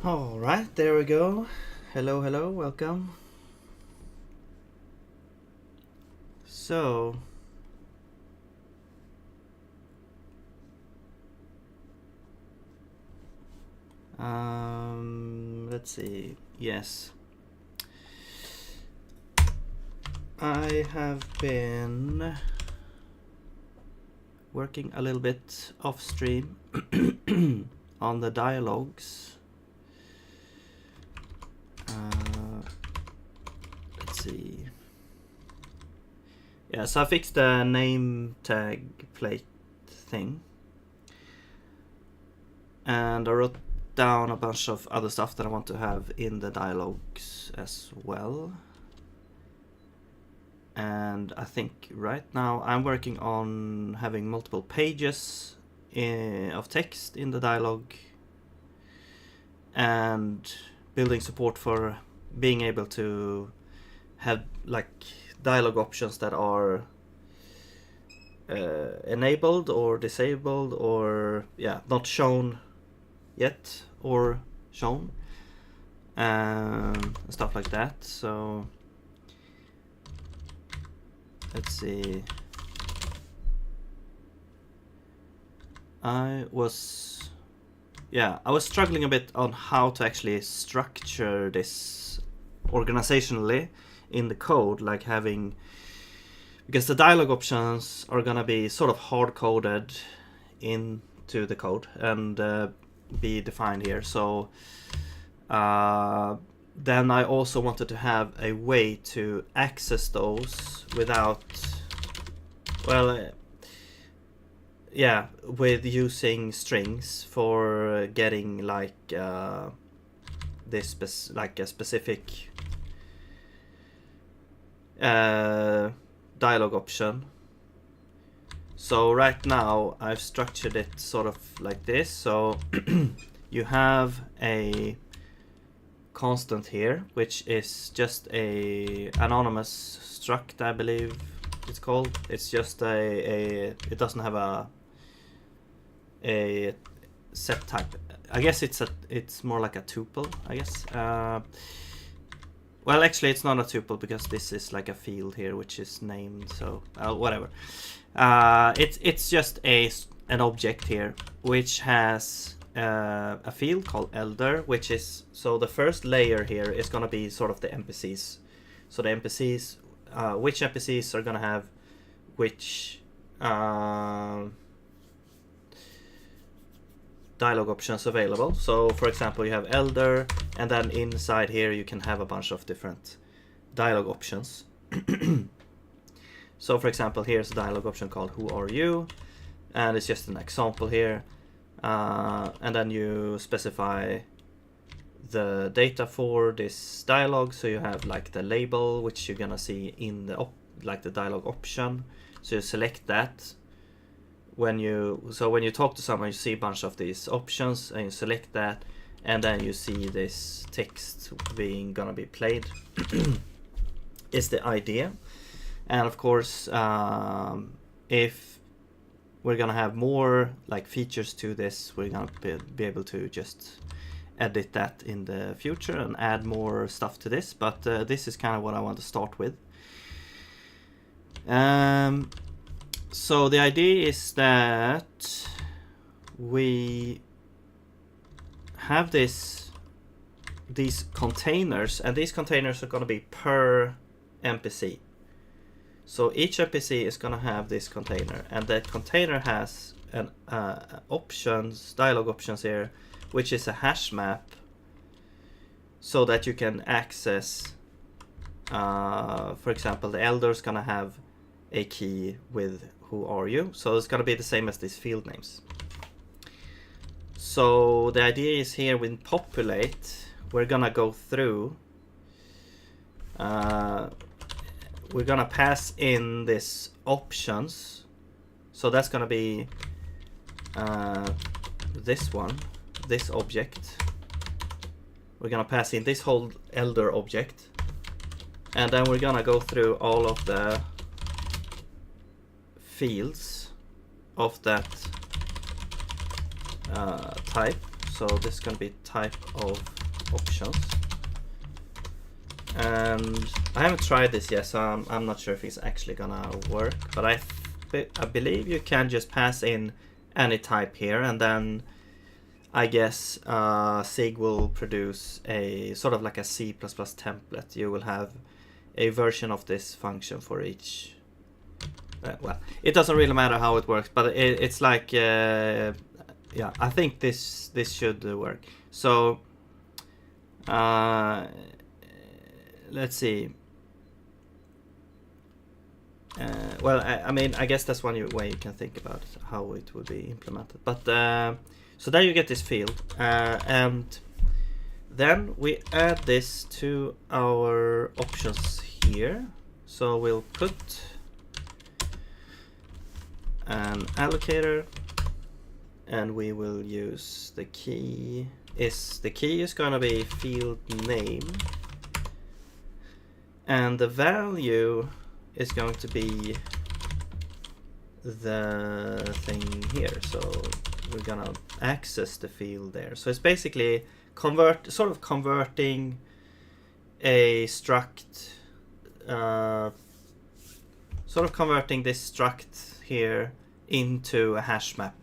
All right, there we go. Hello, hello, welcome. So, let's see. Yes, I have been working a little bit off stream on the dialogues. Let's see. Yeah, so I fixed the name tag plate thing. And I wrote down a bunch of other stuff that I want to have in the dialogues as well. And I think right now I'm working on having multiple pages of text in the dialogue and building support for being able to have like dialogue options that are enabled or disabled or not shown yet or shown and stuff like that. So let's see. I was struggling a bit on how to actually structure this organizationally in the code, like having, because the dialogue options are gonna be sort of hard coded into the code and be defined here. So then I also wanted to have a way to access those without, with using strings for getting like like a specific dialogue option. So right now I've structured it sort of like this. So you have a constant here, which is just a anonymous struct, I believe it's called. It's just it doesn't have a set type. I guess it's more like a tuple, I guess. Well, actually it's not a tuple because this is like a field here which is named, so whatever. It's just an object here which has a field called elder, which is, so the first layer here is going to be sort of the NPCs. So the NPCs, which NPCs are going to have which dialogue options available. So for example, you have elder, and then inside here you can have a bunch of different dialogue options. So for example, here's a dialogue option called who are you, and it's just an example here. And then you specify the data for this dialogue. So you have like the label, which you're gonna see in the the dialogue option. So you select that. When you talk to someone, you see a bunch of these options, and you select that, and then you see this text gonna be played. Is the idea. And of course, if we're gonna have more like features to this, we're gonna be able to just edit that in the future and add more stuff to this, but this is kind of what I want to start with. So the idea is that we have these containers, and these containers are going to be per NPC. So each NPC is going to have this container, and that container has an dialogue options here, which is a hash map, so that you can access, for example, the elder is going to have a key with who are you, so it's going to be the same as these field names. So the idea is here with populate, we're going to go through, we're gonna pass in this options. So that's gonna be this one, this object. We're gonna pass in this whole elder object, and then we're gonna go through all of the fields of that type. So this is going to be type of options. And I haven't tried this yet, so I'm not sure if it's actually gonna work, but I believe you can just pass in any type here, and then I guess SIG will produce a sort of like a C++ template. You will have a version of this function for each. Well, it doesn't really matter how it works, but it's like, yeah, I think this should work. So let's see. Well, I mean, I guess that's one way you can think about it, how it would be implemented. But so there you get this field, and then we add this to our options here. So we'll put an allocator, and we will use the key. The key is gonna be field name, and the value is going to be the thing here. So we're gonna access the field there. So it's basically converting a struct, converting this struct here into a hash map.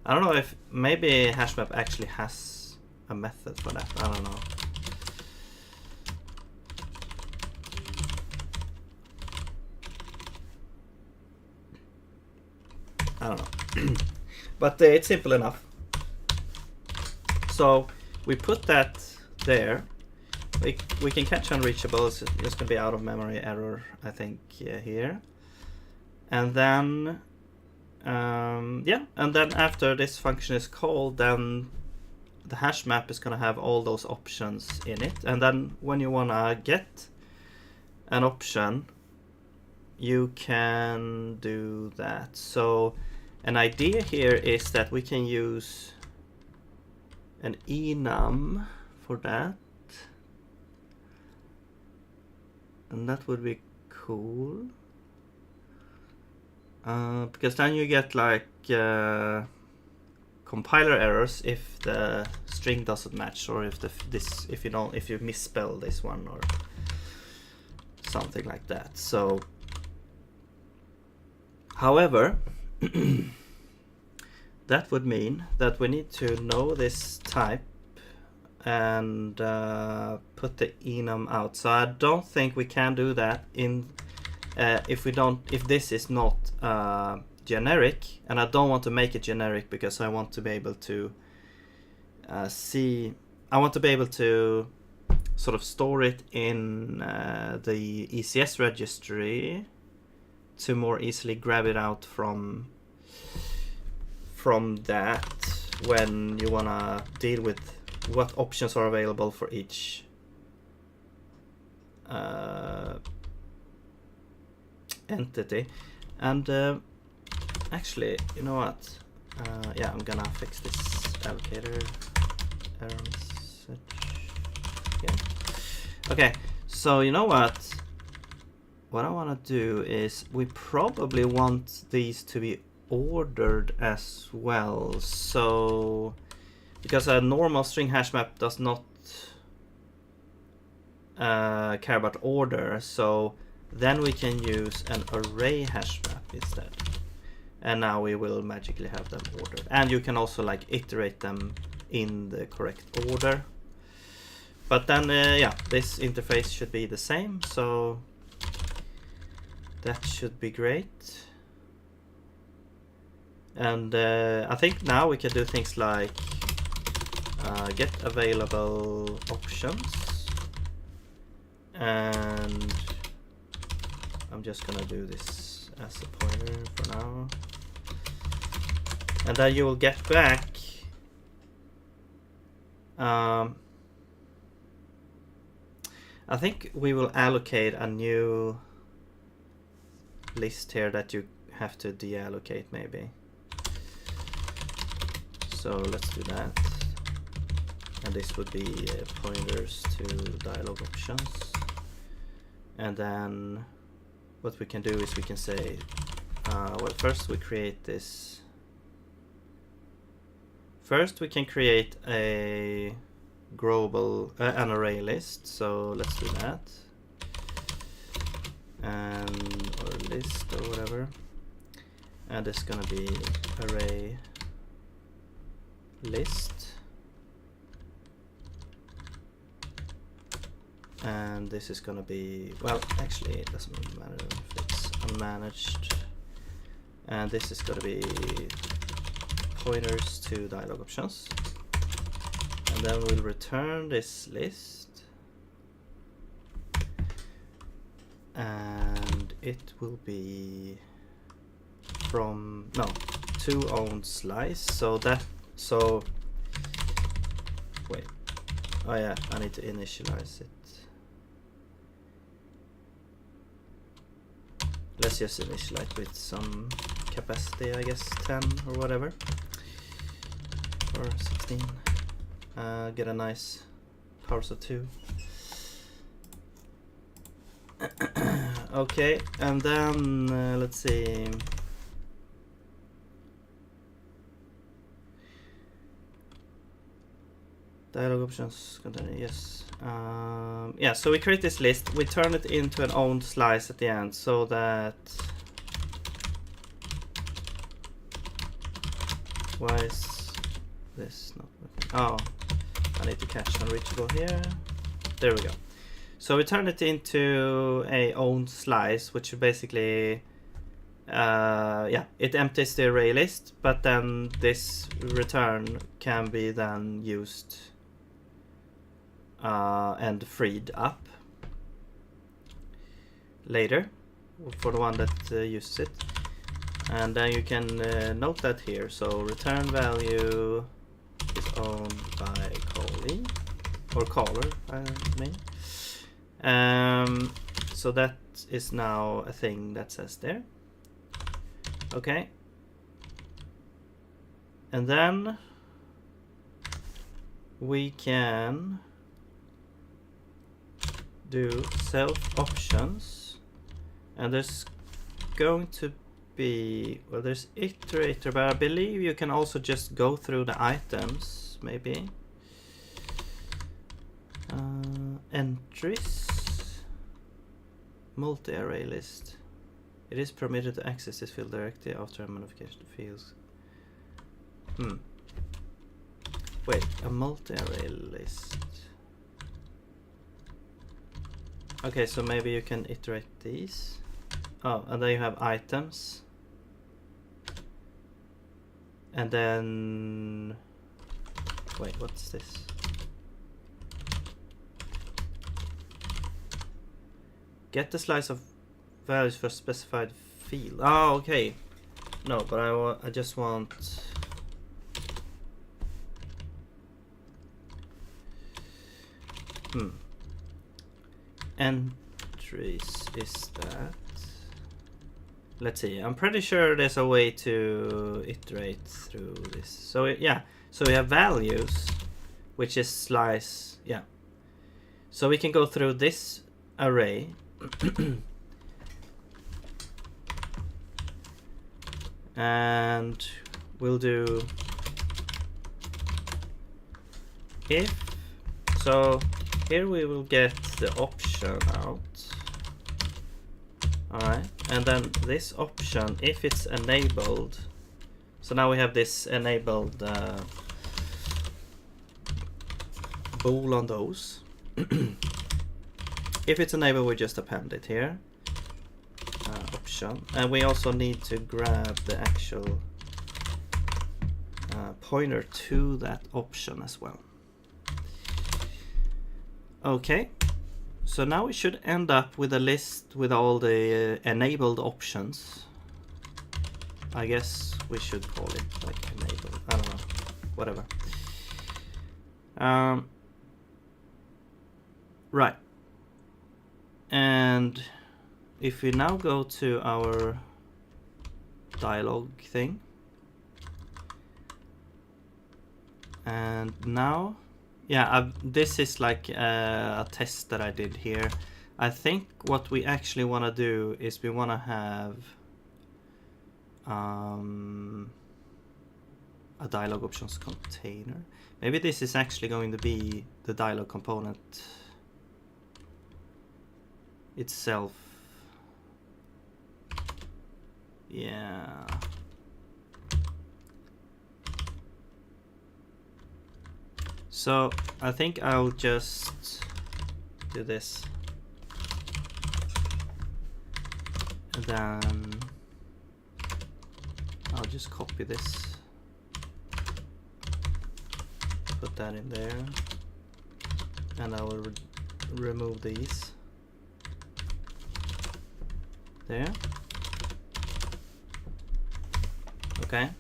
I don't know if maybe hash map actually has a method for that. I don't know. I don't know. But it's simple enough. So we put that there. We can catch unreachable. It's just going to be out of memory error, I think, here. And then, yeah, and then after this function is called, then the hash map is going to have all those options in it. And then when you want to get an option, you can do that. So an idea here is that we can use an enum for that, and that would be cool, because then you get like compiler errors if the string doesn't match, or if you misspell this one or something like that. So however, that would mean that we need to know this type and put the enum out. So I don't think we can do that if this is not generic, and I don't want to make it generic because I want to be able to I want to be able to sort of store it in the ECS registry to more easily grab it out from that when you want to deal with what options are available for each entity. And actually, you know what, yeah, I'm gonna fix this allocator error message. Yeah. Okay, so you know what I want to do is we probably want these to be ordered as well. So because a normal string hash map does not care about order, so then we can use an array hash map instead, and now we will magically have them ordered. And you can also like iterate them in the correct order. But then yeah, this interface should be the same, so that should be great. And I think now we can do things like get available options, and I'm just gonna do this as a pointer for now, and then you will get back I think we will allocate a new list here that you have to deallocate maybe. So let's do that, and this would be pointers to dialog options. And then what we can do is we can say, well, first we create this First, we can create a global an array list. So let's do that, and or list or whatever, and it's gonna be array list, and this is gonna be, well, actually it doesn't matter if it's unmanaged, and this is gonna be pointers to dialog options, and then we'll return this list, and it will be from to owned slice. So wait, oh yeah, I need to initialize it. Let's just initialize with some capacity, I guess 10 or whatever, or 16. Get a nice powers of 2. Okay, and then let's see. Dialog options continue, yes. Yeah, so we create this list, we turn it into an owned slice at the end, so that why is this not working? Oh, I need to catch unreachable here. There we go. So we turn it into a owned slice, which basically yeah, it empties the array list, but then this return can be then used and freed up later for the one that uses it. And then you can note that here. So return value is owned by callee, or caller, I mean. So that is now a thing that says there. Okay. And then we can do self options, and there's going to be, well, there's iterator, but I believe you can also just go through the items, maybe. Entries, multi-array list. It is permitted to access this field directly after a modification to fields. Wait, a multi-array list. Okay, so maybe you can iterate these. Oh, and then you have items. And then, wait, what's this? Get the slice of values for specified field. Oh, okay. No, but I just want. Entries is that. Let's see. I'm pretty sure there's a way to iterate through this. So yeah. So we have values, which is slice. Yeah. So we can go through this array. And we'll do if. So here we will get the option out. Alright, and then this option, if it's enabled, so now we have this enabled bool on those. If it's enabled, we just append it here. Option, and we also need to grab the actual pointer to that option as well. Okay, so now we should end up with a list with all the enabled options. I guess we should call it like enabled, I don't know, whatever. Right, and if we now go to our dialog thing, and now, yeah, this is like a test that I did here. I think what we actually want to do is we want to have a dialog options container. Maybe this is actually going to be the dialog component itself. Yeah. So I think I'll just do this. And then I'll just copy this. Put that in there. And I will remove these. There. Okay.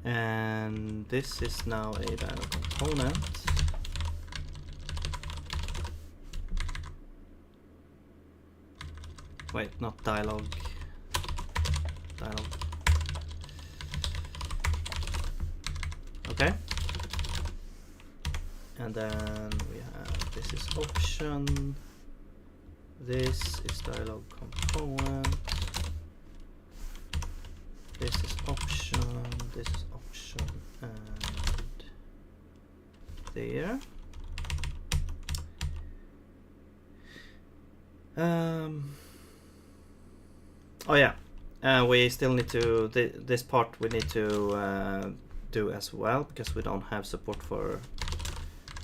And this is now a dialog component. Wait, not dialog. Dialog. Okay. And then we have, this is option. This is dialog component. This is option. This is option. And there. Oh yeah, we still need to, this part we need to do as well, because we don't have support for,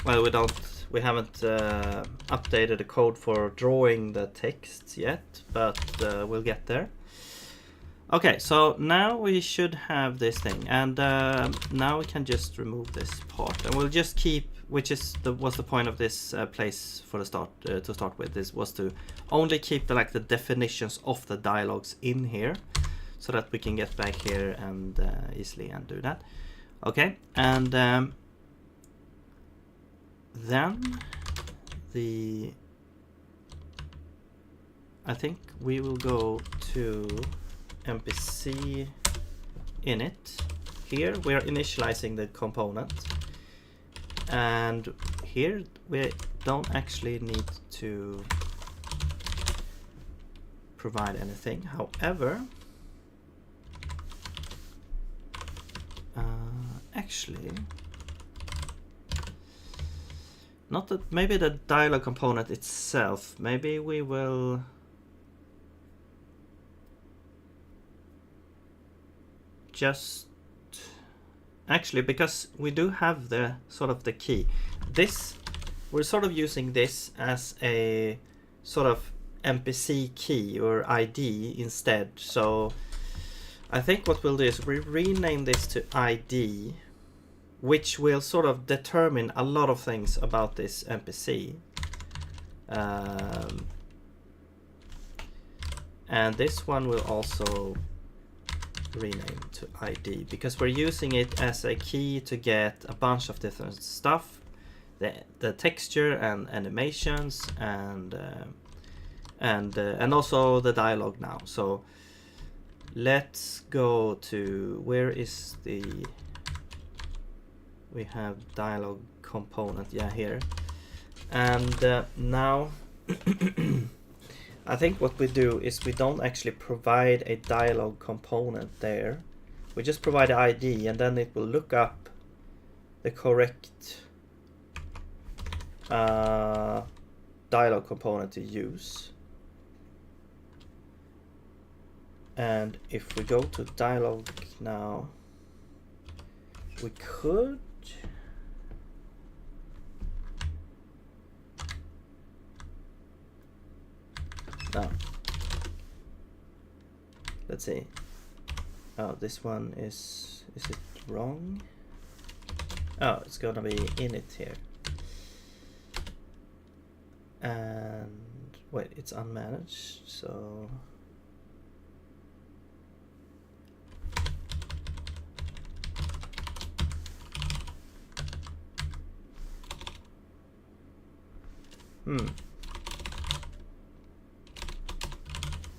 well, we haven't updated the code for drawing the text yet, but we'll get there. Okay, so now we should have this thing, and now we can just remove this part, and we'll just keep, which is was the point of this place for the start to start with. This was to only keep the definitions of the dialogues in here, so that we can get back here and easily undo that. Okay, and then I think we will go to NPC init. Here we're initializing the component, and here we don't actually need to provide anything. However, actually, not that, maybe the dialog component itself, maybe we will just, actually, because we do have the sort of the key, this, we're sort of using this as a sort of NPC key or ID instead. So I think what we'll do is we rename this to ID, which will sort of determine a lot of things about this NPC. And this one will also rename to ID, because we're using it as a key to get a bunch of different stuff, the texture and animations, and also the dialogue now. So let's go to, where is the, we have dialogue component, yeah, here. And now I think what we do is we don't actually provide a dialogue component there. We just provide the ID, and then it will look up the correct dialogue component to use. And if we go to dialogue now, we could now, let's see. Oh, this one is it wrong? Oh, it's gonna be in it here. And wait, it's unmanaged, so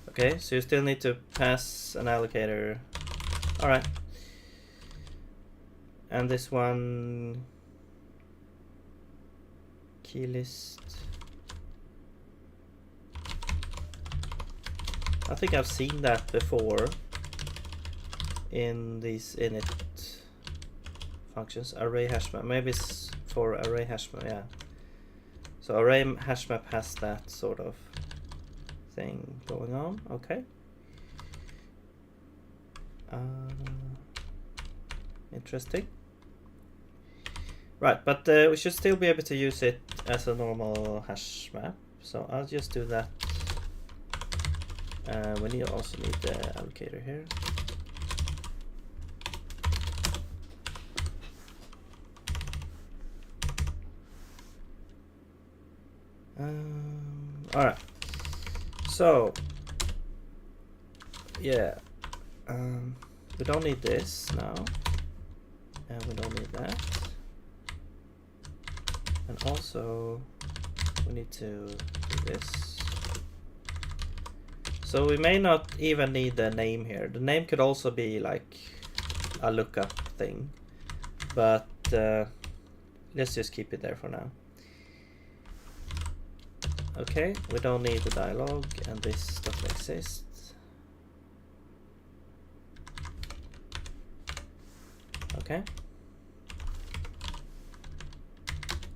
okay, so you still need to pass an allocator. All right. And this one, key list. I think I've seen that before in these init functions. Array hash map. Maybe it's for array hash map. Yeah. So array hash map has that sort of thing going on. Okay. Interesting. Right, but we should still be able to use it as a normal hash map. So I'll just do that. We also need the allocator here. All right. So yeah, we don't need this now, and we don't need that. And also, we need to do this. So we may not even need the name here. The name could also be like a lookup thing, but let's just keep it there for now. Okay, we don't need the dialogue, and this doesn't exist. Okay.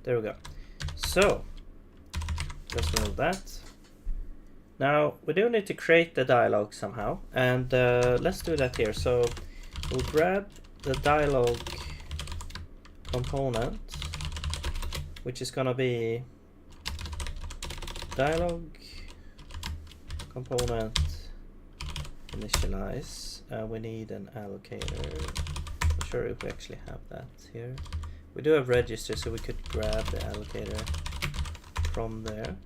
There we go. So let's remove that. Now we do need to create the dialogue somehow, and let's do that here. So we'll grab the dialogue component, which is gonna be dialogue component initialize. We need an allocator. I'm sure if we actually have that here. We do have register, so we could grab the allocator from there.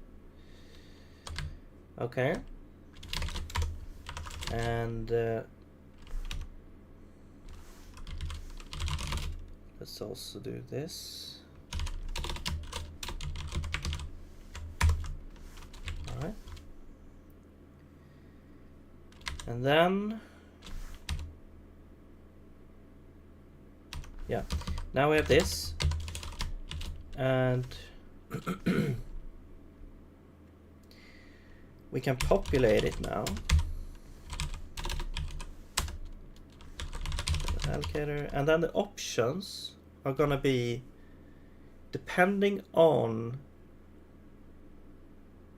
Okay. And let's also do this. Alright. And then yeah. Now we have this, and we can populate it now. Allocator, and then the options are gonna be depending on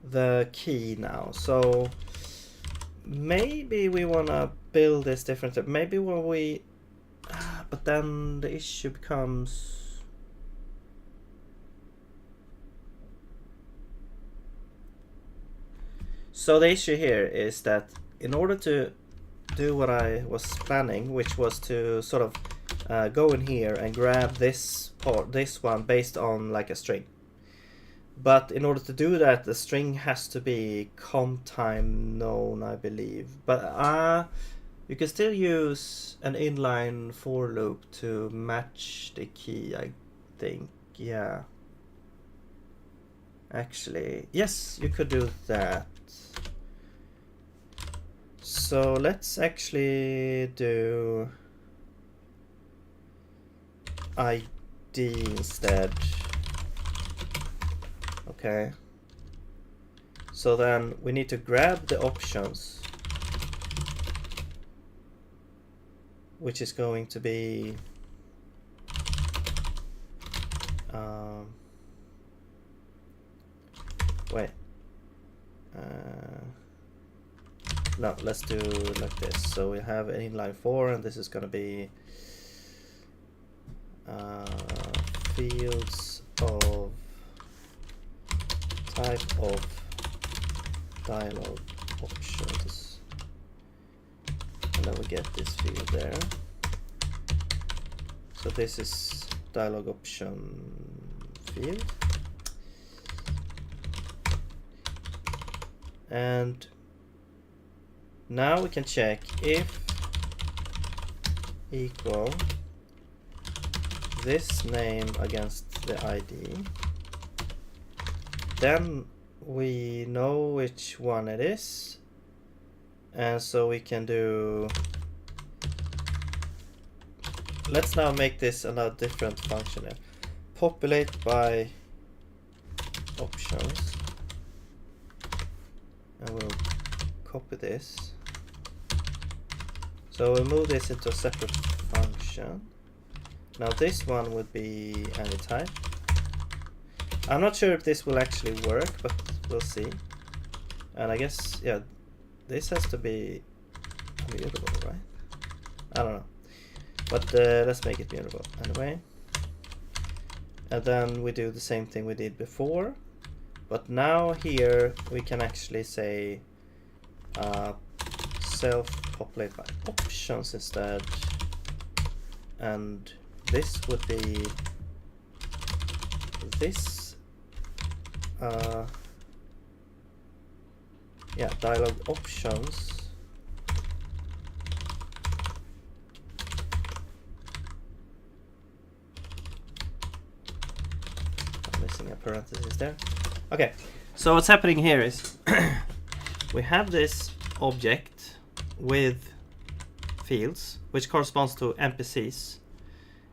the key now. So maybe we wanna build this differently. Maybe when we but then the issue becomes so the issue here is that in order to do what I was planning, which was to sort of go in here and grab this part, this one based on like a string, but in order to do that the string has to be comp time known, I believe, but you can still use an inline for loop to match the key, I think. Yeah. Actually, yes, you could do that. So let's actually do ID instead. Okay. So then we need to grab the options, which is going to be wait, no, let's do like this. So we have an inline 4, and this is going to be fields of type of dialogue options, and then we get this field there. So this is dialogue option field, and now we can check if equal this name against the ID, then we know which one it is, and so we can do, let's now make this another different function here. Populate by options, and we'll copy this. So we'll move this into a separate function, Now this one would be any type. I'm not sure if this will actually work, but we'll see. And I guess, yeah, this has to be mutable, right? I don't know. But let's make it mutable anyway. And then we do the same thing we did before. But now here we can actually say self-populate by options instead. And this would be this. Yeah, dialog options. I'm missing a parenthesis there. Okay, so what's happening here is we have this object with fields which corresponds to NPCs,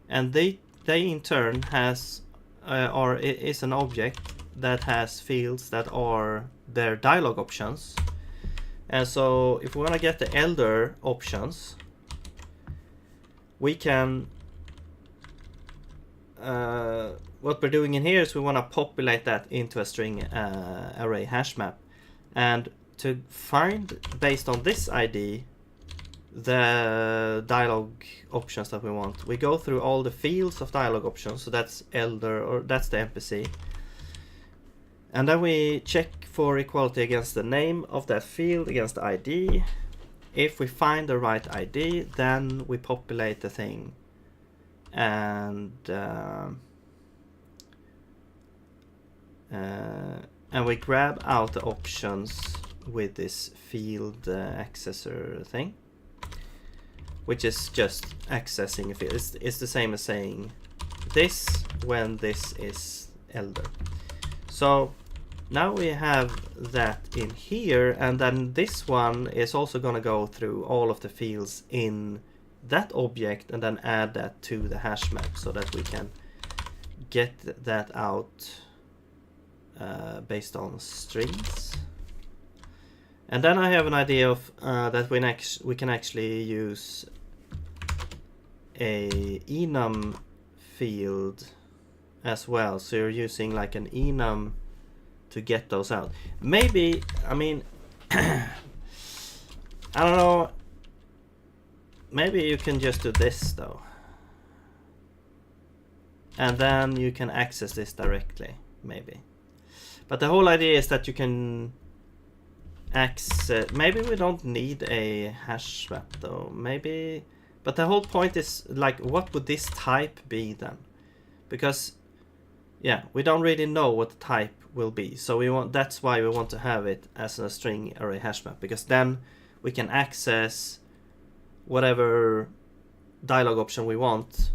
and they in turn has or is an object that has fields that are their dialog options. And so if we want to get the elder options, we can what we're doing in here is we want to populate that into a string array hash map, and to find based on this ID the dialog options that we want, we go through all the fields of dialog options. So that's elder, or that's the NPC, and then we check for equality against the name of that field against the ID. If we find the right ID, then we populate the thing, and we grab out the options with this field accessor thing, which is just accessing a field. It's the same as saying this when this is elder. So now we have that in here, and then this one is also going to go through all of the fields in that object and then add that to the hash map so that we can get that out based on strings. And then I have an idea of that we can actually use a enum field as well. So you're using like an enum to get those out. Maybe, I mean, I don't know. Maybe you can just do this though. And then you can access this directly, maybe. But the whole idea is that you can access, maybe we don't need a hash map though, maybe, but the whole point is like, what would this type be then? Because yeah, we don't really know what the type will be, so that's why we want to have it as a string array hash map, because then we can access whatever dialog option we want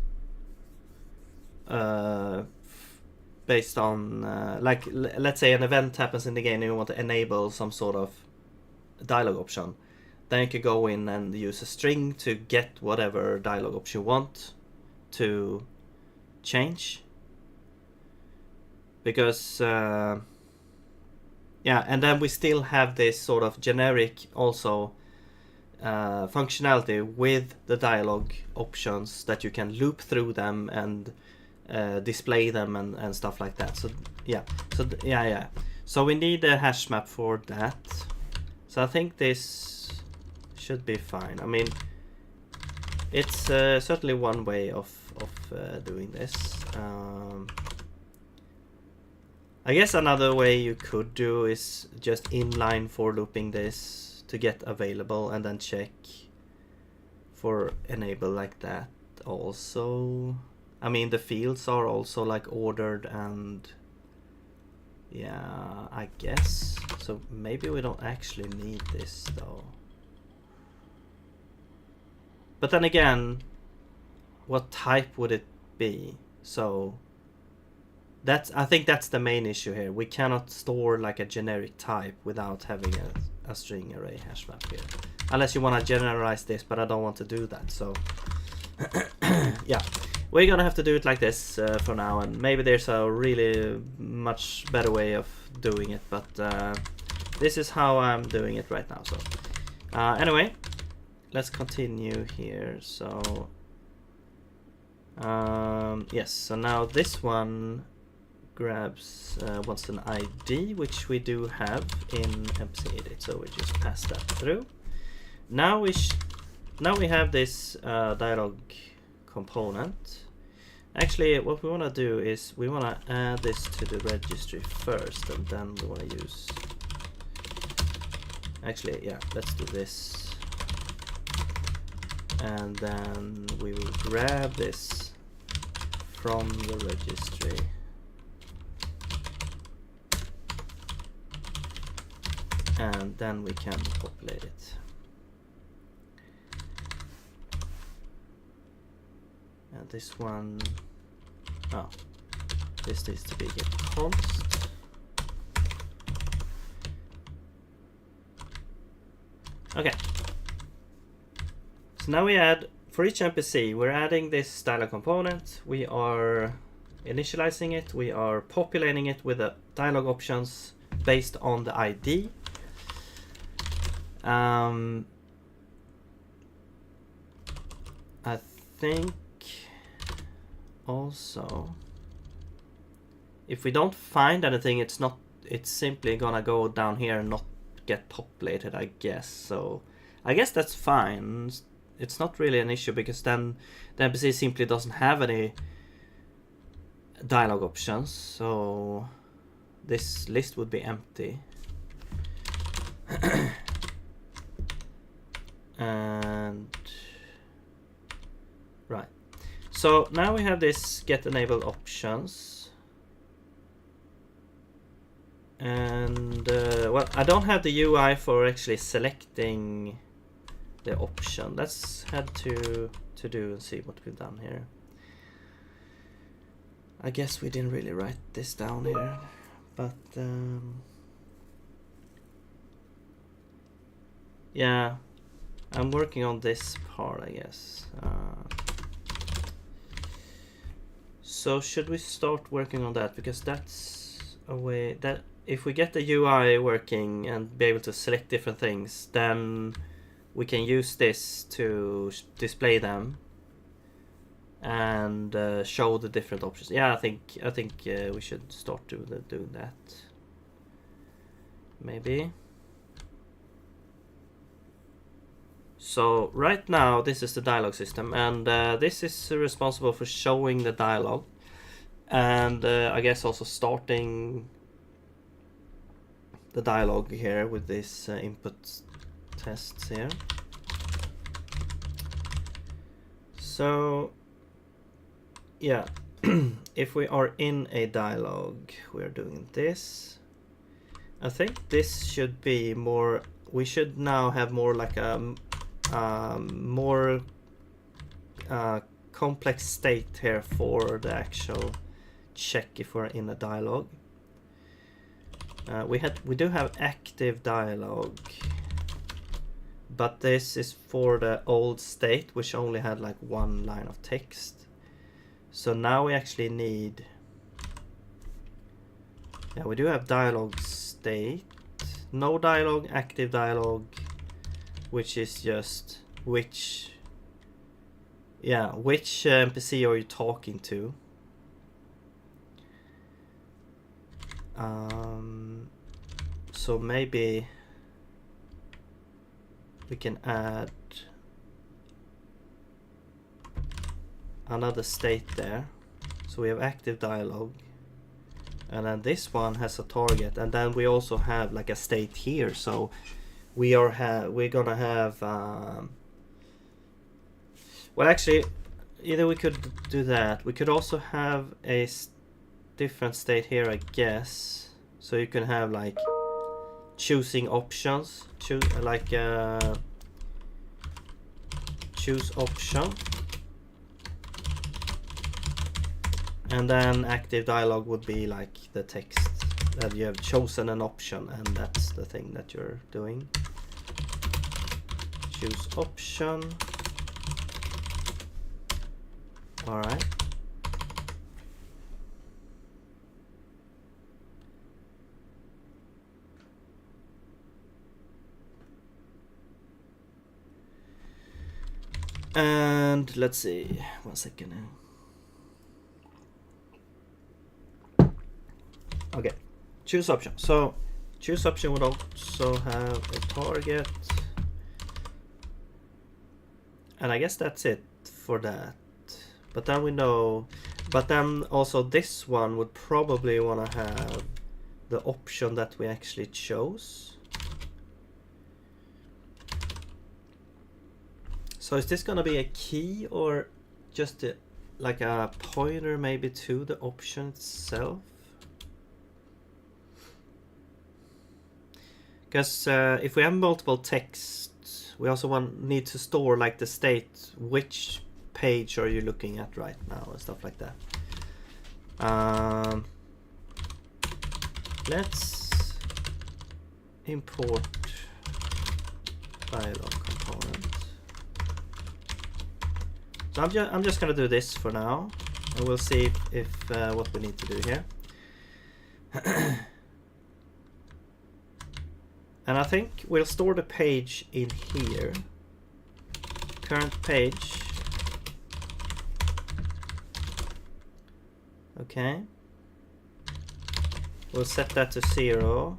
based on like let's say an event happens in the game and you want to enable some sort of dialog option, then you can go in and use a string to get whatever dialog option you want to change, because yeah, and then we still have this sort of generic also functionality with the dialog options that you can loop through them and display them and stuff like that. So yeah, so we need a hash map for that. So I think this should be fine. I mean, it's certainly one way of doing this. I guess another way you could do is just inline for looping this to get available and then check for enable like that also. I mean, the fields are also like ordered, and yeah, I guess. So maybe we don't actually need this though. But then again, what type would it be? So I think that's the main issue here. We cannot store like a generic type without having a string array hash map here. Unless you want to generalize this, but I don't want to do that. So yeah, we're gonna have to do it like this for now, and maybe there's a really much better way of doing it, but this is how I'm doing it right now. So anyway, let's continue here. So Yes, so now this one grabs wants an ID, which we do have in MC edit, so we just pass that through. Now we have this dialog component. Actually, what we want to do is we want to add this to the registry first, and then we want to use. Actually, yeah, let's do this, and then we will grab this from the registry. And then we can populate it. And this one, oh, this needs to be get const. Okay. So now we add, for each NPC, we're adding this dialog component. We are initializing it. We are populating it with the dialog options based on the ID. I think also if we don't find anything, it's simply gonna go down here and not get populated, I guess. So I guess that's fine. It's not really an issue, because then the NPC simply doesn't have any dialog options, so this list would be empty. And right, so now we have this get enabled options, and well, I don't have the UI for actually selecting the option. Let's head to do and see what we've done here. I guess we didn't really write this down here, but yeah, I'm working on this part, I guess. So should we start working on that? Because that's a way that if we get the UI working and be able to select different things, then we can use this to display them and show the different options. Yeah, I think we should start doing that. Maybe. So right now this is the dialog system, and this is responsible for showing the dialog, and I guess also starting the dialog here with this input tests here. So yeah, if we are in a dialog, we're doing this. I think this should be more, we should now have more like a more complex state here for the actual check if we're in a dialog. We do have active dialog, but this is for the old state, which only had like one line of text. So now we actually need, yeah, we do have dialog state, no dialog, active dialog, which is just which NPC are you talking to. So maybe we can add another state there. So we have active dialog, and then this one has a target, and then we also have like a state here. So we're gonna have well, actually, either we could do that. We could also have a different state here, I guess. So you can have like choosing options, choose option, and then active dialog would be like the text that you have chosen an option, and that's the thing that you're doing. Choose option. All right. And let's see, 1 second now. Okay, choose option. So choose option would also have a target. And I guess that's it for that. But then we know, but then also this one would probably want to have the option that we actually chose. So is this going to be a key or just like a pointer maybe to the option itself? Because if we have multiple text, we also need to store like the state, which page are you looking at right now and stuff like that. Let's import dialog component. So I'm just gonna do this for now, and we'll see if what we need to do here. And I think we'll store the page in here. Current page. Okay. We'll set that to 0.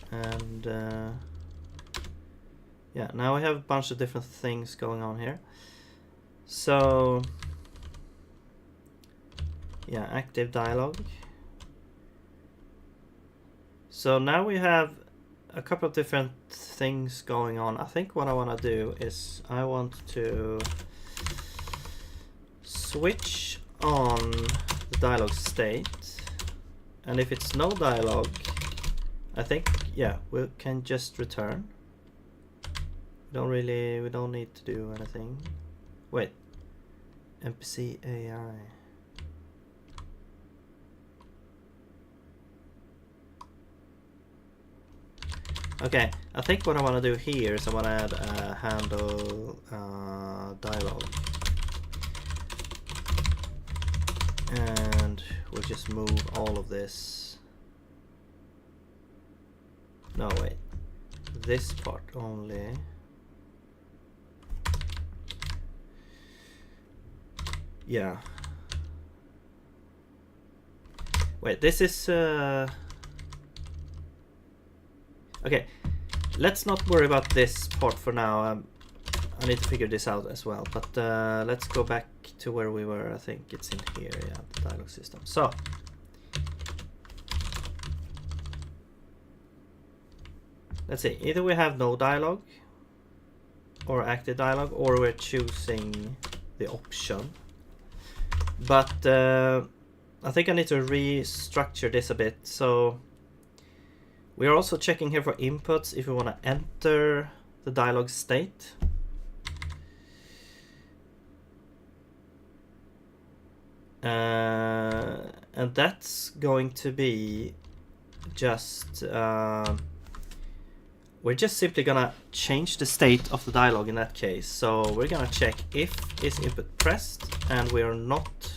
And yeah, now we have a bunch of different things going on here. So yeah, active dialogue. So now we have a couple of different things going on. I think what I want to do is I want to switch on the dialogue state, and if it's no dialogue, I think, yeah, we can just return. We don't need to do anything. Wait, NPC AI. Okay, I think what I want to do here is I want to add a handle dialogue. And we'll just move all of this. No, wait. This part only. Yeah. Wait, this is... Okay, let's not worry about this part for now. I need to figure this out as well. But let's go back to where we were. I think it's in here, yeah, the dialogue system. So, let's see. Either we have no dialogue or active dialogue, or we're choosing the option. But I think I need to restructure this a bit. So we are also checking here for inputs if we want to enter the dialogue state. And that's going to be just we're just simply gonna change the state of the dialogue in that case. So we're gonna check if is input pressed, and we are not.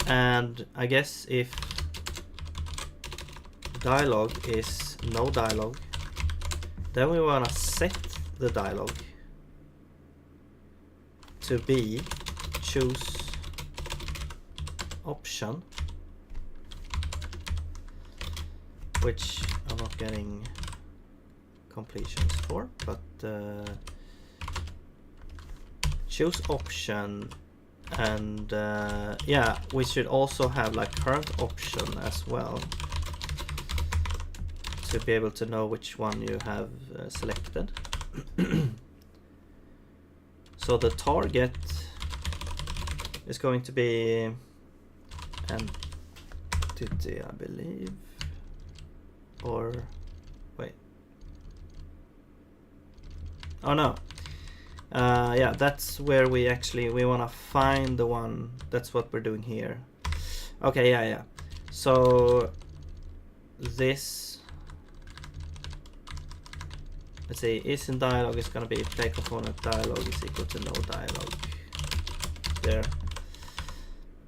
And I guess if dialogue is no dialogue, then we wanna set the dialogue to be choose option, which I'm not getting completions for, but choose option, and yeah, we should also have like current option as well to be able to know which one you have selected. So the target is going to be entity, I believe, or wait. Oh no. Yeah, that's where we want to find the one. That's what we're doing here. Okay, yeah. So this, let's say, is in dialogue is going to be play component dialogue is equal to no dialogue. There.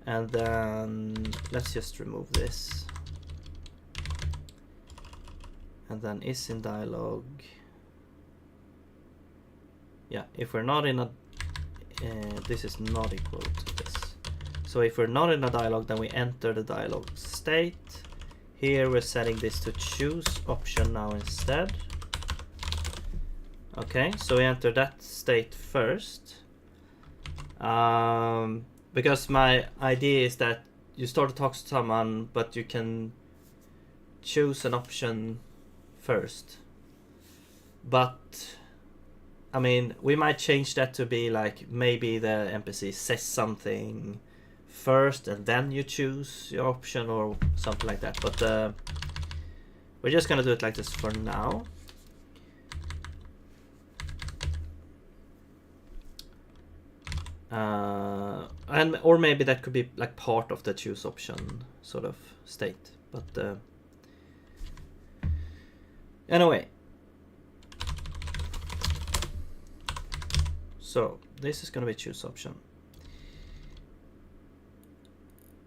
And then let's just remove this. And then is in dialogue. Yeah, if we're not in a, this is not equal to this. So if we're not in a dialogue, then we enter the dialogue state. Here we're setting this to choose option now instead. Okay, so we enter that state first. Because my idea is that you start to talk to someone, but you can choose an option first. But I mean, we might change that to be like maybe the NPC says something first and then you choose your option or something like that. But we're just gonna do it like this for now. Or maybe that could be like part of the choose option sort of state. But anyway. So this is going to be choose option.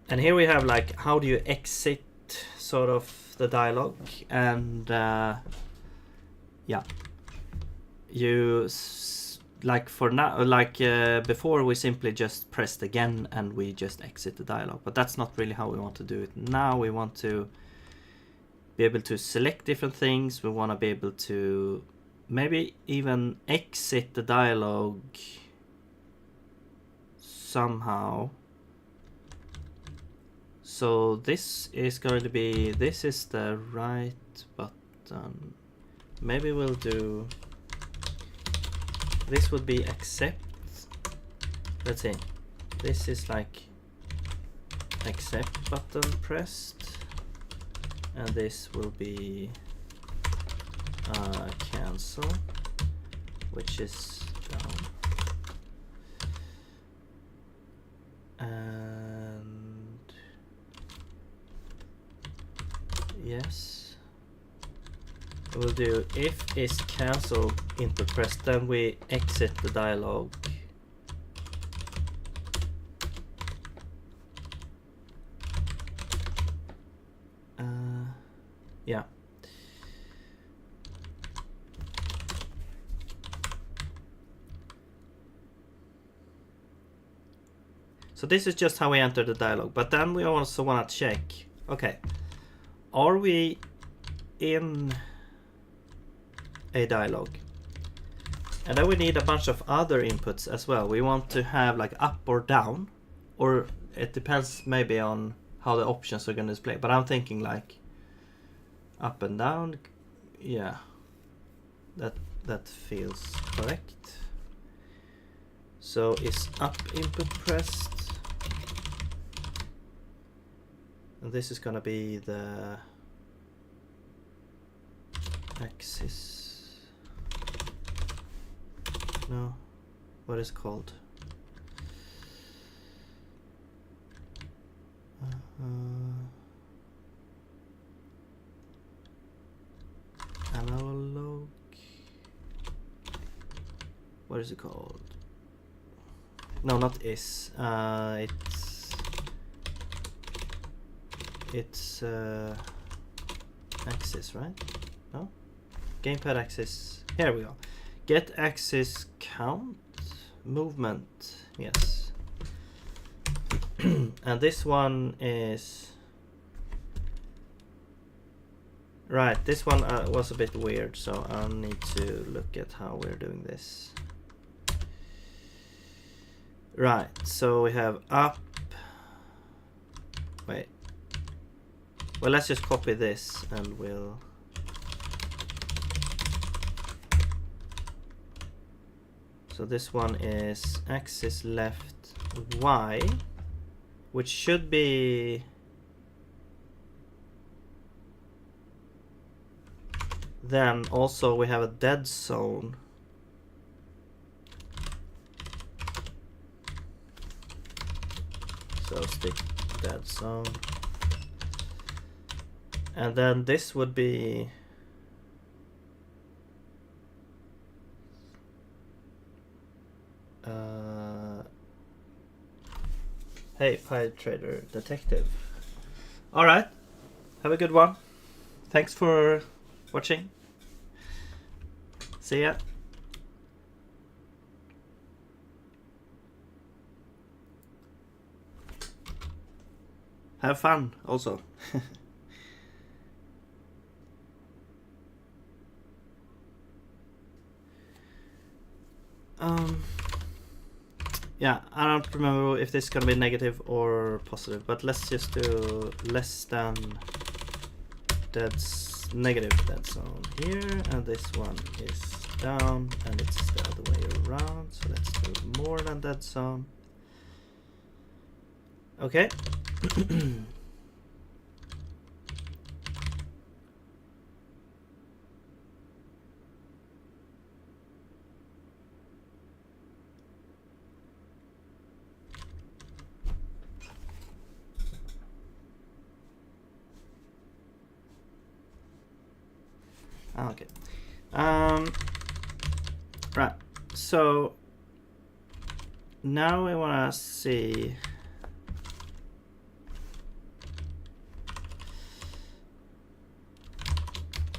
And here we have like how do you exit sort of the dialogue, and yeah, you like for now, like before we simply just pressed again and we just exit the dialogue, but that's not really how we want to do it now. We want to be able to select different things. We want to be able to maybe even exit the dialogue somehow. So this is going to be, this is the right button. Maybe we'll do, this would be accept. Let's see. This is like accept button pressed. And this will be cancel, which is down, and yes, we'll do if is cancel input press, then we exit the dialogue. Yeah. So this is just how we enter the dialogue, but then we also want to check, okay, are we in a dialogue? And then we need a bunch of other inputs as well. We want to have like up or down, or it depends maybe on how the options are going to display, but I'm thinking like up and down. Yeah, that feels correct. So is up input pressed? And this is gonna be the axis. No, what is it called? Analog. What is it called? No, not is. It's axis, right? No? Gamepad axis. Here we go. Get axis count movement. Yes. And this one is right. This one was a bit weird, so I'll need to look at how we're doing this. Right, so we have up. Wait. Well, let's just copy this and we'll. So this one is axis left Y, which should be. Then also we have a dead zone. So stick dead zone. And then this would be hey, Fire Trader Detective. All right, have a good one. Thanks for watching. See ya. have fun also. Yeah, I don't remember if this is gonna be negative or positive, but let's just do less than negative dead zone here, and this one is down, and it's the other way around. So let's do more than dead zone. Okay. Okay. Right. So now we want to see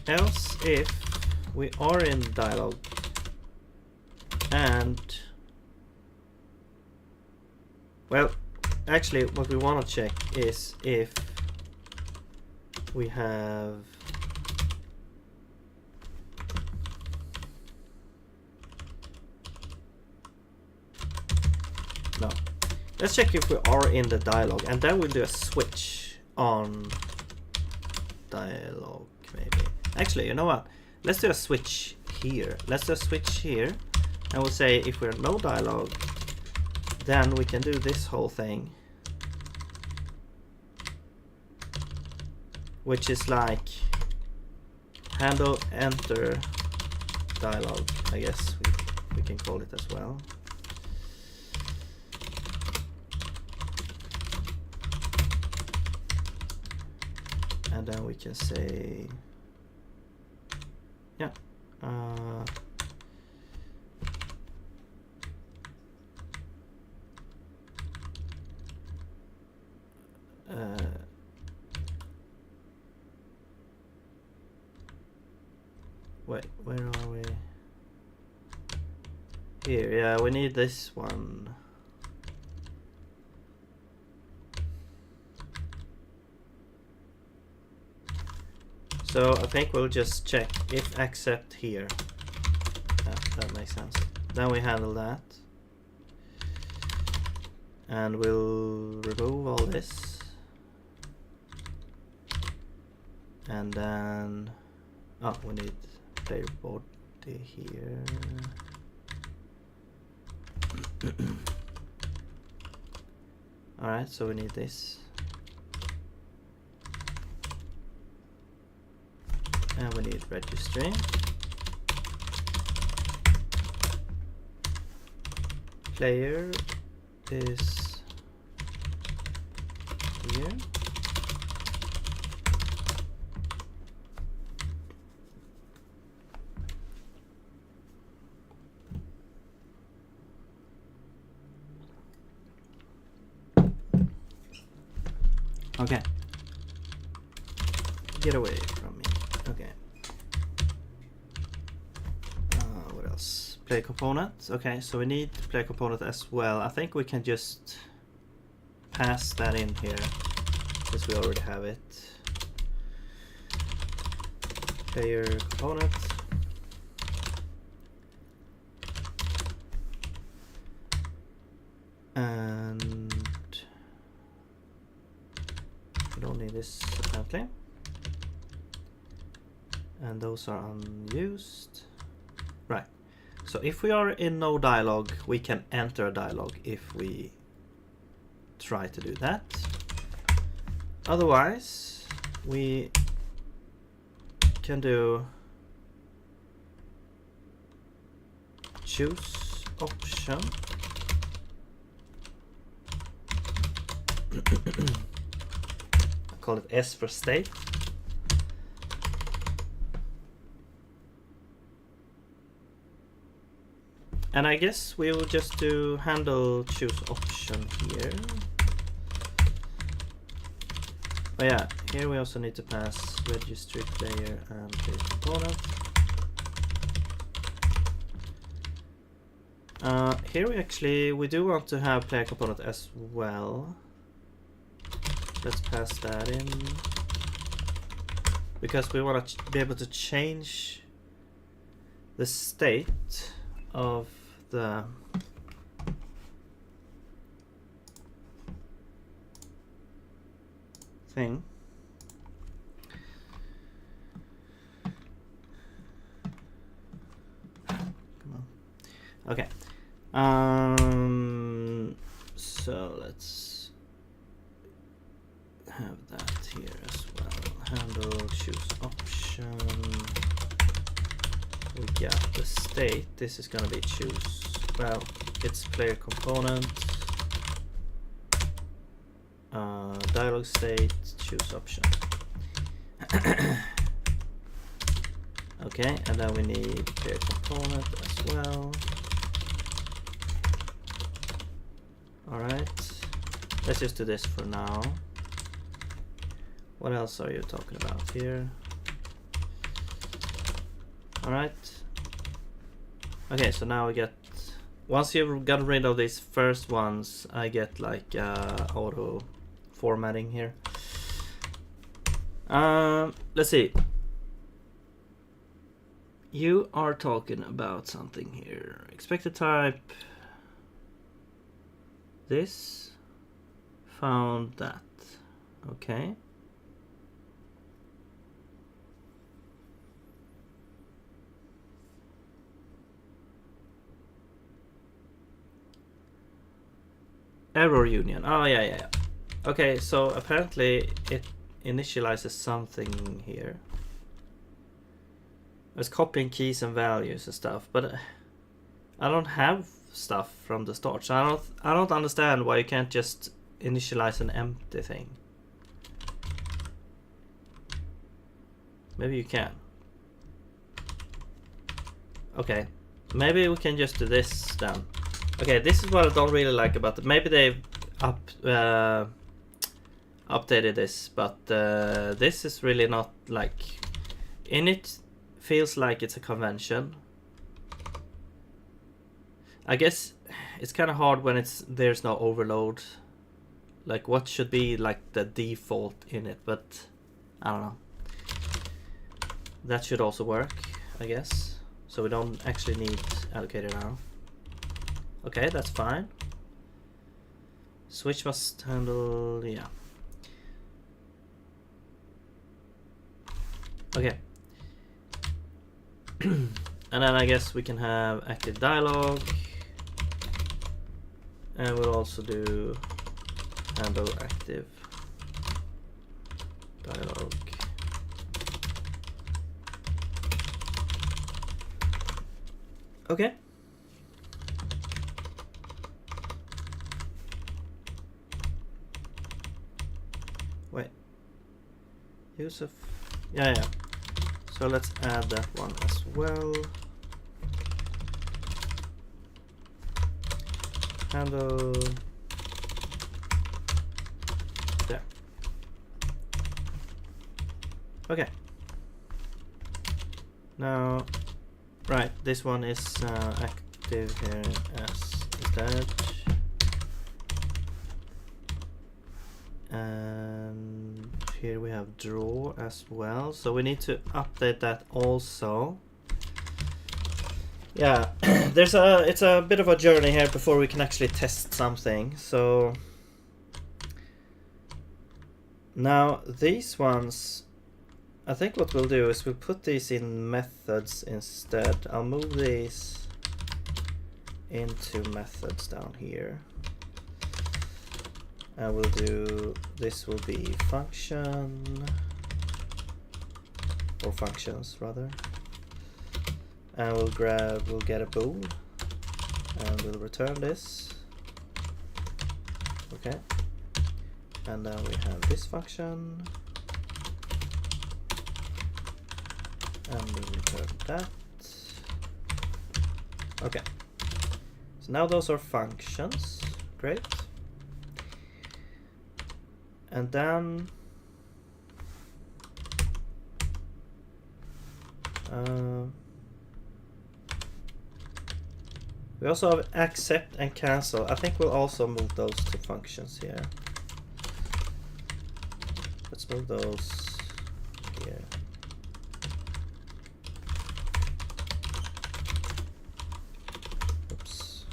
else if we are in dialogue and well, actually what we want to check is if we have no. Let's check if we are in the dialogue, and then we'll do a switch on dialogue maybe. Actually, you know what? Let's do a switch here. Let's do a switch here, and we'll say if we're no dialogue, then we can do this whole thing, which is like handle enter dialogue. I guess we can call it as well. And then we can say, yeah, wait, where are we? Here, yeah, we need this one. So I think we'll just check if accept here. Yeah, that makes sense. Then we handle that. And we'll remove all this. And then, oh, we need player body here. Alright, so we need this. And we need registering. Player is here. Okay. Get away from me. Okay. What else? Play component. Okay, so we need play component as well. I think we can just pass that in here since we already have it. Player component. And we don't need this apparently. And those are unused. Right. So if we are in no dialogue, we can enter a dialogue if we try to do that. Otherwise, we can do choose option. I call it S for state. And I guess we will just do handle choose option here. Oh yeah, here we also need to pass registry player and player component. Here we do want to have player component as well. let's pass that in. Because we want to be able to change the state of the thing. Come on. Okay. So let's have that here as well. Handle, choose option. We got the state. This is gonna be choose. Well, it's player component. Dialog state, choose option. Okay, and then we need player component as well. Alright, let's just do this for now. What else are you talking about here? Alright. Okay, so now we get, once you've gotten rid of these first ones, I get like auto formatting here. Let's see. You are talking about something here. Expected type. This. Found that. Okay. Error union. Oh, yeah. Okay, so apparently it initializes something here. It's copying keys and values and stuff, but I don't have stuff from the start, so I don't understand why you can't just initialize an empty thing. Maybe you can. Okay, maybe we can just do this then. Okay, this is what I don't really like about it. Maybe they've updated this, but this is really not like... Init feels like it's a convention. I guess it's kind of hard when there's no overload. Like what should be like the default in it, but I don't know. That should also work, I guess. So we don't actually need allocator now. Okay, that's fine. Switch must handle, yeah. Okay. And then I guess we can have active dialogue. And we'll also do handle active dialogue. Okay. Wait. Use of... Yeah. So let's add that one as well. Handle... There. Okay. Now... Right, this one is active here as that. And here we have draw as well, so we need to update that also. Yeah, it's a bit of a journey here before we can actually test something. So now these ones, I think what we'll do is we'll put these in methods instead. I'll move these into methods down here. And we'll do, this will be function, or functions rather. And we'll get a bool, and we'll return this. Okay. And now we have this function. And we'll return that. Okay. So now those are functions. Great. And then we also have accept and cancel. I think we'll also move those to functions here. Let's move those here. Oops.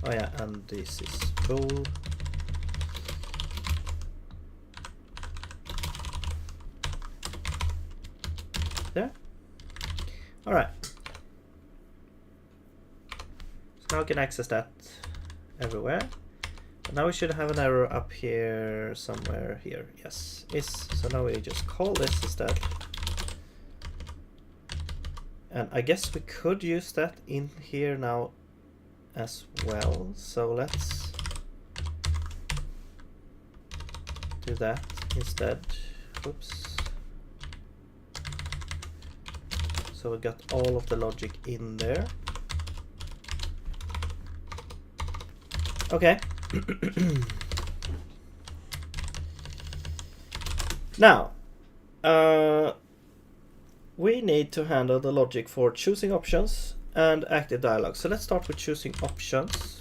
Oh yeah, and this is bool. There. All right. So now we can access that everywhere. And now we should have an error up here somewhere here. Yes, is. So now we just call this instead. And I guess we could use that in here now as well. So let's do that instead. Oops. So we got all of the logic in there. Okay. Now, we need to handle the logic for choosing options and active dialogue. So let's start with choosing options.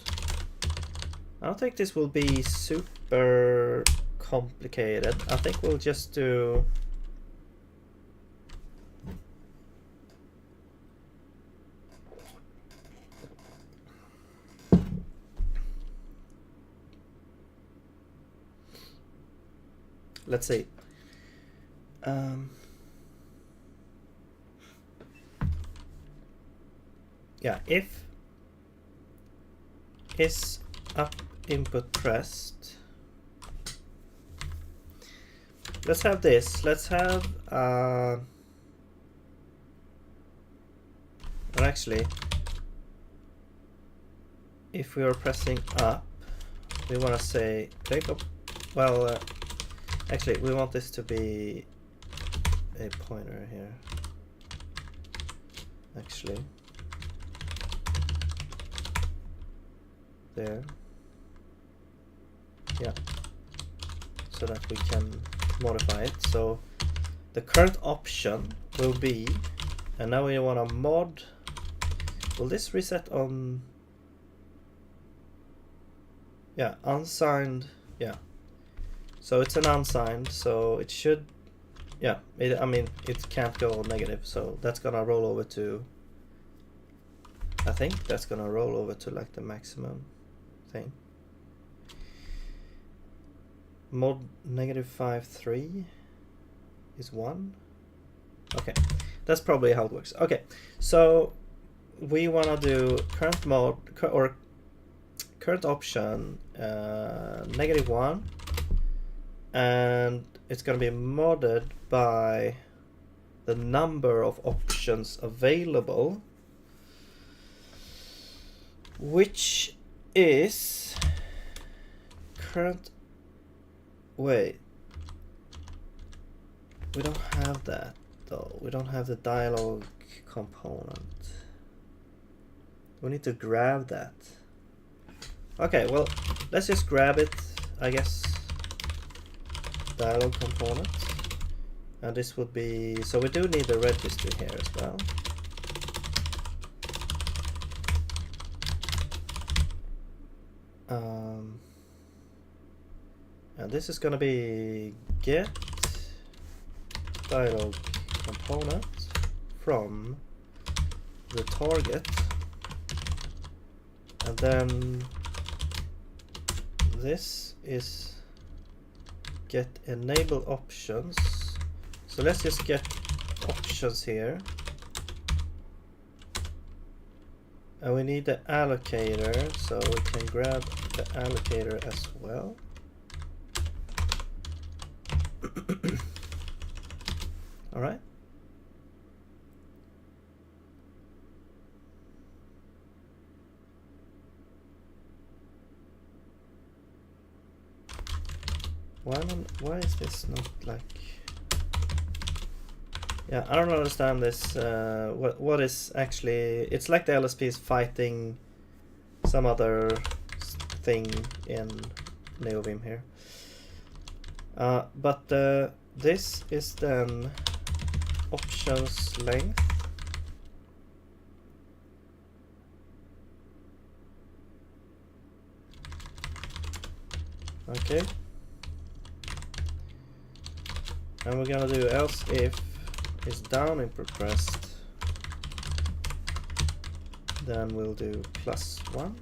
I don't think this will be super complicated. I think we'll just do let's see. Yeah, if is up input pressed. Let's have this. Let's have or actually, if we are pressing up, we want to say click up. Well, actually, we want this to be a pointer here. Actually, there. Yeah. So that we can modify it. So the current option will be, and now we want to mod. Will this reset on? Yeah, unsigned. Yeah. So it's an unsigned, so it should, yeah, I mean, it can't go negative, so that's gonna roll over to, I think that's gonna roll over to like the maximum thing. Mod -5.3 is 1. Okay, that's probably how it works. Okay, so we wanna do current mode, or current option -1. And it's going to be modded by the number of options available, which is current. Wait, we don't have that though. We don't have the dialogue component. We need to grab that. Okay, well, let's just grab it, I guess. Dialogue component, and this would be, so we do need the registry here as well. And this is going to be get dialogue component from the target, and then this is get enable options. So let's just get options here, and we need the allocator, so we can grab the allocator as well. All right. Why is this not like? Yeah, I don't understand this. What is actually? It's like the LSP is fighting some other thing in NeoVim here. But this is then options length. Okay. And we're gonna do else if is down input pressed. Then we'll do +1.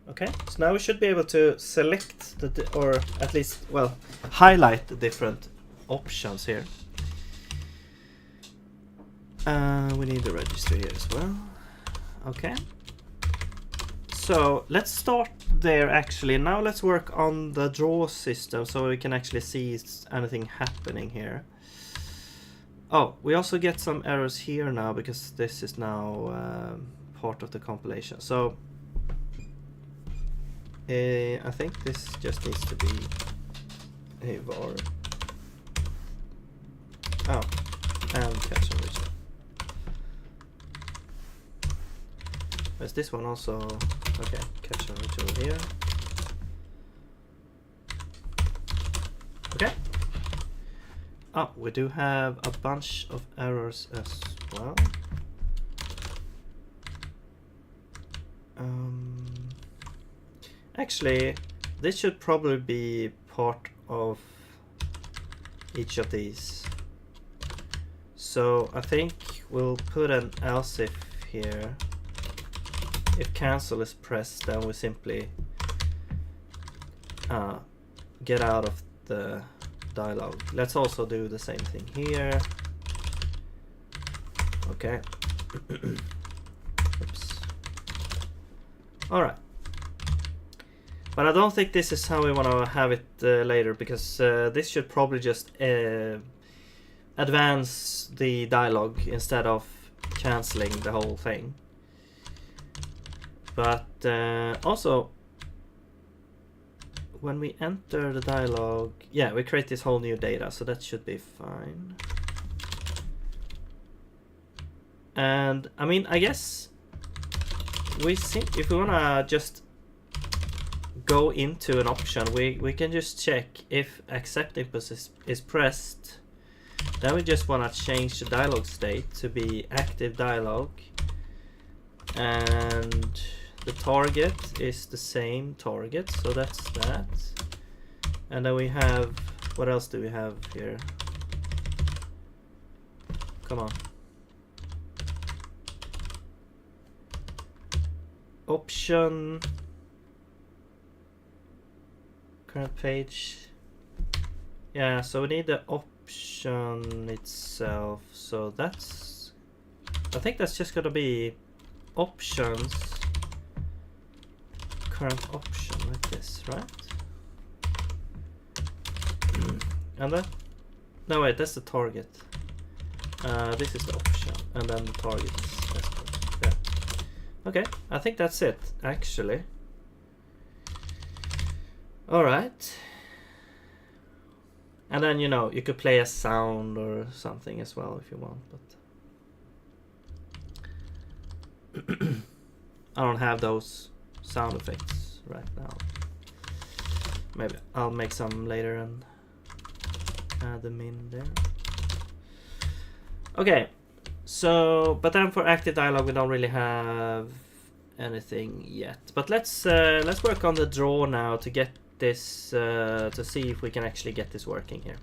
Okay, so now we should be able to select or at least, well, highlight the different options here. We need the registry here as well. Okay. So let's start there actually. Now let's work on the draw system so we can actually see anything happening here. Oh, we also get some errors here now because this is now part of the compilation. So I think this just needs to be a var. Oh, and catch and return. Is this one also? Okay, catch and return here. Okay. Oh, we do have a bunch of errors as well. Actually, this should probably be part of each of these. So I think we'll put an else if here. If cancel is pressed, then we simply get out of the dialogue. Let's also do the same thing here. Okay. Oops. All right. But I don't think this is how we want to have it later, because this should probably just advance the dialogue instead of canceling the whole thing. But also, when we enter the dialogue, yeah, we create this whole new data, so that should be fine. And I mean, I guess we think if we wanna just go into an option, we can just check if accept input is pressed. Then we just wanna change the dialogue state to be active dialogue, and the target is the same target, so that's that. And then we have, what else do we have here? Come on. Option, current page. Yeah, so we need the option itself. So that's, I think that's just gonna be options, current option like this, right? And then, no wait, that's the target. This is the option, and then the target is this one. Yeah. Okay, I think that's it actually. All right. And then, you know, you could play a sound or something as well if you want, but I don't have those sound effects right now. Maybe I'll make some later and add them in there. Okay, so but then for active dialogue we don't really have anything yet. But let's work on the draw now to get this to see if we can actually get this working here.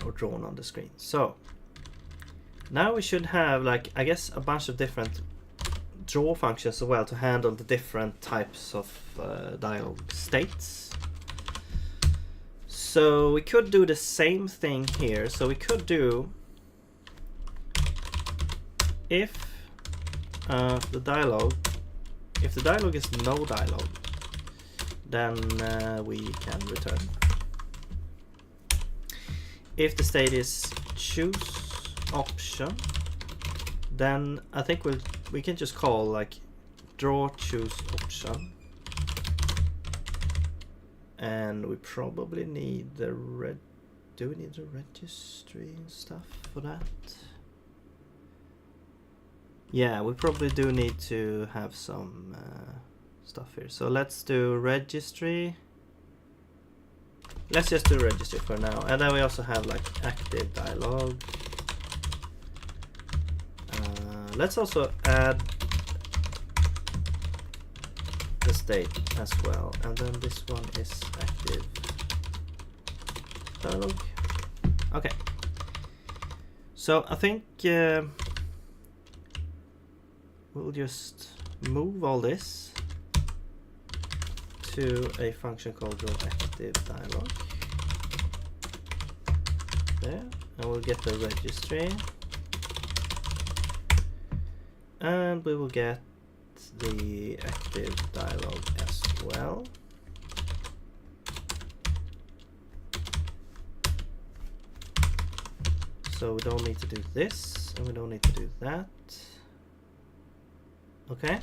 Or drawn on the screen. So now we should have, like, I guess a bunch of different draw functions as well to handle the different types of dialogue states. So we could do the same thing here. So we could do if the dialogue is no dialogue, then we can return. If the state is choose option, then I think we can just call like draw choose option, and we probably need the do we need the registry and stuff for that? Yeah, we probably do need to have some stuff here. So let's do registry. Let's just do registry for now. And then we also have like active dialogue. Let's also add the state as well, and then this one is active dialog. Okay, so I think we'll just move all this to a function called active dialog. There, and we'll get the registry, and we will get the active dialog as well. So we don't need to do this, and we don't need to do that. Okay.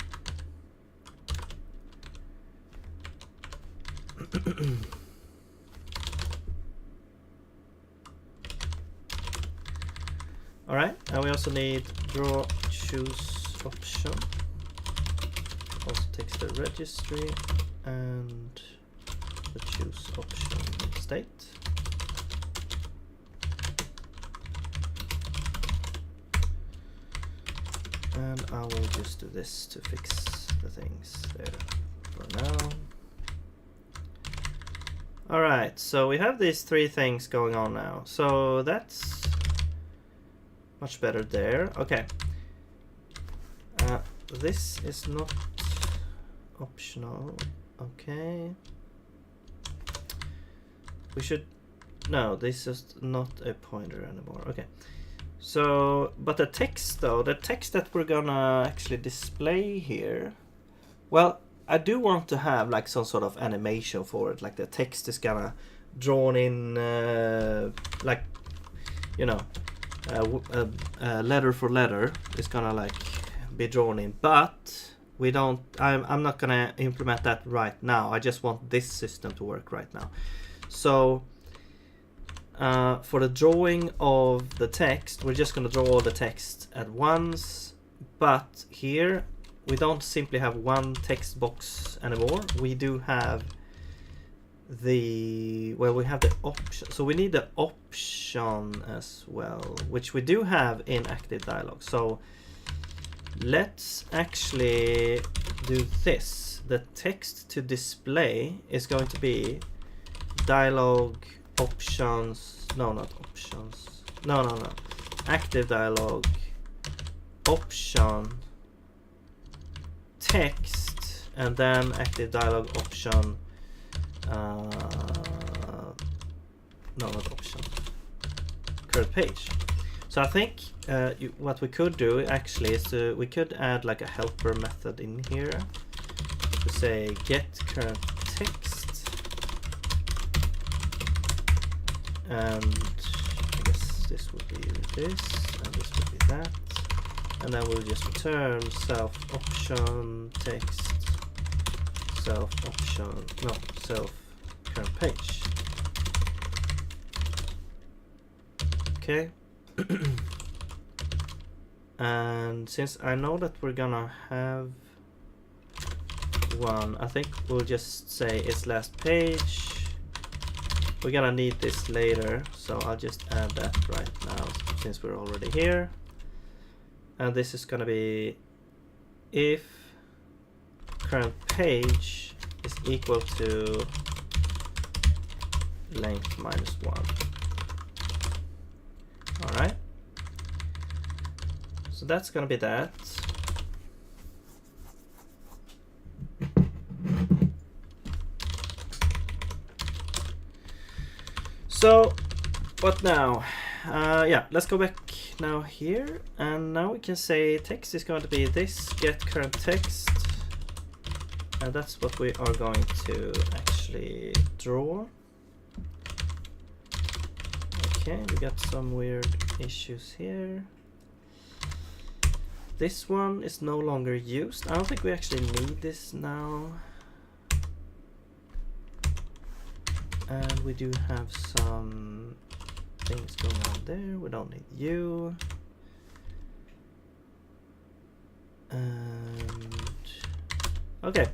All right, and we also need draw choose option. Also takes the registry and the choose option state. And I will just do this to fix the things there for now. All right, so we have these three things going on now. So that's much better there. Okay. This is not optional. Okay. We should... No, this is not a pointer anymore. Okay. So, but the text though, the text that we're gonna actually display here, well, I do want to have like some sort of animation for it, like the text is gonna drawn in, like, you know, letter for letter is gonna like be drawn in, but we don't, I'm not gonna implement that right now. I just want this system to work right now. So for the drawing of the text, we're just gonna draw all the text at once, but here we don't simply have one text box anymore. We do have the, well, we have the option, so we need the option as well, which we do have in active dialog. So let's actually do this. The text to display is going to be dialog options, no, not options, no, active dialog option text, and then active dialog option, no, not option, current page. So I think what we could do actually is we could add like a helper method in here to say get current text, and I guess this would be this, and this would be that. And then we'll just return self option text, self option, no, self current page. Okay. And since I know that we're gonna have one, I think we'll just say it's last page. We're gonna need this later, so I'll just add that right now since we're already here. And this is gonna be if current page is equal to length -1. All right. So that's gonna be that. So what now? Yeah, let's go back now here, and now we can say text is going to be this get current text, and that's what we are going to actually draw. Okay, we got some weird issues here. This one is no longer used. I don't think we actually need this now. And we do have some things going on there. We don't need you. And okay,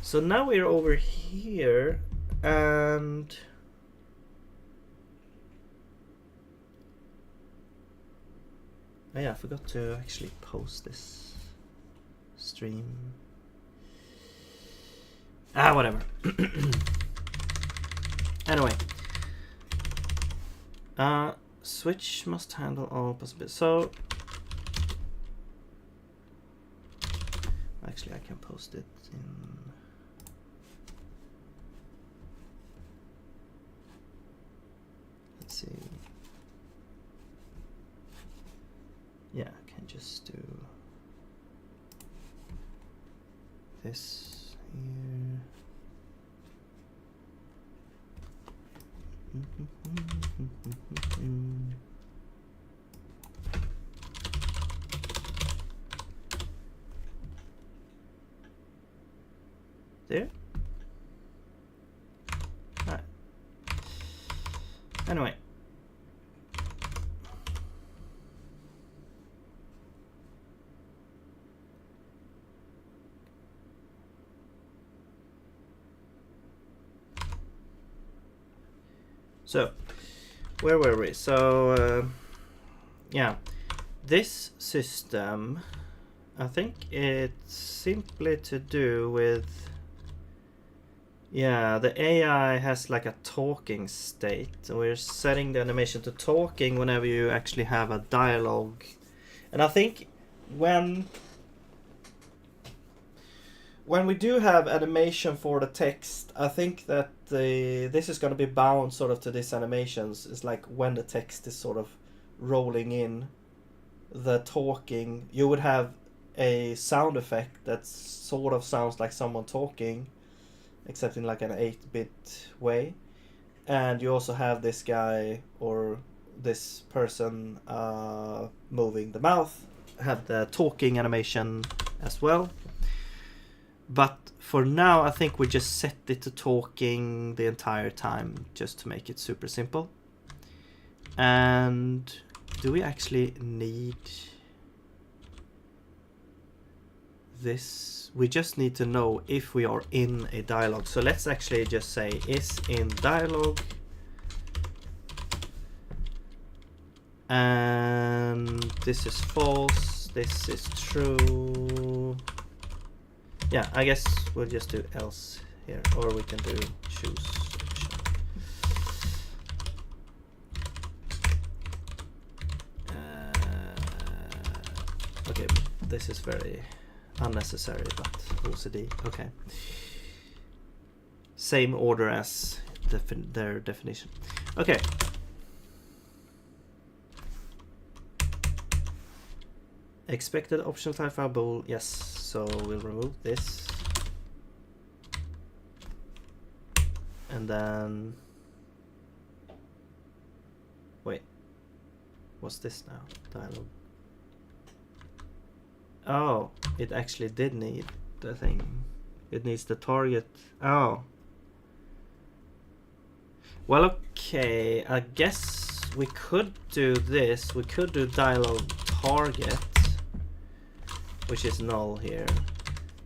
so now we're over here, and Oh yeah, I forgot to actually post this stream. Whatever. Anyway. Switch must handle all possibilities. So actually I can post it in let's see. Yeah, I can just do this here. There. Alright. Anyway. So, where were we? So, yeah, this system, I think it's simply to do with, yeah, the AI has like a talking state. We're setting the animation to talking whenever you actually have a dialogue. And I think when we do have animation for the text, I think that this is going to be bound sort of to these animations. It's like when the text is sort of rolling in, the talking, you would have a sound effect that sort of sounds like someone talking, except in like an 8-bit way. And you also have this guy or this person moving the mouth, have the talking animation as well. But for now, I think we just set it to talking the entire time, just to make it super simple. And do we actually need this? We just need to know if we are in a dialogue. So let's actually just say is in dialogue. And this is false, this is true. Yeah, I guess we'll just do else here, or we can do choose option. Okay, this is very unnecessary, but OCD. Okay. Same order as their definition. Okay. Expected optional type file bool, yes. So we'll remove this. And then wait. What's this now? Dialogue. Oh, it actually did need the thing. It needs the target. Oh. Well, okay. I guess we could do this. We could do dialogue target, which is null here.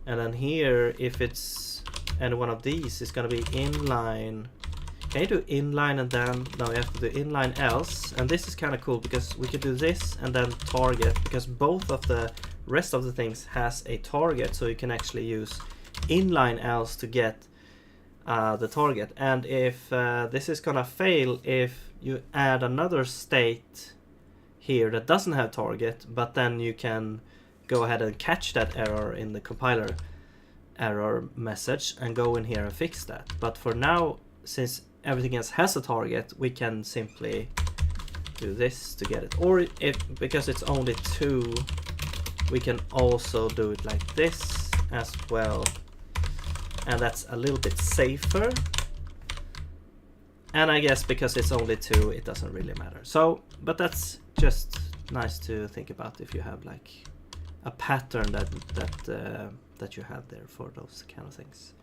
And then here, if it's any one of these, it's gonna be inline. Can you do inline and then, no, you have to do inline else. And this is kind of cool because we could do this and then target, because both of the rest of the things has a target, so you can actually use inline else to get the target. And if this is gonna fail if you add another state here that doesn't have target, but then you can go ahead and catch that error in the compiler error message and go in here and fix that. But for now, since everything else has a target, we can simply do this to get it. Or if, because it's only 2, we can also do it like this as well. And that's a little bit safer. And I guess because it's only 2, it doesn't really matter. So, but that's just nice to think about if you have like a pattern that you have there for those kind of things.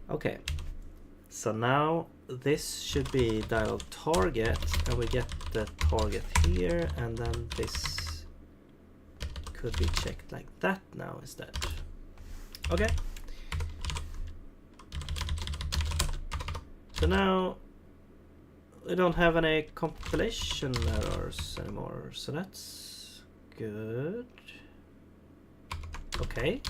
Okay, so now this should be dialog target, and we get the target here, and then this could be checked like that now instead. Okay. So now we don't have any compilation errors anymore, so that's good. Okay.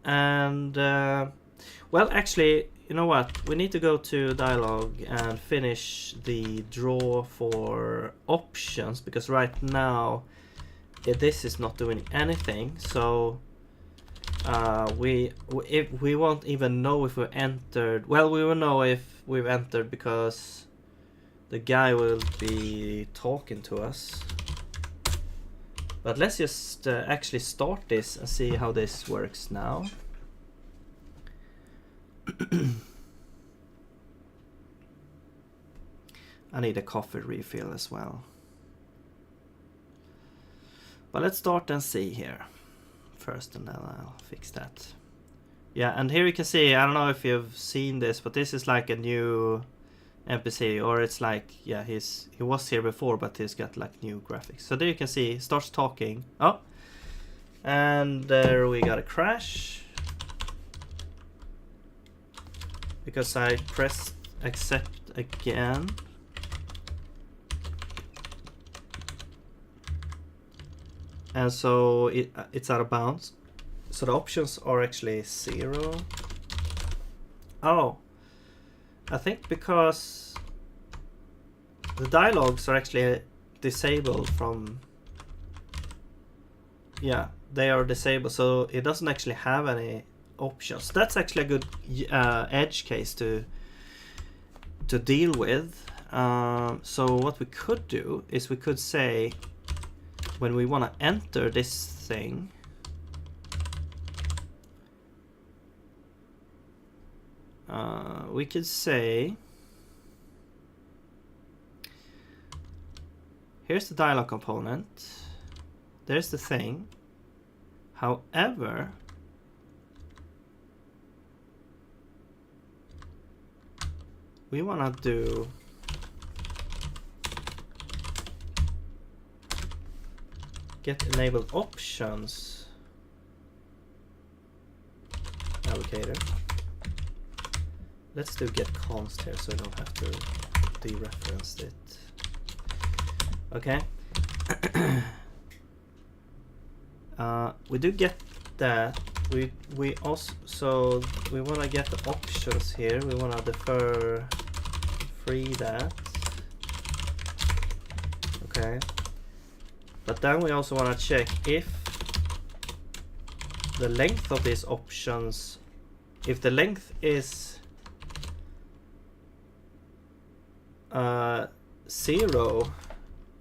And well, actually, you know what? We need to go to dialogue and finish the draw for options, because right now this is not doing anything. So we won't even know if we entered. Well, we will know if we've entered because the guy will be talking to us. But let's just actually start this and see how this works now. I need a coffee refill as well. But let's start and see here first, and then I'll fix that. Yeah, and here you can see, I don't know if you've seen this, but this is like a new NPC, or it's like, yeah, he was here before, but he's got like new graphics. So there you can see, he starts talking. Oh, and there we got a crash because I pressed accept again. And so it's out of bounds. So the options are actually 0. Oh, I think because the dialogues are actually disabled from... Yeah, they are disabled, so it doesn't actually have any options. That's actually a good edge case to deal with. So what we could do is we could say, when we want to enter this thing, we could say, here's the dialogue component, there's the thing. However, we want to do get enabled options allocator. Let's do get const here so I don't have to dereference it. Okay. We do get that. We also, so we want to get the options here. We want to defer free that. Okay. But then we also want to check if the length of these options, if the length is 0,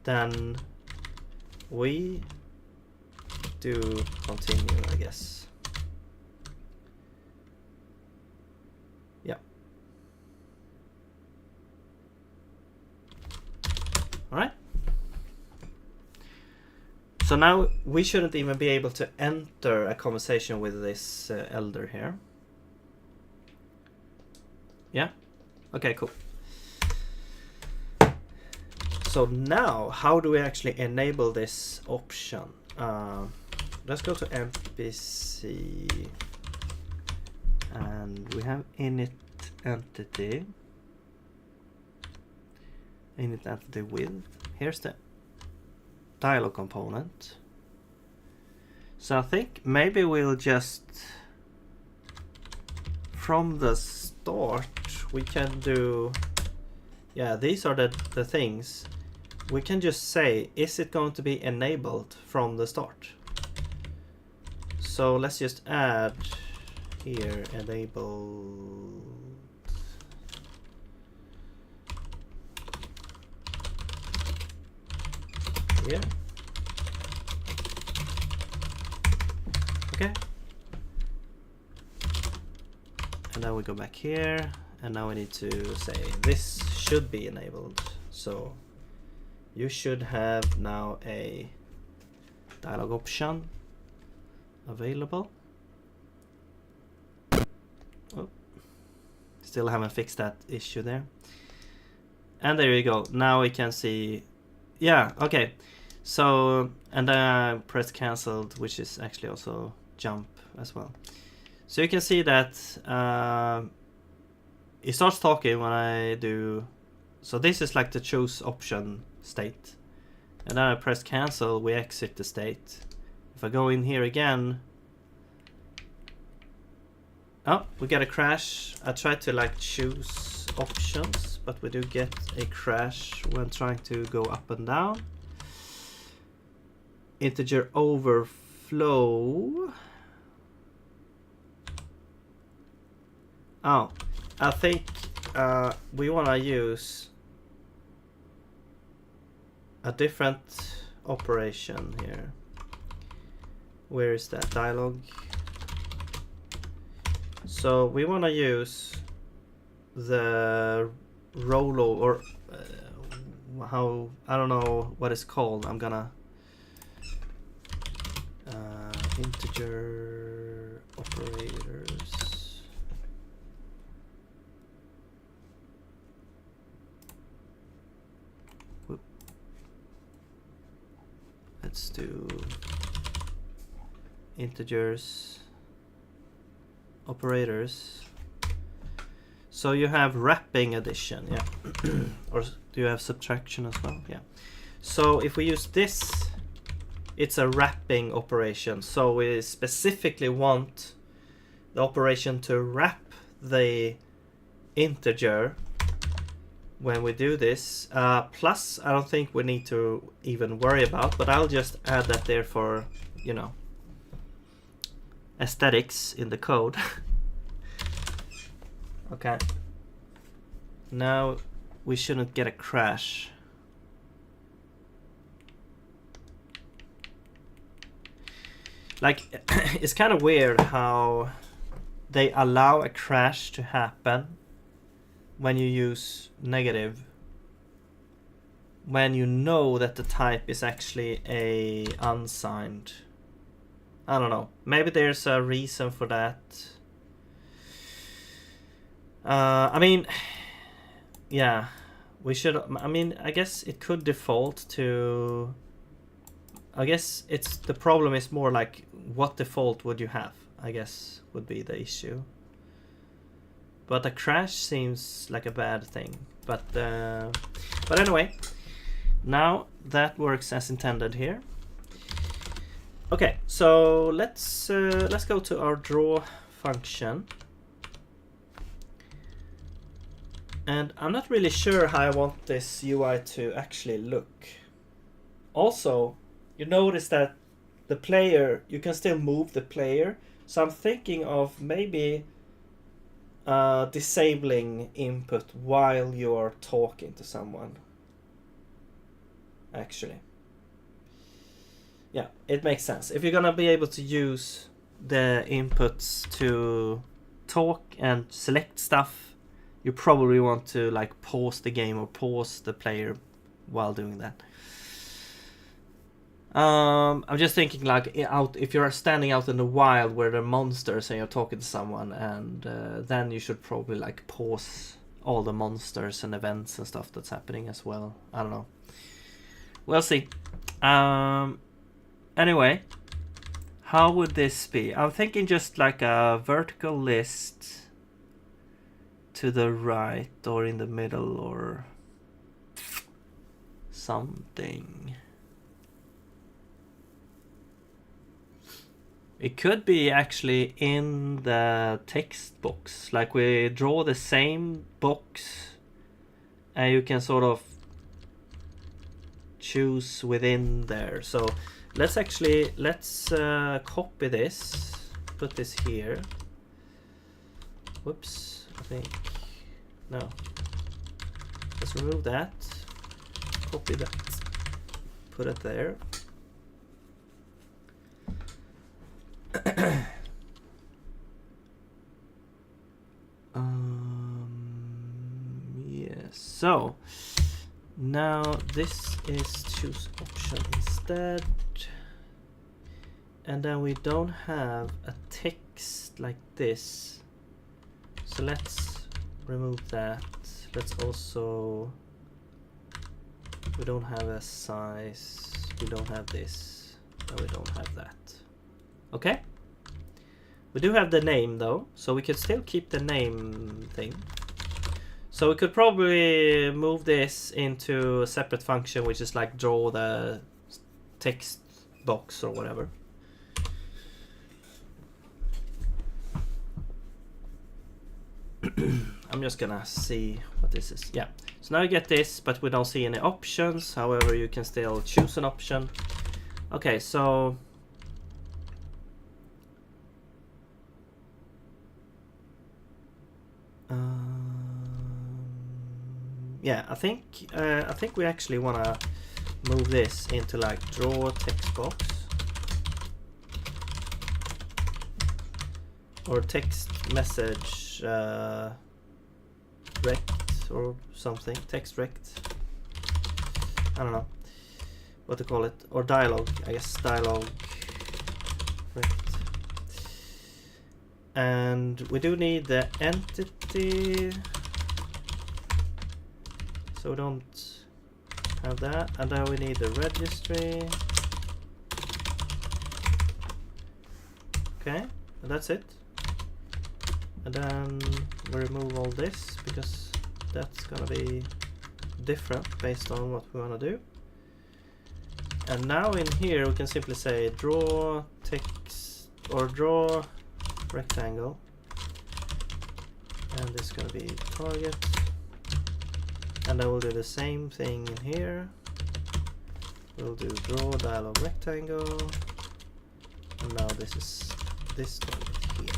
then we do continue, I guess. Yeah. All right. So now we shouldn't even be able to enter a conversation with this elder here. Yeah? Okay, cool. So now, how do we actually enable this option? Let's go to NPC. And we have init entity. Init entity with. Here's the dialogue component. So I think maybe we'll just, from the start, we can do, yeah, these are the things. We can just say, is it going to be enabled from the start? So let's just add here, enable. Yeah. Okay. And now we go back here, and now we need to say this should be enabled. So you should have now a dialogue option available. Oh, still haven't fixed that issue there. And there you go. Now we can see. Yeah, okay. So, and then I press cancelled, which is actually also jump as well. So you can see that it starts talking when I do So this is like the choose option state. And then I press cancel, we exit the state. If I go in here again, oh, we get a crash. I tried to like choose options, but we do get a crash when trying to go up and down. Integer overflow. Oh, I think we want to use a different operation here. Where is that dialogue? So we want to use the rollover, or how, I don't know what it's called. I'm gonna integer operators. Whoop. Let's do integers operators. So you have wrapping addition, yeah. Or do you have subtraction as well? Yeah. So if we use this, it's a wrapping operation. So we specifically want the operation to wrap the integer when we do this. Plus, I don't think we need to even worry about, but I'll just add that there for, you know, aesthetics in the code. Okay. Now we shouldn't get a crash. Like, it's kind of weird how they allow a crash to happen when you use negative, when you know that the type is actually a unsigned. I don't know. Maybe there's a reason for that. I mean, yeah, we should. I mean, I guess it could default to. I guess it's the problem is more like what default would you have? I guess would be the issue. But a crash seems like a bad thing. But anyway, now that works as intended here. Okay, so let's go to our draw function. And I'm not really sure how I want this UI to actually look. Also, you notice that the player, you can still move the player. So I'm thinking of maybe disabling input while you're talking to someone. Actually. Yeah, it makes sense. If you're gonna be able to use the inputs to talk and select stuff, you probably want to like pause the game or pause the player while doing that. I'm just thinking like if you're standing out in the wild where there are monsters and you're talking to someone, and then you should probably like pause all the monsters and events and stuff that's happening as well. I don't know. We'll see. Anyway, how would this be? I'm thinking just like a vertical list to the right or in the middle or something. It could be actually in the text box, like we draw the same box and you can sort of choose within there. So let's copy this, put this here. Whoops, I think, no. Let's remove that, copy that, put it there. Yes, so now this is choose option instead, and then we don't have a text like this, so let's remove that. Let's also, we don't have a size, we don't have this, and we don't have that. Okay, we do have the name though, so we can still keep the name thing. So we could probably move this into a separate function, which is like draw the text box or whatever. I'm just gonna see what this is. Yeah. So now you get this, but we don't see any options. However, you can still choose an option. Okay, so yeah, I think we actually wanna move this into like draw text box or text message rect or something, text rect. I don't know what to call it, or dialogue. I guess dialogue rect. And we do need the entity, so we don't have that. And then we need the registry. Okay, and that's it. And then we remove all this because that's gonna be different based on what we want to do. And now in here we can simply say draw text or draw rectangle, and this is gonna be target. And I will do the same thing in here. We'll do draw dialog rectangle, and now this is this target here.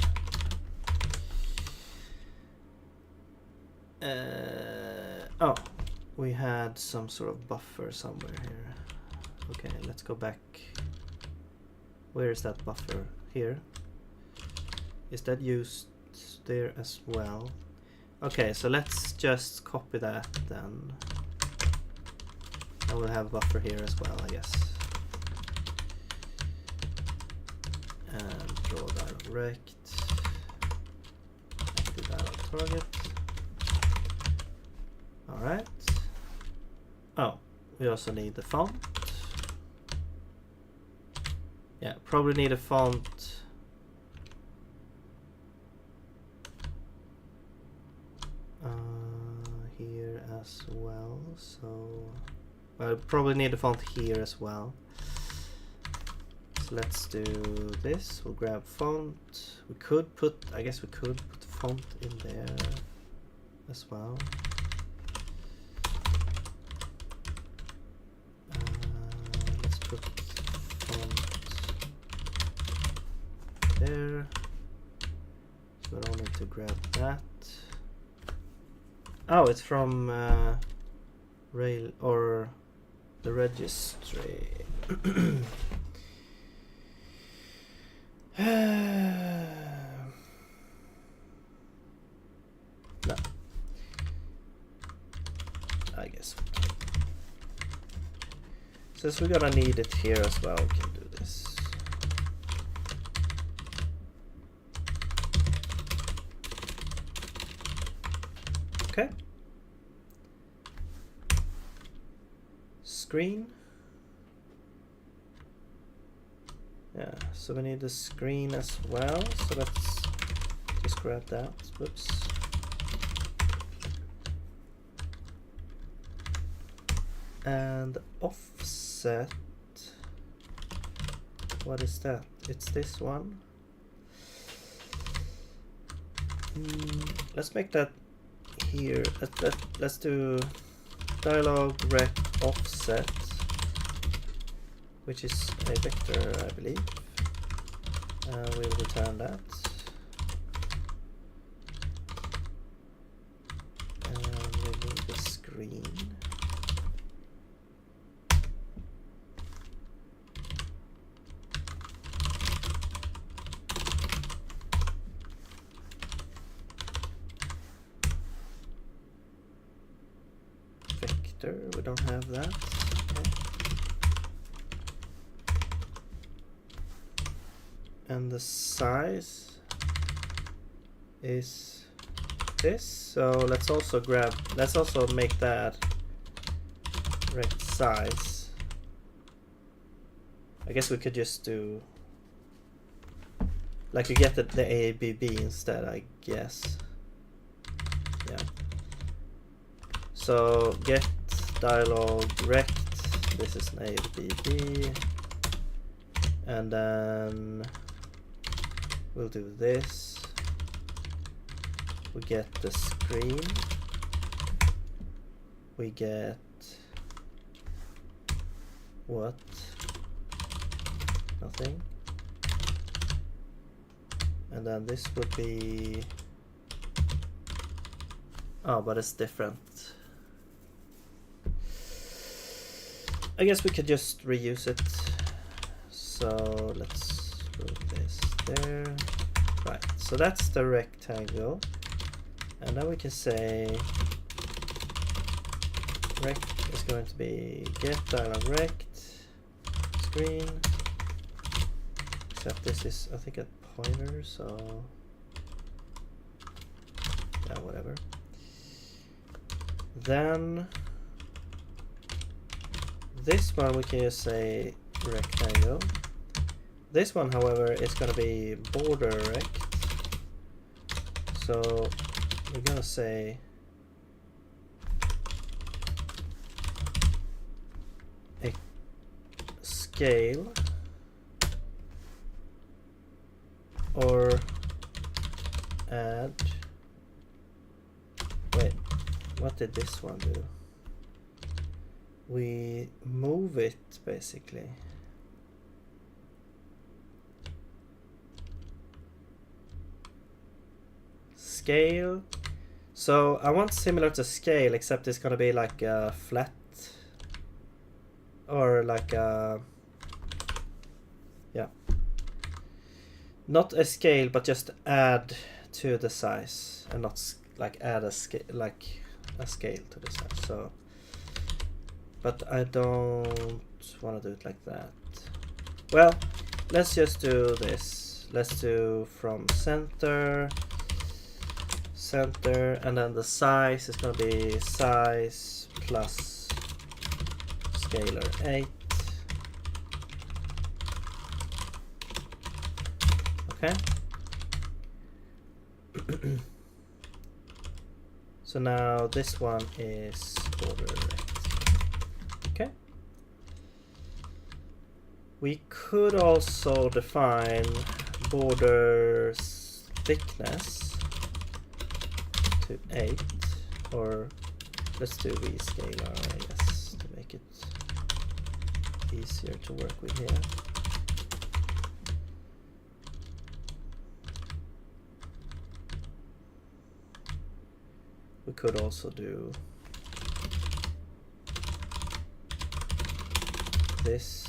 Oh, we had some sort of buffer somewhere here. Okay, let's go back. Where is that buffer? Here. Is that used there as well? Okay, so let's just copy that then. I will have a buffer here as well, I guess. And draw direct. Active dialog target. Alright. Oh, we also need the font. Yeah, probably need a font. Here as well, so I probably need a font here as well. So let's do this. We'll grab font. We could put, I guess we could put the font in there as well. Let's put font there. So we don't need to grab that. Oh, it's from Rail or the registry. No. I guess. Since we're gonna need it here as well, we can do this. Okay. Screen. Yeah, so we need the screen as well. So let's just grab that. Whoops. And offset. What is that? It's this one. Let's make that here. Let's do dialog rec offset, which is a vector, I believe. We'll return that. And we need the screen. We don't have that. Okay. And the size is this. So let's also make that rect size. I guess we could just do like you get the ABB instead, I guess. Yeah. So get dialog rect, this is an ABB, and then we'll do this. We get the screen, we get what? Nothing. And then this would be, oh, but it's different. I guess we could just reuse it. So let's move this there. Right, so that's the rectangle. And now we can say rect is going to be get dialog rect screen. Except this is, I think, a pointer, so yeah, whatever. Then this one we can just say rectangle. This one, however, is going to be border rect. So we're going to say a scale or add, wait, what did this one do? We move it basically. Scale. So I want similar to scale, except it's gonna be like a flat or like a, yeah, not a scale, but just add to the size, and not like add a scale, like a scale to the size. So, but I don't want to do it like that. Well, let's just do this. Let's do from center, and then the size is going to be size plus scalar 8. Okay. So now this one is border rect. Okay. We could also define border thickness to 8, or let's do vscalar, I guess, to make it easier to work with here. We could also do this.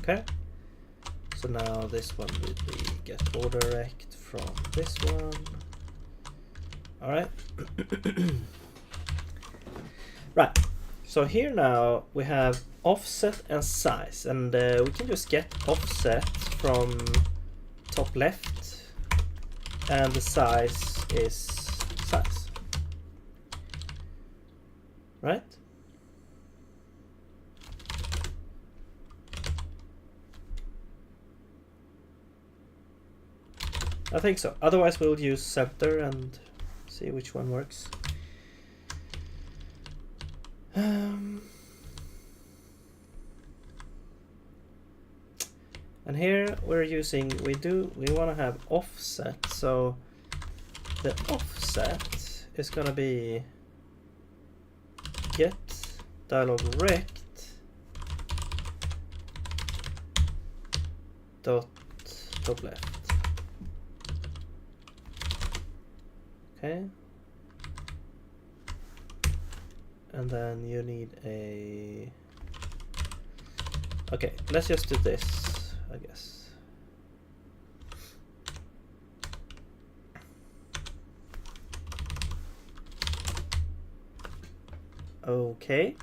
Okay, so now this one would be get border rect from this one. All right. Right, so here now we have offset and size, and we can just get offset from top left, and the size is size, right? I think so. Otherwise we'll use center and see which one works. And here we're using, we want to have offset, so the offset is going to be get dialog rect dot top left. Okay. And then you need a, okay, let's just do this, I guess. Okay.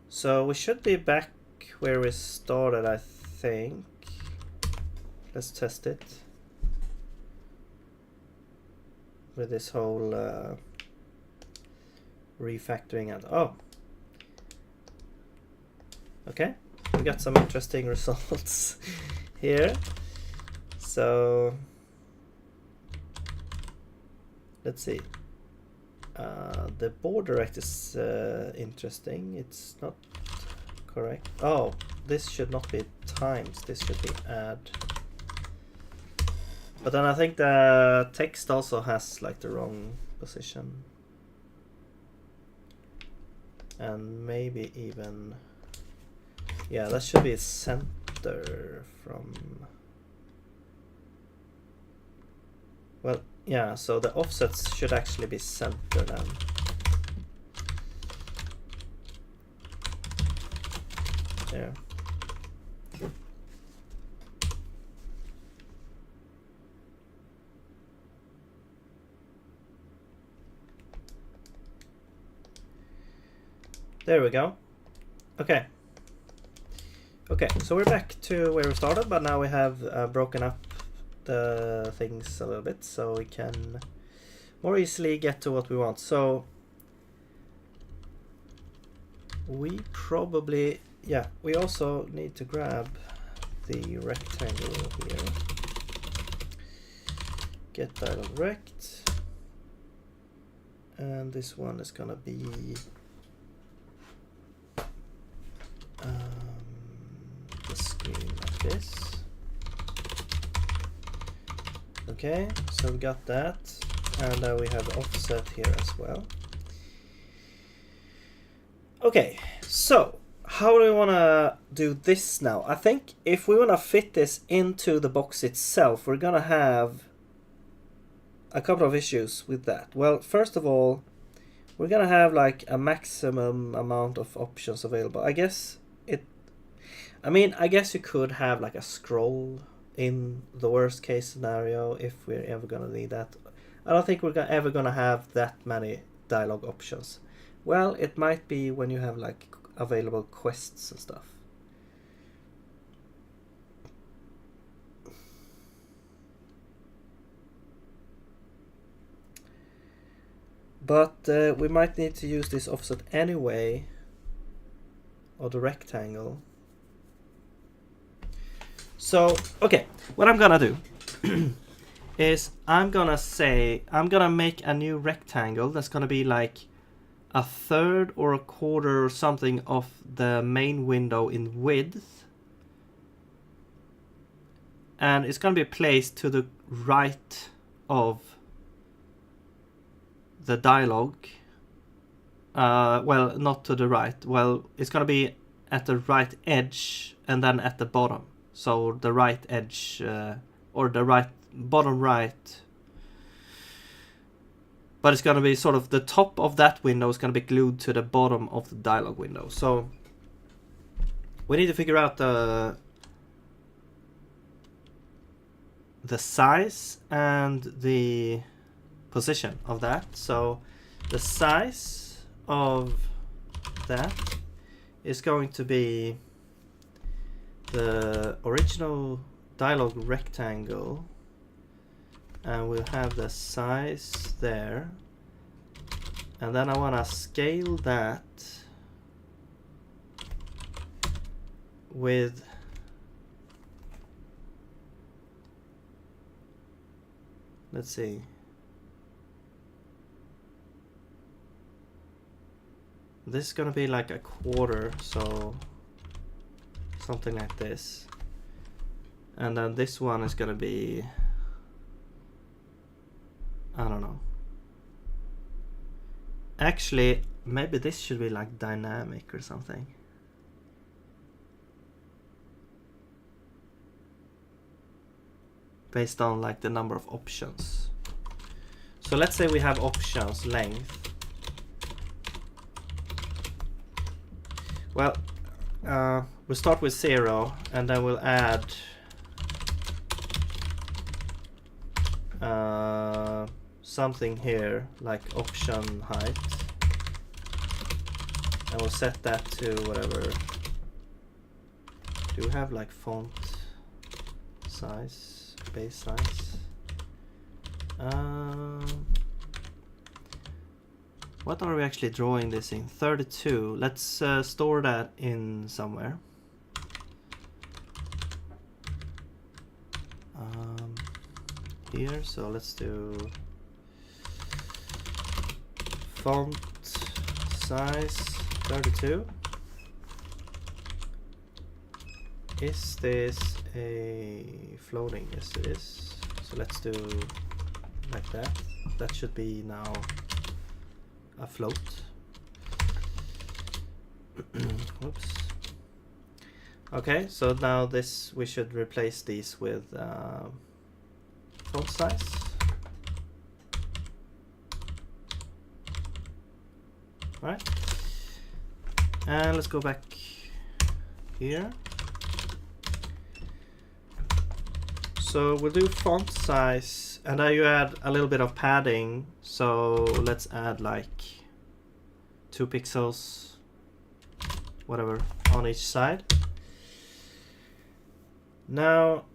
So we should be back where we started, I think. Let's test it. with this whole refactoring and okay, we got some interesting results here. So let's see. The border rect is interesting. It's not correct. Oh, this should not be times. This should be add. But then I think the text also has like the wrong position. And maybe even, yeah, that should be center from, well, yeah, so the offsets should actually be center then. Yeah. There we go. Okay. Okay, so we're back to where we started, but now we have broken up the things a little bit, so we can more easily get to what we want. So we probably, yeah, we also need to grab the rectangle here. Get dialog rect. And this one is gonna be the screen like this. Okay, so we got that, and now we have the offset here as well. Okay, so how do we want to do this now? I think if we want to fit this into the box itself, we're gonna have a couple of issues with that. Well, first of all, we're gonna have like a maximum amount of options available. I guess you could have like a scroll in the worst case scenario if we're ever gonna need that. I don't think we're ever gonna have that many dialogue options. Well, it might be when you have like available quests and stuff. But we might need to use this offset anyway, or the rectangle. So, okay, what I'm gonna do is I'm gonna make a new rectangle that's gonna be like a third or a quarter or something of the main window in width. And it's gonna be placed to the right of the dialogue. Well, not to the right. Well, it's gonna be at the right edge and then at the bottom. So the right edge, or the right bottom right. But it's gonna be sort of the top of that window is gonna be glued to the bottom of the dialogue window. So we need to figure out the size and the position of that. So the size of that is going to be the original dialogue rectangle, and we'll have the size there, and then I want to scale that with let's see, this is gonna be like a quarter, so something like this, and then this one is gonna be, I don't know, actually maybe this should be like dynamic or something. Based on like the number of options. So let's say we have options length. Well, we'll start with 0, and then we'll add something here like option height, and we'll set that to whatever. Do we have like font size, base size? What are we actually drawing this in? 32. Let's store that in somewhere. Here, so let's do font size 32. Is this a floating? Yes, it is. So let's do like that. That should be now a float. Whoops. Okay, so now this, we should replace these with font size. Right. And let's go back here. So we'll do font size, and now you add a little bit of padding. So let's add like 2 pixels, whatever, on each side. Now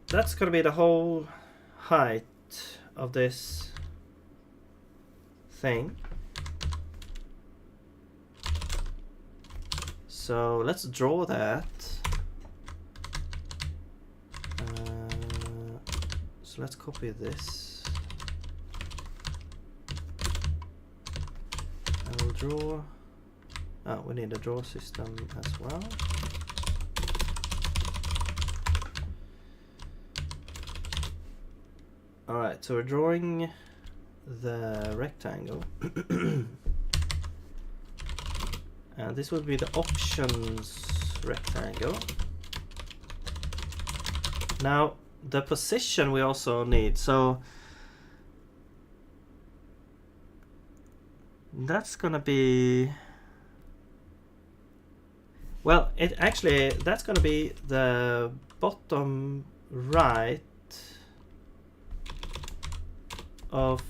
that's gonna be the whole height of this thing. So let's draw that. So let's copy this. I will draw. Oh, we need a draw system as well. Alright, so we're drawing the rectangle. And this will be the options rectangle. Now, the position we also need, so that's gonna be, well, it actually, that's gonna be the bottom right of,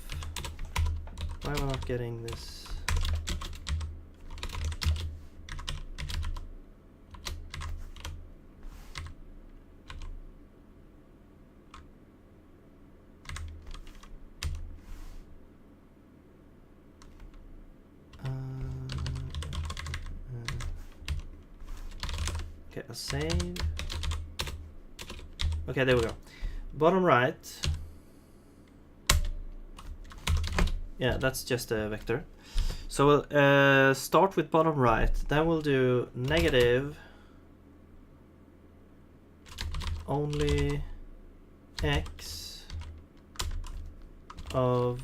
why am I not getting this? Okay, a save. Okay, there we go. Bottom right. Yeah, that's just a vector. So we'll start with bottom right. Then we'll do negative only x of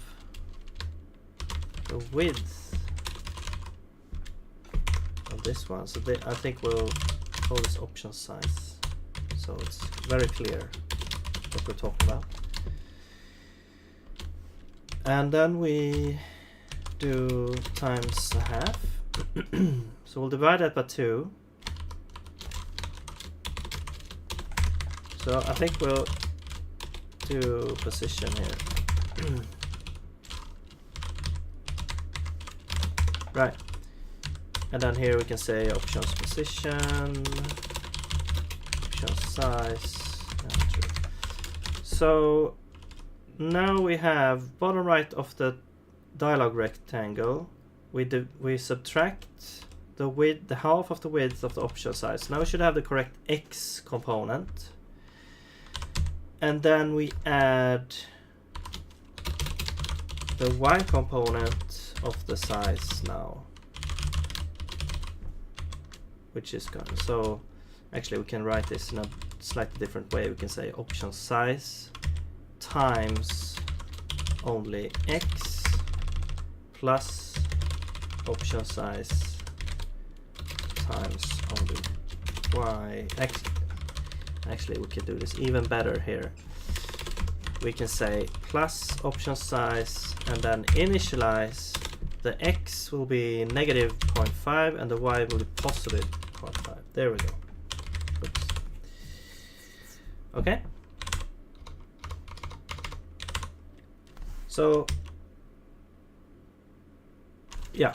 the width of this one. So I think we'll call this option size. So it's very clear what we're talking about. And then we do times a half. So we'll divide that by 2. So I think we'll do position here. Right. And then here we can say options position, options size, and true. So now we have bottom right of the dialog rectangle. We subtract the width, the half of the width of the option size. Now we should have the correct x component, and then we add the y component of the size now, which is gone. So actually we can write this in a slightly different way. We can say option size times only x plus option size times only y. Actually we can do this even better here. We can say plus option size and then initialize. The x will be negative 0.5 and the y will be positive 0.5. There we go. Oops. Okay. So, yeah.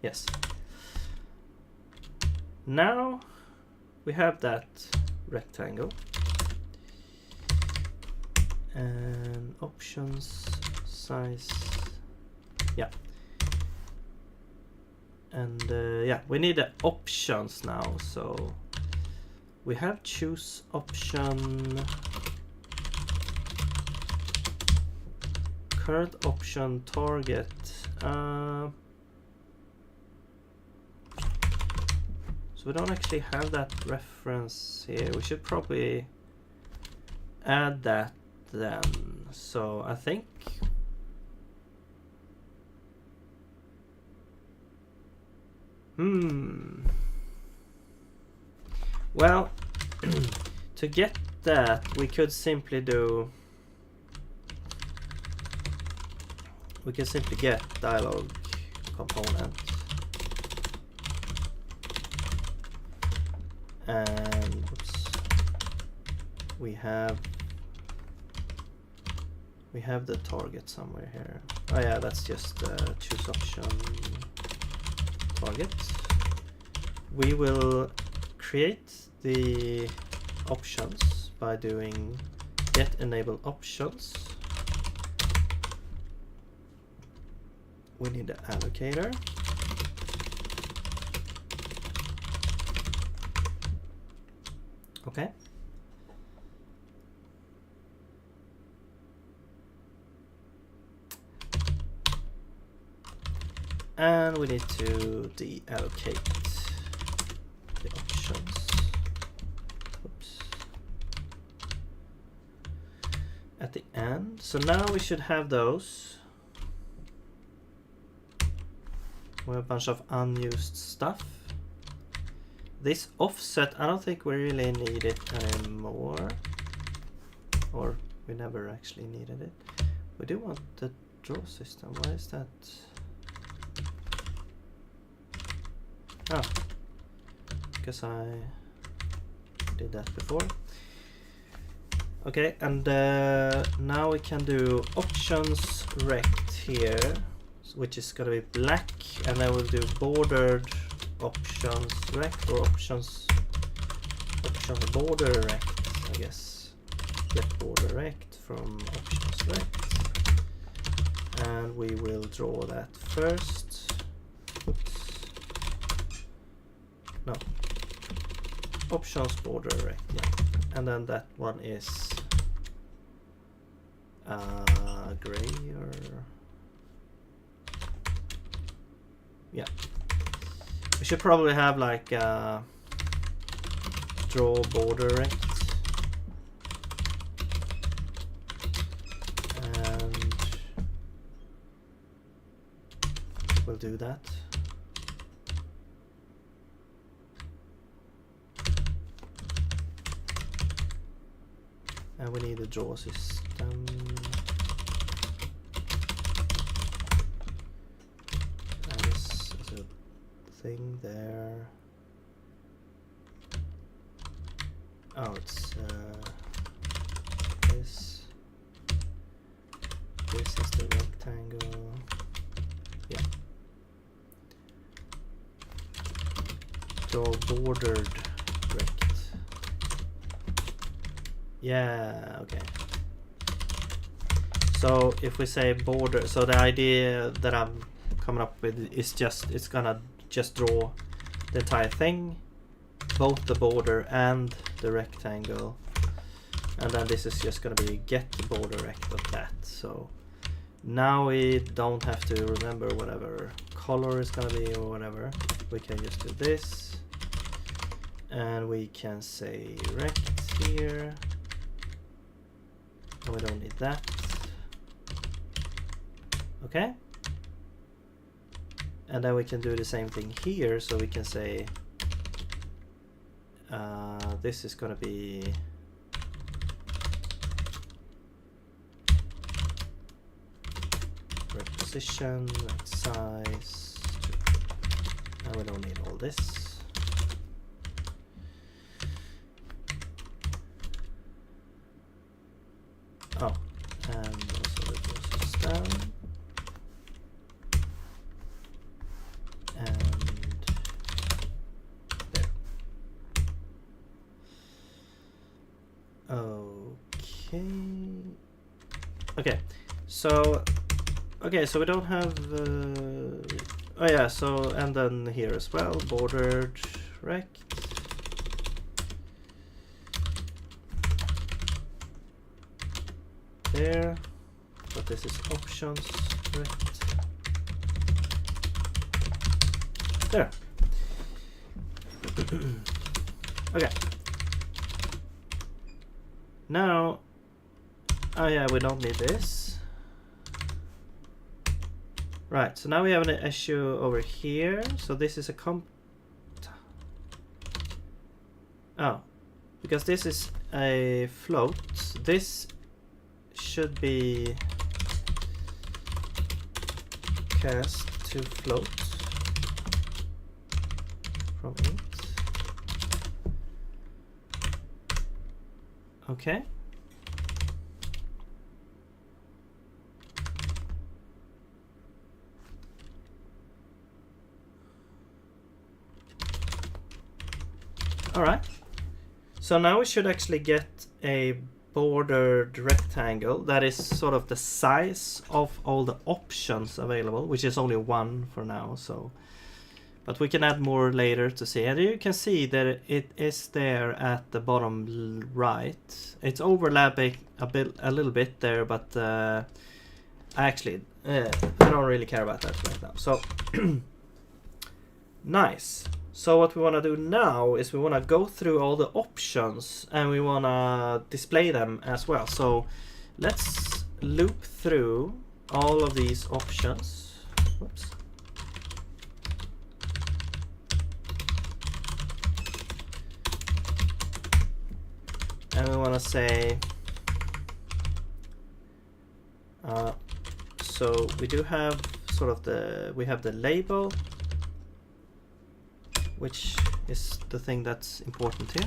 Yes. Now we have that rectangle. And options, size, yeah. And yeah, we need the options now, so we have choose option, current option target. So we don't actually have that reference here. We should probably add that then. So I think well, to get that, we could simply do, we can simply get dialog component, and oops, we have the target somewhere here. Oh yeah, that's just choose option target. We will create the options by doing get enable options. We need the allocator. Okay. And we need to deallocate the options. Oops. At the end. So now we should have those. We have a bunch of unused stuff. This offset, I don't think we really need it anymore. Or we never actually needed it. We do want the draw system. Why is that? Oh, because I did that before. Okay, and now we can do options rect here, which is going to be black, and then we'll do bordered options rect, or options border rect, I guess. Get border rect from options rect, and we will draw that first. Oops. No, options border rect, yeah, and then that one is gray, or yeah. We should probably have like draw border rect, and we'll do that. And we need a draw system. And this is a thing there. Oh, it's this. This is the rectangle. Yeah. Draw bordered rect. Yeah, okay. So if we say border, so the idea that I'm coming up with is just, it's gonna just draw the entire thing, both the border and the rectangle, and then this is just gonna be get the border rect of that. So now we don't have to remember whatever color is gonna be or whatever. We can just do this, and we can say rect here. We don't need that. Okay. And then we can do the same thing here. So we can say this is going to be rect position, rect size, and we don't need all this. Oh, and also the draw system. And there. Okay, so we don't have oh yeah, so and then here as well, bordered rect. There, but this is options rect. There. Okay. Now, oh yeah, we don't need this. Right, so now we have an issue over here. So this is a oh, because this is a float. This should be cast to float from int. Okay. All right. So now we should actually get a bordered rectangle that is sort of the size of all the options available, which is only one for now. So, but we can add more later to see. And you can see that it is there at the bottom right. It's overlapping a little bit there, but actually, I don't really care about that right now. So, nice. So what we want to do now is we want to go through all the options and we want to display them as well. So let's loop through all of these options. Whoops. And we want to say, so we do have sort of we have the label, which is the thing that's important here.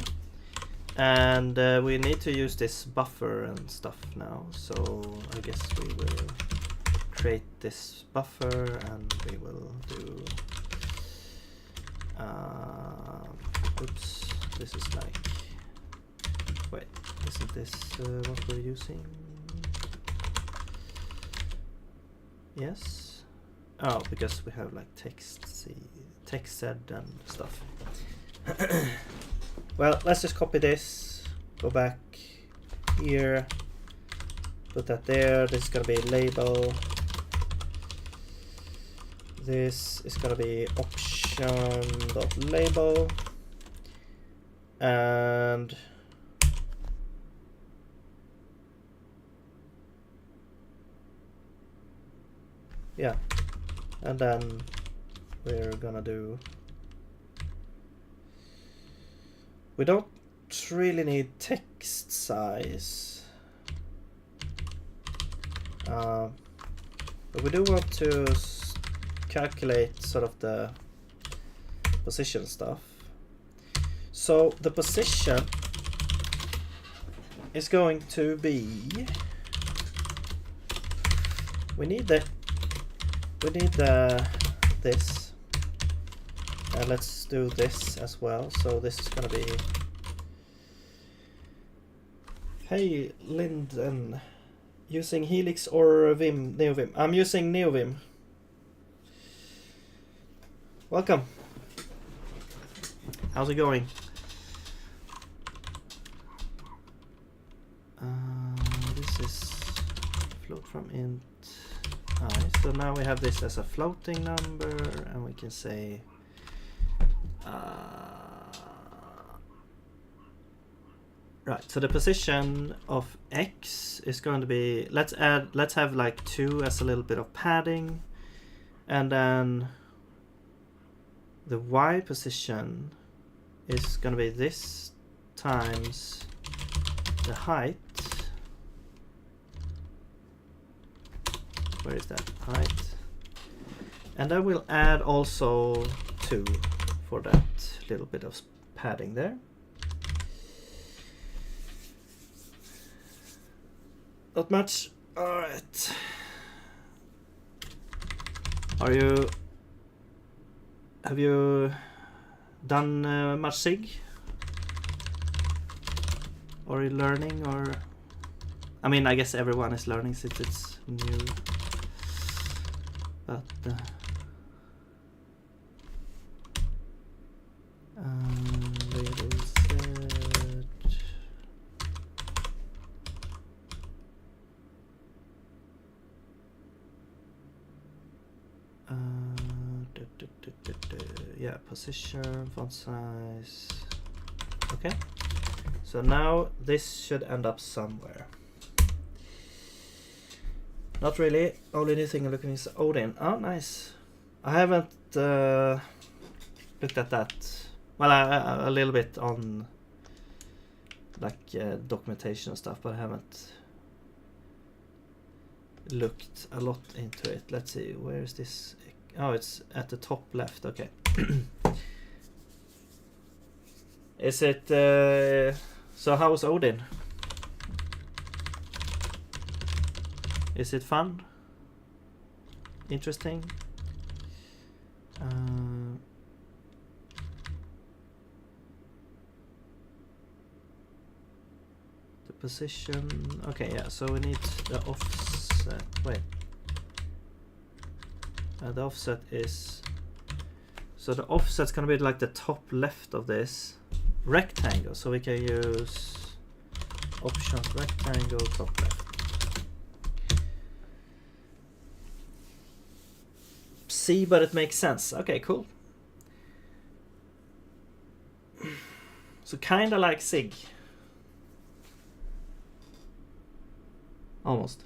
And we need to use this buffer and stuff now. So I guess we will create this buffer and we will do, oops, this is like, wait, isn't this what we're using? Yes. Oh, because we have like text said and stuff. Well, let's just copy this, go back here, put that there. This is gonna be label. This is gonna be option.label, and yeah, and then we're gonna do, we don't really need text size, but we do want to calculate sort of the position stuff. So the position is going to be, we need this. Let's do this as well. So this is gonna be, hey Linden, using Helix or Vim, NeoVim? I'm using NeoVim. Welcome. How's it going? This is float from int I. So now we have this as a floating number, and we can say right, so the position of X is going to be, let's have like 2 as a little bit of padding, and then the Y position is going to be this times the height. Where is that? Height. And then we'll add also 2 for that little bit of padding there. Not much. All right. Have you done much SIG? Or are you learning, or I mean, I guess everyone is learning since it's new. But little set. Yeah, position, font size. Okay. So now this should end up somewhere. Not really. Only new thing I'm looking is Odin. Oh, nice. I haven't looked at that. Well, a little bit on like documentation and stuff, but I haven't looked a lot into it. Let's see. Where is this? Oh, it's at the top left. Okay. Is it? So how was Odin? Is it fun? Interesting? The position. Okay, yeah. So we need the offset. Wait. The offset is. So the offset's gonna be like the top left of this rectangle. So we can use options rectangle top left. See, but it makes sense. Okay, cool. So kinda like Sig. Almost.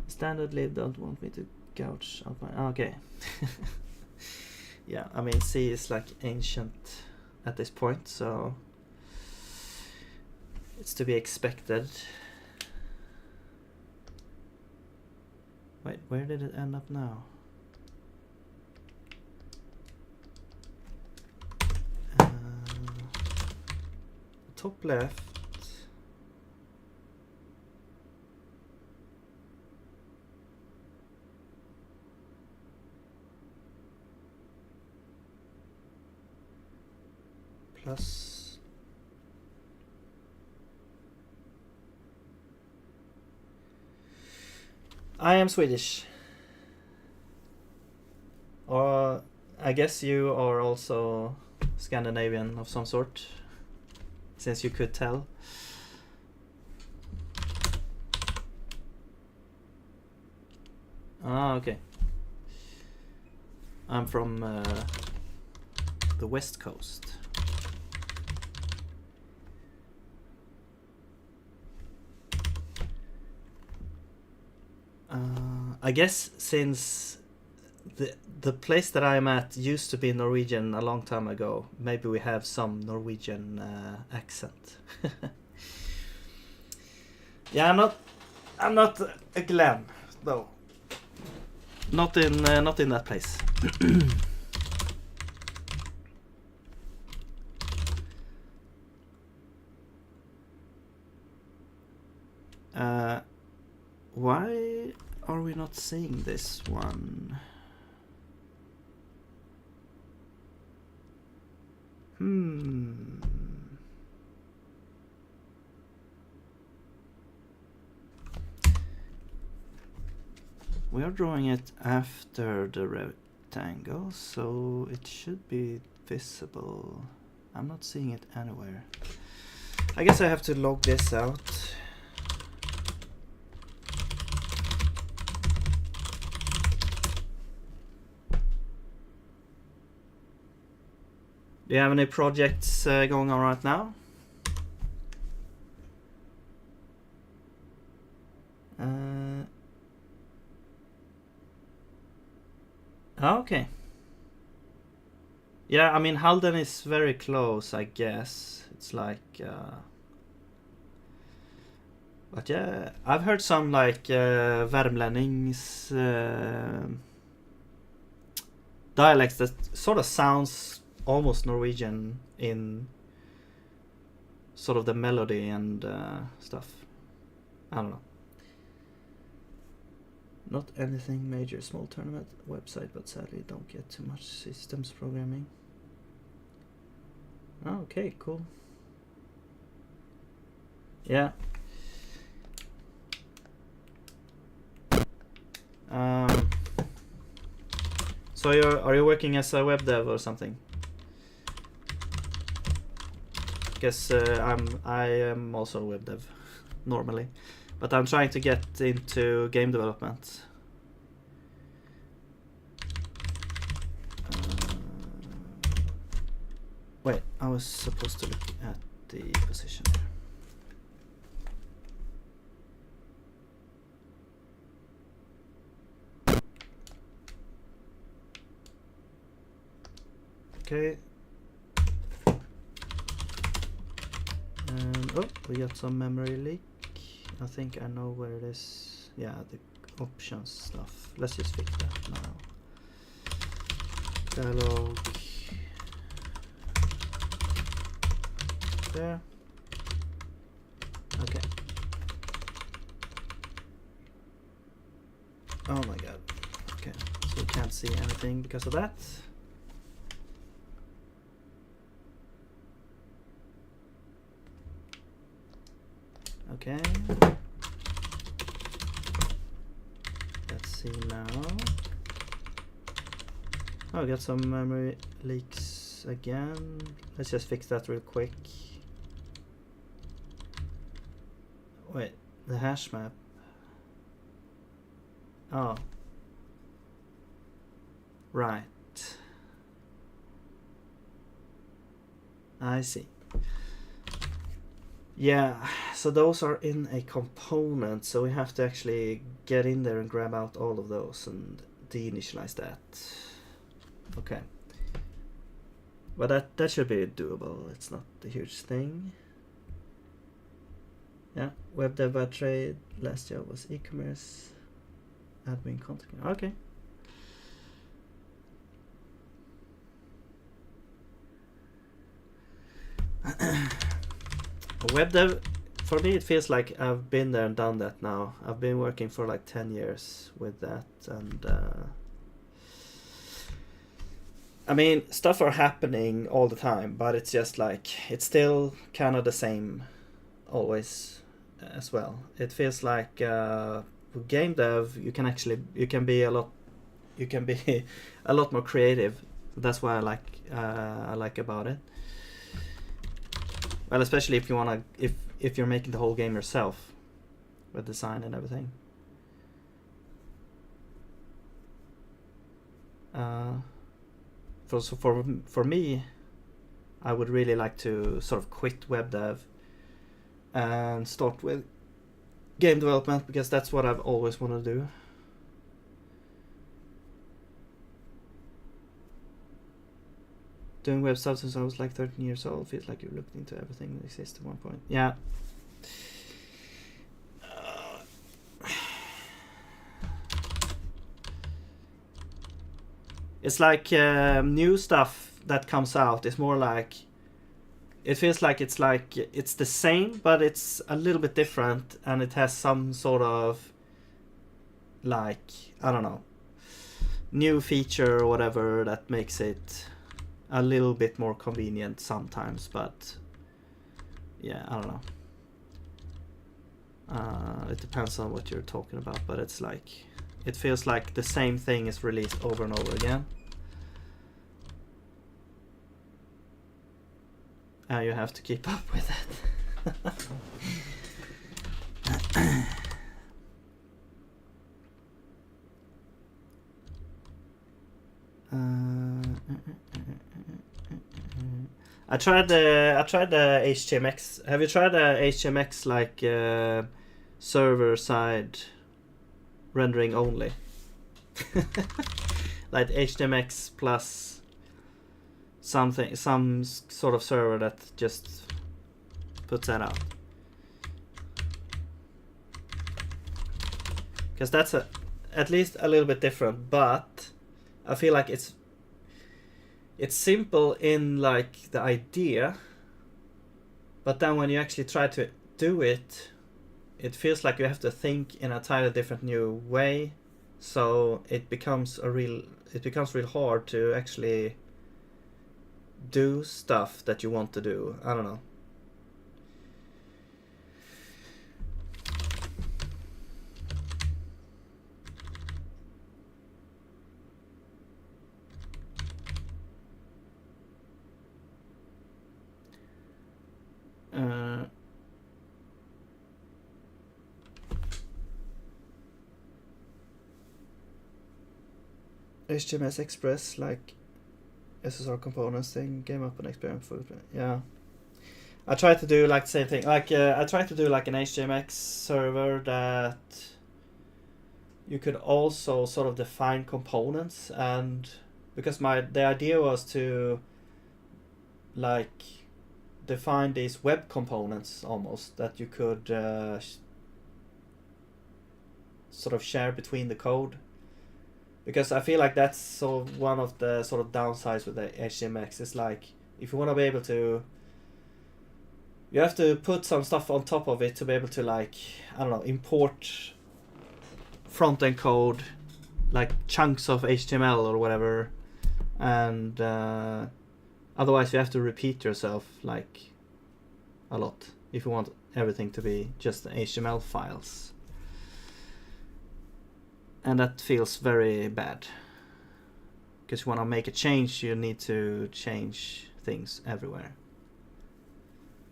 Standard lib don't want me to gouge out my... Okay. Yeah, I mean C is like ancient at this point, so it's to be expected. Wait, where did it end up now? Top left. Plus. I am Swedish. Or I guess you are also Scandinavian of some sort, since you could tell. Ah, okay. I'm from the West Coast. I guess since the place that I'm at used to be Norwegian a long time ago, maybe we have some Norwegian accent. Yeah, I'm not a Glenn though. Not in that place. Why are we not seeing this one? We are drawing it after the rectangle, so it should be visible. I'm not seeing it anywhere. I guess I have to log this out. Do you have any projects going on right now? Okay. Yeah, I mean Halden is very close, I guess. It's like but yeah, I've heard some like Värmlänings dialects that sort of sounds almost Norwegian in sort of the melody and stuff. I don't know. Not anything major, small tournament website, but sadly don't get too much systems programming. Oh, okay, cool. Yeah. So are you working as a web dev or something? Guess I am also a web dev normally, but I'm trying to get into game development. Wait, I was supposed to look at the position here. Okay. And oh, we got some memory leak. I think I know where it is. Yeah, the options stuff. Let's just fix that now. Dialog. There. Okay. Oh my god. Okay, so we can't see anything because of that. Okay. Let's see now. Oh, I got some memory leaks again. Let's just fix that real quick. Wait, the hash map. Oh. Right. I see. Yeah, so those are in a component, so we have to actually get in there and grab out all of those and deinitialize that. Okay. But that should be doable. It's not a huge thing. Yeah, web dev by trade. Last job was e-commerce. Admin content. Okay. Web dev, for me it feels like I've been there and done that now. I've been working for like 10 years with that, and I mean, stuff are happening all the time, but it's just like, it's still kind of the same always as well. It feels like with game dev, you can be a lot more creative. That's what I like about it. Well, especially if you wanna, if you're making the whole game yourself, with design and everything. For me, I would really like to sort of quit web dev and start with game development, because that's what I've always wanted to do. Doing web stuff since I was like 13 years old. Feels like you looked into everything that exists at one point. Yeah. It's like new stuff that comes out is more like, it feels like it's the same, but it's a little bit different, and it has some sort of, like, I don't know, new feature or whatever that makes it a little bit more convenient sometimes. But yeah, I don't know. It depends on what you're talking about, but it's like, it feels like the same thing is released over and over again, and you have to keep up with it. I tried the HTMX. Have you tried the HTMX, like server side rendering only? Like HTMX plus something, some sort of server that just puts that out. Because that's at least a little bit different, but I feel like it's simple in like the idea, but then when you actually try to do it, it feels like you have to think in a entirely different new way. So it becomes real hard to actually do stuff that you want to do. I don't know. HTML Express, like SSR components thing, game up and experience footprint. Yeah. I try to do like the same thing. Like I try to do like an HTMX server that you could also sort of define components, and because the idea was to like define these web components almost that you could sort of share between the code, because I feel like that's sort of one of the sort of downsides with the HTMX is like if you want to be able to, you have to put some stuff on top of it to be able to like, I don't know, import front-end code, like chunks of HTML or whatever, and otherwise you have to repeat yourself like a lot if you want everything to be just HTML files, and that feels very bad because you want to make a change, you need to change things everywhere.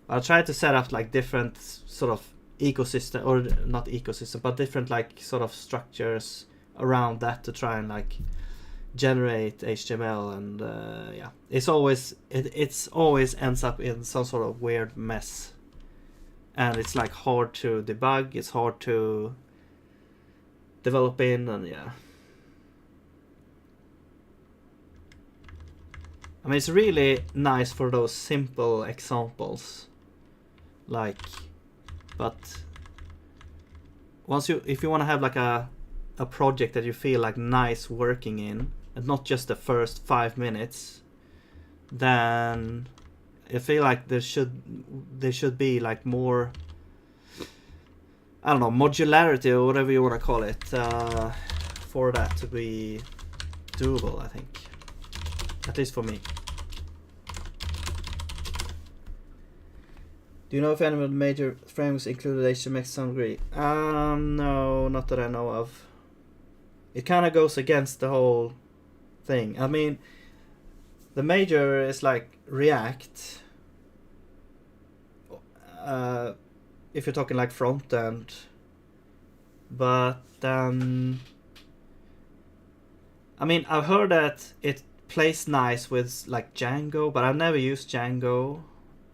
I'll try to set up like different sort of ecosystem, or not ecosystem, but different like sort of structures around that to try and like generate HTML, and yeah, it's always ends up in some sort of weird mess, and it's like hard to debug, it's hard to develop in, and yeah. I mean, it's really nice for those simple examples, like, but once if you want to have like a project that you feel like nice working in, and not just the first 5 minutes, then I feel like there should be like more, I don't know, modularity or whatever you want to call it, for that to be doable, I think, at least for me. Do you know if any of the major frameworks included HTMX to some degree? No, not that I know of. It kind of goes against the whole thing. I mean, the major is like React. If you're talking like front end, but then, I mean, I've heard that it plays nice with like Django, but I've never used Django.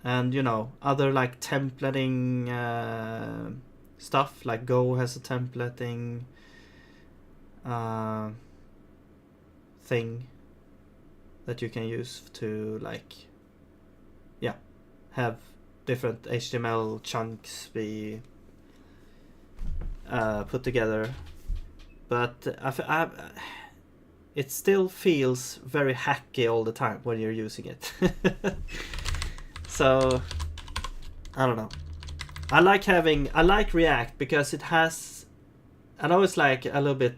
And you know, other like templating stuff, like Go has a templating thing that you can use to like, yeah, have different HTML chunks be put together. But it still feels very hacky all the time when you're using it. So I don't know. I like React because it has, I know it's like a little bit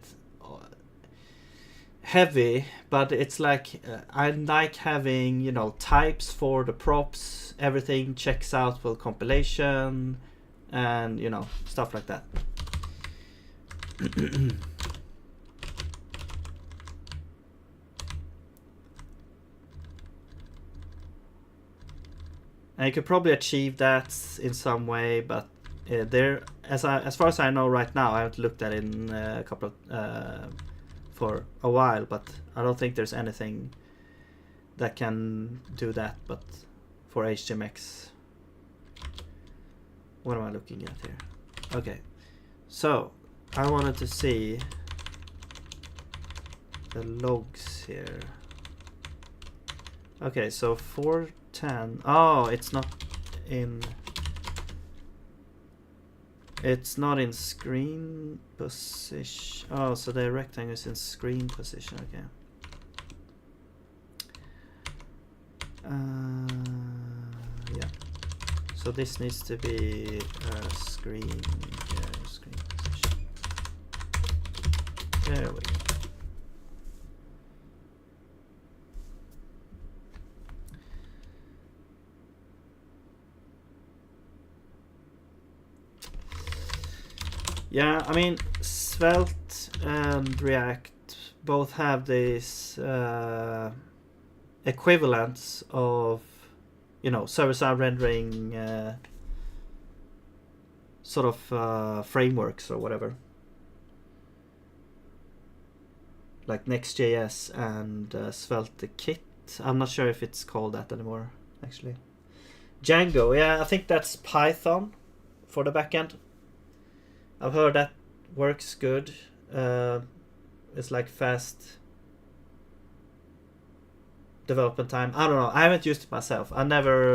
heavy, but it's like I like having, you know, types for the props, everything checks out with compilation, and you know, stuff like that. And you could probably achieve that in some way, but there, as far as I know right now, I haven't looked at it in a couple of for a while, but I don't think there's anything that can do that. But for HTMX, what am I looking at here? Okay, so I wanted to see the logs here. Okay, so 410. Oh, it's not in screen position. Oh, so the rectangle is in screen position. Okay. Yeah. So this needs to be screen. Yeah, screen position. There we go. Yeah, I mean, Svelte and React both have these equivalents of, you know, server-side rendering sort of frameworks or whatever. like Next.js and Svelte Kit. I'm not sure if it's called that anymore, actually. Django, yeah, I think that's Python for the backend. I've heard that works good. It's like fast development time. I don't know. I haven't used it myself. I never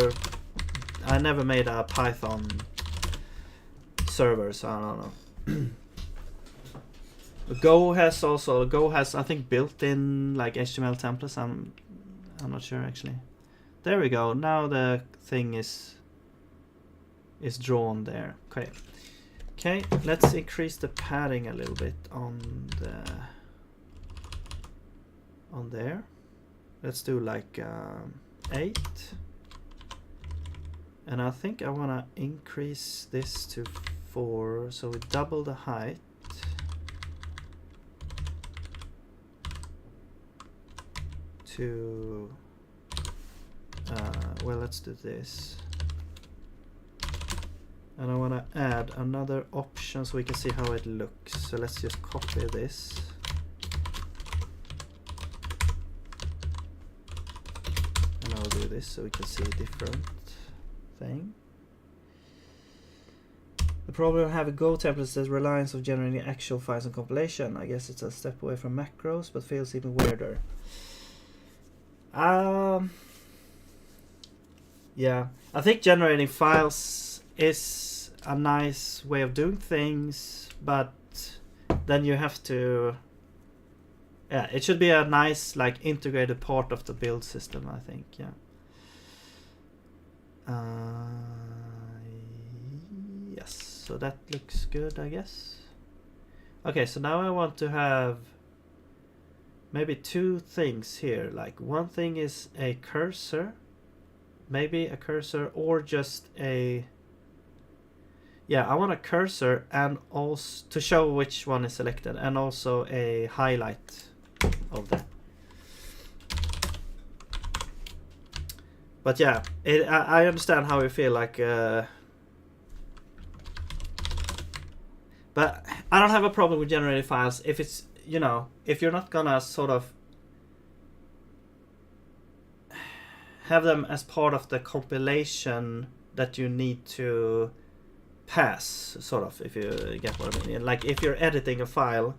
made a Python server, so I don't know. Go has I think built-in like HTML templates. I'm not sure actually. There we go. Now the thing is drawn there. Okay, let's increase the padding a little bit on there. Let's do like 8. And I think I want to increase this to 4, so we double the height. To well, let's do this. And I want to add another option so we can see how it looks. So let's just copy this. And I'll do this so we can see a different thing. The problem I have with Go templates is the reliance of generating actual files and compilation. I guess it's a step away from macros, but feels even weirder. Yeah, I think generating files is a nice way of doing things, but then you have to, yeah, it should be a nice like integrated part of the build system, I think. Yeah. Yes, so that looks good, I guess. Okay, so now I want to have maybe 2 things here. Like one thing is a cursor, maybe a cursor, or just a, yeah, I want a cursor and also to show which one is selected, and also a highlight of that. But yeah, I understand how you feel like, but I don't have a problem with generating files if it's, you know, if you're not gonna sort of have them as part of the compilation that you need to pass, sort of, if you get what I mean. Like if you're editing a file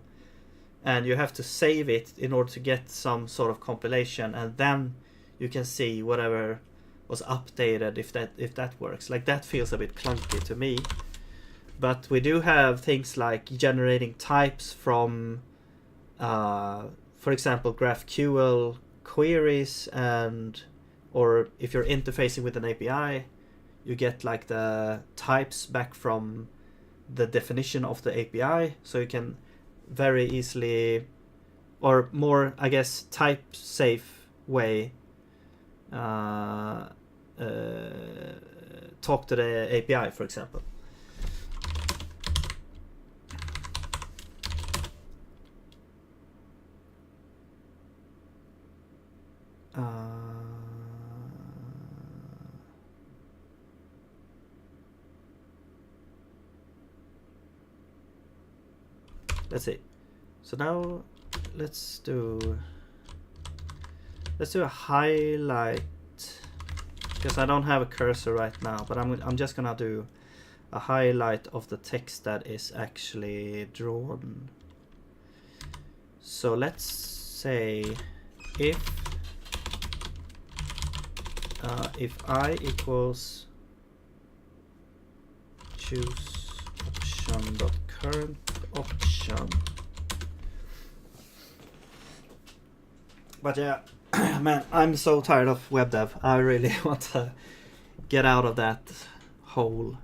and you have to save it in order to get some sort of compilation, and then you can see whatever was updated, if that works. Like that feels a bit clunky to me. But we do have things like generating types from for example, GraphQL queries, and or if you're interfacing with an API, you get like the types back from the definition of the API, so you can very easily, or more, I guess, type safe way talk to the API, for example. Let's see. So now let's do a highlight, because I don't have a cursor right now, but I'm just gonna do a highlight of the text that is actually drawn. So let's say if I equals choose option dot current option. But yeah, man, I'm so tired of web dev. I really want to get out of that hole.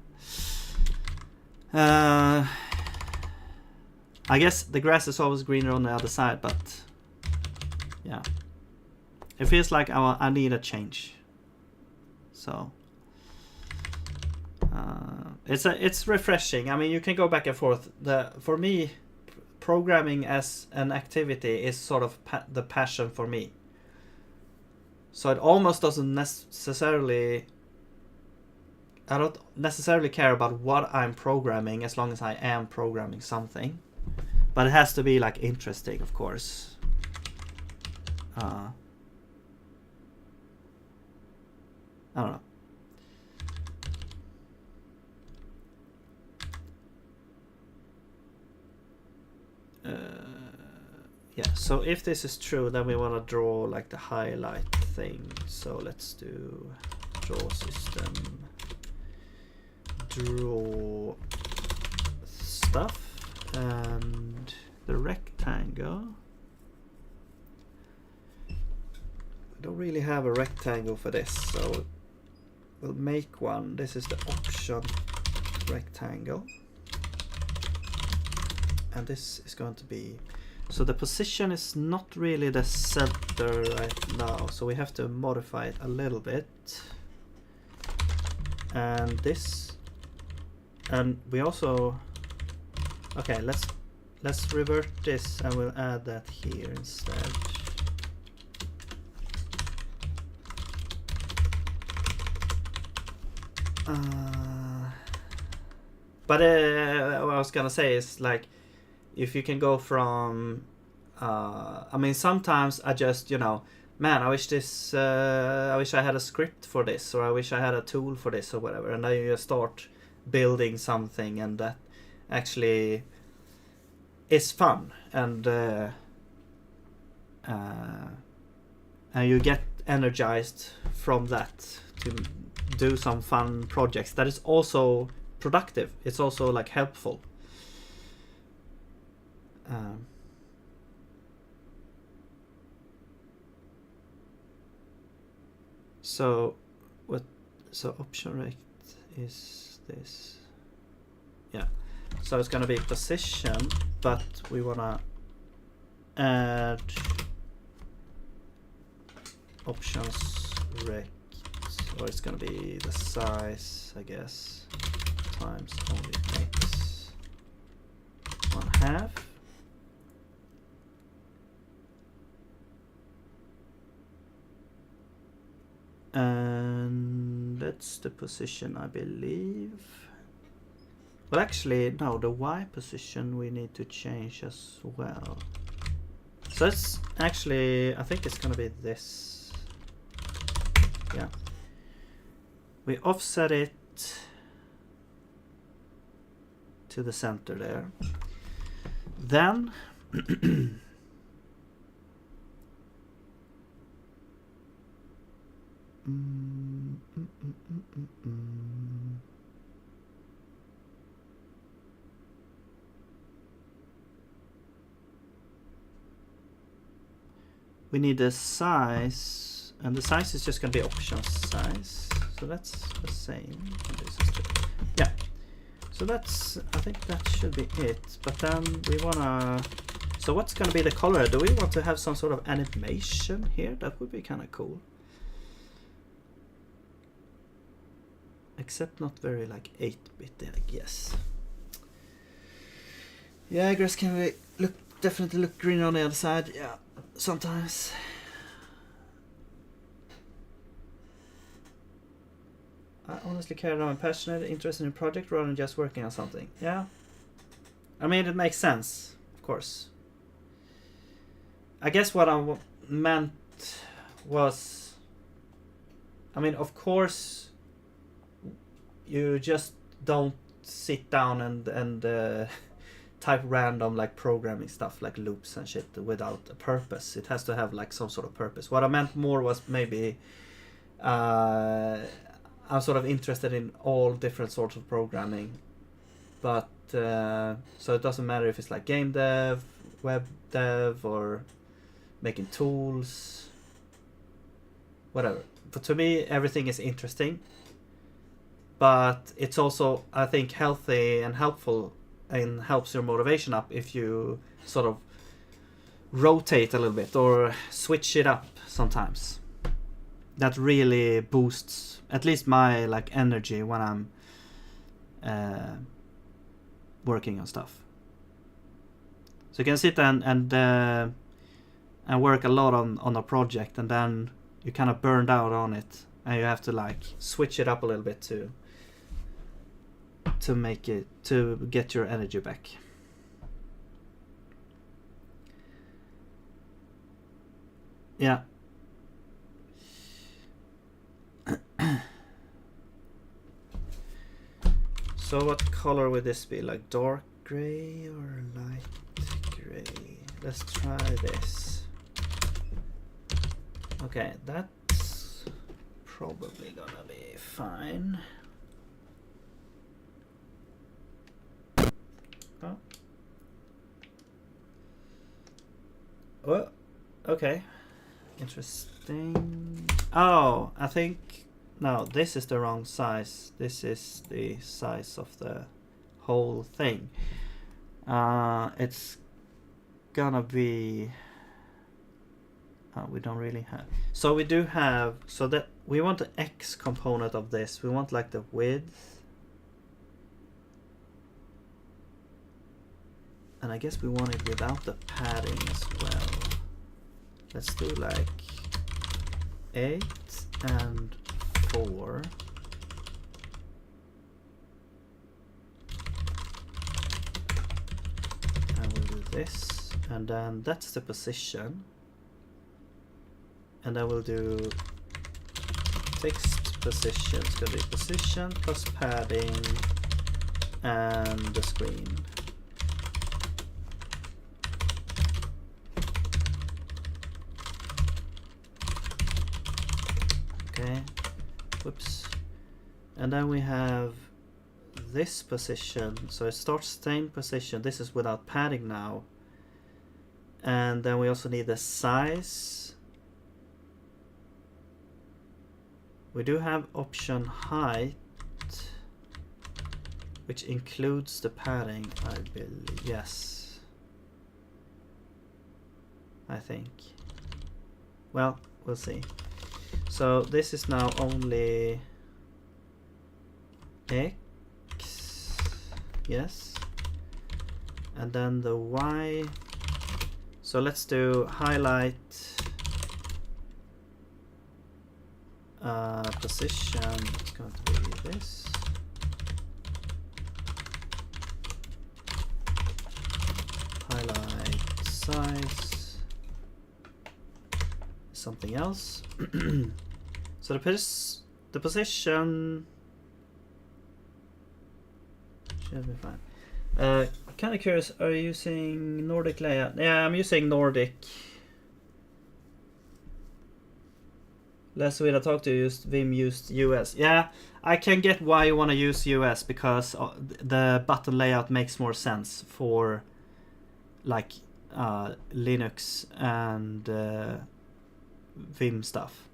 I guess the grass is always greener on the other side, but yeah, it feels like I need a change. So it's refreshing. I mean, you can go back and forth. For me, programming as an activity is sort of the passion for me. So it almost doesn't necessarily, I don't necessarily care about what I'm programming as long as I am programming something. But it has to be like interesting, of course. I don't know. Yeah, so if this is true, then we want to draw like the highlight thing. So let's do draw system, draw stuff, and the rectangle. We don't really have a rectangle for this, so we'll make one. This is the option rectangle. And this is going to be, so the position is not really the center right now, so we have to modify it a little bit. And this, and we also, okay, let's revert this and we'll add that here instead. But what I was gonna say is like, if you can go from, I mean, sometimes I just, you know, man, I wish this, I wish I had a script for this, or I wish I had a tool for this, or whatever, and then you just start building something, and that actually is fun, and you get energized from that to do some fun projects that is also productive. It's also like helpful. So option rect is this. Yeah. So it's gonna be position, but we wanna add options rect, or it's gonna be the size, I guess, times only x 1/2. And that's the position, I believe. Well, actually, no, the Y position we need to change as well. So it's actually, I think it's gonna be this. Yeah. We offset it to the center there. Then we need the size, and the size is just going to be option size, so that's the same. This is yeah, so that's, I think that should be it. But then we want to, so what's going to be the color? Do we want to have some sort of animation here? That would be kind of cool. Except not very like 8-bit, I guess. Yeah, grass can definitely look green on the other side. Yeah, sometimes. I honestly care that I'm passionate, interested in a project rather than just working on something. Yeah. I mean, it makes sense, of course. I guess what I meant was, I mean, of course, you just don't sit down and type random like programming stuff like loops and shit without a purpose. It has to have like some sort of purpose. What I meant more was maybe I'm sort of interested in all different sorts of programming, but so it doesn't matter if it's like game dev, web dev, or making tools, whatever. But to me, everything is interesting. But it's also, I think, healthy and helpful, and helps your motivation up if you sort of rotate a little bit or switch it up sometimes. That really boosts at least my like energy when I'm working on stuff. So you can sit and work a lot on a project, and then you kind of burned out on it, and you have to like switch it up a little bit to make it, to get your energy back. Yeah. So what color would this be? Like dark gray or light gray? Let's try this. Okay, that's probably gonna be fine. Oh. Oh, okay. Interesting. Oh, I think... No, this is the wrong size. This is the size of the whole thing. It's gonna be... we don't really have... So we do have... So that we want the X component of this. We want like the width. And I guess we want it without the padding as well. Let's do like 8 and 4. And we'll do this. And then that's the position. And then we'll do fixed position. It's going to be position plus padding and the screen. Okay. Whoops. And then we have this position. So it starts staying position. This is without padding now. And then we also need the size. We do have option height, which includes the padding, I believe. Yes. I think. Well, we'll see. So this is now only X, yes, and then the Y. So let's do highlight position. It's going to be this. Highlight size. Something else. So the position should be fine. Kind of curious, are you using Nordic layout? Yeah, I'm using Nordic. Last week I talked to you, Vim used US. Yeah, I can get why you want to use US, because the button layout makes more sense for like Linux and Vim stuff.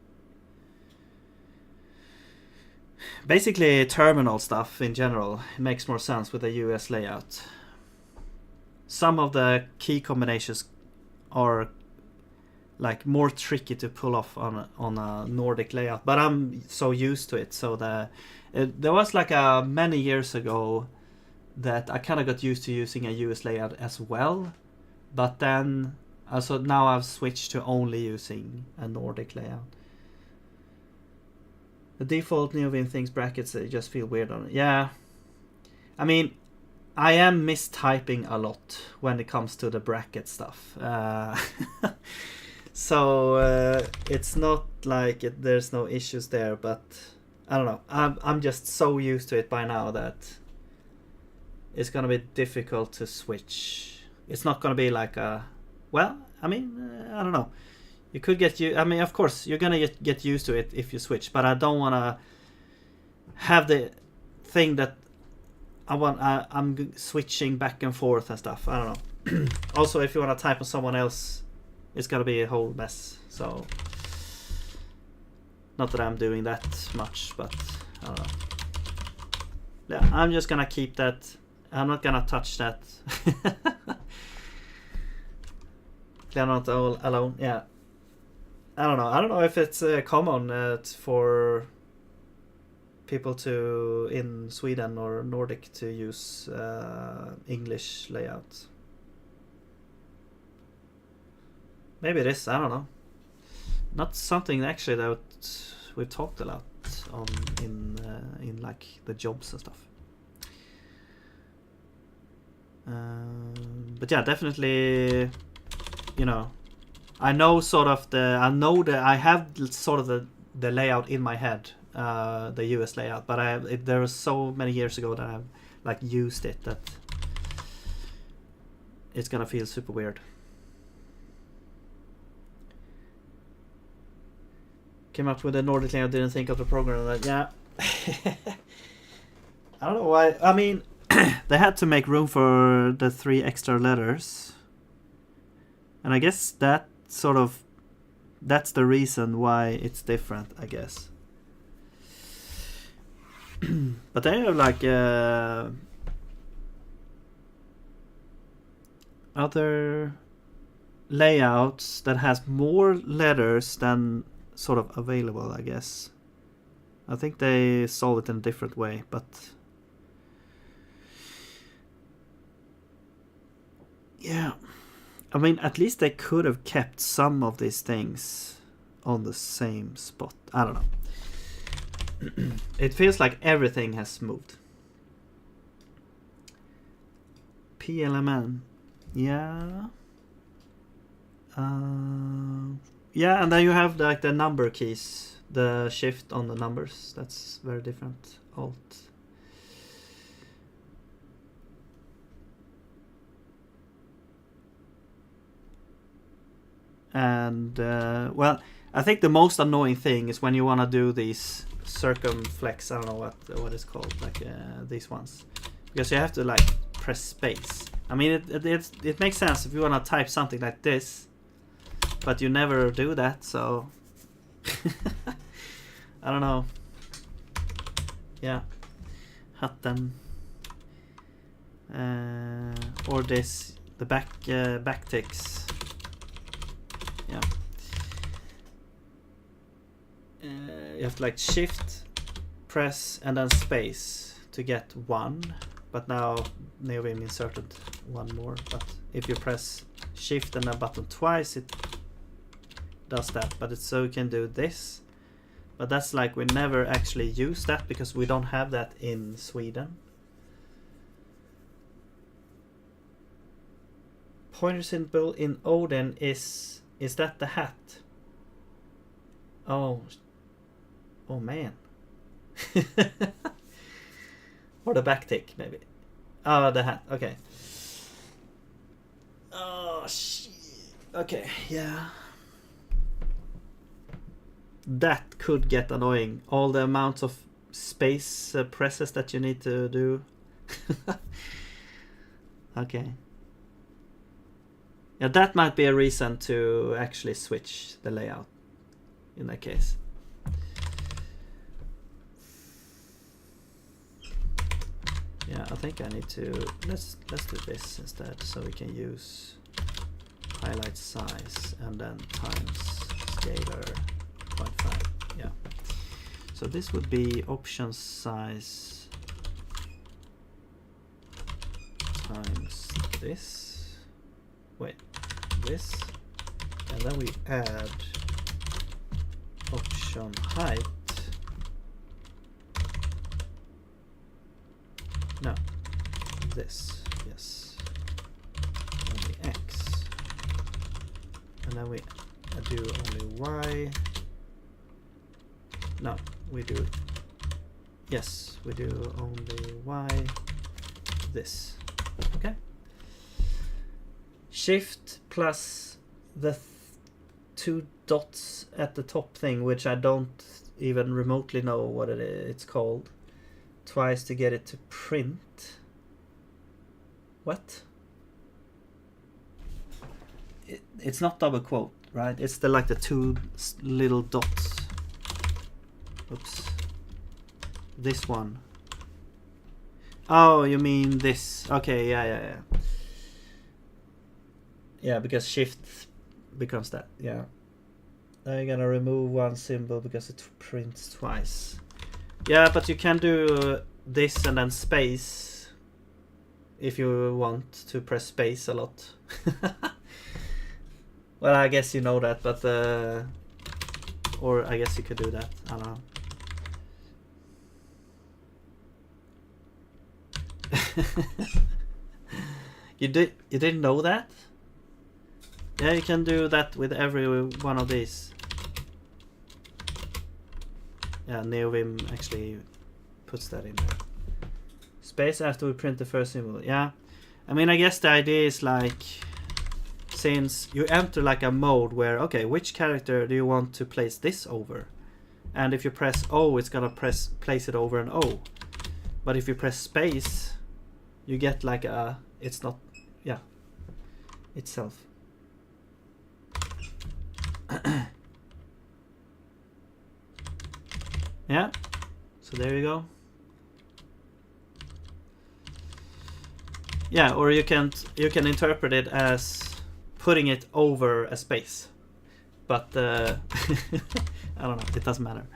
Basically terminal stuff in general makes more sense with a US layout. Some of the key combinations are like more tricky to pull off on a Nordic layout, but I'm so used to it. So there was like many years ago that I kind of got used to using a US layout as well, but then so now I've switched to only using a Nordic layout. The default NeoVim things brackets, they just feel weird on it. Yeah, I mean, I am mistyping a lot when it comes to the bracket stuff. So it's not like there's no issues there, but I don't know. I'm just so used to it by now that it's gonna be difficult to switch. It's not gonna be like a... Well, I mean, I don't know. You could get I mean, of course, you're gonna get used to it if you switch, but I don't want to have the thing that I'm switching back and forth and stuff. I don't know. Also, if you want to type on someone else, it's gonna be a whole mess. So, not that I'm doing that much, but I don't know. Yeah, I'm just gonna keep that. I'm not gonna touch that. They're not all alone. Yeah. I don't know. I don't know if it's common for people in Sweden or Nordic to use English layout. Maybe it is. I don't know. Not something actually that we've talked a lot on in like the jobs and stuff. But yeah, definitely, you know, I know sort of I have sort of the layout in my head, the US layout, but there was so many years ago that I've like used it that it's gonna feel super weird. Came up with a Nordic layout, didn't think of the program. That yeah. I don't know why. I mean, they had to make room for the 3 extra letters, and I guess that's the reason why it's different, I guess. But they have like other layouts that has more letters than sort of available, I guess. I think they solve it in a different way, but yeah. I mean, at least they could have kept some of these things on the same spot. I don't know. It feels like everything has moved. PLMN. Yeah. Yeah, and then you have like the number keys, the shift on the numbers. That's very different. Alt. And well, I think the most annoying thing is when you want to do these circumflex. I don't know what it's called, like these ones, because you have to like press space. I mean, it makes sense if you want to type something like this, but you never do that, so I don't know. Yeah, hatten or this the backticks. Yeah. You have to like shift, press, and then space to get 1. But now Neovim inserted 1 more. But if you press shift and a button twice, it does that. But it's so you can do this. But that's like we never actually use that because we don't have that in Sweden. Pointer symbol in Odin is that the hat? Oh man. Or the backtick maybe. Oh, the hat. Okay. Oh shit. Okay, yeah. That could get annoying. All the amounts of space presses that you need to do. Okay. Yeah, that might be a reason to actually switch the layout in that case. Yeah, I think I need to let's do this instead, so we can use highlight size and then times scalar 0.5. Yeah. So this would be option size times this. Wait, this, and then we add option height. No, this, yes, and the X, and then we do only Y. No, we do, yes, we do only Y, this, okay. Shift plus the 2 dots at the top thing, which I don't even remotely know what it's called. Twice to get it to print. What? It's not double quote, right? It's like the 2 little dots. Oops. This one. Oh, you mean this? Okay, yeah. Yeah, because shift becomes that. Yeah. Now you're gonna remove 1 symbol because it prints twice. Yeah, but you can do this and then space if you want to press space a lot. Well, I guess you know that, but or I guess you could do that. I don't know. You didn't know that? Yeah, you can do that with every one of these. Yeah, NeoVim actually puts that in there. Space after we print the first symbol. Yeah, I mean, I guess the idea is like, since you enter like a mode where, okay, which character do you want to place this over? And if you press O, it's gonna place it over an O. But if you press space, you get like a, it's not, yeah, itself. Yeah, so there you go. Yeah, or you can interpret it as putting it over a space, but I don't know, it doesn't matter.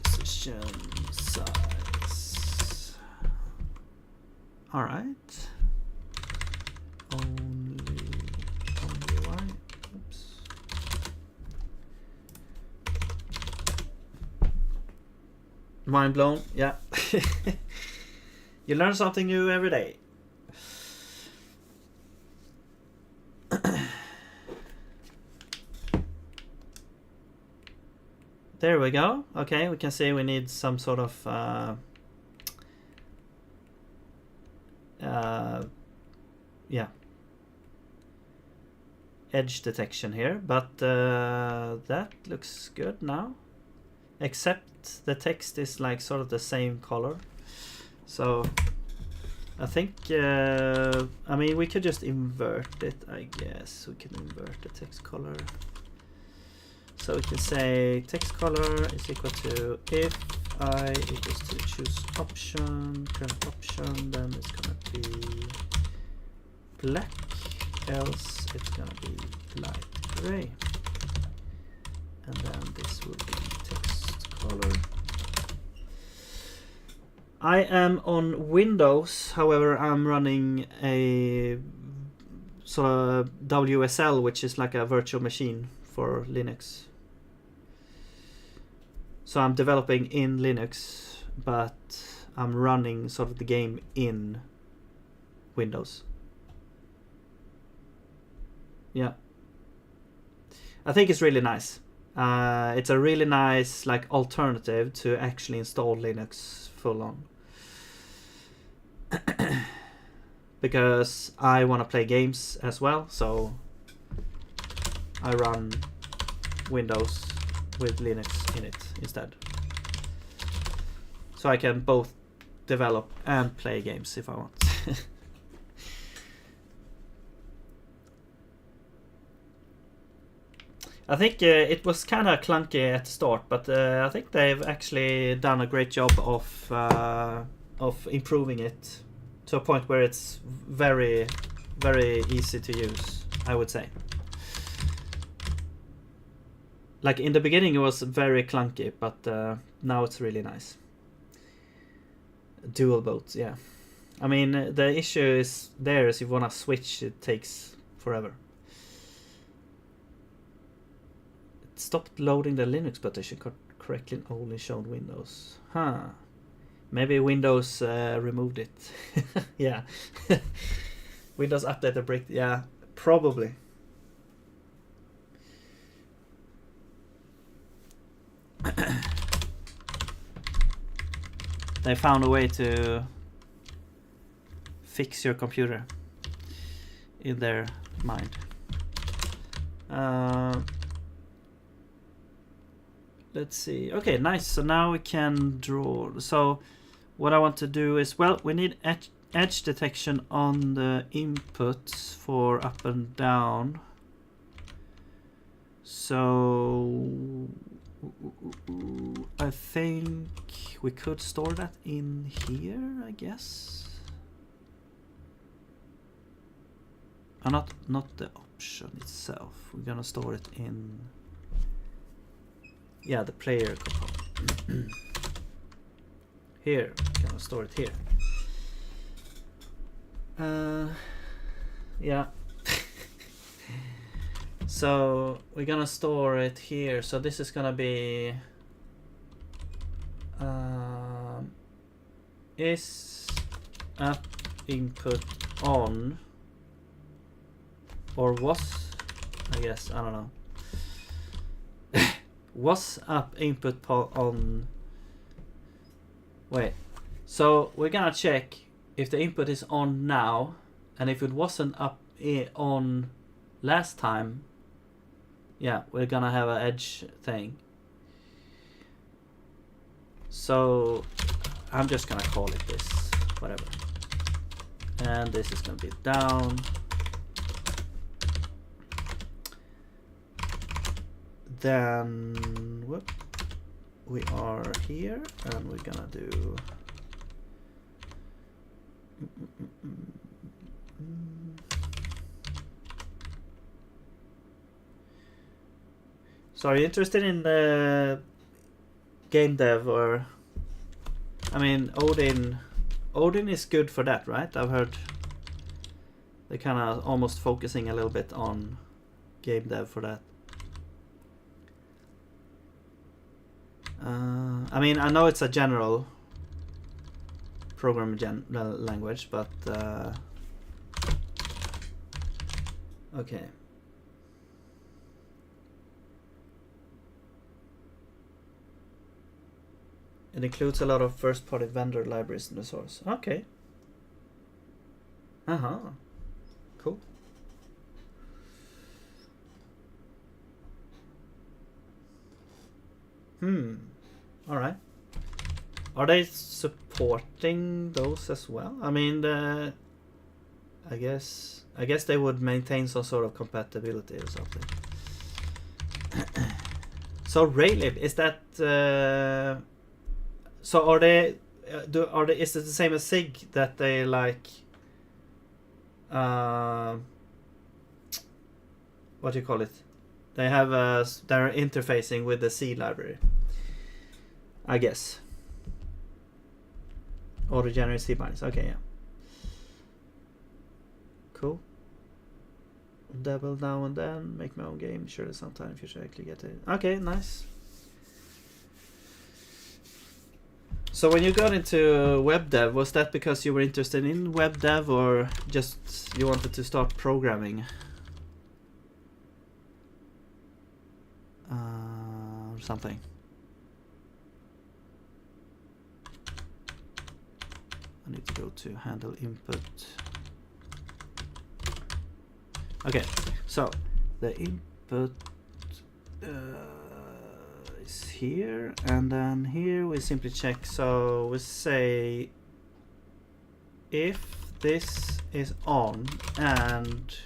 Position, size. All right. Only Y. Oops. Mind blown. Yeah. You learn something new every day. There we go. Okay, we can see we need some sort of yeah, edge detection here, but that looks good now, except the text is like sort of the same color. So I think I mean, we could just invert it. I guess we can invert the text color. So we can say text color is equal to, if I equals to choose option, current option, then it's gonna be black, else it's gonna be light gray. And then this will be text color. I am on Windows, however I'm running a sort of WSL, which is like a virtual machine for Linux. So I'm developing in Linux, but I'm running sort of the game in Windows. Yeah, I think it's really nice. It's a really nice like alternative to actually install Linux full on. Because I want to play games as well, so I run Windows with Linux in it instead. So I can both develop and play games if I want. I think it was kind of clunky at the start, but I think they've actually done a great job of improving it to a point where it's very, very easy to use, I would say. Like in the beginning it was very clunky, but now it's really nice. Dual boot, yeah. I mean, the issue is there is if you want to switch, it takes forever. It stopped loading the Linux partition correctly, only showed Windows. Huh. Maybe Windows removed it. Yeah. Windows update the brick. Yeah, probably. They found a way to fix your computer in their mind. Let's see. Okay, nice. So now we can draw. So what I want to do is, well, we need edge detection on the inputs for up and down. So I think we could store that in here, I guess. Not the option itself. We're gonna store it in, yeah, the player component. Here, we're gonna store it here. Yeah. So we're gonna store it here. So this is gonna be is app input on, or was, I guess, I don't know. Was up input on. Wait, so we're gonna check if the input is on now, and if it wasn't up on last time, yeah, we're gonna have an edge thing. So I'm just gonna call it this, whatever. And this is gonna be down. Then whoop, we are here, and we're gonna do So are you interested in the Gamedev, or I mean Odin is good for that, right? I've heard they're kind of almost focusing a little bit on Gamedev for that. I mean, I know it's a general programming language, but okay. It includes a lot of first-party vendor libraries in the source. Okay. Cool. All right. Are they supporting those as well? I mean, I guess they would maintain some sort of compatibility or something. So Raylib, is that? So are they? Is it the same as SIG that they like? What do you call it? They have they're interfacing with the C library, I guess. Auto-generate C bindings. Okay, yeah. Cool. Double now and then. Make my own game. Sure, sometime you should actually get it. Okay, nice. So when you got into web dev, was that because you were interested in web dev, or just you wanted to start programming? Or something. I need to go to handle input. Okay, so the input is here, and then here we simply check. So we say if this is on and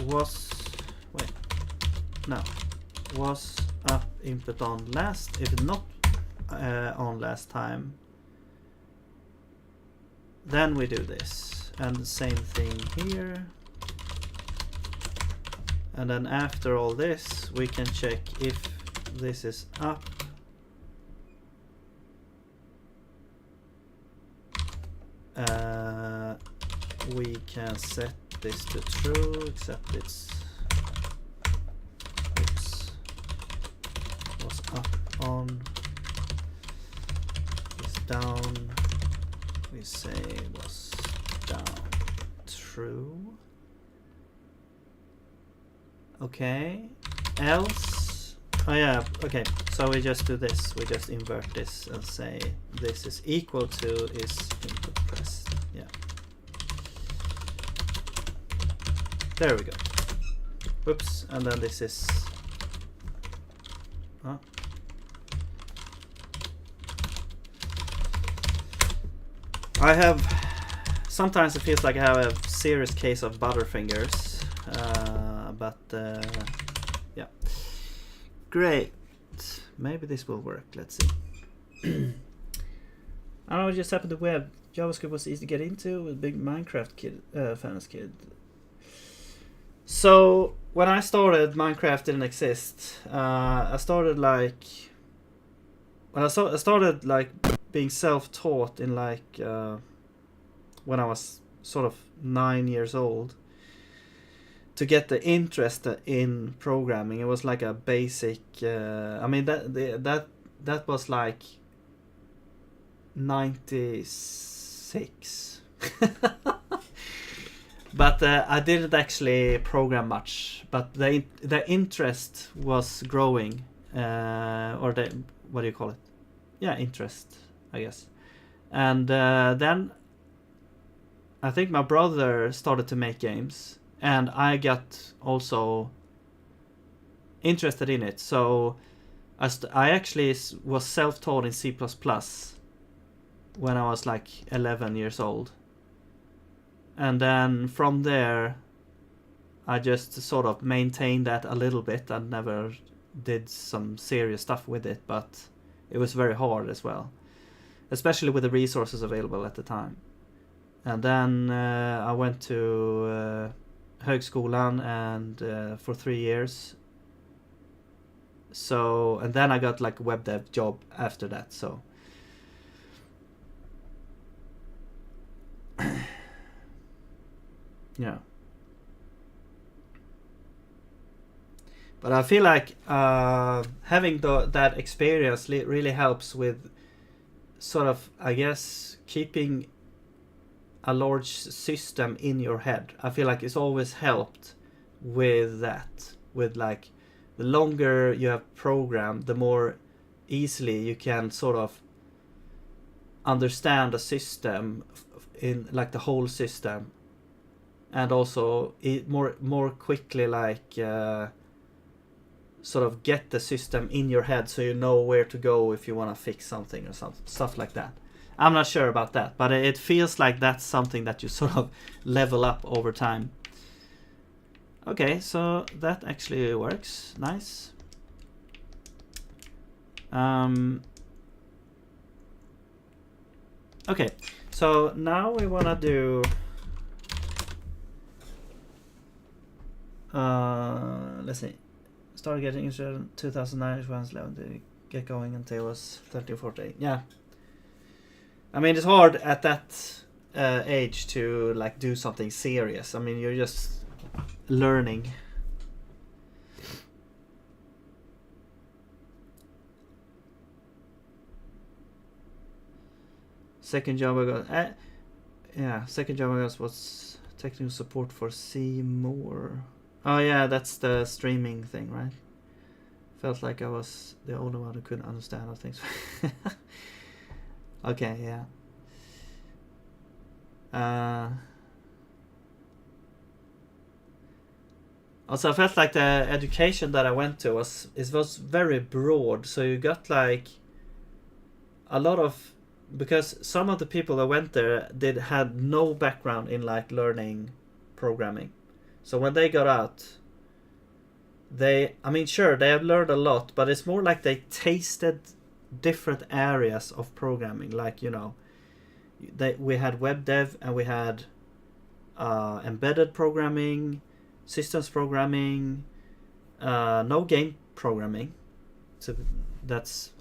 was up input on last, if not on last time, then we do this, and the same thing here. And then after all this, we can check if this is up. We can set this to true, except it's was up on, is down. We say was down true. Okay, else, oh yeah, okay, so we just do this, we just invert this and say this is equal to is input pressed, yeah. There we go. Whoops, and then this is, I have, sometimes it feels like I have a serious case of butterfingers. But yeah, great. Maybe this will work. Let's see. I don't know what just happened to web. JavaScript was easy to get into with big Minecraft fans kid. So when I started, Minecraft didn't exist. I started like being self-taught in like when I was sort of 9 years old. To get the interest in programming, it was like a basic. I mean that was like 96. But I didn't actually program much. But the interest was growing, or what do you call it? Yeah, interest, I guess. And then I think my brother started to make games, and I got also interested in it. So I actually was self-taught in C++ when I was like 11 years old. And then from there, I just sort of maintained that a little bit and never did some serious stuff with it, but it was very hard as well, especially with the resources available at the time. And then I went to högskolan and for 3 years. So, and then I got like a web dev job after that, so yeah. But I feel like having that experience really helps with sort of, I guess, keeping a large system in your head. I feel like it's always helped with that. With like, the longer you have programmed, the more easily you can sort of understand a system in like the whole system, and also more quickly like sort of get the system in your head, so you know where to go if you want to fix something or stuff like that. I'm not sure about that, but it feels like that's something that you sort of level up over time. Okay, so that actually works. Nice. Okay, so now we want to do let's see, started getting interested in 2009 when 11 to get going until I was 13, 14. Yeah, I mean, it's hard at that age to like do something serious. I mean, you're just learning. Second job I got, second job I got was technical support for Seymour. Oh yeah, that's the streaming thing, right? Felt like I was the only one who couldn't understand how things. Okay, yeah. Also, I felt like the education that I went to was very broad. So you got like a lot of, because some of the people that went there had no background in like learning programming. So when they got out, I mean, sure, they have learned a lot, but it's more like they tasted different areas of programming. Like, you know, we had web dev and we had embedded programming, systems programming, no game programming. So that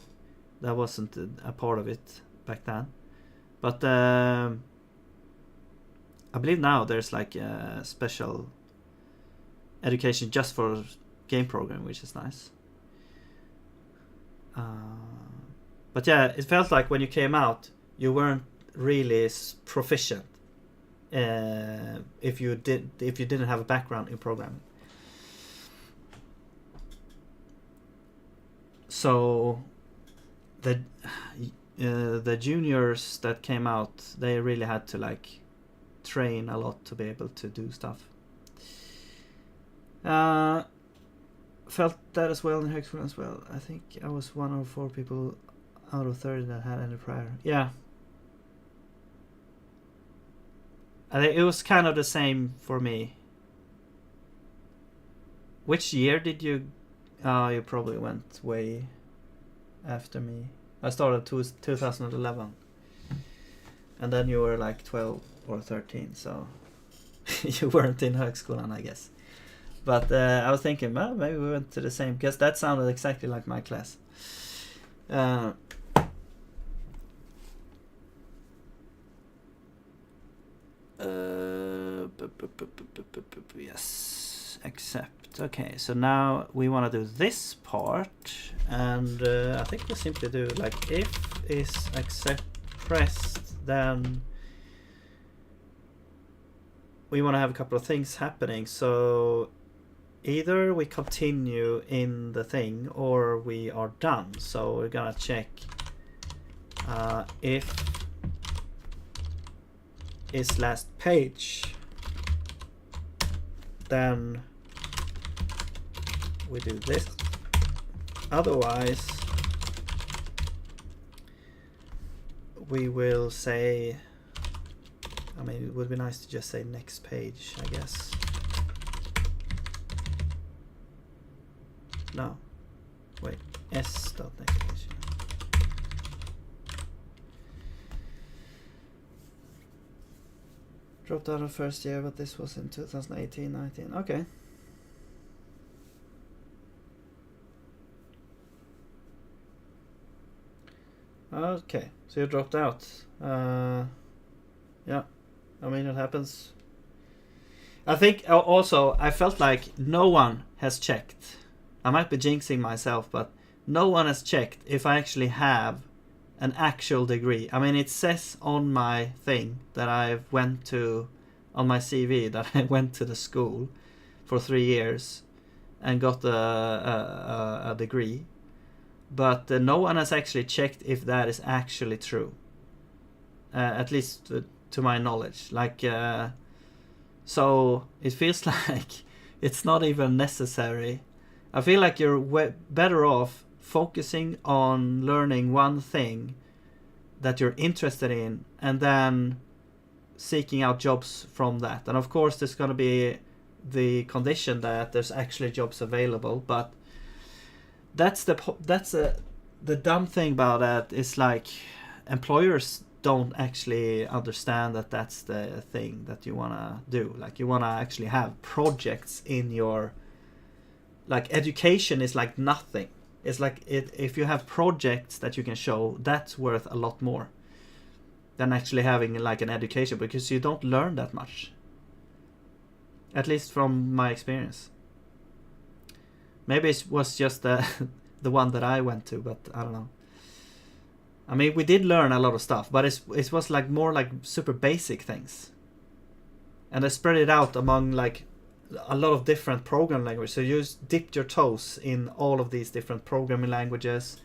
wasn't a part of it back then. But I believe now there's like a special education just for game programming, which is nice. But yeah, it felt like when you came out, you weren't really proficient if you didn't have a background in programming. So the juniors that came out, they really had to like train a lot to be able to do stuff. Felt that as well in Högskolan as well. I think I was one of 4 people out of 30 that had any prior. Yeah. I think it was kind of the same for me. Which year did you... you probably went way after me. I started 2011. And then you were like 12 or 13, so you weren't in Högskolan, I guess. But I was thinking, well, maybe we went to the same, because that sounded exactly like my class. Yes, accept. Okay, so now we want to do this part, and I think we simply do like if is accept pressed, then we want to have a couple of things happening. So either we continue in the thing or we are done. So we're gonna check if is last page, then we do this. Otherwise we will say, I mean, it would be nice to just say next page, I guess. No, wait, s dot next page. Dropped out of first year, but this was in 2018-19. Okay. Okay, so you dropped out. Yeah, I mean, it happens. I think also I felt like no one has checked. I might be jinxing myself, but no one has checked if I actually have an actual degree. I mean, it says on my thing that I went to, on my CV, that I went to the school for 3 years and got a degree. But no one has actually checked if that is actually true. At least to my knowledge. Like, so it feels like it's not even necessary. I feel like you're better off focusing on learning one thing that you're interested in and then seeking out jobs from that. And of course there's going to be the condition that there's actually jobs available, but that's the dumb thing about that is like employers don't actually understand that that's the thing that you want to do. Like you want to actually have projects in your, like education is like nothing. It's like if you have projects that you can show, that's worth a lot more than actually having like an education, because you don't learn that much. At least from my experience. Maybe it was just the one that I went to, but I don't know. I mean, we did learn a lot of stuff, but it was like more like super basic things. And I spread it out among like a lot of different programming languages. So you just dipped your toes in all of these different programming languages.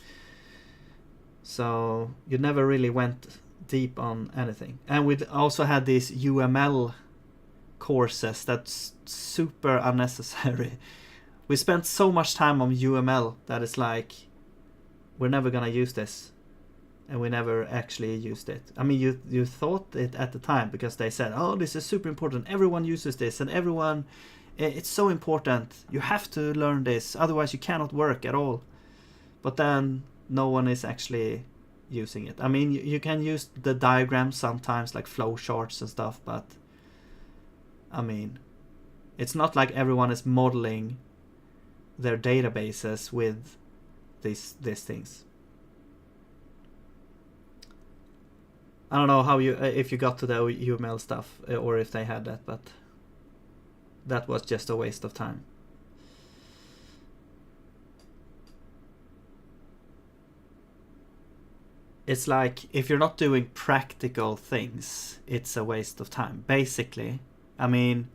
So you never really went deep on anything. And we also had these UML courses that's super unnecessary. We spent so much time on UML that it's like we're never gonna use this, and we never actually used it. I mean, you thought it at the time because they said, oh, this is super important, everyone uses this, and everyone, it's so important, you have to learn this, otherwise you cannot work at all. But then no one is actually using it. I mean, you can use the diagrams sometimes, like flow charts and stuff, but I mean, it's not like everyone is modeling their databases with these things. I don't know how you if you got to the UML stuff or if they had that, but that was just a waste of time. It's like if you're not doing practical things, it's a waste of time. Basically, I mean,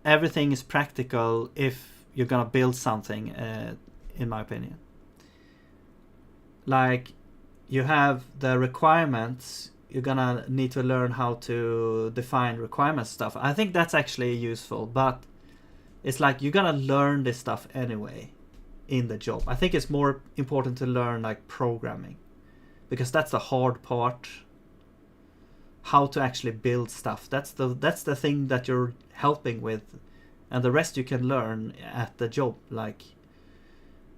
everything is practical if you're gonna build something, in my opinion. Like, you have the requirements, you're gonna need to learn how to define requirements stuff. I think that's actually useful, but it's like you're gonna learn this stuff anyway in the job. I think it's more important to learn like programming, because that's the hard part. How to actually build stuff. That's the thing that you're helping with, and the rest you can learn at the job. Like,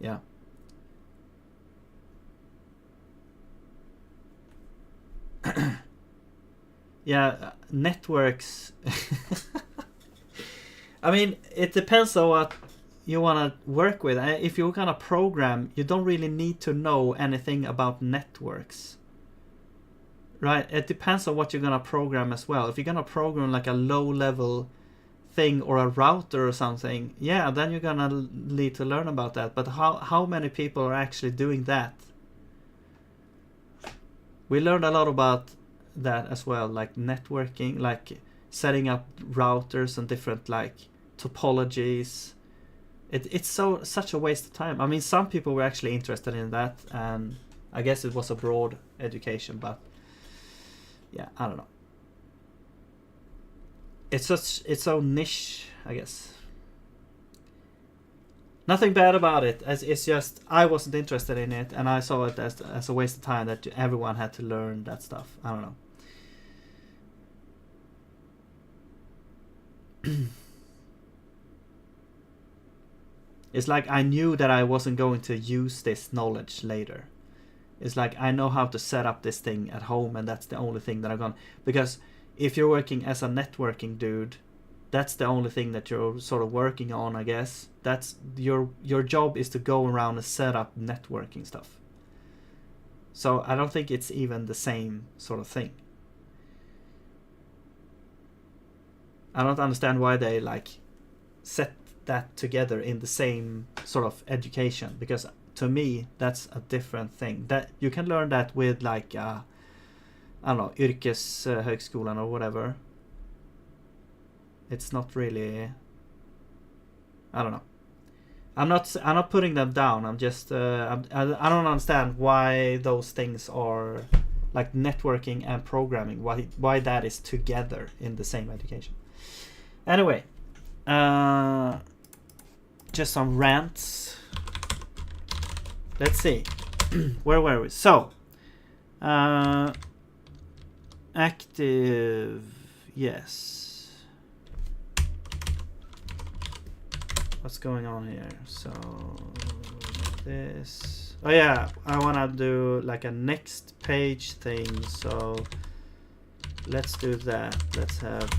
yeah. Yeah, networks. I mean, it depends on what you want to work with. If you're gonna program, you don't really need to know anything about networks, right? It depends on what you're gonna program as well. If you're gonna program like a low-level thing or a router or something, yeah, then you're gonna need to learn about that. But how many people are actually doing that? we learned a lot about that as well, like networking, like setting up routers and different like topologies. It's such a waste of time. I mean, some people were actually interested in that, and I guess it was a broad education, but yeah, I don't know. It's so niche, I guess. Nothing bad about it. It's just I wasn't interested in it, and I saw it as a waste of time that everyone had to learn that stuff. I don't know. It's like I knew that I wasn't going to use this knowledge later. It's like I know how to set up this thing at home, and that's the only thing that I'm gonna. Because if you're working as a networking dude, that's the only thing that you're sort of working on, I guess. That's your job is to go around and set up networking stuff. So I don't think it's even the same sort of thing. I don't understand why they like set that together in the same sort of education, because to me that's a different thing. That you can learn that with like I don't know, yrkeshögskolan or whatever. It's not really, I don't know. I'm not putting them down. I'm just I don't understand why those things are like networking and programming. Why that is together in the same education. Anyway, just some rants. Let's see. Where were we? So, active, yes. What's going on here? So, this. Oh yeah, I wanna do like a next page thing. So, let's do that. Let's have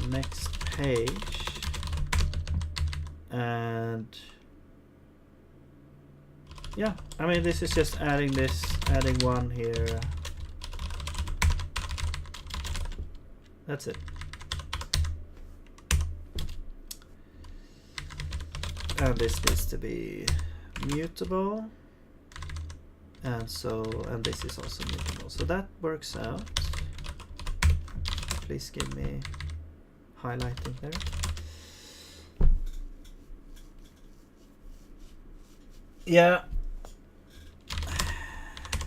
next page. And yeah, I mean, this is just adding one here. That's it. And this needs to be mutable. And this is also mutable. So that works out. Please give me highlighting there. Yeah,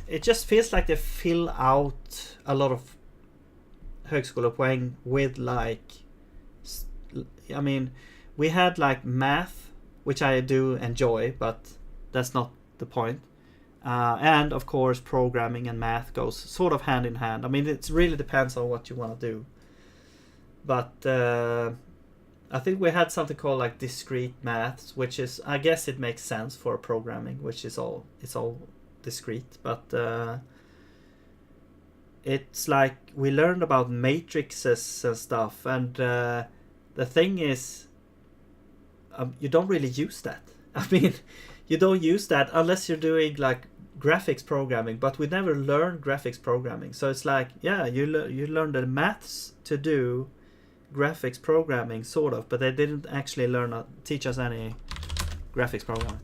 it just feels like they fill out a lot of högskolepoäng with like, I mean, we had like math, which I do enjoy, but that's not the point. And of course, programming and math goes sort of hand in hand. I mean, it really depends on what you want to do. But I think we had something called like discrete maths, which is, I guess it makes sense for programming, which is it's all discrete. But it's like we learned about matrices and stuff, and the thing is, you don't really use that. I mean, you don't use that unless you're doing like graphics programming, but we never learned graphics programming. So it's like, yeah, you learn the maths to do graphics programming, sort of, but they didn't actually teach us any graphics programming.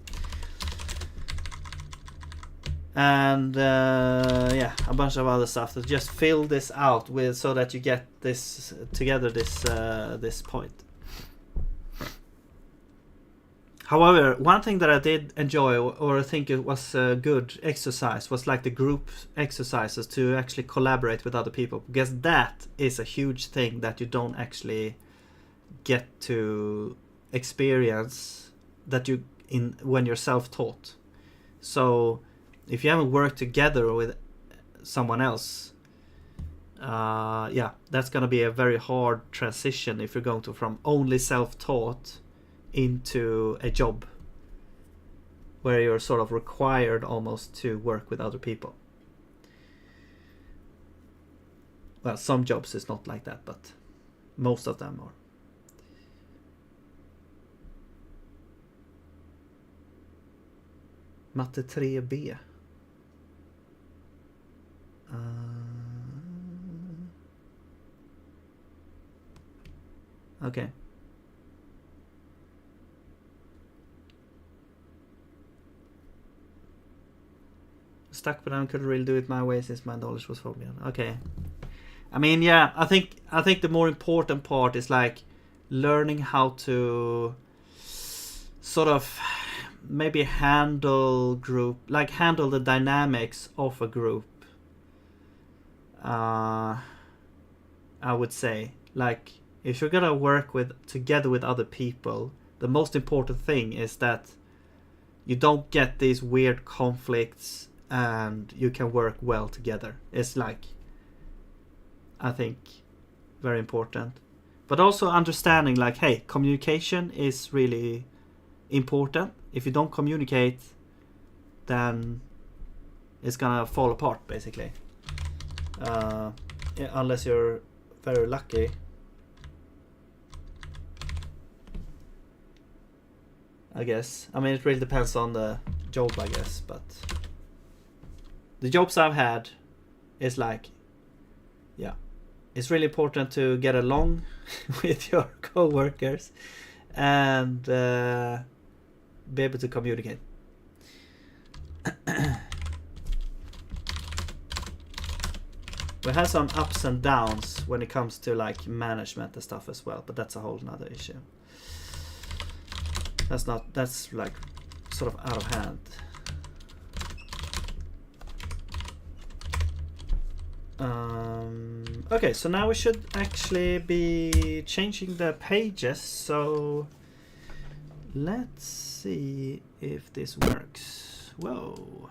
And yeah, a bunch of other stuff that just fill this out with, so that you get this together, this point. However, one thing that I did enjoy, or I think it was a good exercise, was like the group exercises to actually collaborate with other people, because that is a huge thing that you don't actually get to experience when you're self-taught. So if you haven't worked together with someone else, yeah, that's gonna be a very hard transition if you're going to from only self-taught into a job where you're sort of required almost to work with other people. Well, some jobs is not like that, but most of them are. Matte 3B. Okay. stuck, but I couldn't really do it my way since my knowledge was foggy. Okay. I mean, yeah, I think the more important part is like learning how to sort of maybe handle the dynamics of a group. I would say, like, if you're gonna work together with other people, the most important thing is that you don't get these weird conflicts and you can work well together. It's like, I think, very important. But also understanding, like, hey, communication is really important. If you don't communicate, then it's gonna fall apart, basically. Unless you're very lucky. I guess. I mean, it really depends on the job, I guess. But the jobs I've had is like, yeah, it's really important to get along with your co-workers and be able to communicate. We have some ups and downs when it comes to like management and stuff as well, but that's a whole nother issue. That's like sort of out of hand. Okay, so now we should actually be changing the pages, so let's see if this works. Whoa.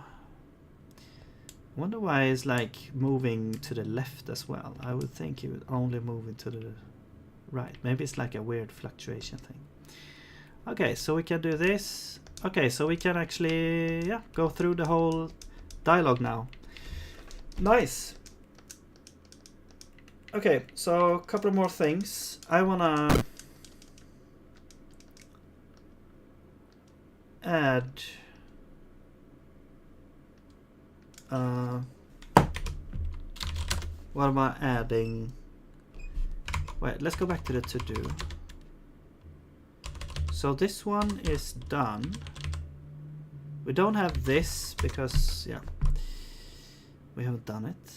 I wonder why it's like moving to the left as well. I would think it would only move to the right. Maybe it's like a weird fluctuation thing. Okay, so we can do this. Okay, so we can actually, yeah, go through the whole dialogue now. Nice. Okay, so a couple of more things. I wanna add what am I adding? Wait, let's go back to the to-do. So this one is done. We don't have this because, yeah, we haven't done it.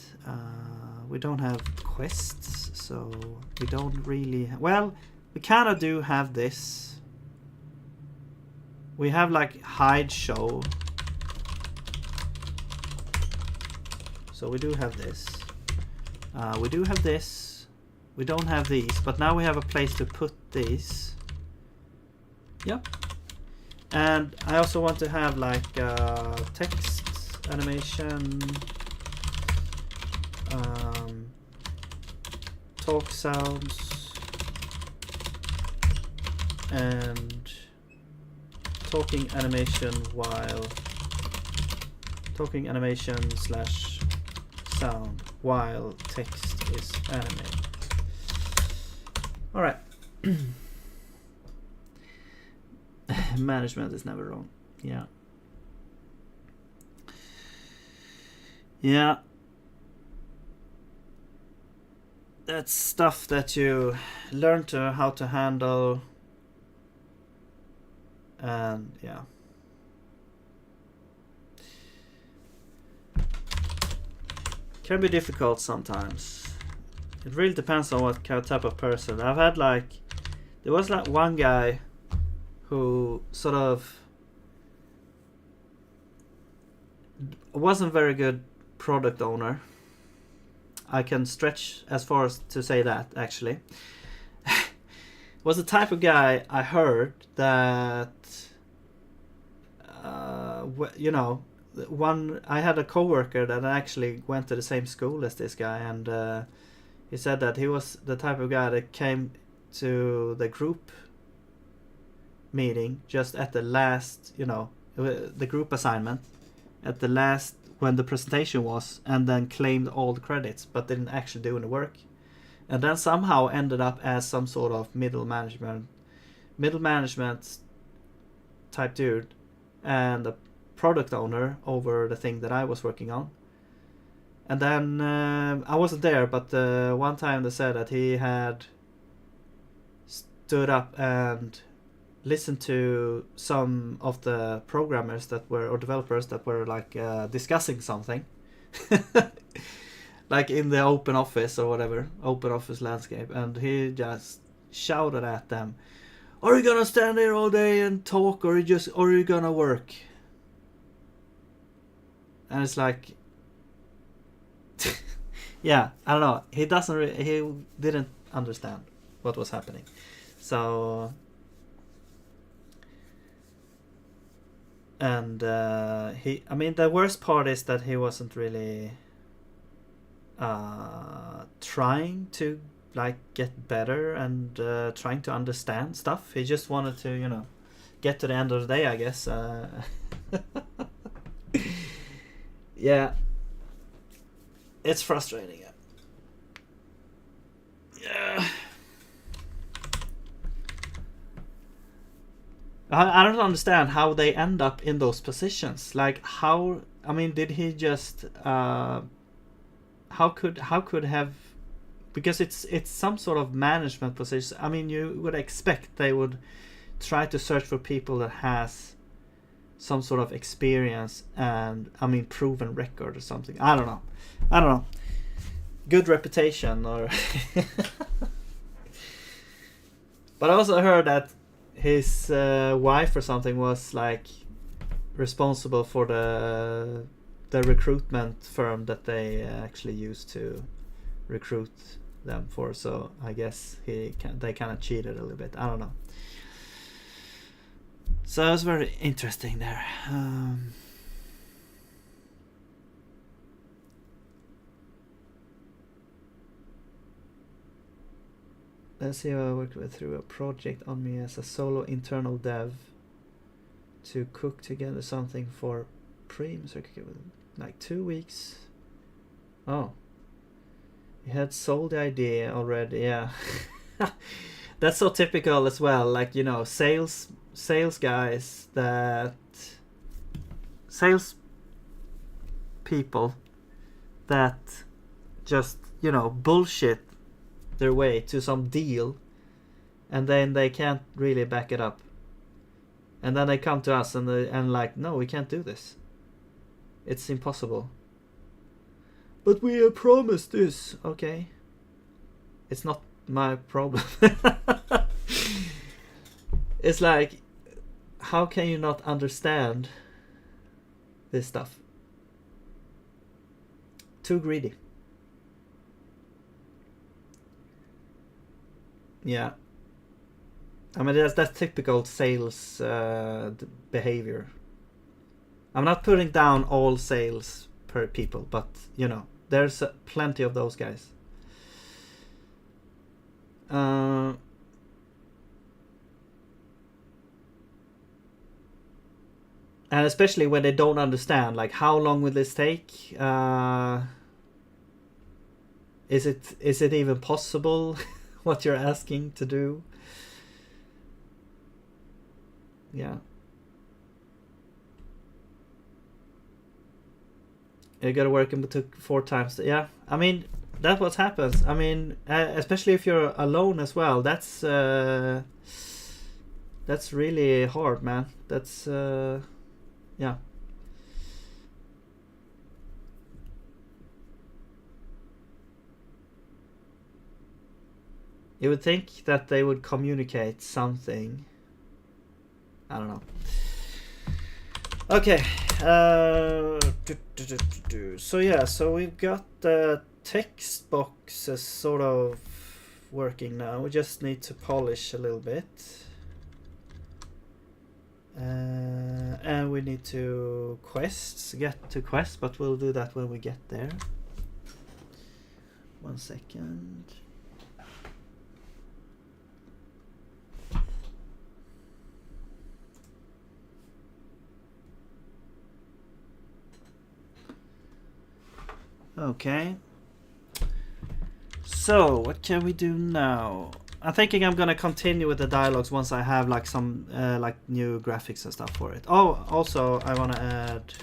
We don't have quests, so we don't really... Well, we kind of do have this. We have like hide show. So we do have this. We do have this. We don't have these, but now we have a place to put these. Yep. And I also want to have like text animation, talk sounds, and talking animation slash sound while text is animated. All right. Management is never wrong. Yeah. Yeah. That's stuff that you learn how to handle. And yeah. Can be difficult sometimes. It really depends on what type of person. I've had like, there was like one guy who sort of wasn't very good product owner. I can stretch as far as to say that, actually. Was the type of guy I heard that, you know, I had a coworker that actually went to the same school as this guy, and he said that he was the type of guy that came to the group meeting just at the last, you know, the group assignment at the last when the presentation was, and then claimed all the credits but didn't actually do any work, and then somehow ended up as some sort of middle management type dude and a product owner over the thing that I was working on. And then I wasn't there, but one time they said that he had stood up and listened to some of the programmers that were, or developers that were like discussing something. Like in the open office or whatever, open office landscape, and he just shouted at them, "Are you gonna stand there all day and talk, or are you gonna work?" And it's like, yeah, I don't know. He didn't understand what was happening. So, and I mean, the worst part is that he wasn't really trying to like get better and trying to understand stuff. He just wanted to, you know, get to the end of the day, I guess. Yeah, it's frustrating. Yeah, I don't understand how they end up in those positions. Like, how? I mean, did he just? How could have? Because it's some sort of management position. I mean, you would expect they would try to search for people that has some sort of experience and, I mean, proven record or something. I don't know. Good reputation or. But I also heard that his wife or something was like responsible for the recruitment firm that they actually used to recruit them for. So I guess they kind of cheated a little bit. I don't know. So it was very interesting there. Let's see how I worked through a project on me as a solo internal dev to cook together something for Preem. So like 2 weeks. Oh, he had sold the idea already. Yeah. That's so typical as well. Like, you know, sales guys, that sales people that just, you know, bullshit their way to some deal, and then they can't really back it up, and then they come to us and like, no, we can't do this, it's impossible. But we have promised this. Okay, it's not my problem. It's like, how can you not understand this stuff? Too greedy. Yeah, I mean, that's typical sales behavior. I'm not putting down all sales per people, but, you know, there's plenty of those guys. And especially when they don't understand, like, how long will this take? Is it even possible? What you're asking to do? Yeah. You gotta work him took 4 times. Yeah, I mean, that's what happens. I mean, especially if you're alone as well. That's really hard, man. That's yeah. You would think that they would communicate something. I don't know. Okay. So yeah, so we've got the text boxes sort of working now. We just need to polish a little bit. And we need to get to quests, but we'll do that when we get there. 1 second. Okay. So, what can we do now? I'm thinking I'm gonna continue with the dialogues once I have like some like new graphics and stuff for it. Oh, also I wanna add.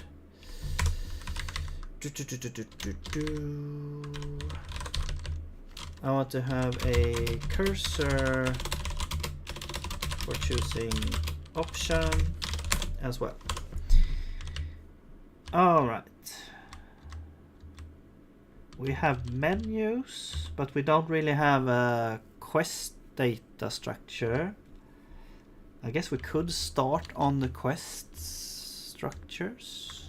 I want to have a cursor for choosing option as well. All right. We have menus, but we don't really have a quest data structure. I guess we could start on the quest structures.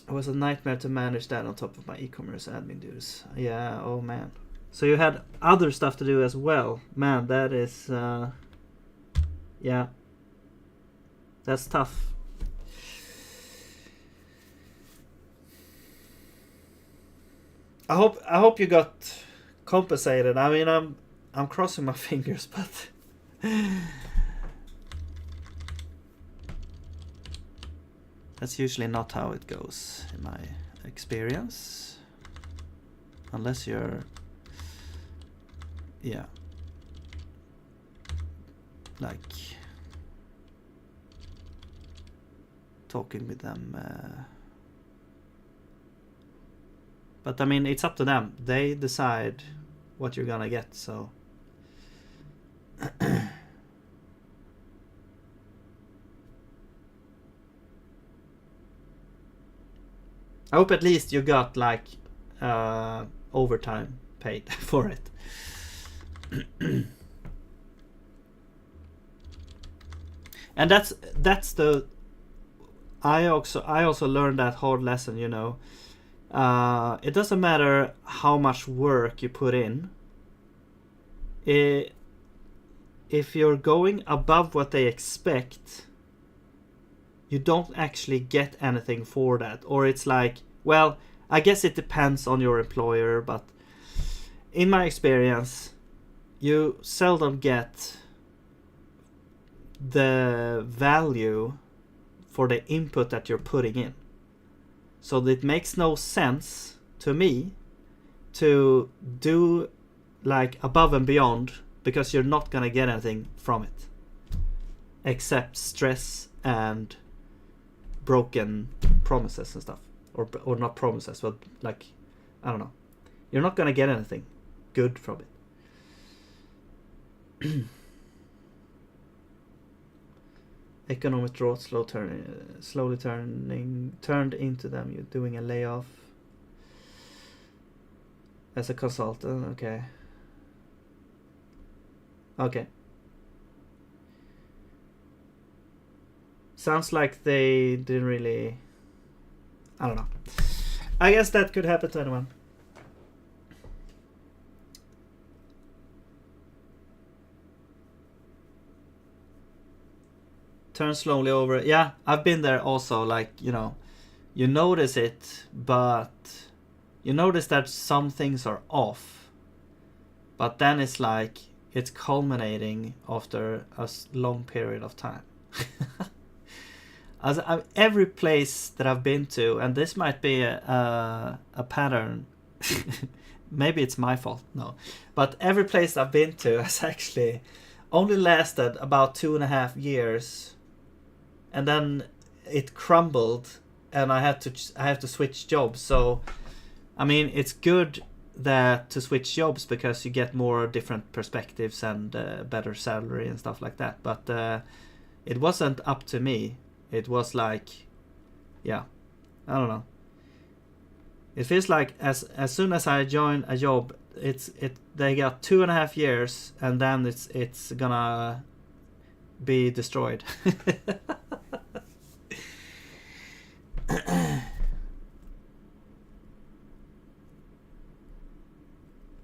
It was a nightmare to manage that on top of my e-commerce admin duties. Yeah, oh man. So you had other stuff to do as well. Man, that is... yeah. That's tough. I hope you got compensated. I mean, I'm crossing my fingers, but that's usually not how it goes in my experience. Unless you're, yeah, like talking with them. But I mean, it's up to them. They decide what you're gonna get, so. I hope at least you got like overtime paid for it. And that's the I also learned that hard lesson, you know. It doesn't matter how much work you put in. If you're going above what they expect, you don't actually get anything for that. Or it's like, well, I guess it depends on your employer, but in my experience, you seldom get the value for the input that you're putting in. So it makes no sense to me to do like above and beyond, because you're not gonna get anything from it except stress and broken promises and stuff, or not promises, but like, I don't know, you're not gonna get anything good from it. Economic drought slowly turned into them. You're doing a layoff as a consultant. Okay. Sounds like they didn't really... I don't know. I guess that could happen to anyone. Turn slowly over. Yeah, I've been there also. Like, you know, you notice it, but you notice that some things are off. But then it's like, it's culminating after a long period of time. Every place that I've been to, and this might be a pattern, maybe it's my fault, no. But every place I've been to has actually only lasted about 2.5 years. And then it crumbled, and I have to switch jobs. So, I mean, it's good that to switch jobs because you get more different perspectives and better salary and stuff like that. But it wasn't up to me. It was like, yeah, I don't know. It feels like as soon as I join a job, they got 2.5 years, and then it's gonna be destroyed.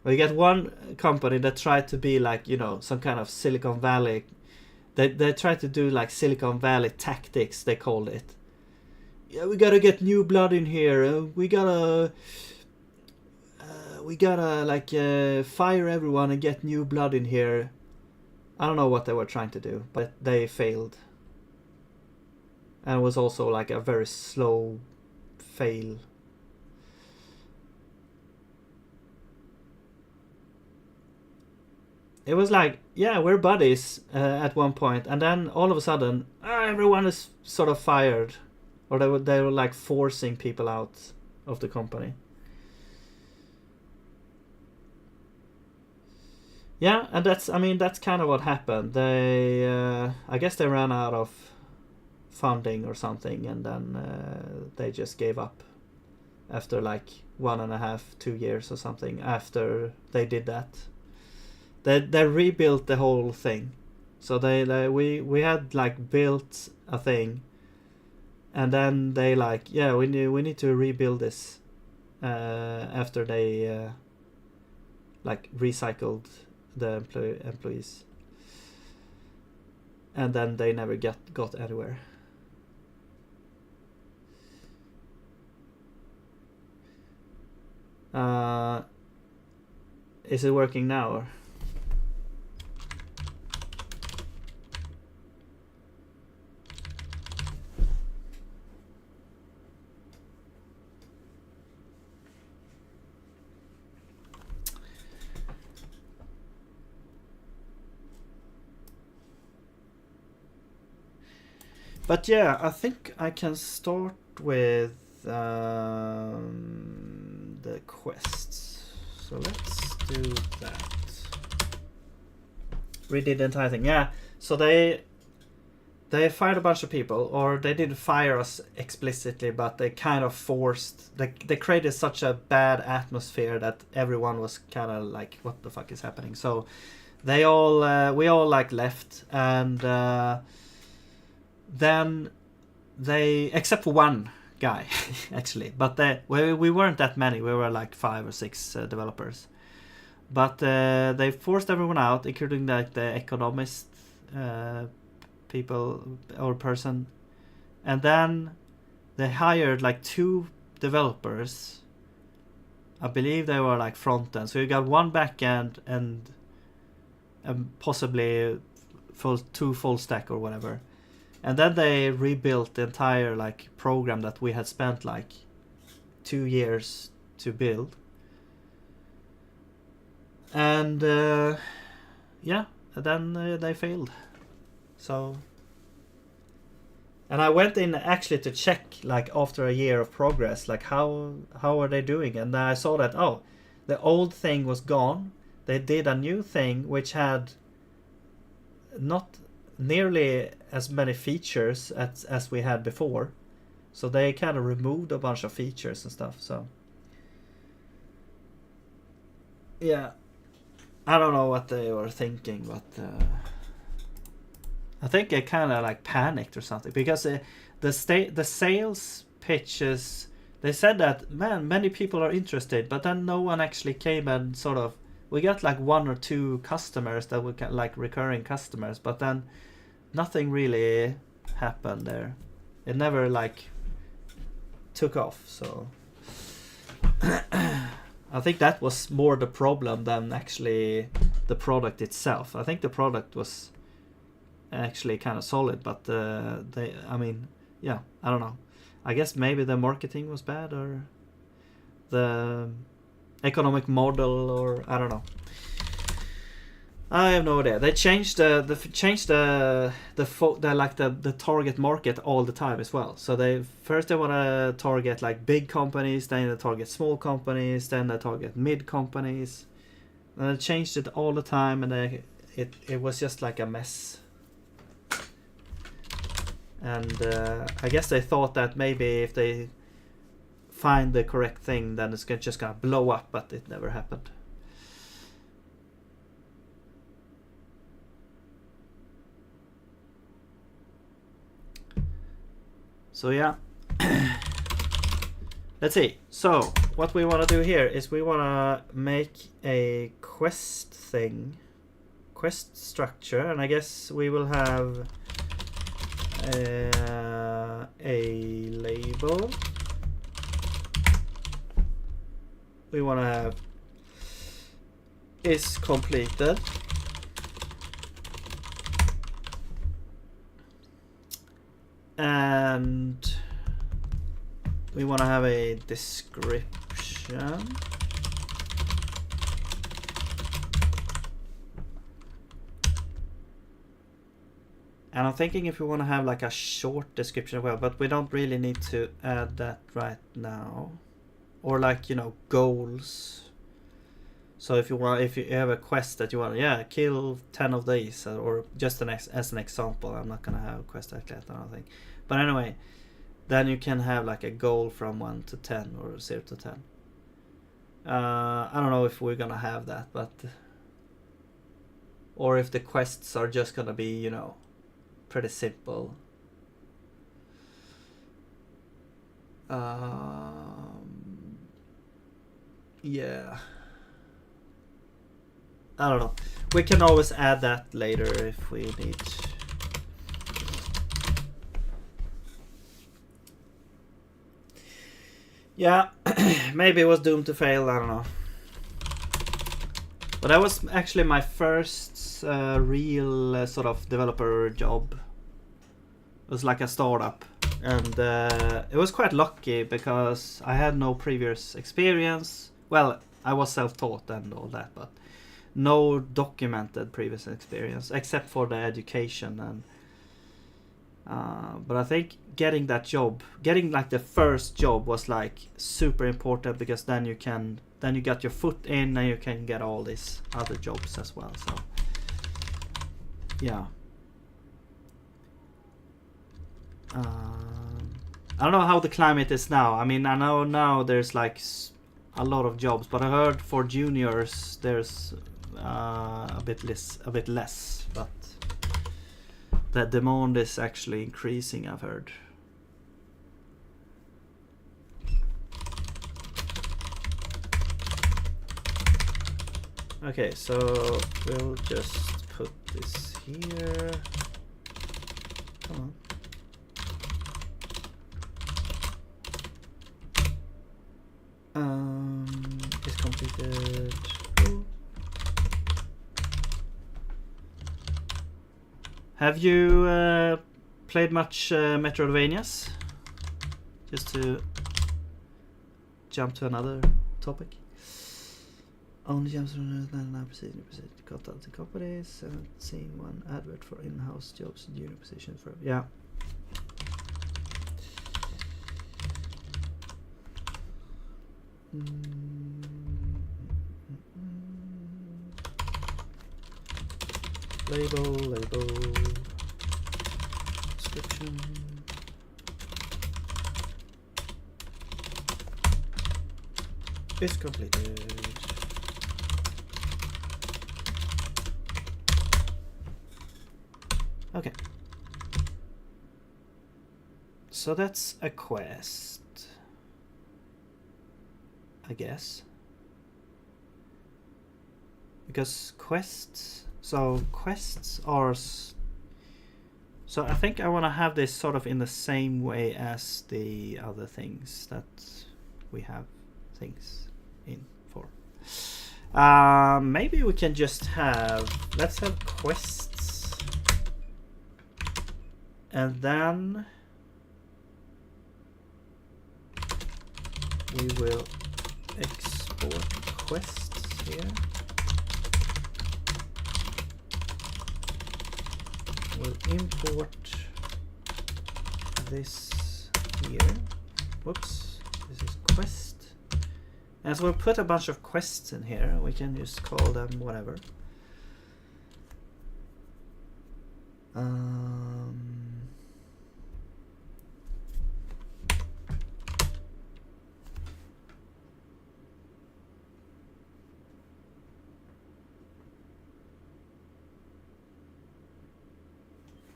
We get one company that tried to be like, you know, some kind of Silicon Valley. They tried to do like Silicon Valley tactics, they called it. Yeah, we gotta get new blood in here. We gotta like fire everyone and get new blood in here. I don't know what they were trying to do, but they failed. And it was also like a very slow fail. It was like, yeah, we're buddies at one point, and then all of a sudden, everyone is sort of fired, or they were like forcing people out of the company. Yeah, and that's kind of what happened. They I guess they ran out of funding or something, and then they just gave up after like 1.5-2 years or something. After they did that, they rebuilt the whole thing. So we had like built a thing, and then they like, yeah, we need to rebuild this after they like recycled the employees, and then they never got anywhere. Is it working now? Or? But yeah, I think I can start with the quests. So let's do that. Redid the entire thing. Yeah. So they fired a bunch of people, or they didn't fire us explicitly, but they kind of forced. They created such a bad atmosphere that everyone was kind of like, "What the fuck is happening?" So we all like left, and then they, except for one guy actually, but we weren't that many. We were like 5 or 6 developers, but they forced everyone out, including like the economist people or person, and then they hired like 2 developers. I believe they were like front end, so you got 1 back end and possibly 2 full stack or whatever. And then they rebuilt the entire like program that we had spent like 2 years to build. And yeah, then they failed. So, and I went in actually to check like after a year of progress, like how are they doing? And then I saw that, oh, the old thing was gone. They did a new thing which had not nearly as many features as we had before. So they kind of removed a bunch of features and stuff. So yeah, I don't know what they were thinking, but I think I kind of like panicked or something, because the sales pitches, they said that, man, many people are interested, but then no one actually came and sort of, we got like 1 or 2 customers that were like recurring customers, but then nothing really happened there. It never like took off. So I think that was more the problem than actually the product itself. I think the product was actually kind of solid, but yeah, I don't know. I guess maybe the marketing was bad, or the economic model, or I don't know. I have no idea. They changed the target market all the time as well. So they want to target like big companies, then they target small companies, then they target mid companies, and they changed it all the time, and it was just like a mess. And I guess they thought that maybe if they find the correct thing, then it's just gonna blow up, but it never happened. So yeah, let's see. So what we want to do here is we want to make a quest structure, and I guess we will have a label. We want to have is completed. And we want to have a description. And I'm thinking if we want to have like a short description as well, but we don't really need to add that right now. Or like, goals. So if you have a quest that you want, kill 10 of these, or just as an example, I'm not gonna have a quest like that, I don't think. But anyway, then you can have like a goal from 1 to 10 or 0 to 10. I don't know if we're gonna have that, but or if the quests are just gonna be, you know, pretty simple. Yeah. I don't know. We can always add that later if we need. Yeah, maybe it was doomed to fail, I don't know. But that was actually my first real sort of developer job. It was like a startup. And it was quite lucky because I had no previous experience. Well, I was self-taught and all that, but no documented previous experience except for the education. And but I think getting that job, getting like the first job, was like super important, because then you got your foot in and you can get all these other jobs as well. So yeah. I don't know how the climate is now. I mean, I know now there's like a lot of jobs, but I heard for juniors there's a bit less, but the demand is actually increasing, I've heard. Okay, so we'll just put this here. Come on. It's completed. Ooh. Have you played much Metroidvanias? Just to jump to another topic. Only jumps from 99% got out the companies and seeing one advert for in-house jobs in junior positions for label description. Is completed. Okay. So that's a quest, I guess. Because quests are... So I think I want to have this sort of in the same way as the other things that we have things in for. Maybe we can just have... Let's have quests. And then we will export quests here. We'll import this here. Whoops, this is quest. And so we'll put a bunch of quests in here. We can just call them whatever.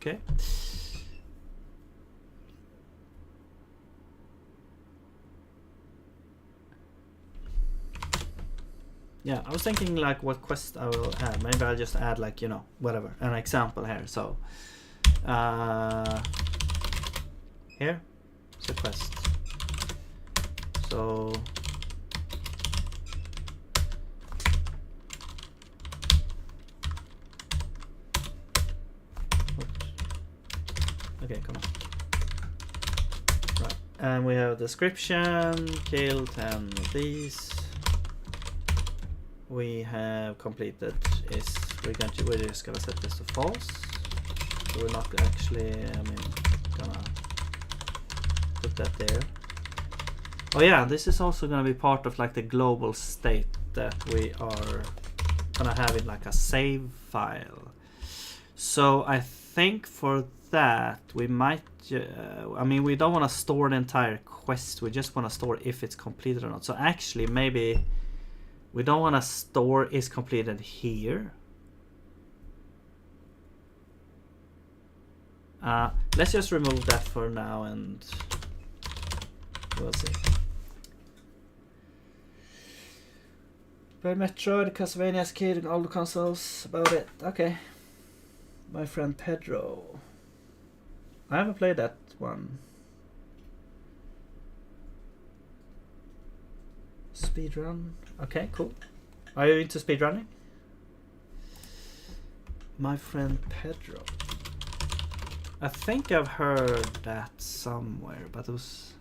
Okay. Yeah, I was thinking like what quest I will add. Maybe I'll just add like, you know, whatever, an example here. So here it's a quest. So okay, come on. Right, and we have description, kill 10 of these. We have completed is we're just gonna set this to false. So we're not actually, gonna put that there. Oh yeah, this is also gonna be part of like the global state that we are gonna have in like a save file. So I think for that we might, I mean, we don't want to store the entire quest, we just want to store if it's completed or not. So actually maybe we don't want to store is completed here. Let's just remove that for now and we'll see. Played Metroid, Castlevania's Kid, and all the consoles. About it. Okay. My friend Pedro. I haven't played that one. Speedrun. Okay, cool. Are you into speedrunning? My friend Pedro. I think I've heard that somewhere, but it was...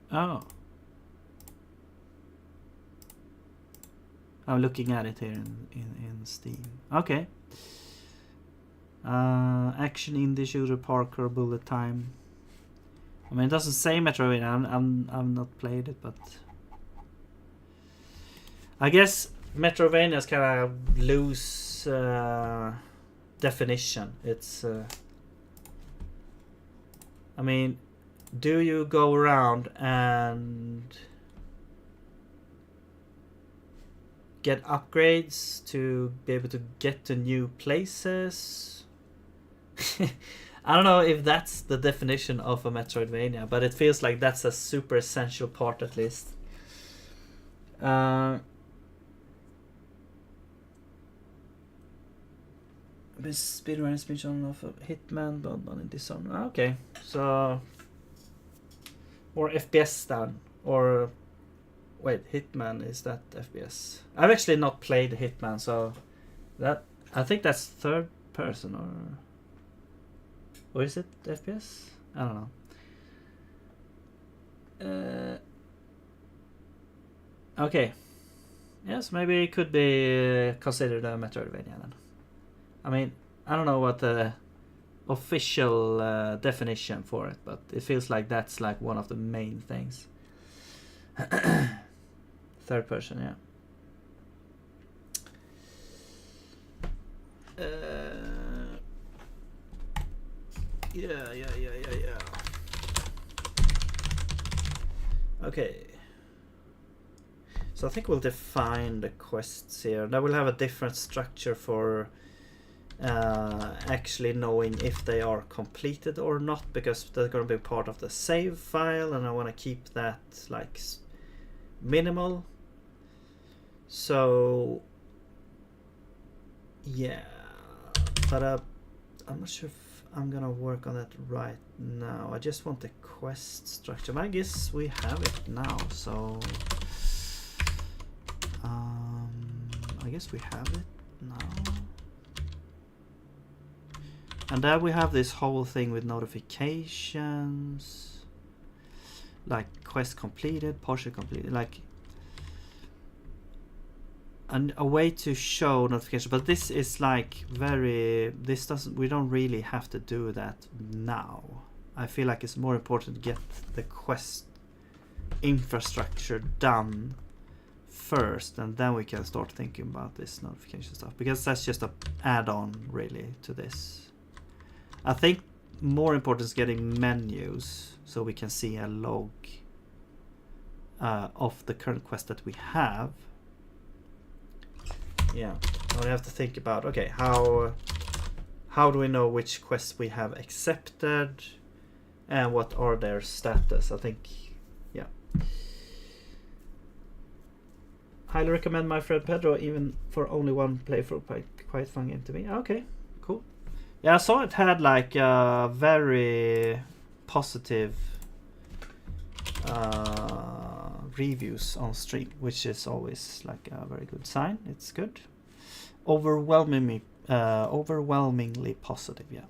Oh. I'm looking at it here in Steam. Okay. Action, indie shooter, parkour, bullet time. I mean, it doesn't say Metroidvania. I've not played it, but I guess Metroidvania is kind of loose definition. It's I mean, do you go around and get upgrades to be able to get to new places? I don't know if that's the definition of a Metroidvania, but it feels like that's a super essential part at least. Speedrun speech on of Hitman, Bloodborne, and Dishonored. Okay, so or FPS then, or wait, Hitman, is that FPS? I've actually not played Hitman, so that I think that's third person, or is it FPS? I don't know. Okay, yes, maybe it could be considered a Metroidvania then. I mean, I don't know what the official definition for it, but it feels like that's like one of the main things. Third person, yeah. Yeah. Okay. So I think we'll define the quests here. That will have a different structure for actually knowing if they are completed or not, because they're going to be part of the save file, and I want to keep that like minimal. So yeah, but I'm not sure if I'm gonna work on that right now. I just want the quest structure, but I guess we have it now, so I guess we have it now. And then we have this whole thing with notifications, like quest completed, partial completed, like a way to show notification. But this is like we don't really have to do that now. I feel like it's more important to get the quest infrastructure done first, and then we can start thinking about this notification stuff, because that's just a add-on really to this. I think more important is getting menus so we can see a log of the current quest that we have. Yeah, now we have to think about, okay, how do we know which quests we have accepted and what are their status? I think, yeah. Highly recommend my friend Pedro, even for only one playthrough. Quite fun game to me. Okay, cool. Yeah, I saw it had like very positive reviews on stream, which is always like a very good sign. It's good. Overwhelmingly positive, yeah.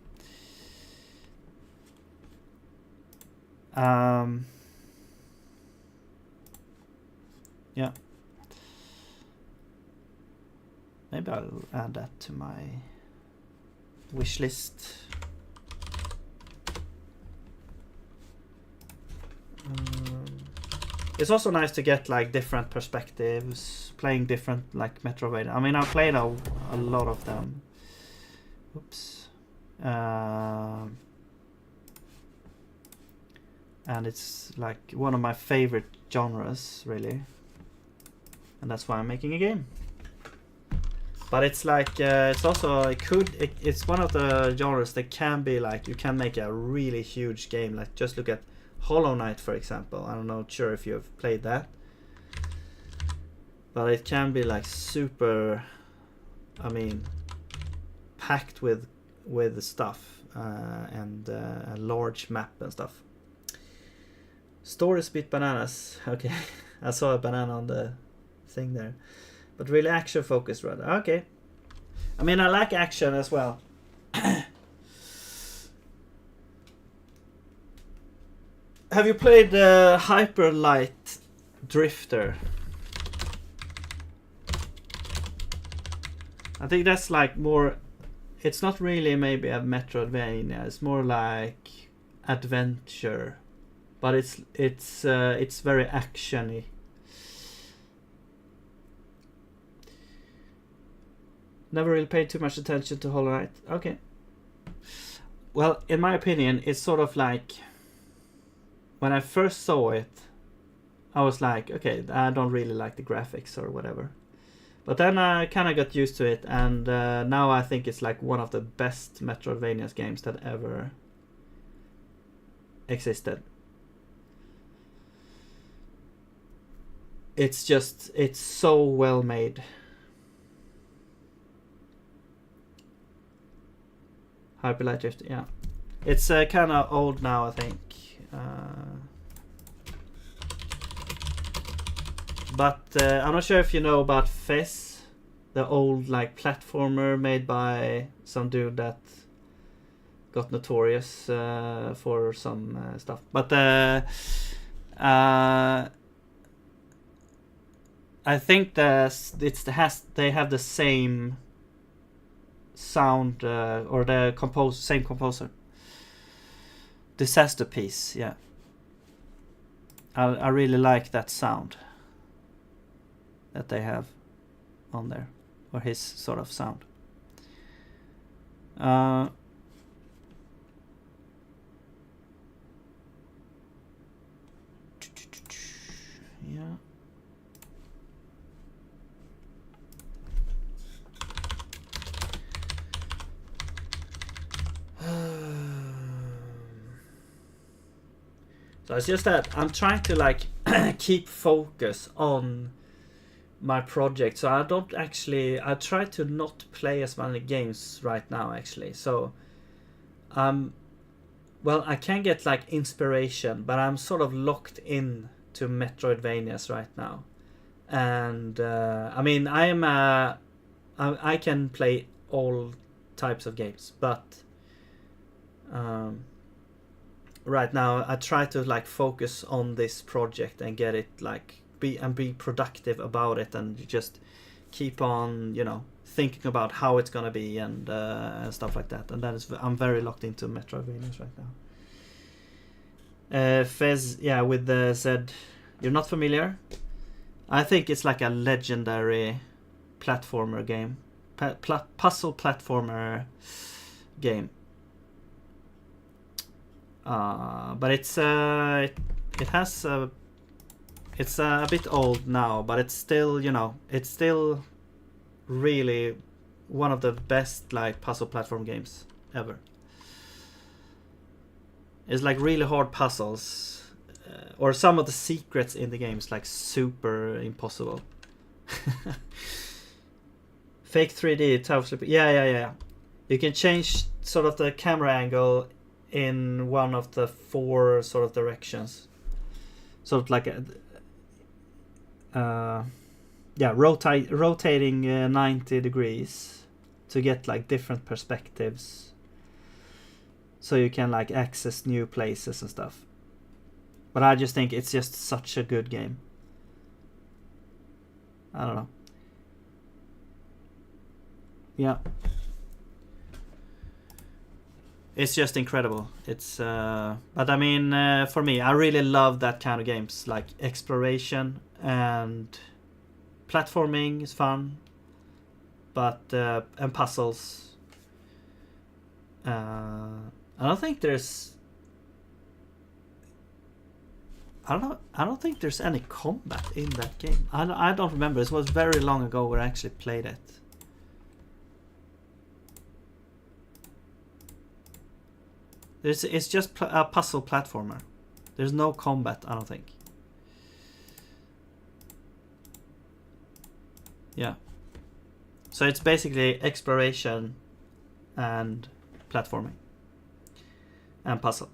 Yeah. Maybe I'll add that to my wish list. It's also nice to get like different perspectives, playing different like Metroidvania. I mean, I've played a lot of them. Oops. And it's like one of my favorite genres, really. And that's why I'm making a game. But it's like, it's also, it's one of the genres that can be like, you can make a really huge game. Like, just look at Hollow Knight, for example. I'm not sure if you've played that. But it can be like super, I mean, packed with stuff and a large map and stuff. Stories bit bananas. Okay, I saw a banana on the thing there. But really action focused rather. Okay. I mean, I like action as well. Have you played Hyper Light Drifter? I think that's like more... It's not really maybe a Metroidvania. It's more like adventure. But it's very actiony. Never really paid too much attention to Hollow Knight. Okay. Well, in my opinion, it's sort of like... When I first saw it, I was like, okay, I don't really like the graphics or whatever. But then I kind of got used to it, and now I think it's like one of the best Metroidvania games that ever existed. It's so well made. Hyper Light Drifter, yeah. It's kind of old now, I think. But I'm not sure if you know about Fez, the old like platformer made by some dude that got notorious for some stuff. But I think they have the same sound or the same composer. Disaster Piece, yeah. I really like that sound that they have on there, or his sort of sound. Yeah. So it's just that I'm trying to like keep focus on my project. So I try to not play as many games right now actually. So well, I can get like inspiration, but I'm sort of locked in to Metroidvanias right now. And I mean, I can play all types of games, but right now I try to like focus on this project and get it like be productive about it, and just keep on, you know, thinking about how it's gonna be and stuff like that. And I'm very locked into Metroidvanias right now. Fez, yeah, with the Z, you're not familiar? I think it's like a legendary platformer game, puzzle platformer game. But it's a bit old now, but it's still, you know, it's still really one of the best like puzzle platform games ever. It's like really hard puzzles, or some of the secrets in the game is like super impossible. Fake 3D tower slipper. Yeah. You can change sort of the camera angle in one of the 4 sort of directions. Sort of like rotating 90 degrees to get like different perspectives, so you can like access new places and stuff. But I just think it's just such a good game. I don't know. Yeah. It's just incredible. It's but I mean, for me, I really love that kind of games, like exploration and platforming is fun, but and puzzles. I don't think there's. I don't think there's any combat in that game. I don't remember. It was very long ago where I actually played it. It's just a puzzle platformer. There's no combat, I don't think. Yeah. So it's basically exploration and platforming and puzzle.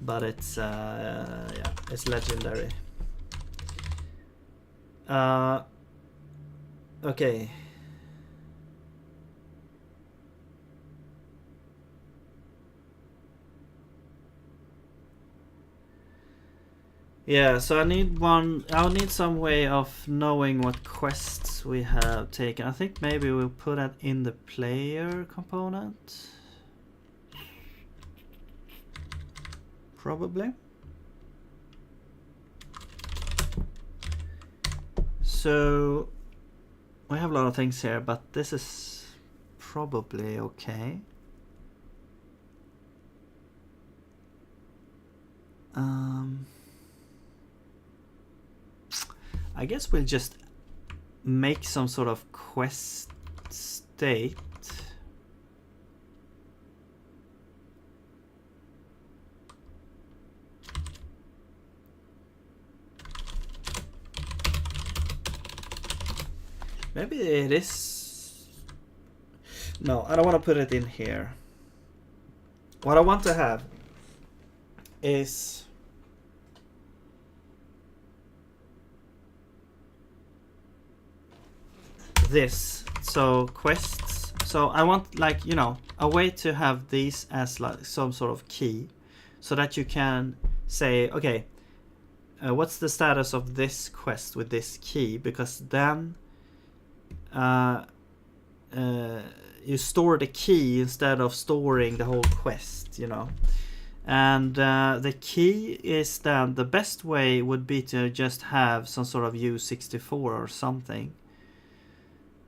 But it's yeah, it's legendary. Okay. Yeah, so I'll need some way of knowing what quests we have taken. I think maybe we'll put that in the player component. Probably. So we have a lot of things here, but this is probably okay. I guess we'll just make some sort of quest state. Maybe it is. No, I don't want to put it in here. What I want to have is this. So quests. So I want, like, you know, a way to have these as like some sort of key, so that you can say, okay, what's the status of this quest with this key? Because then you store the key instead of storing the whole quest, you know. And the key is then, the best way would be to just have some sort of U64 or something.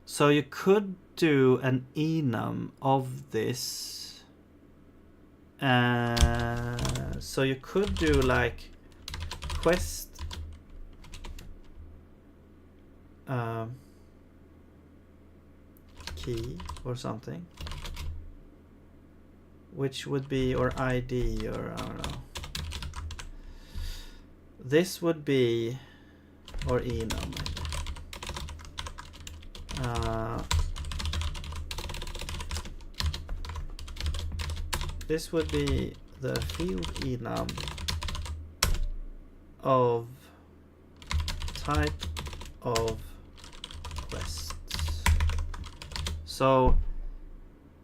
So you could do an enum of this. So you could do like quest key or something, which would be, or ID, or I don't know. This would be, or enum. This would be the field enum of type of quests. So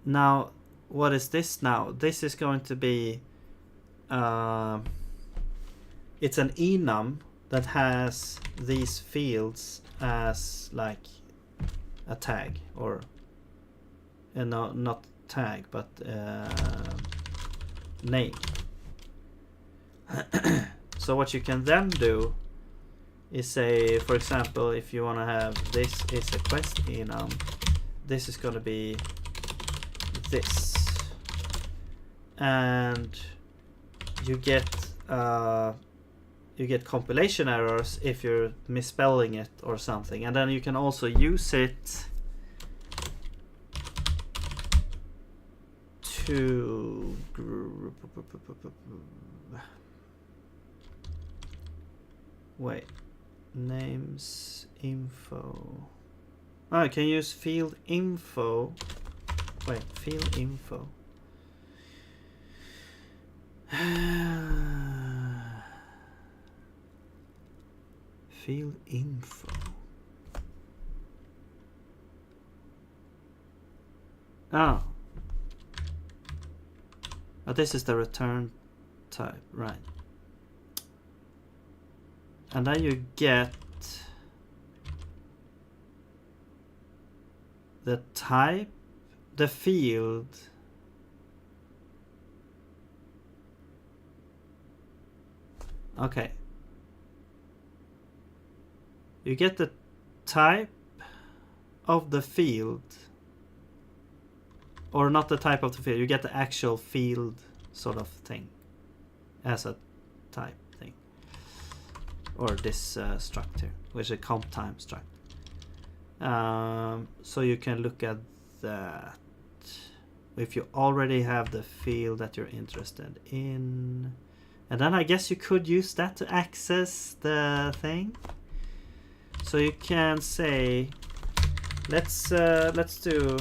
now, what is this now? This is going to be it's an enum that has these fields as like a tag, or no, not tag, but name. So what you can then do is say, for example, if you want to have this is a quest enum, this is going to be this, and you get compilation errors if you're misspelling it or something, and then you can also use it to wait, names info. Oh, I can use field info. Wait, field info. Field info. Oh. Oh, this is the return type, right? And then you get the type, the field. Okay. You get the type of the field, or not the type of the field, you get the actual field sort of thing as a type thing, or this structure, which is a comp time struct. So you can look at that if you already have the field that you're interested in, and then I guess you could use that to access the thing. So you can say, let's do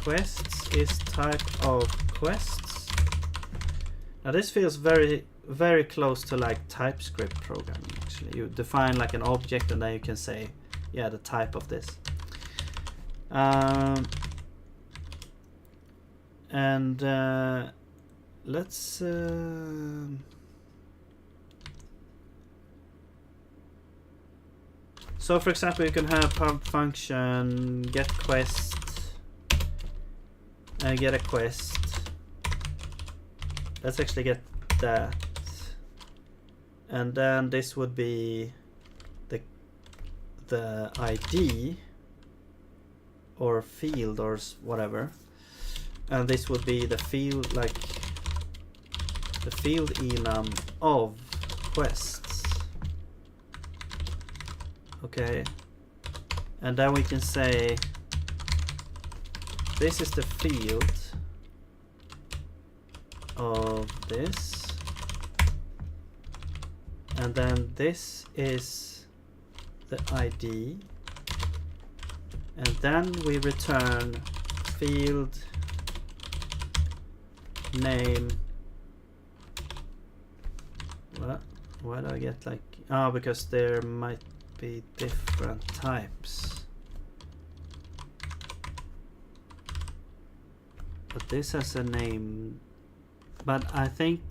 quests is type of quests. Now this feels very, very close to like TypeScript programming. Actually, you define like an object, and then you can say, yeah, the type of this. Let's so for example, you can have pub function get quest, get a quest. Let's actually get that, and then this would be the ID or field or whatever, and this would be the field, like the field enum of quests. Okay, and then we can say this is the field of this, and then this is the ID, and then we return field name. What? Why do I get like, oh, because there might be different types, but this has a name. But I think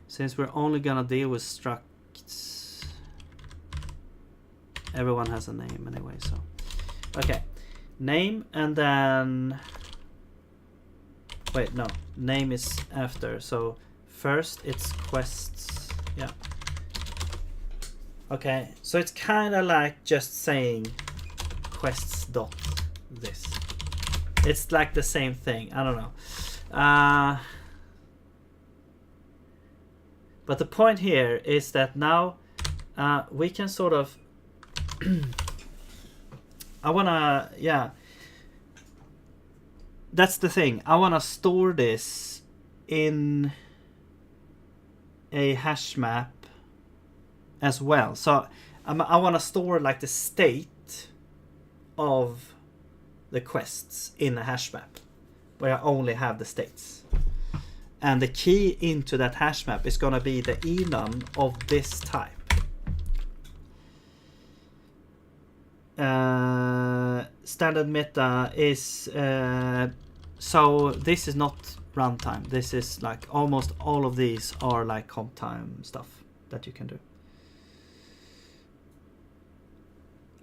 since we're only gonna deal with structs, everyone has a name anyway, so okay, name, and then wait, no, name is after, so first it's quests. Yeah. Okay, so it's kind of like just saying quests dot this. It's like the same thing. I don't know. But the point here is that now we can sort of I wanna, yeah, that's the thing. I wanna store this in a hash map as well. So I want to store like the state of the quests in a hash map where I only have the states, and the key into that hash map is going to be the enum of this type. Standard meta is so this is not runtime. This is like almost all of these are like comp time stuff that you can do.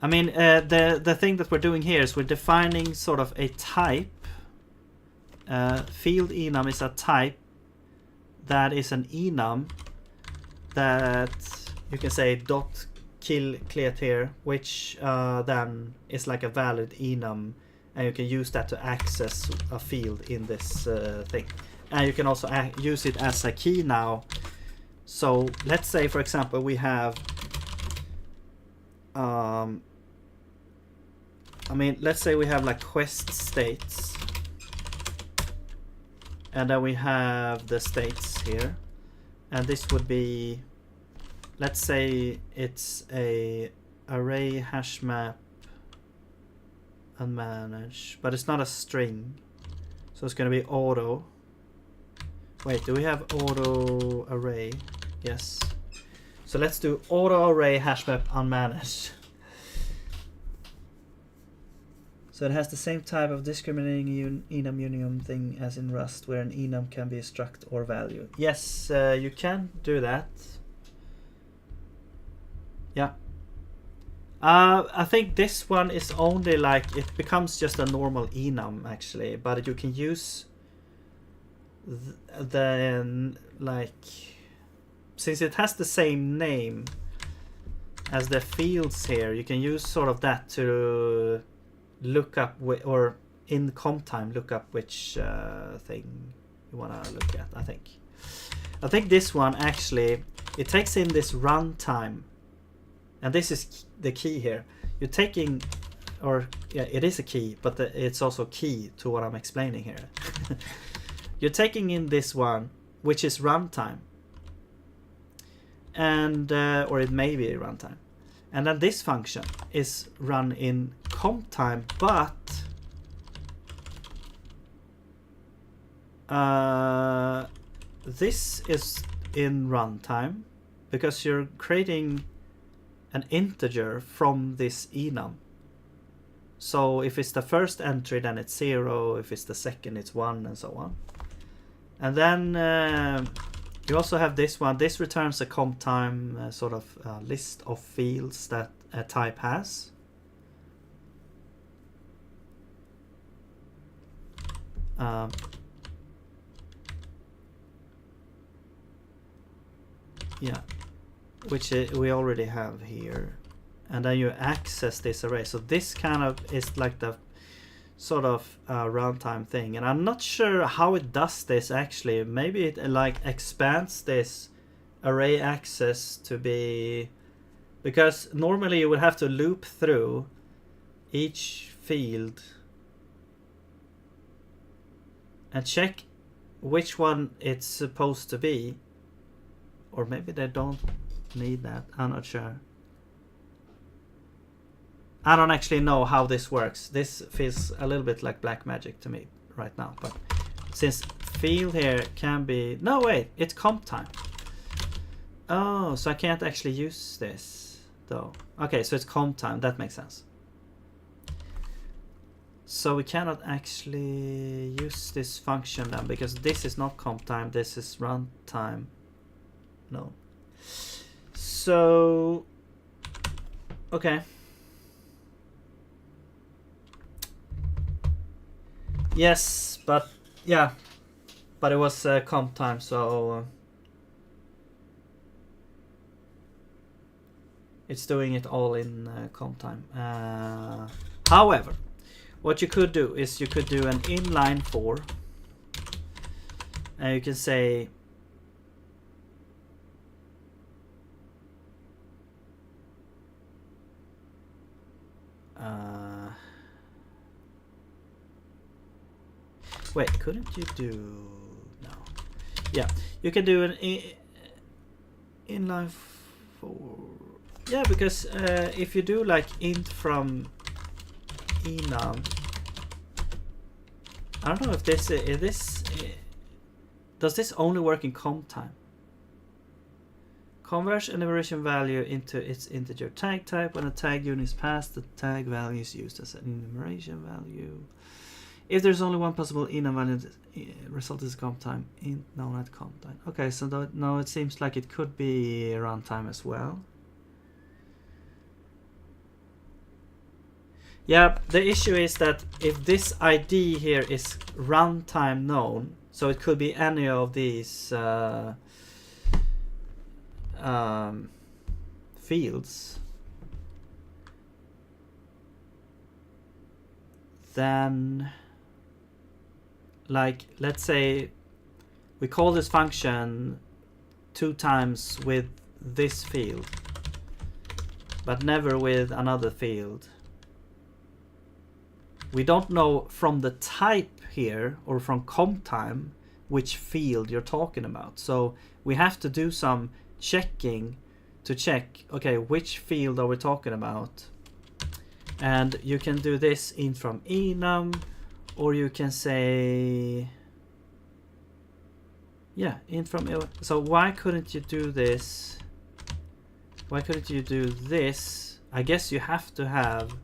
I mean, the thing that we're doing here is we're defining sort of a type. Field enum is a type that is an enum that you can say dot kill clear here, which then is like a valid enum, and you can use that to access a field in this thing. And you can also use it as a key now. So let's say, for example, we have I mean, let's say we have like quest states, and then we have the states here, and this would be, let's say it's a array hash map unmanaged, but it's not a string, so it's going to be auto. Wait, do we have auto array? Yes. So let's do auto array hash map unmanaged. So it has the same type of discriminating enum union thing as in Rust, where an enum can be a struct or value. Yes, you can do that. Yeah. I think this one is only like, it becomes just a normal enum actually, but you can use the like, since it has the same name as the fields here, you can use sort of that to look up or in comp time look up which thing you want to look at. I think this one actually, it takes in this runtime, and this is the key here. You're taking, or yeah, it is a key, but it's also key to what I'm explaining here. You're taking in this one, which is runtime, and or it may be runtime, and then this function is run in comp time, but this is in runtime because you're creating an integer from this enum. So if it's the first entry, then it's 0. If it's the second, it's 1, and so on. And then you also have this one. This returns a comp time sort of list of fields that a type has. Yeah, which we already have here, and then you access this array. So this kind of is like the sort of runtime thing, and I'm not sure how it does this actually. Maybe it like expands this array access to be, because normally you would have to loop through each field and check which one it's supposed to be, or maybe they don't need that. I'm not sure. I don't actually know how this works. This feels a little bit like black magic to me right now, but since field here can be, no wait, it's comp time. Oh, so I can't actually use this though. Okay, so it's comp time, that makes sense. So we cannot actually use this function then, because this is not comp time, this is runtime. No. So, okay. Yes, but yeah, but it was comp time, so it's doing it all in comp time. However, what you could do is you could do an inline for, and you can say wait, couldn't you do, no, yeah, you can do an inline for, yeah, because if you do like int from enum, I don't know if this does this only work in comp time. Converts an enumeration value into its integer tag type. When a tag unit is passed, the tag value is used as an enumeration value. If there's only one possible enum value, result is comp time. No, not comp time. Okay, so now it seems like it could be runtime as well. Yeah, the issue is that if this ID here is runtime known, so it could be any of these fields, then like let's say we call this function 2 times with this field but never with another field. We don't know from the type here or from comp time which field you're talking about, so we have to do some checking to check, okay, which field are we talking about. And you can do this in from enum, or you can say, yeah, in from. So why couldn't you do this? Why couldn't you do this? I guess you have to have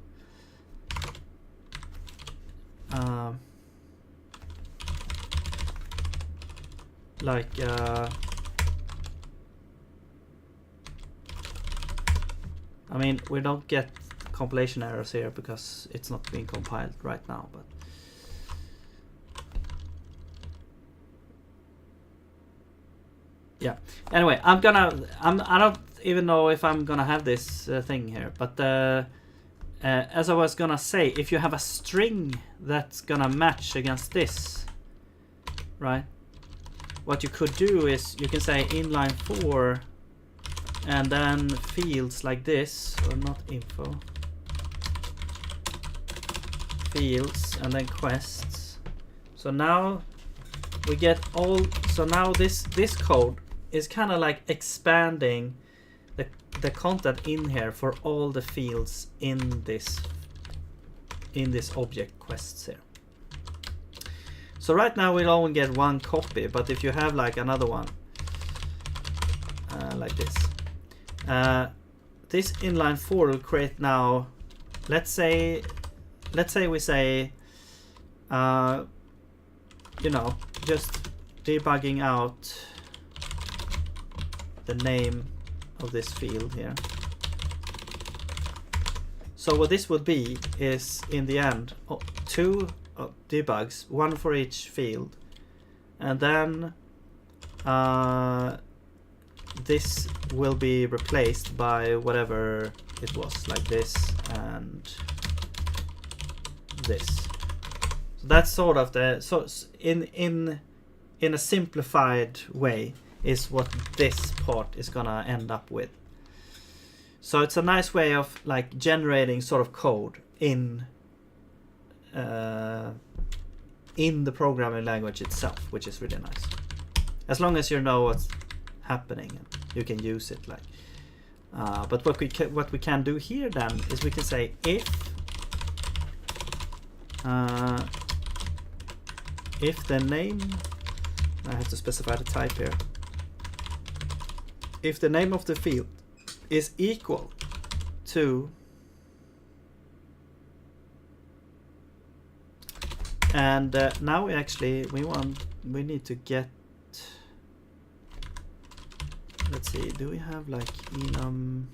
like I mean, we don't get compilation errors here because it's not being compiled right now. But yeah. Anyway, I don't even know if I'm gonna have this thing here, but as I was gonna say, if you have a string that's gonna match against this, right? What you could do is you can say inline 4 and then fields like this, or not info, fields and then quests. So now we get all, so now this code is kind of like expanding the content in here for all the fields in this object quests here. So right now we'll only get one copy, but if you have like another one like this, this inline 4 will create now, let's say we say you know, just debugging out the name of this field here. So what this would be is in the end 2 debugs, 1 for each field, and then this will be replaced by whatever it was, like this and this. So that's sort of the, so in a simplified way is what this part is gonna end up with. So it's a nice way of like generating sort of code in the programming language itself, which is really nice. As long as you know what's happening, you can use it like. But what we can do here then is we can say if the name, I have to specify the type here. If the name of the field is equal to, and now we need to get, let's see, do we have like enum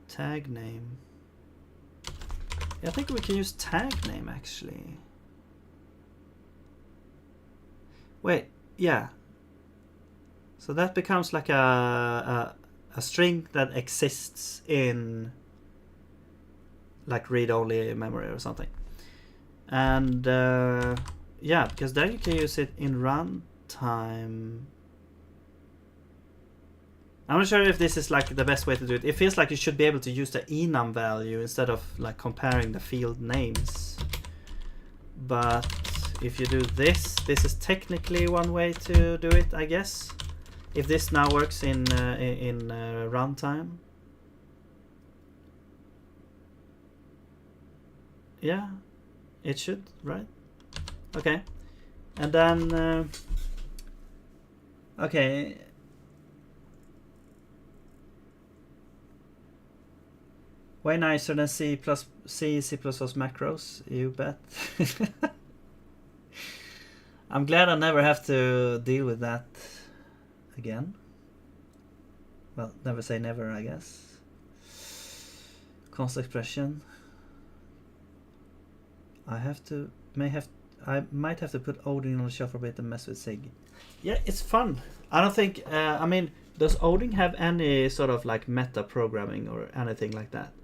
tag name? Yeah, I think we can use tag name actually. Wait, yeah. So that becomes like a string that exists in like read-only memory or something. And yeah, because then you can use it in runtime. I'm not sure if this is like the best way to do it. It feels like you should be able to use the enum value instead of like comparing the field names. But if you do this is technically one way to do it, I guess. If this now works in runtime. Yeah, it should, right? Okay. And then okay. Way nicer than C++ macros, you bet. I'm glad I never have to deal with that again. Well, never say never, I guess. Const expression. I might have to put Odin on the shelf for a bit and mess with Sig. Yeah, it's fun. I don't think, I mean, does Odin have any sort of like meta programming or anything like that?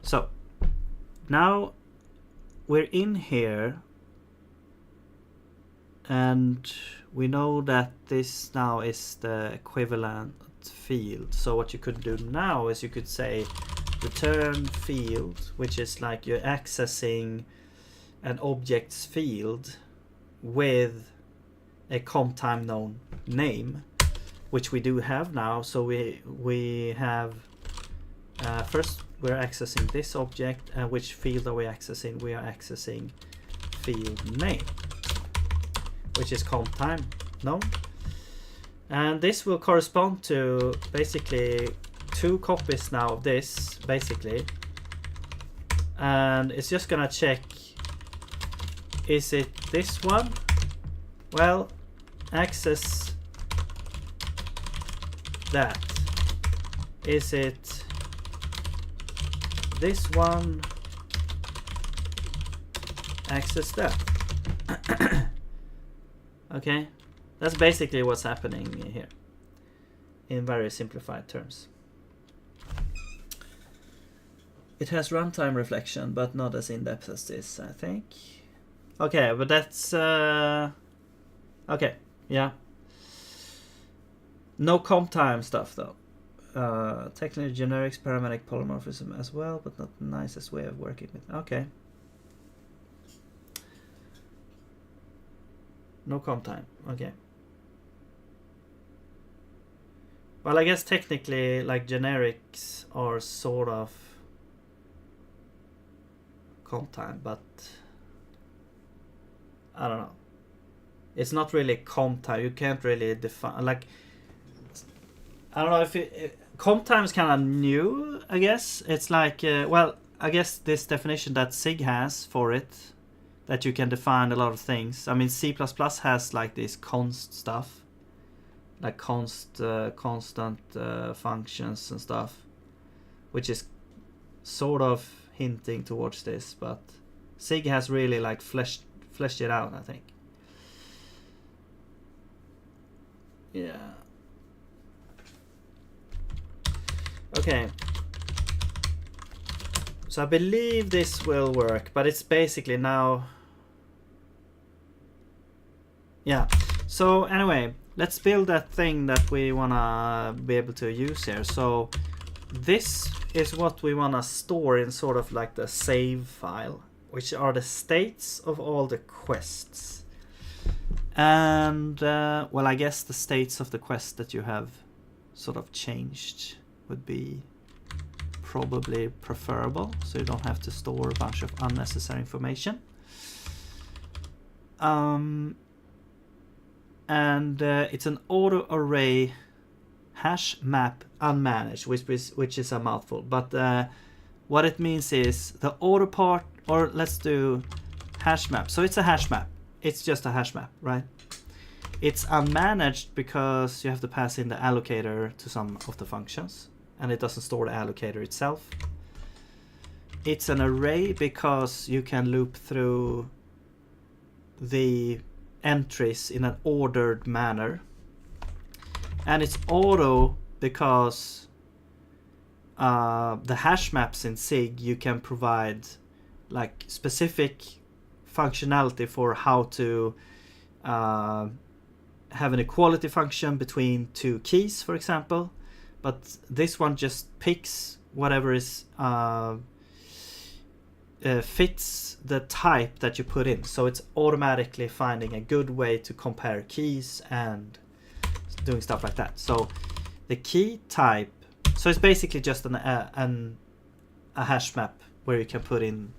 So now we're in here and we know that this now is the equivalent field. So what you could do now is you could say return field, which is like you're accessing an object's field with a comp time known name, which we do have now. So we have first we're accessing this object, and which field are we accessing? We are accessing field name. which is comp time known. And this will correspond to basically 2 copies now of this, basically. And it's just gonna check, is it this one? Well, access that. Is it this one? Access that. Okay, that's basically what's happening here in very simplified terms. It has runtime reflection, but not as in-depth as this, I think. Okay, but that's okay, yeah. No comp time stuff though. Technically generics, parametric polymorphism as well, but not the nicest way of working with. Okay. No comp time. Okay. Well, I guess technically, like, generics are sort of comp time, but I don't know. It's not really comp time. You can't really define, like, I don't know if comp time is kind of new, I guess. It's like, well, I guess this definition that SIG has for it, that you can define a lot of things. I mean, C++ has like this const stuff, like constant functions and stuff, which is sort of hinting towards this, but SIG has really like fleshed it out, I think. Yeah. Okay. So I believe this will work, but it's basically now. Yeah. So anyway, let's build that thing that we wanna be able to use here. So this is what we wanna store in sort of like the save file, which are the states of all the quests. And well, I guess the states of the quests that you have sort of changed would be probably preferable, so you don't have to store a bunch of unnecessary information. And it's an auto array hash map unmanaged, which is a mouthful, but what it means is the auto part, or let's do hash map. So it's a hash map. It's just a hash map, right? It's unmanaged because you have to pass in the allocator to some of the functions, and it doesn't store the allocator itself. It's an array because you can loop through the entries in an ordered manner. And it's auto because the hash maps in SIG, you can provide like specific functionality for how to have an equality function between 2 keys, for example. But this one just picks whatever is fits the type that you put in. So it's automatically finding a good way to compare keys and doing stuff like that. So the key type, so it's basically just a hash map where you can put in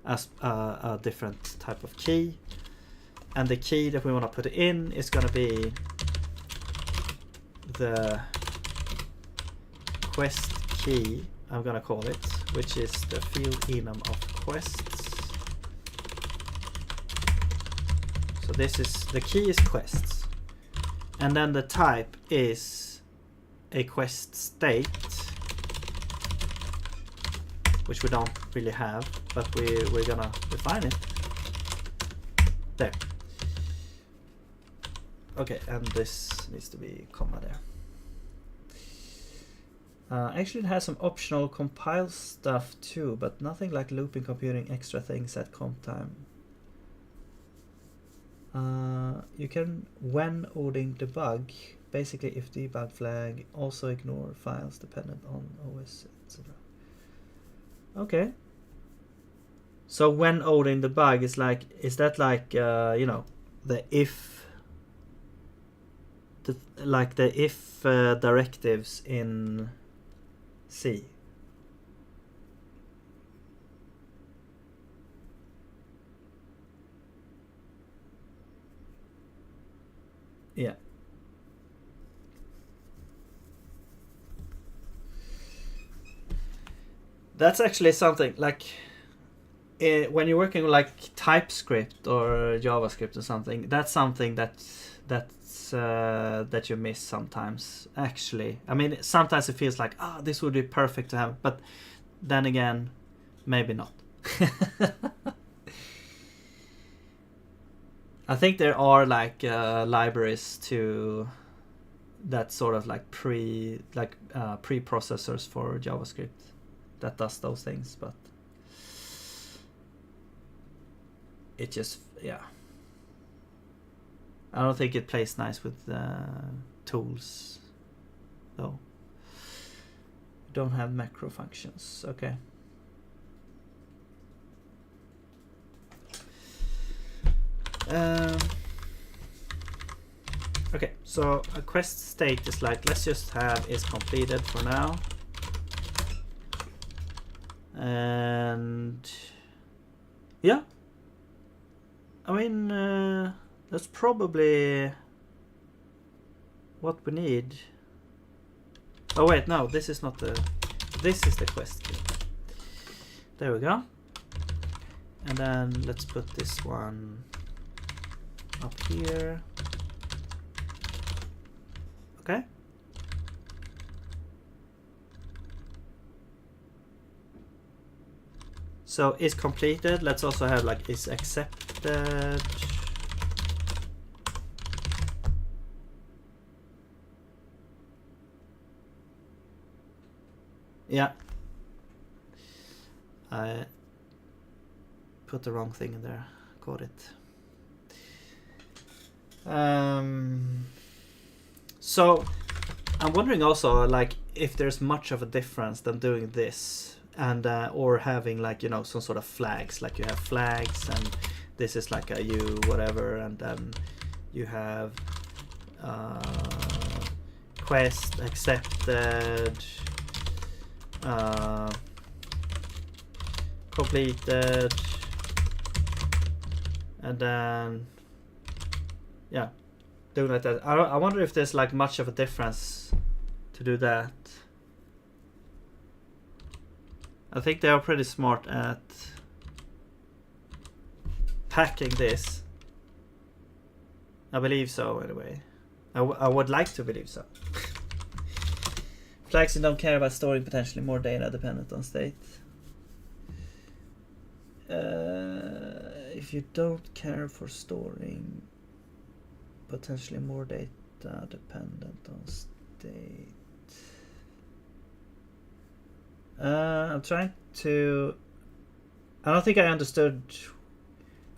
a different type of key. And the key that we want to put in is going to be the quest key, I'm going to call it, which is the field enum of quests. So this is, the key is quests. And then the type is a quest state, which we don't really have, but we're gonna define it. There. Okay, and this needs to be comma there. Actually, it has some optional compile stuff too, but nothing like looping, computing extra things at comp time. You can, when ordering debug, basically if debug flag, also ignore files dependent on OS, etc. Okay. So when ordering debug is like, is that like you know, the if, like the if directives in C? Yeah. That's actually something like when you're working with like TypeScript or JavaScript or something. That's something that you miss sometimes. Actually, I mean, sometimes it feels like this would be perfect to have, but then again, maybe not. I think there are like libraries to that sort of like pre-processors for JavaScript that does those things, but it just I don't think it plays nice with tools though. Don't have macro functions. Okay. Okay, so a quest state is like, let's just have is completed for now. And yeah, I mean, that's probably what we need. Oh wait, no, this is not the, this is the quest key. There we go. And then let's put this one up here. Okay. So is completed. Let's also have like is accepted. Yeah. I put the wrong thing in there. Got it. So I'm wondering also like if there's much of a difference than doing this and or having like, you know, some sort of flags, like you have flags and this is like a U whatever, and then you have quest accepted, completed, and then yeah, doing like that. I wonder if there's like much of a difference to do that. I think they are pretty smart at packing this. I believe so anyway. I would like to believe so. Flags that don't care about storing potentially more data dependent on state. If you don't care for storing potentially more data dependent on state. I'm trying to... I don't think I understood.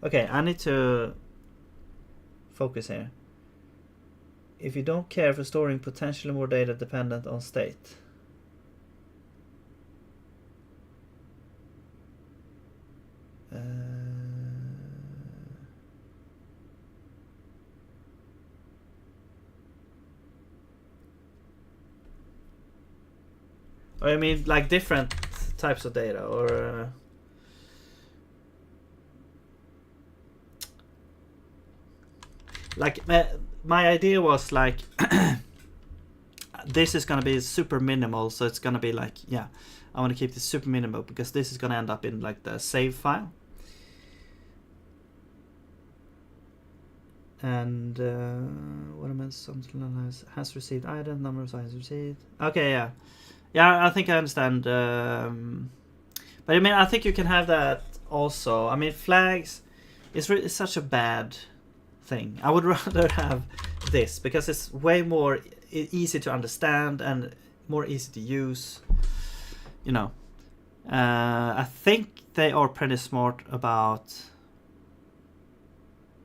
Okay, I need to focus here. If you don't care for storing potentially more data dependent on state. Or I mean like different types of data, or like my idea was like this is gonna be super minimal, so it's gonna be like, yeah, I want to keep this super minimal because this is gonna end up in like the save file. And what am I, something has received item, number of items received. Okay, yeah. Yeah, I think I understand. But I mean, I think you can have that also. I mean, flags is such a bad thing. I would rather have this because it's way more easy to understand and more easy to use. You know, I think they are pretty smart about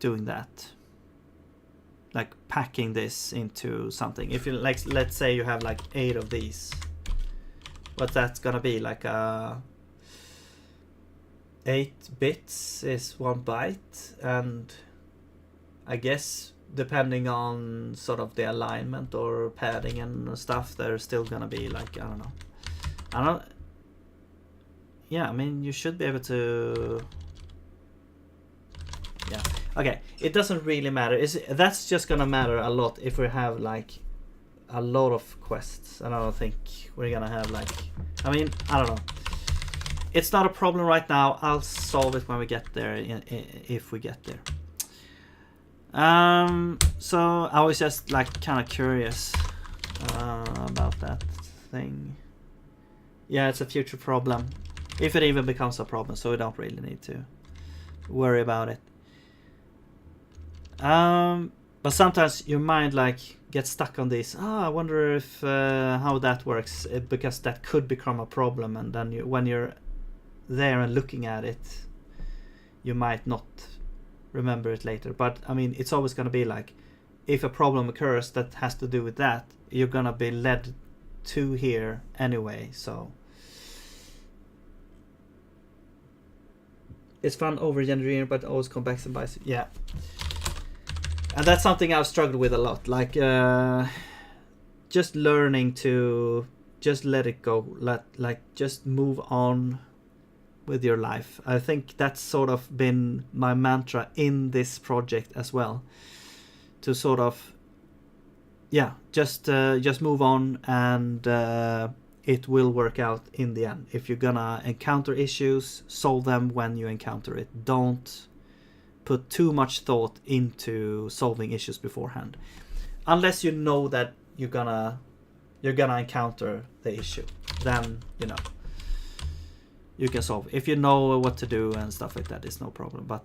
doing that. Like packing this into something. If you like, let's say you have like 8 of these. What that's gonna be like 8 bits is 1 byte, and I guess depending on sort of the alignment or padding and stuff, there's still gonna be like, I don't. Yeah, I mean you should be able to. Yeah, Okay, it doesn't really matter. That's just gonna matter a lot if we have like a lot of quests, and I don't think we're gonna have like. I mean, I don't know. It's not a problem right now. I'll solve it when we get there, if we get there. So I was just like kind of curious about that thing. Yeah, it's a future problem, if it even becomes a problem. So we don't really need to worry about it. But sometimes your mind like gets stuck on this. I wonder if how that works, because that could become a problem, and then when you're there and looking at it, you might not remember it later. But I mean, it's always going to be like, if a problem occurs that has to do with that, you're going to be led to here anyway. So it's fun over engineering, but always come back and bias. Yeah. And that's something I've struggled with a lot. Like, just learning to just let it go. Just move on with your life. I think that's sort of been my mantra in this project as well. To sort of, just move on, and it will work out in the end. If you're gonna encounter issues, solve them when you encounter it. Don't put too much thought into solving issues beforehand, unless you know that you're gonna encounter the issue. Then you can solve. If you know what to do and stuff like that, it's no problem. But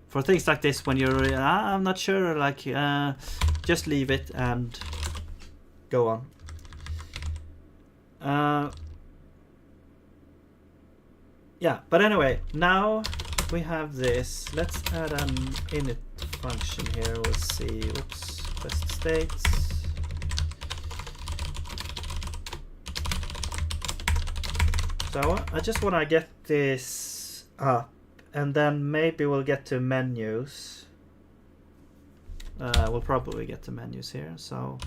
for things like this, when you're I'm not sure, like just leave it and go on. But anyway, now we have this. Let's add an init function here. We'll see. Oops, quest states. So I just want to get this up, and then maybe we'll get to menus. We'll probably get to menus here. So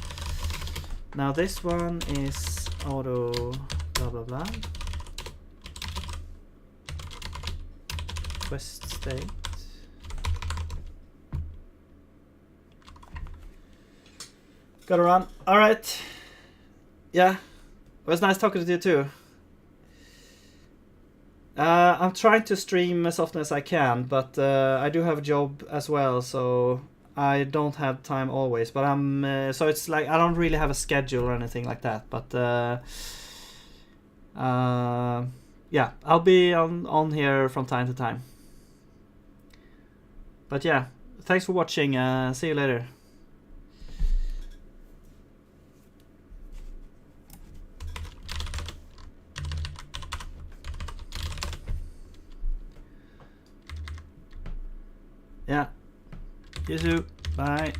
now this one is auto blah blah blah. Quest state. Gotta run. All right. Yeah, it was nice talking to you too. I'm trying to stream as often as I can, but I do have a job as well, so I don't have time always. But so it's like I don't really have a schedule or anything like that. But I'll be on here from time to time. But yeah, thanks for watching. See you later. Yeah. You too. Bye.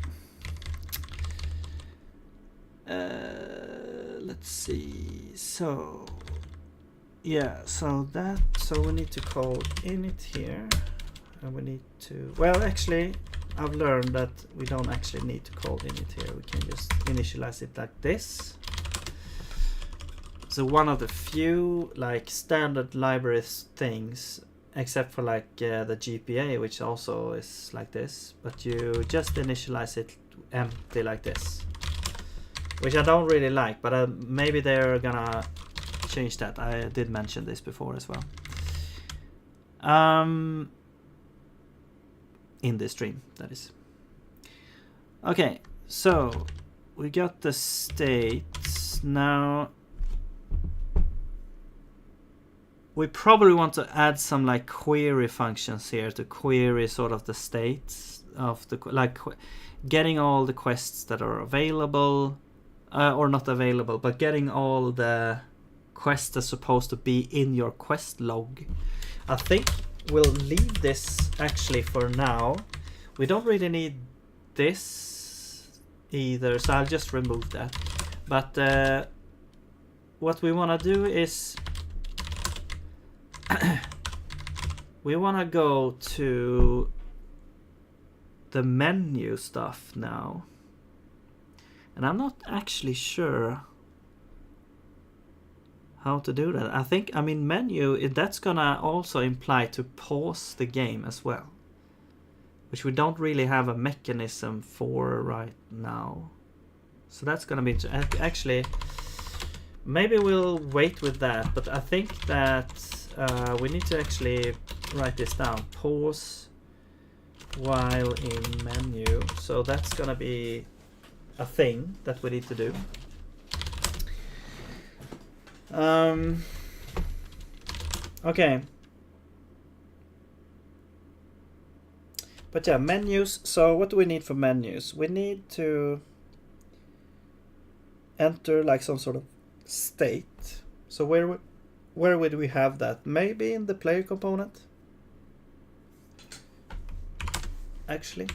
Let's see. So we need to call init here, and we need to. Well, actually, I've learned that we don't actually need to call init here. We can just initialize it like this. So one of the few like standard libraries things. Except for like the GPA, which also is like this, but you just initialize it empty like this, which I don't really like, but maybe they're gonna change that. I did mention this before as well, in this stream, that is. Okay, so we got the states now. We probably want to add some like query functions here to query sort of the states of the getting all the quests that are available or not available, but getting all the quests that's supposed to be in your quest log. I think we'll leave this actually for now. We don't really need this either, so I'll just remove that. But what we want to do is we want to go to the menu stuff now, and I'm not actually sure how to do that. I mean menu, that's gonna also imply to pause the game as well, which we don't really have a mechanism for right now. So that's gonna be actually, maybe we'll wait with that, but I think that we need to actually write this down. Pause while in menu. So that's gonna be a thing that we need to do. Okay. But yeah, menus. So what do we need for menus? We need to enter like some sort of state. So where would we have that? Maybe in the player component? Actually.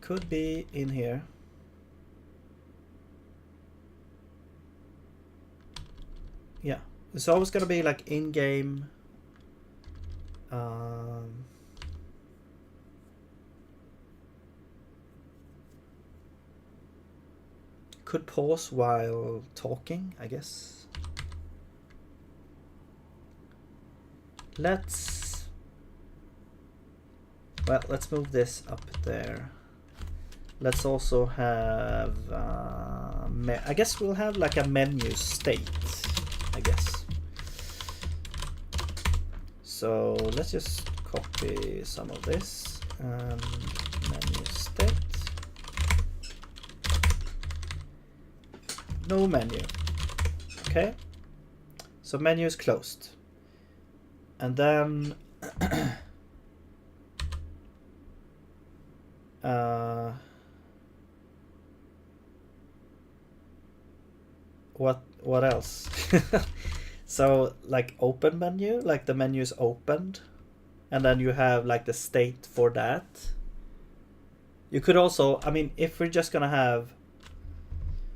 Could be in here. Yeah. It's always gonna be like in-game. Could pause while talking, I guess. Let's move this up there. Let's also have I guess we'll have like a menu state, I guess. So let's just copy some of this and menu state. No menu. Okay. So menu is closed. And then what else? So like open menu, like the menu is opened, and then you have like the state for that. You could also, I mean, if we're just gonna have,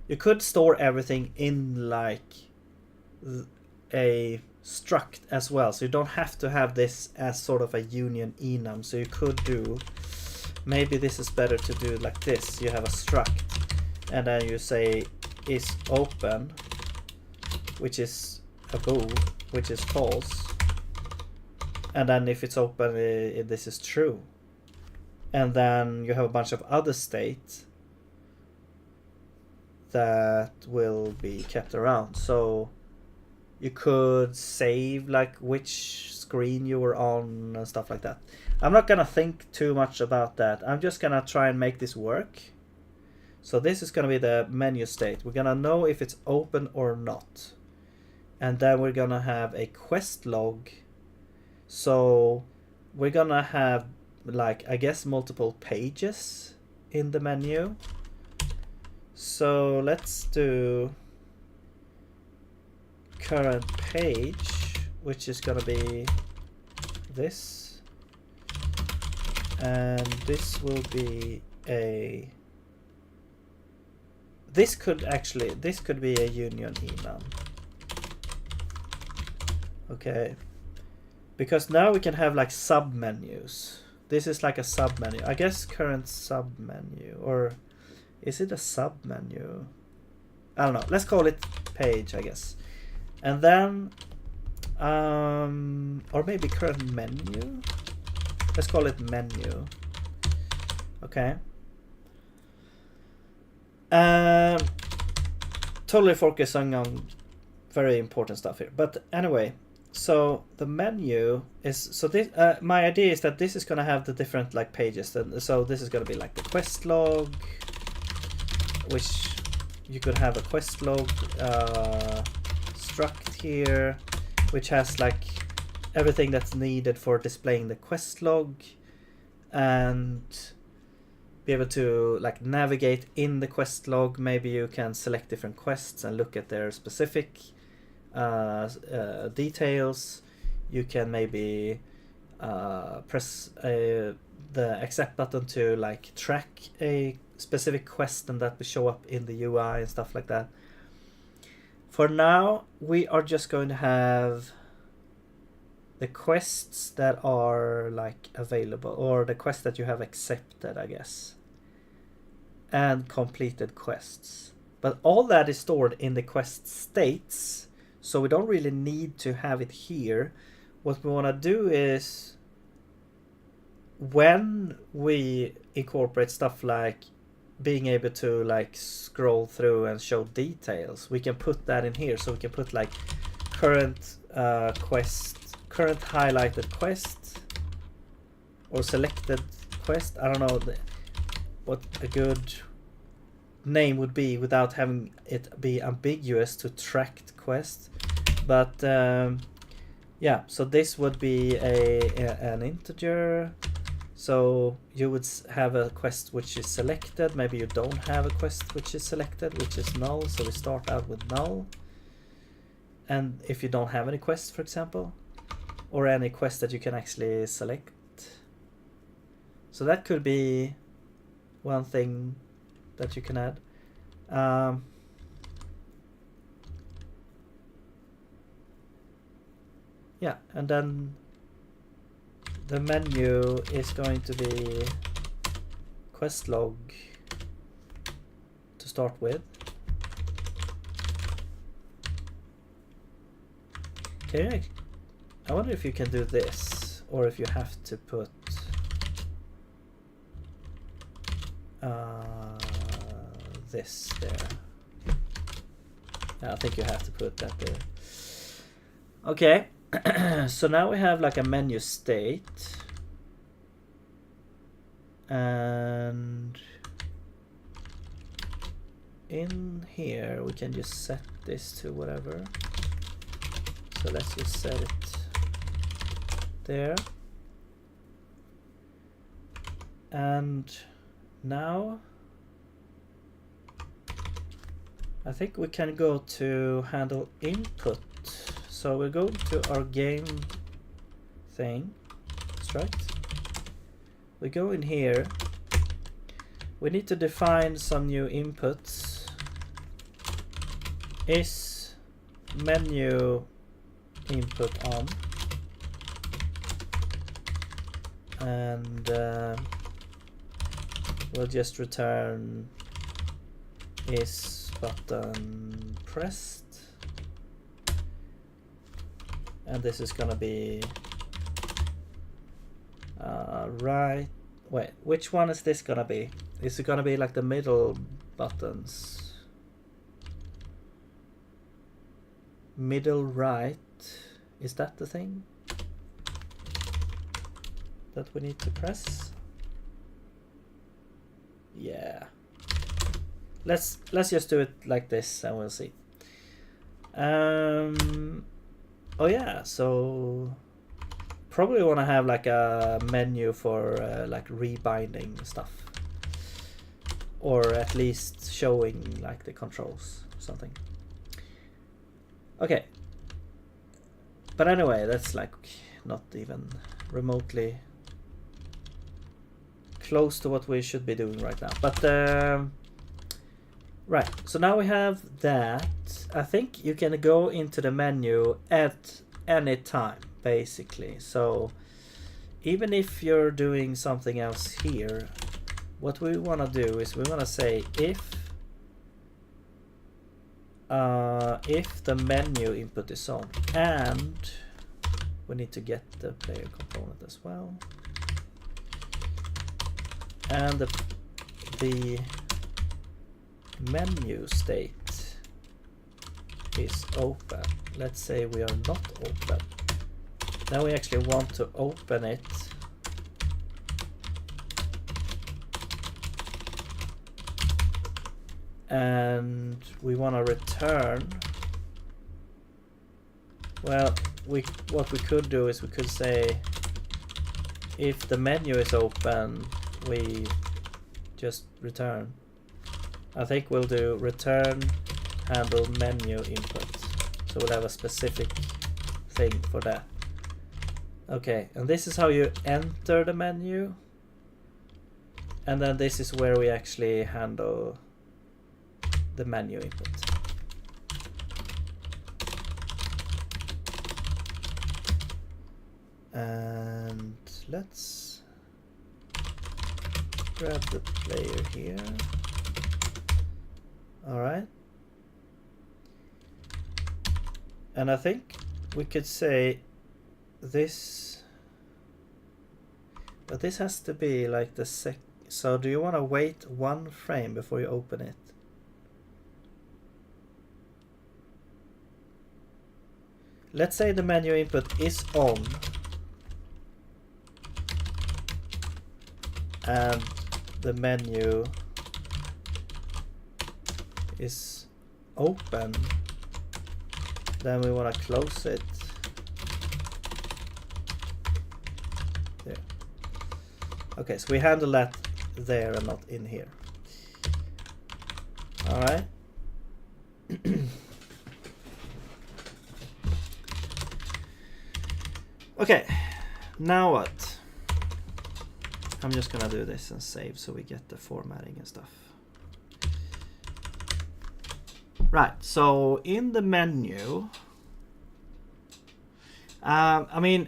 you could store everything in like a struct as well, so you don't have to have this as sort of a union enum. So you could do, maybe this is better to do like this. You have a struct and then you say is open, which is a bool, which is false, and then if it's open, this is true, and then you have a bunch of other states that will be kept around. So you could save like which screen you were on and stuff like that. I'm not gonna think too much about that. I'm just gonna try and make this work. So this is gonna be the menu state. We're gonna know if it's open or not. And then we're gonna have a quest log. So we're gonna have like, I guess, multiple pages in the menu. So let's do current page, which is gonna be this, and this will be a, this could be a union enum. Okay, because now we can have like sub menus. This is like a sub menu, I guess. Current sub menu, or is it a sub menu? I don't know. Let's call it page, I guess. And then or maybe current menu. Let's call it menu. Okay. Totally focusing on very important stuff here. But anyway, so the menu is, so this my idea is that this is gonna have the different like pages. So this is gonna be like the quest log, which you could have a quest log struct here, which has like everything that's needed for displaying the quest log, and be able to like navigate in the quest log. Maybe you can select different quests and look at their specific details. You can maybe press the accept button to like track a specific quest, and that will show up in the UI and stuff like that. For now, we are just going to have the quests that are like available, or the quests that you have accepted, I guess, and completed quests. But all that is stored in the quest states, so we don't really need to have it here. What we want to do is when we incorporate stuff like being able to like scroll through and show details, we can put that in here. So we can put like current current highlighted quest or selected quest. I don't know what a good name would be without having it be ambiguous to tracked quest. But yeah, so this would be an integer. So you would have a quest which is selected. Maybe you don't have a quest which is selected, which is null. So we start out with null. And if you don't have any quests, for example, or any quest that you can actually select. So that could be one thing that you can add. Yeah, and then the menu is going to be quest log to start with. Okay, I wonder if you can do this, or if you have to put this there. I think you have to put that there. Okay, so now we have like a menu state, and in here we can just set this to whatever. So let's just set it there. And now I think we can go to handle input. So we go to our game thing. That's right. We go in here. We need to define some new inputs. Is menu input on? And we'll just return is button pressed. And this is gonna be right. Wait, which one is this gonna be? Is it gonna be like the middle buttons? Middle right. Is that the thing that we need to press? Yeah. Let's just do it like this and we'll see. Oh yeah, so probably want to have like a menu for like rebinding stuff, or at least showing like the controls or something. Okay, but anyway, that's like not even remotely close to what we should be doing right now. But right, so now we have that. I think you can go into the menu at any time, basically. So even if you're doing something else here, what we want to do is we want to say if the menu input is on, and we need to get the player component as well, and the menu state is open. Let's say we are not open. Now we actually want to open it. And we want to return. Well, what we could do is we could say if the menu is open, we just return. I think we'll do return handle menu input. So we'll have a specific thing for that. Okay, and this is how you enter the menu. And then this is where we actually handle the menu input. And let's grab the player here. All right. And I think we could say this. But this has to be like the so do you want to wait 1 frame before you open it? Let's say the menu input is on and the menu is open, then we want to close it. There. Okay, so we handle that there and not in here. All right. Okay, now what? I'm just gonna do this and save so we get the formatting and stuff. Right, so in the menu, I mean,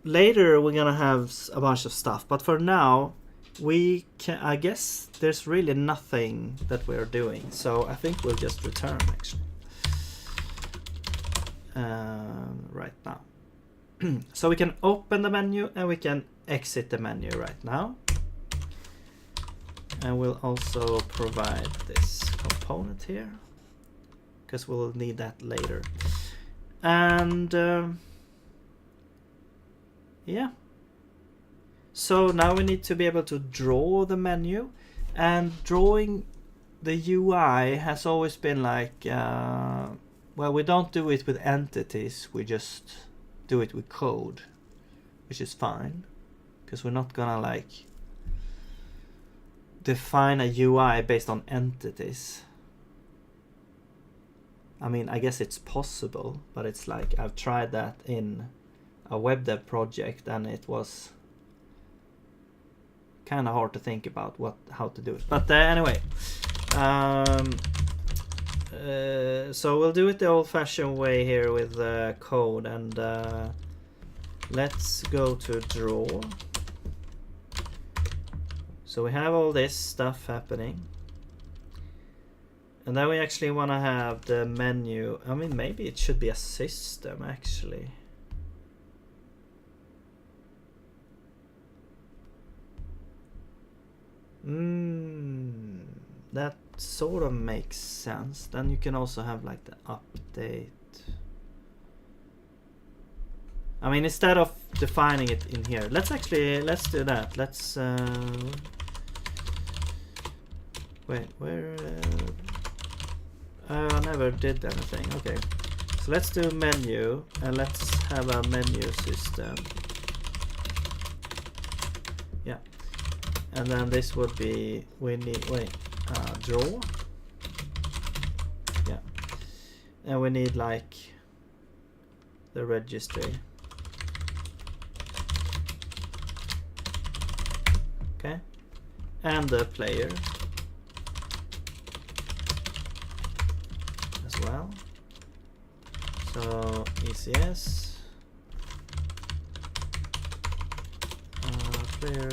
later we're gonna have a bunch of stuff, but for now, we can, I guess there's really nothing that we're doing, so I think we'll just return actually. Right now. So we can open the menu and we can exit the menu right now. And we'll also provide this component here, because we'll need that later. And yeah. So now we need to be able to draw the menu, and drawing the UI has always been like, well, we don't do it with entities, we just do it with code, which is fine, because we're not gonna like define a UI based on entities. I mean, I guess it's possible, but it's like I've tried that in a web dev project and it was kind of hard to think about how to do it. But anyway, so we'll do it the old-fashioned way here with code, and let's go to draw. So we have all this stuff happening, and then we actually want to have the menu. I mean, maybe it should be a system actually. That sort of makes sense. Then you can also have like the update. I mean, instead of defining it in here, let's do that. Let's wait, where I never did anything. Okay, so let's do menu and let's have a menu system. Yeah, and then this would be, we need, draw. Yeah, and we need like the registry. Okay, and the player as well. So ECS player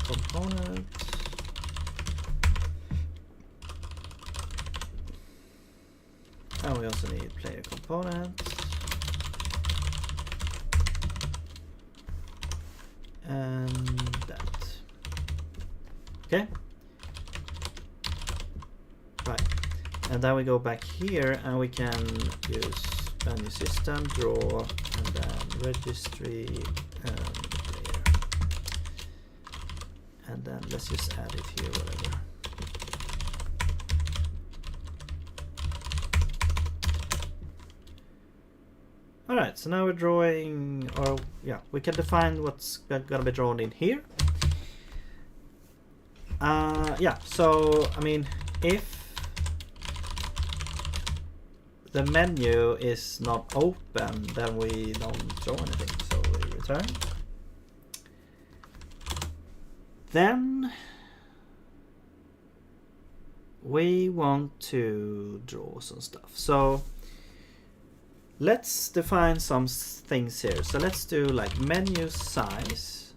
component. And we also need player component. And that. Okay. Right. And then we go back here and we can use menu system, draw, and then registry and player. And then let's just add it here, whatever. Alright, so now we're drawing, or yeah, we can define what's gonna be drawn in here. Yeah, so I mean, if the menu is not open, then we don't draw anything, so we return. Then we want to draw some stuff. So let's define some things here. So let's do like menu size,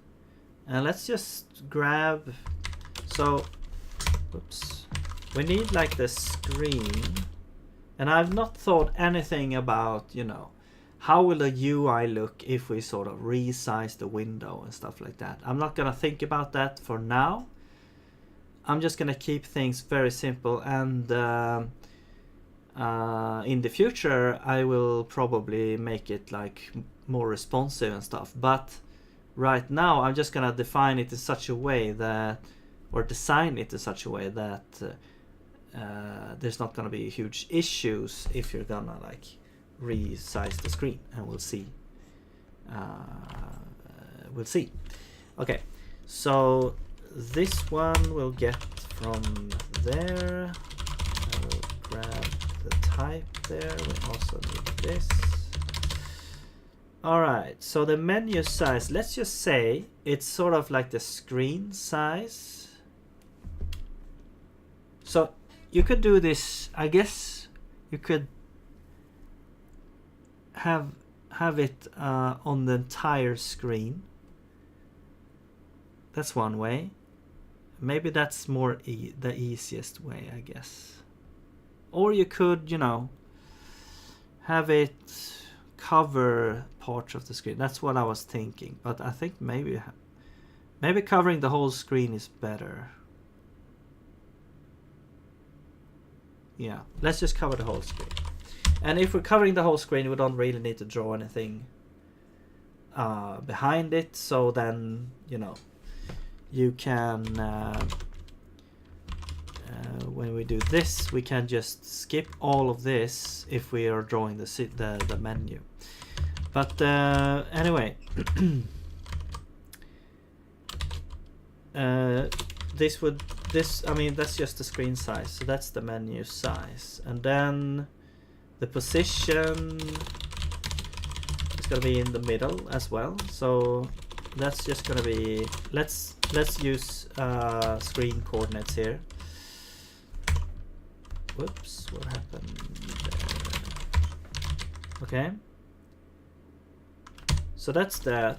and let's just grab, so oops, we need like the screen, and I've not thought anything about, you know, how will the UI look if we sort of resize the window and stuff like that. I'm not gonna think about that for now. I'm just gonna keep things very simple, and in the future I will probably make it like more responsive and stuff, but right now I'm just gonna define it in such a way that, or design it in such a way that there's not gonna be huge issues if you're gonna like resize the screen, and we'll see. Okay, so this one we'll get from there. I will grab the type there. We also need this. Alright, so the menu size, let's just say it's sort of like the screen size. So you could do this, I guess you could have it on the entire screen. That's one way. Maybe that's more the easiest way, I guess. Or you could, you know, have it cover parts of the screen. That's what I was thinking, but I think maybe covering the whole screen is better. Yeah, let's just cover the whole screen. And if we're covering the whole screen, we don't really need to draw anything behind it. So then, you know, you can when we do this, we can just skip all of this if we are drawing the menu. But anyway, I mean, that's just the screen size, so that's the menu size, and then the position is gonna be in the middle as well. So that's just gonna be, let's use screen coordinates here. Whoops, what happened there? Okay, so that's that.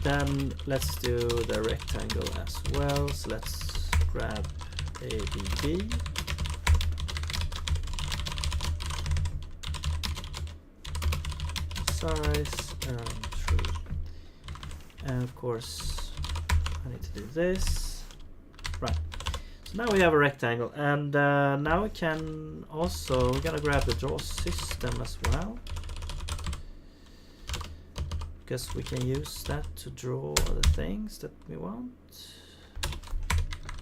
Then let's do the rectangle as well. So let's grab ABB. Size and true. And of course, I need to do this. Right. So now we have a rectangle, and now we can also, we're gonna grab the draw system as well, because we can use that to draw the things that we want.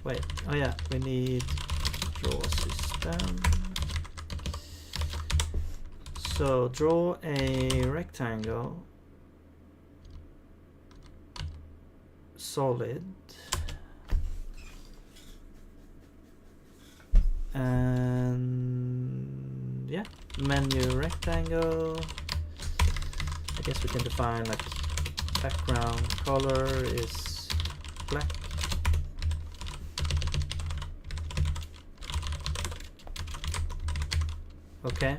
Wait, oh yeah, we need draw system. So draw a rectangle, solid, and yeah, menu rectangle. I guess we can define like background color is black. Okay,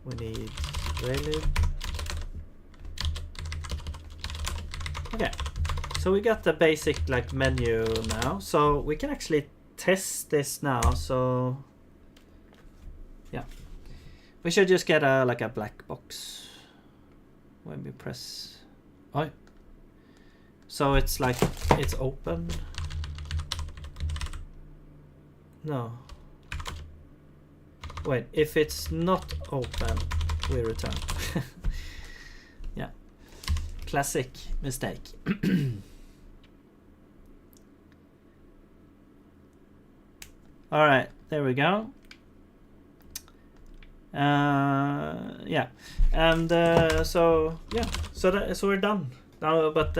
we need valid. Okay, so we got the basic like menu now, so we can actually test this now. So yeah, we should just get a like a black box when we press. Oh, so it's like it's open. No, wait, if it's not open, we return. Yeah, classic mistake. All right, there we go. Yeah, and so yeah, so we're done now. But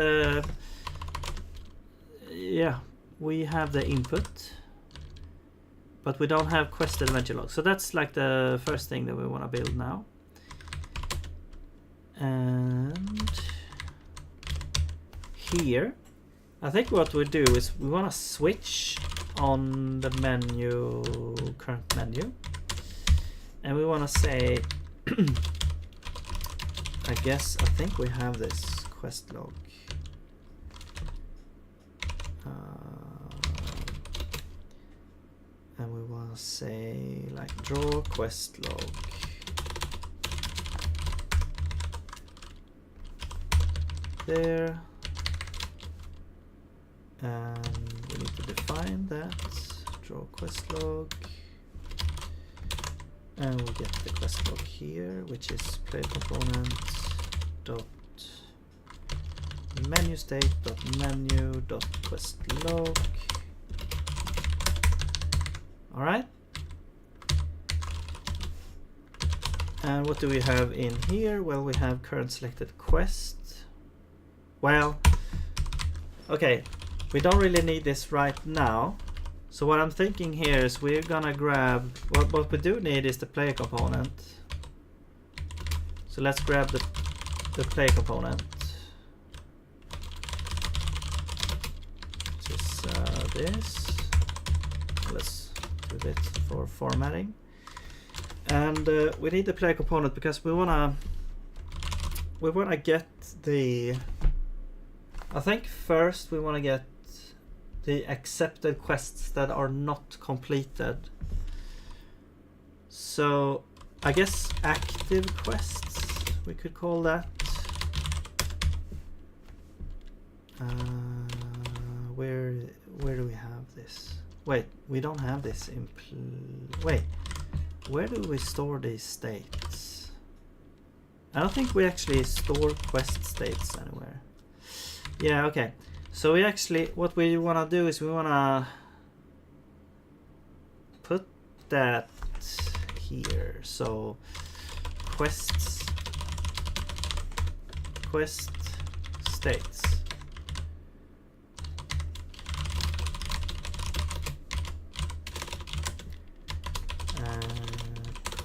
yeah, we have the input, but we don't have quest adventure log. So that's like the first thing that we want to build now. And here, I think what we do is we want to switch on the menu, current menu, and we want to say, I think we have this quest log. And we want to say like draw quest log. there. And we need to define that. Draw quest log. And we'll get the quest log here, which is player component dot menu state dot menu dot quest log. All right. And what do we have in here? Well, we have current selected quest. Well, okay, we don't really need this right now. So what I'm thinking here is we're gonna grab, what we do need is the player component. So let's grab the player component. Which is this. Let's do this for formatting. And we need the player component because we wanna get the, I think first we wanna get the accepted quests that are not completed. So I guess active quests we could call that. Where do we have this? Wait, we don't have this in wait. Where do we store these states? I don't think we actually store quest states anywhere. Yeah, okay. So we actually, what we want to do is we want to put that here. So quest states.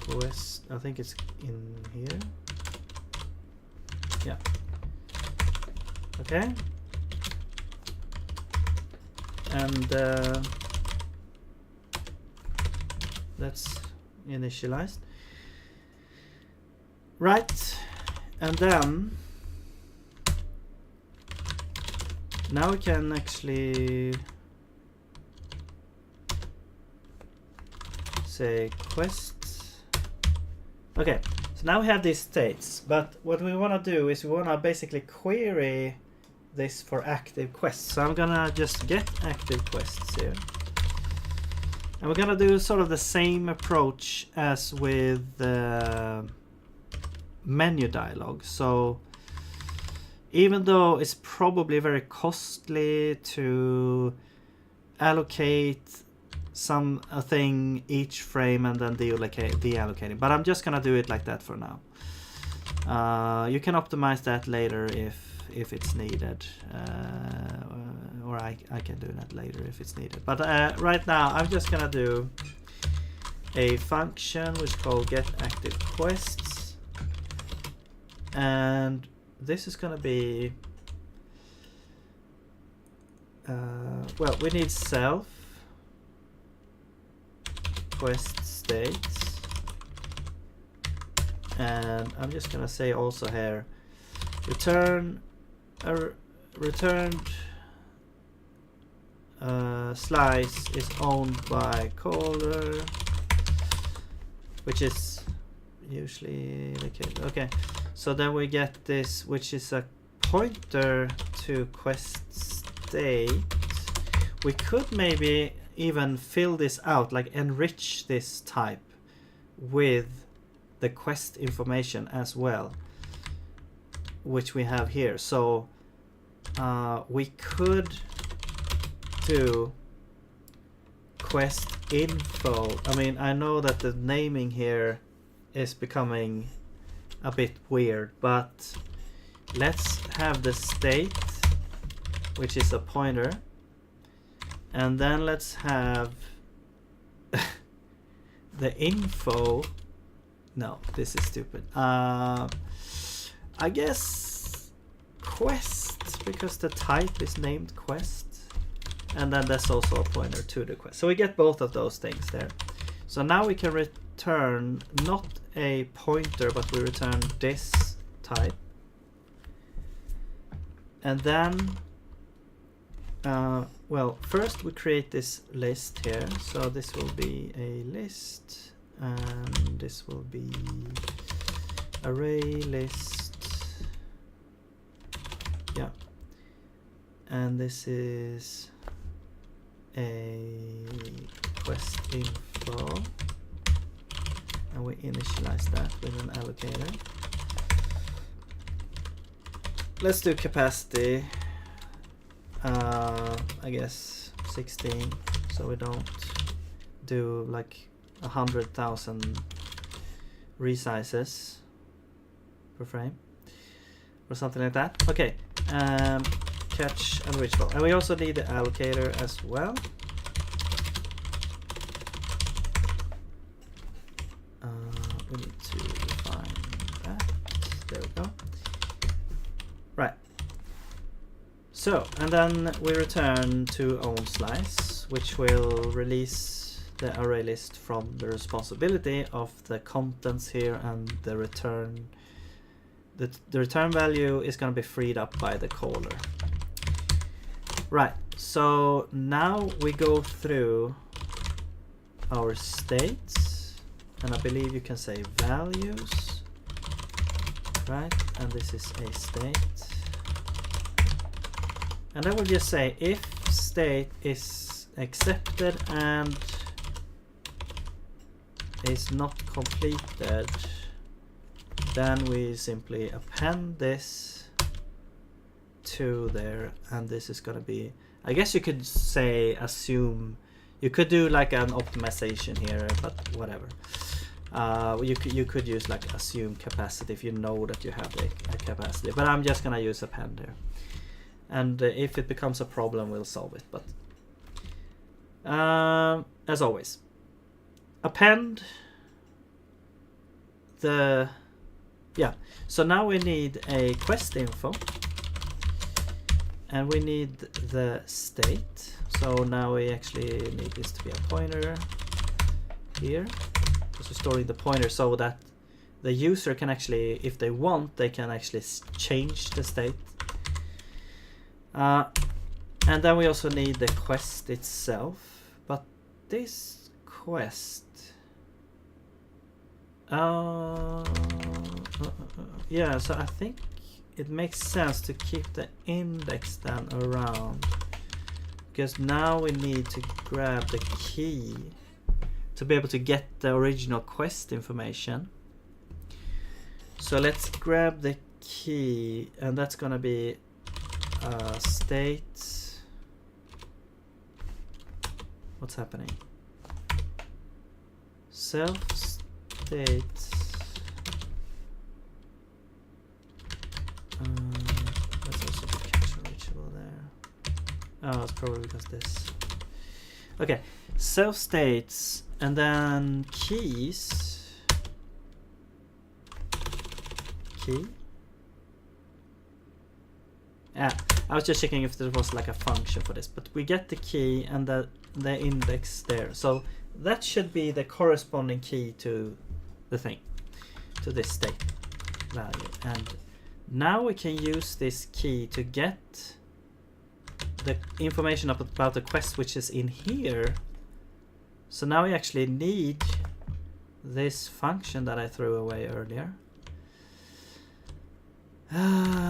Quest, I think it's in here. Yeah. Okay. And that's initialized. Right. And then now we can actually say quest. Okay, so now we have these states, but what we want to do is we want to basically query this for active quests. So I'm gonna just get active quests here. And we're gonna do sort of the same approach as with the menu dialog. So even though it's probably very costly to allocate a thing each frame and then deallocating, but I'm just gonna do it like that for now. You can optimize that later if it's needed, or I can do that later if it's needed. But right now I'm just gonna do a function which is called get active quests, and this is gonna be well, we need self quest states, and I'm just gonna say also here returned slice is owned by caller, which is usually the case. Okay, so then we get this, which is a pointer to quest state. We could maybe even fill this out, like enrich this type with the quest information as well, which we have here. So we could do quest info. I mean, I know that the naming here is becoming a bit weird, but let's have the state, which is a pointer, and then let's have the info. No, this is stupid. I guess quest, because the type is named quest, and then that's also a pointer to the quest. So we get both of those things there. So now we can return not a pointer, but we return this type. And then well, first we create this list here. So this will be a list, and this will be array list yeah. And this is a quest info, and we initialize that with an allocator. Let's do capacity, I guess 16, so we don't do like 100,000 resizes per frame or something like that. Okay, catch and ritual, and we also need the allocator as well. We need to define that. There we go. Right. So, and then we return to onSlice, which will release the array list from the responsibility of the contents here, and the return. The return value is going to be freed up by the caller. Right. So now we go through our states, and I believe you can say values, right? And this is a state. And then we'll just say if state is accepted and is not completed, then we simply append this to there, and this is going to be, I guess you could say assume, you could do like an optimization here, but whatever. You could use like assume capacity if you know that you have a capacity, but I'm just gonna use append here, and if it becomes a problem we'll solve it. But as always, append the, yeah, so now we need a quest info, and we need the state. So now we actually need this to be a pointer here, because we're storing the pointer so that the user can actually, if they want, they can actually change the state. And then we also need the quest itself, but this quest, yeah, so I think it makes sense to keep the index then around, because now we need to grab the key to be able to get the original quest information. So let's grab the key, and that's gonna be state. What's happening? Self state. Let's also put capture reachable there. Oh, it's probably because this. Okay, self states, and then keys. Key. Yeah, I was just checking if there was like a function for this, but we get the key and the index there. So that should be the corresponding key to the thing, to this state value. And now we can use this key to get the information about the quest which is in here. So now we actually need this function that I threw away earlier.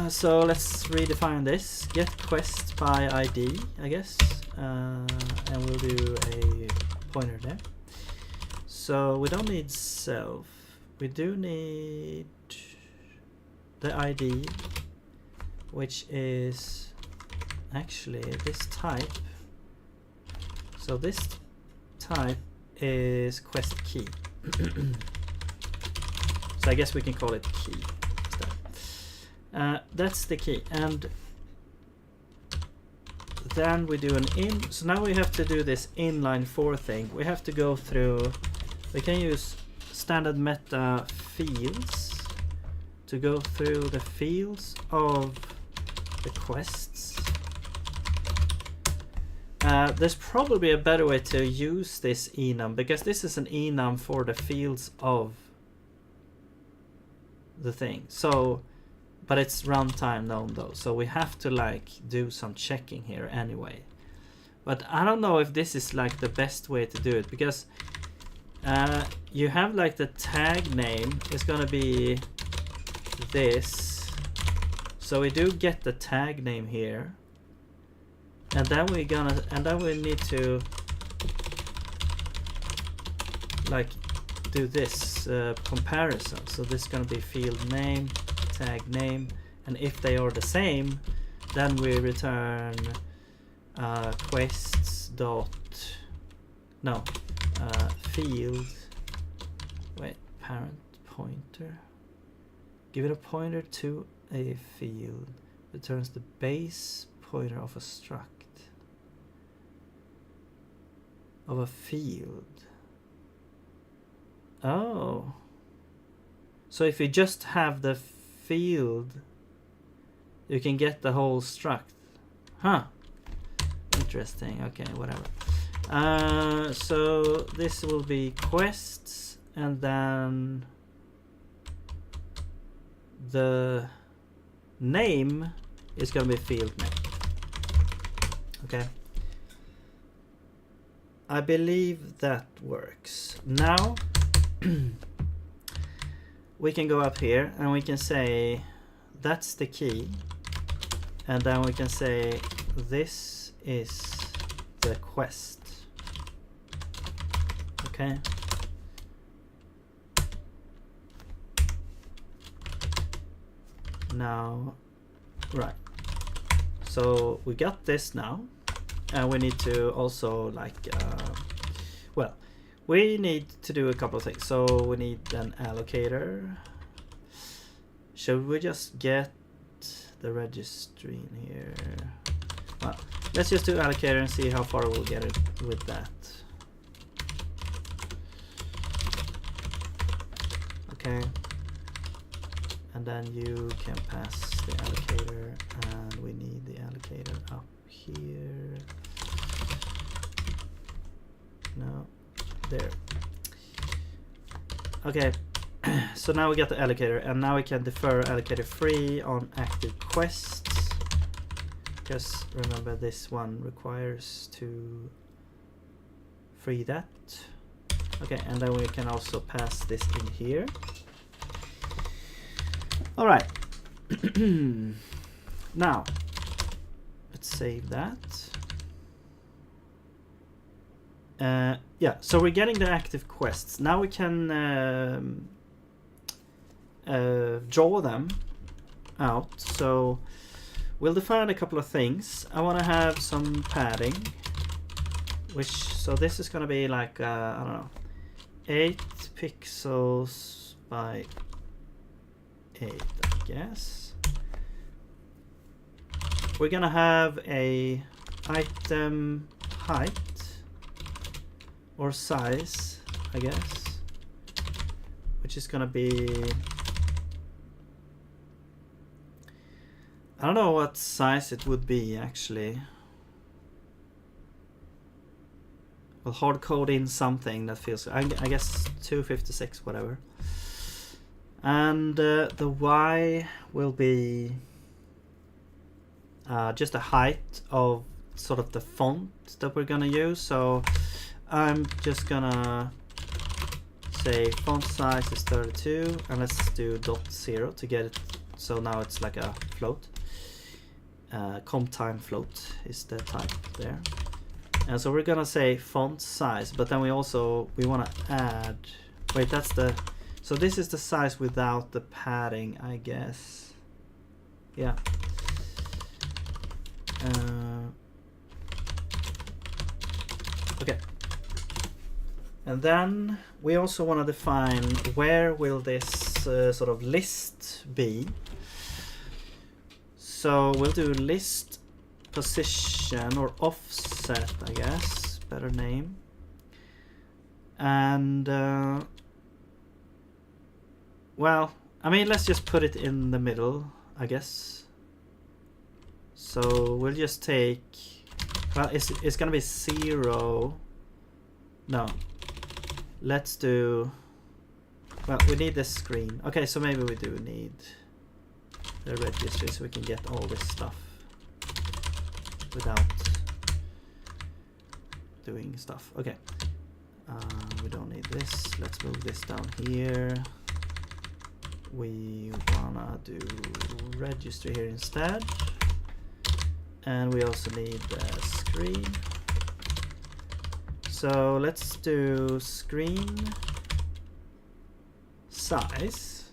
So let's redefine this. Get quest by ID, I guess, and we'll do a pointer there. So we don't need self. We do need the ID, which is actually this type. So this type is quest key. So I guess we can call it key. That's the key, and then we do an in. So now we have to do this inline for thing. We have to go through, we can use standard meta fields to go through the fields of the quests. There's probably a better way to use this enum, because this is an enum for the fields of the thing. So but it's runtime known though, so we have to like do some checking here anyway. But I don't know if this is like the best way to do it, because you have like the tag name is gonna be this So we do get the tag name here, and then we need to like do this comparison. So this is gonna be field name, tag name, and if they are the same, then we return quests dot field. Wait, parent pointer. Give it a pointer to a field. Returns the base pointer of a struct of a field. Oh. So if you just have the field, you can get the whole struct. Huh. Interesting. Okay, whatever. So this will be quests, and then the name is going to be field name. Okay. I believe that works. Now we can go up here and we can say that's the key, and then we can say this is the quest. Okay. Now, right. So we got this now, and we need to also like, well, we need to do a couple of things. So we need an allocator. Should we just get the registry in here? Well, let's just do allocator and see how far we'll get it with that. Okay. And then you can pass the allocator, and we need the allocator up here. No, there. Okay, so now we got the allocator, and now we can defer allocator free on active quests. Because remember, this one requires to free that. Okay, and then we can also pass this in here. All right. Now, let's save that. Yeah, so we're getting the active quests. Now we can draw them out. So we'll define a couple of things. I want to have some padding, so this is going to be like, I don't know, 8 pixels by 8, I guess. We're gonna have a item height or size, I guess, which is gonna be, I don't know what size it would be actually. We'll hard code in something that feels, I guess 256, whatever. And the Y will be just a height of sort of the font that we're gonna use. So I'm just gonna say font size is 32, and let's do .0 to get it. So now it's like a float. Comp time float is the type there. And so we're gonna say font size, but then we want to add. Wait, that's the. So this is the size without the padding, I guess. Yeah. Okay. And then we also want to define where will this sort of list be. So we'll do list position or offset, I guess, better name. And well, I mean, let's just put it in the middle, I guess. So we'll just take, well, it's gonna be 0. No, let's do, well, we need this screen. Okay, so maybe we do need the registry so we can get all this stuff without doing stuff. Okay, we don't need this. Let's move this down here. we wanna do register here instead. And we also need the screen. So let's do screen size.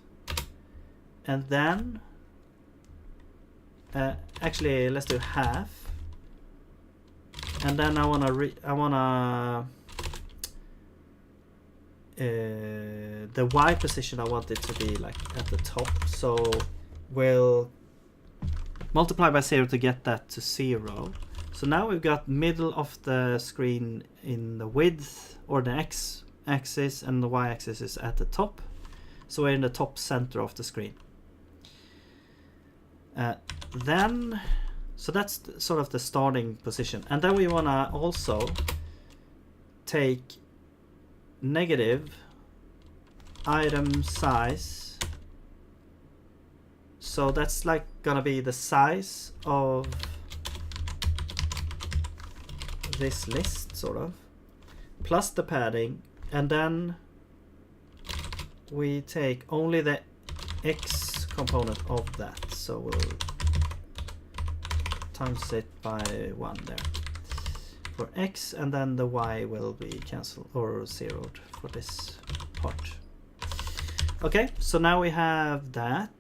And then actually let's do half. And then I wanna the Y position, I want it to be like at the top, so we'll multiply by 0 to get that to 0. So now we've got middle of the screen in the width or the X axis, and the Y axis is at the top, so we're in the top center of the screen. Then so that's sort of the starting position, and then we want to also take negative item size, so that's like gonna be the size of this list sort of, plus the padding, and then we take only the X component of that, so we'll times it by 1 there for X, and then the Y will be cancelled or zeroed for this part. Okay, so now we have that.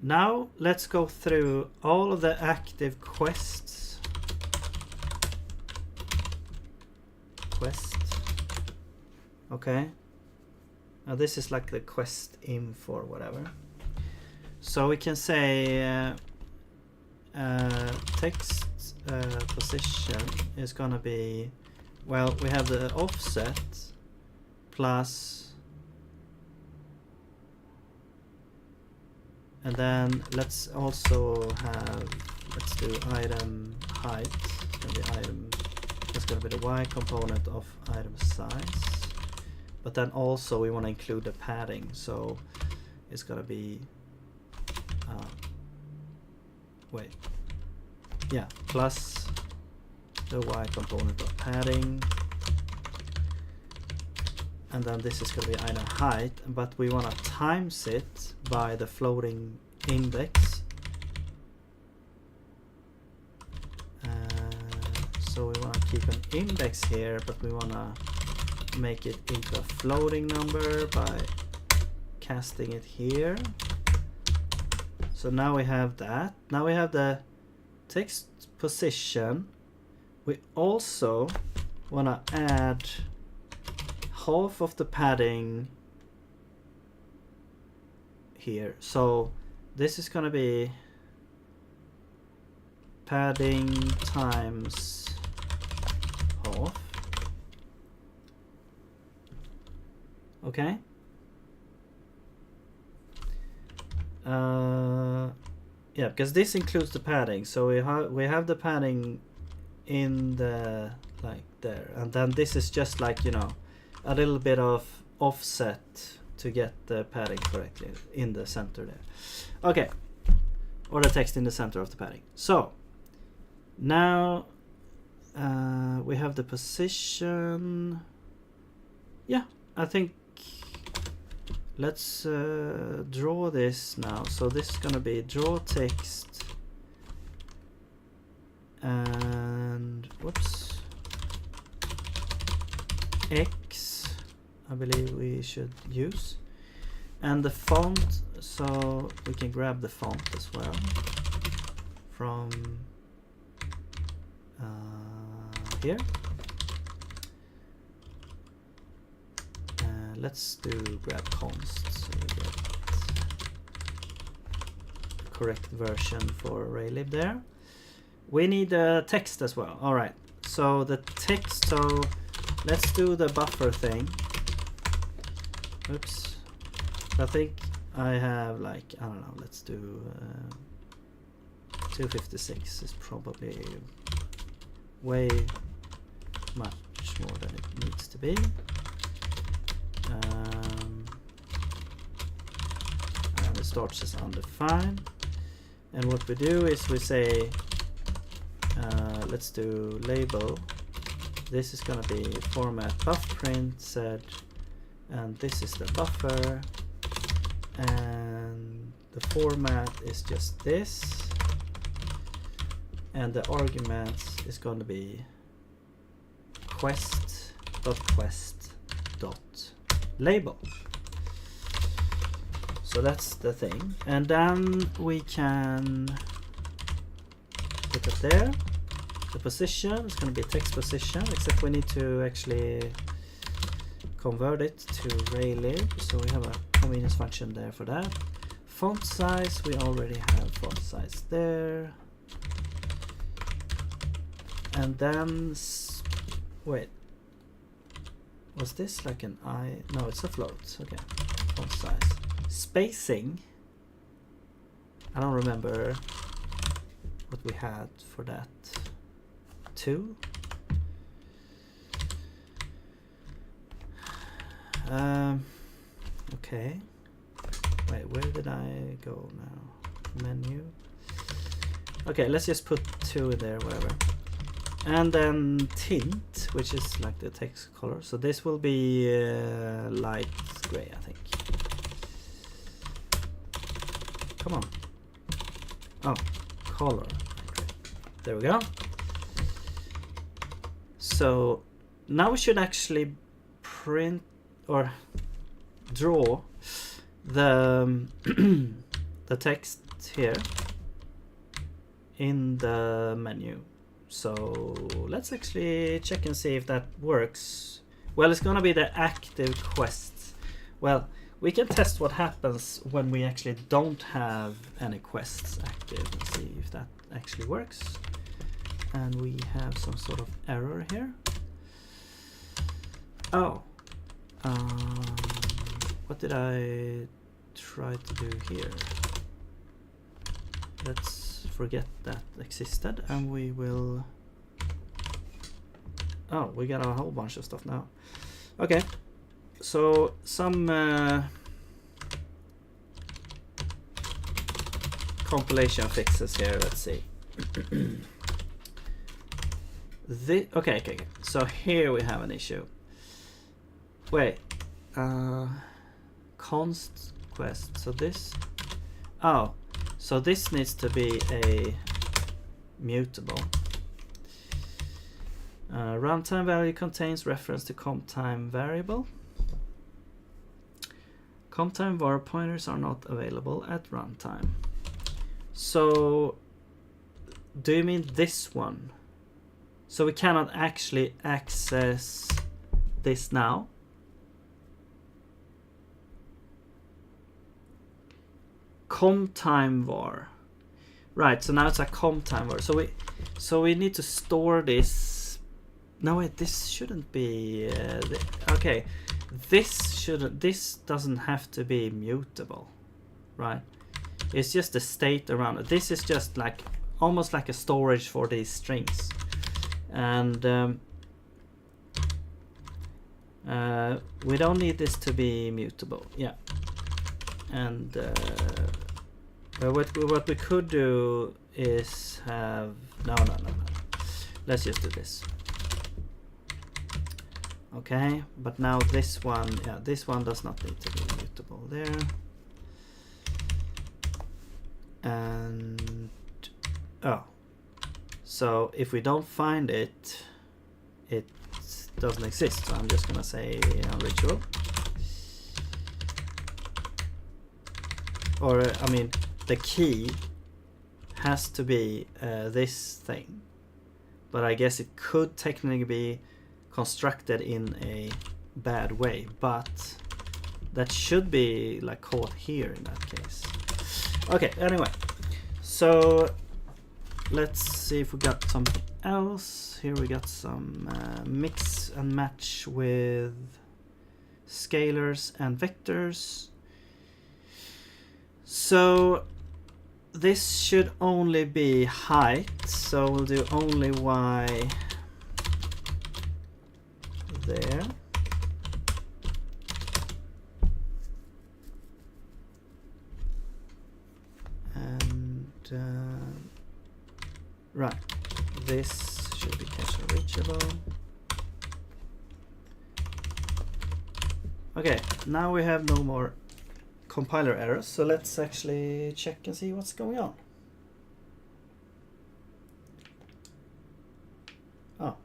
Now let's go through all of the active quests. Okay, now this is like the quest info or whatever. So we can say text position is gonna be, well, we have the offset plus, and then let's also have, let's do item height, and the item is gonna be the Y component of item size, but then also we want to include the padding, so it's gonna be plus the Y component of padding, and then this is going to be item height, but we want to times it by the floating index, so we want to keep an index here, but we want to make it into a floating number by casting it here. So now we have that. Now we have the text position. We also want to add half of the padding here. So this is going to be padding times half. Okay. Yeah, because this includes the padding, so we have the padding in the like there, and then this is just like, you know, a little bit of offset to get the padding correctly in the center there. Okay, or the text in the center of the padding. So now we have the position. Yeah, I think let's draw this now. So this is gonna be draw text, and whoops, X I believe we should use, and the font, so we can grab the font as well from here. Let's do grab const, so we get the correct version for Raylib there. We need text as well. All right, so the text, so let's do the buffer thing. Oops, I think I have like, I don't know, let's do 256 is probably way much more than it needs to be. And it starts as undefined, and what we do is we say let's do label, this is going to be format buff print said, and this is the buffer, and the format is just this, and the arguments is going to be quest.quest.label. So that's the thing, and then we can put it there. The position is going to be text position, except we need to actually convert it to raylib, so we have a convenience function there for that. Font size, we already have font size there. And then, wait, was this like an I? No, it's a float. Okay, font size. Spacing, I don't remember what we had for that. 2. Okay. Wait, where did I go now? Menu. Okay, let's just put 2 in there, whatever. And then tint, which is like the text color. So this will be light gray, I think. Come on. Oh, color. There we go. So now we should actually print or draw the the text here in the menu. So let's actually check and see if that works. Well, it's gonna be the active quests. Well, we can test what happens when we actually don't have any quests active and see if that actually works. And we have some sort of error here. Oh, what did I try to do here? Let's forget that existed, and we will. Oh, we got a whole bunch of stuff now. Okay, so some compilation fixes here. Let's see. Okay. So here we have an issue. Wait, const quest. So this. Oh, so this needs to be a mutable. Runtime value contains reference to comp-time variable. Comp-time var pointers are not available at runtime. So, do you mean this one? So we cannot actually access this now? Comp-time var. Right, so now it's a comp-time var. So we need to store this. No wait, this shouldn't be. Okay, this doesn't have to be mutable, right? It's just the state around it. This is just like almost like a storage for these strings, and we don't need this to be mutable. Yeah, and what we could do is have no. Let's just do this. Okay, but now this one, yeah, this one does not need to be mutable there. And oh, so if we don't find it, it doesn't exist. So I'm just gonna say ritual, or I mean, the key has to be this thing, but I guess it could technically be constructed in a bad way, but that should be like caught here in that case. Okay, anyway, so let's see if we got something else. Here we got some mix and match with scalars and vectors. So this should only be height, so we'll do only y there. And right, this should be cache reachable. Okay, now we have no more compiler errors, so let's actually check and see what's going on. Oh,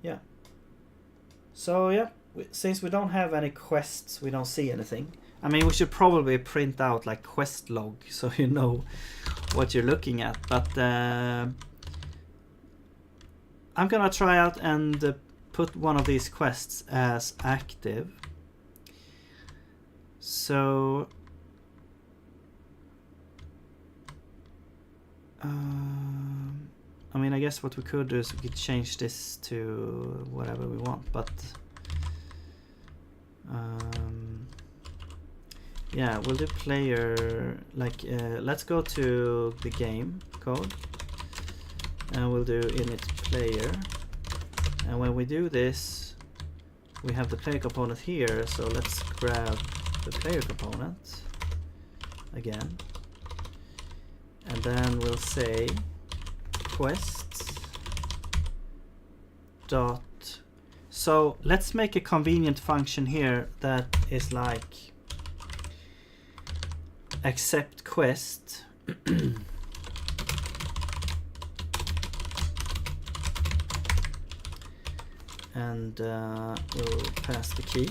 yeah. So yeah, since we don't have any quests, we don't see anything. I mean, we should probably print out like quest log so you know what you're looking at, but I'm gonna try out and put one of these quests as active. So I mean, I guess what we could do is we could change this to whatever we want, but yeah, we'll do player, like let's go to the game code and we'll do init player, and when we do this we have the player component here, so let's grab the player component again, and then we'll say quests dot, so let's make a convenient function here that is like accept quest and we'll pass the key,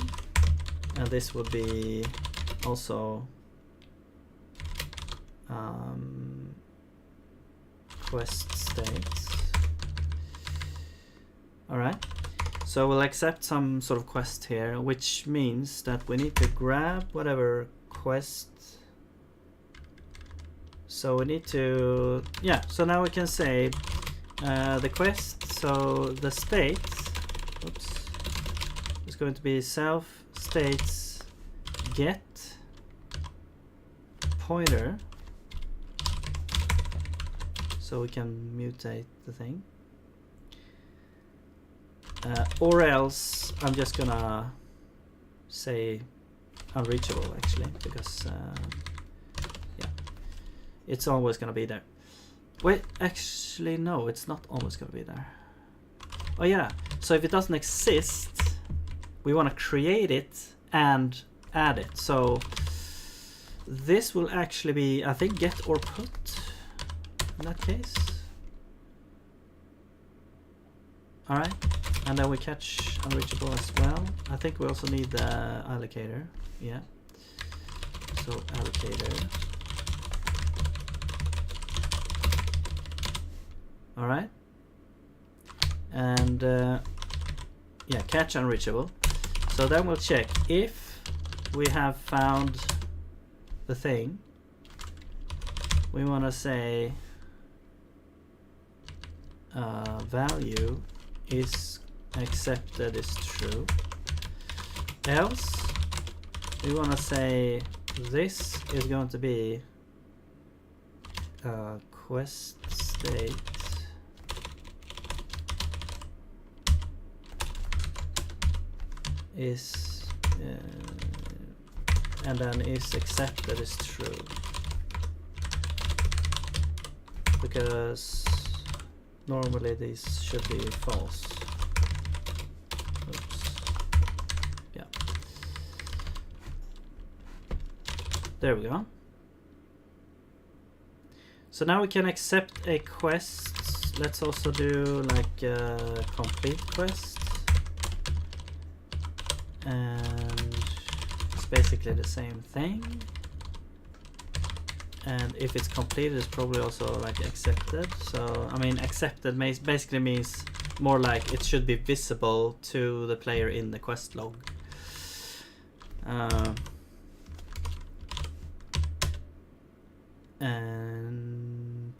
and this will be also quest states. Alright, so we'll accept some sort of quest here, which means that we need to grab whatever quest. So we need to, yeah, so now we can say the quest, so the state, oops, is going to be self states get pointer, so we can mutate the thing, or else I'm just gonna say unreachable actually, because yeah, it's always gonna be there. Wait, actually no, it's not always gonna be there. Oh yeah, so if it doesn't exist, we want to create it and add it. So this will actually be, I think, get or put in that case. Alright, and then we catch unreachable as well. I think we also need the allocator. Yeah, so allocator. Alright, and yeah, catch unreachable. So then we'll check if we have found the thing. We want to say value is accepted is true. Else we want to say this is going to be quest state is and then is accepted is true, because normally these should be false. Oops. Yeah, there we go. So now we can accept a quest. Let's also do like a complete quest, and it's basically the same thing, and if it's completed it's probably also like accepted. So I mean, accepted basically means more like it should be visible to the player in the quest log. And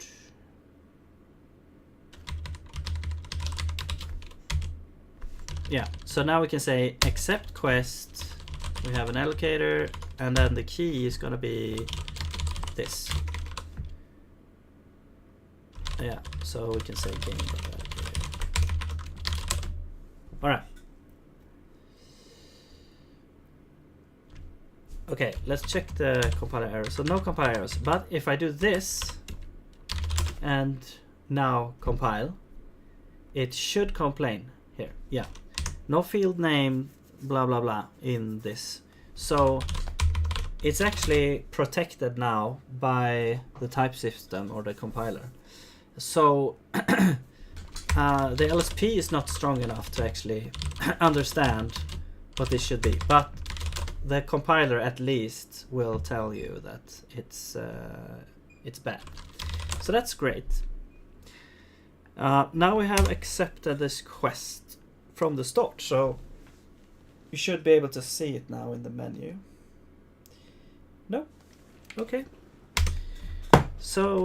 yeah, so now we can say accept quest, we have an allocator, and then the key is gonna be this. Yeah, so we can say game.allocator. Alright. Okay, let's check the compiler errors. So no compiler errors, but if I do this and now compile, it should complain here. Yeah, no field name, blah blah blah in this. So it's actually protected now by the type system or the compiler. So the LSP is not strong enough to actually understand what this should be, but the compiler at least will tell you that it's bad. So that's great. Now we have accepted this quest from the start, so you should be able to see it now in the menu. No? Okay. So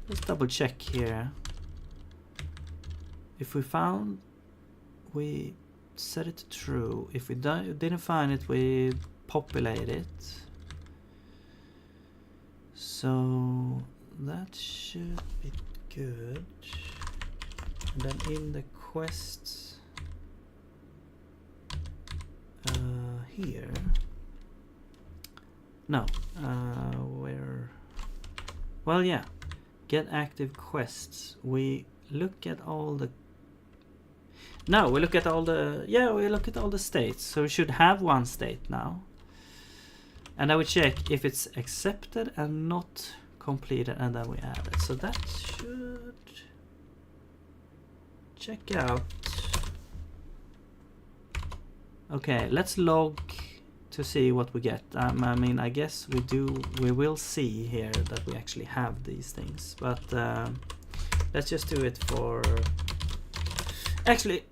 let's double check here. If we found, we set it to true. If we didn't find it, we populate it. So that should be good. And then in the quests here. No, where? Well, yeah. Get active quests. We look at all the. No, we look at all the. Yeah, we look at all the states. So we should have one state now. And I will check if it's accepted and not completed, and then we add it. So that should check out. Okay, let's log to see what we get. I mean, I guess we will see here that we actually have these things, but let's just do it for. Actually,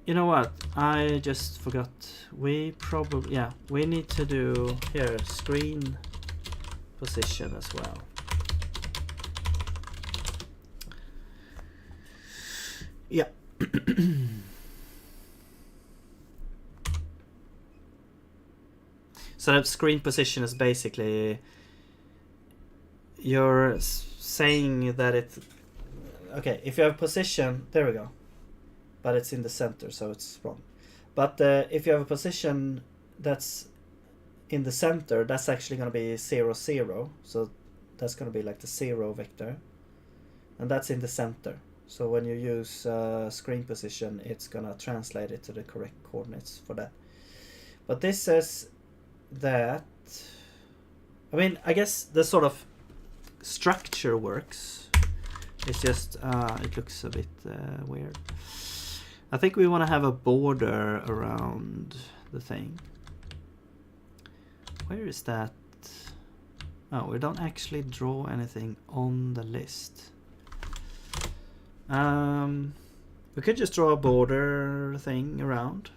you know what? I just forgot. We probably, we need to do here screen position as well. Yeah. So that screen position is basically you're saying that it. Okay, if you have position, there we go. But it's in the center, so it's wrong. But if you have a position that's in the center, that's actually going to be 0, 0. So that's going to be like the 0 vector. And that's in the center. So when you use screen position, it's going to translate it to the correct coordinates for that. But this says that, I mean, I guess the sort of structure works. It's just, it looks a bit weird. I think we want to have a border around the thing. Where is that? Oh, we don't actually draw anything on the list. We could just draw a border thing around.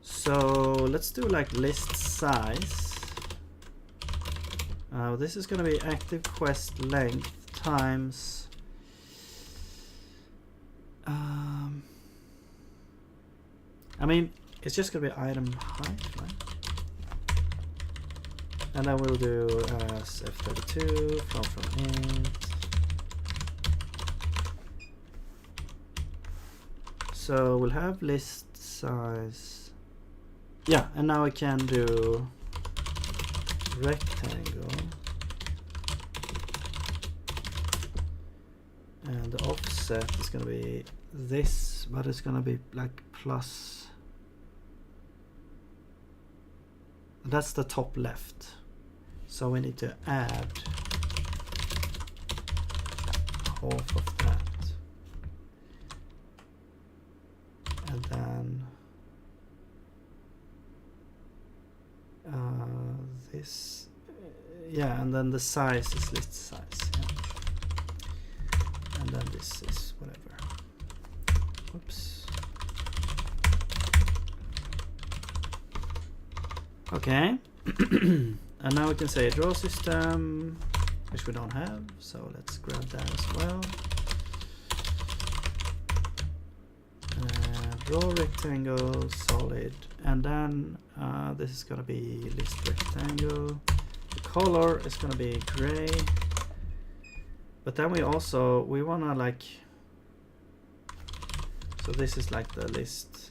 So let's do like list size. This is going to be active quest length times. I mean, it's just going to be item height, right? And then we'll do as f32 from int. So we'll have list size. Yeah, and now I can do rectangle. And the offset is going to be this, but it's going to be like plus. That's the top left. So we need to add half of that. And then this, and then the size is list size. Yeah. And then this is whatever. Oops. Okay. And now we can say draw system, which we don't have, so let's grab that as well. Draw rectangle, solid, and then this is going to be list rectangle. The color is going to be gray, but then we want to like, so this is like the list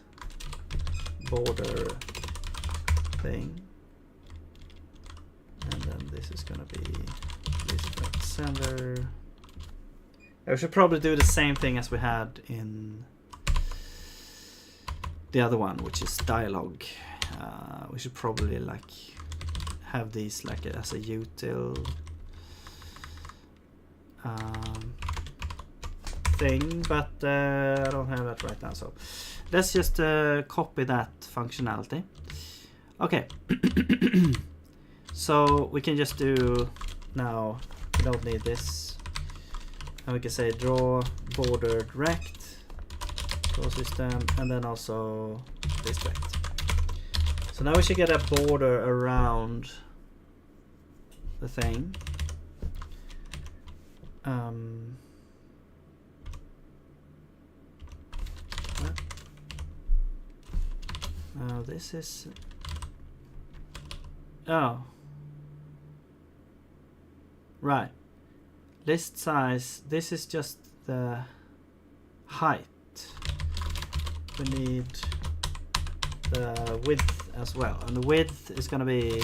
border thing, and then this is going to be sender. We should probably do the same thing as we had in the other one, which is dialogue. We should probably like have these like as a util thing, but I don't have that right now, so let's just copy that functionality. Okay. So we can just do now, we don't need this, and we can say draw border rect, draw system, and then also this rect. So now we should get a border around the thing. This is, oh, right, list size, this is just the height. We need the width as well, and the width is going to be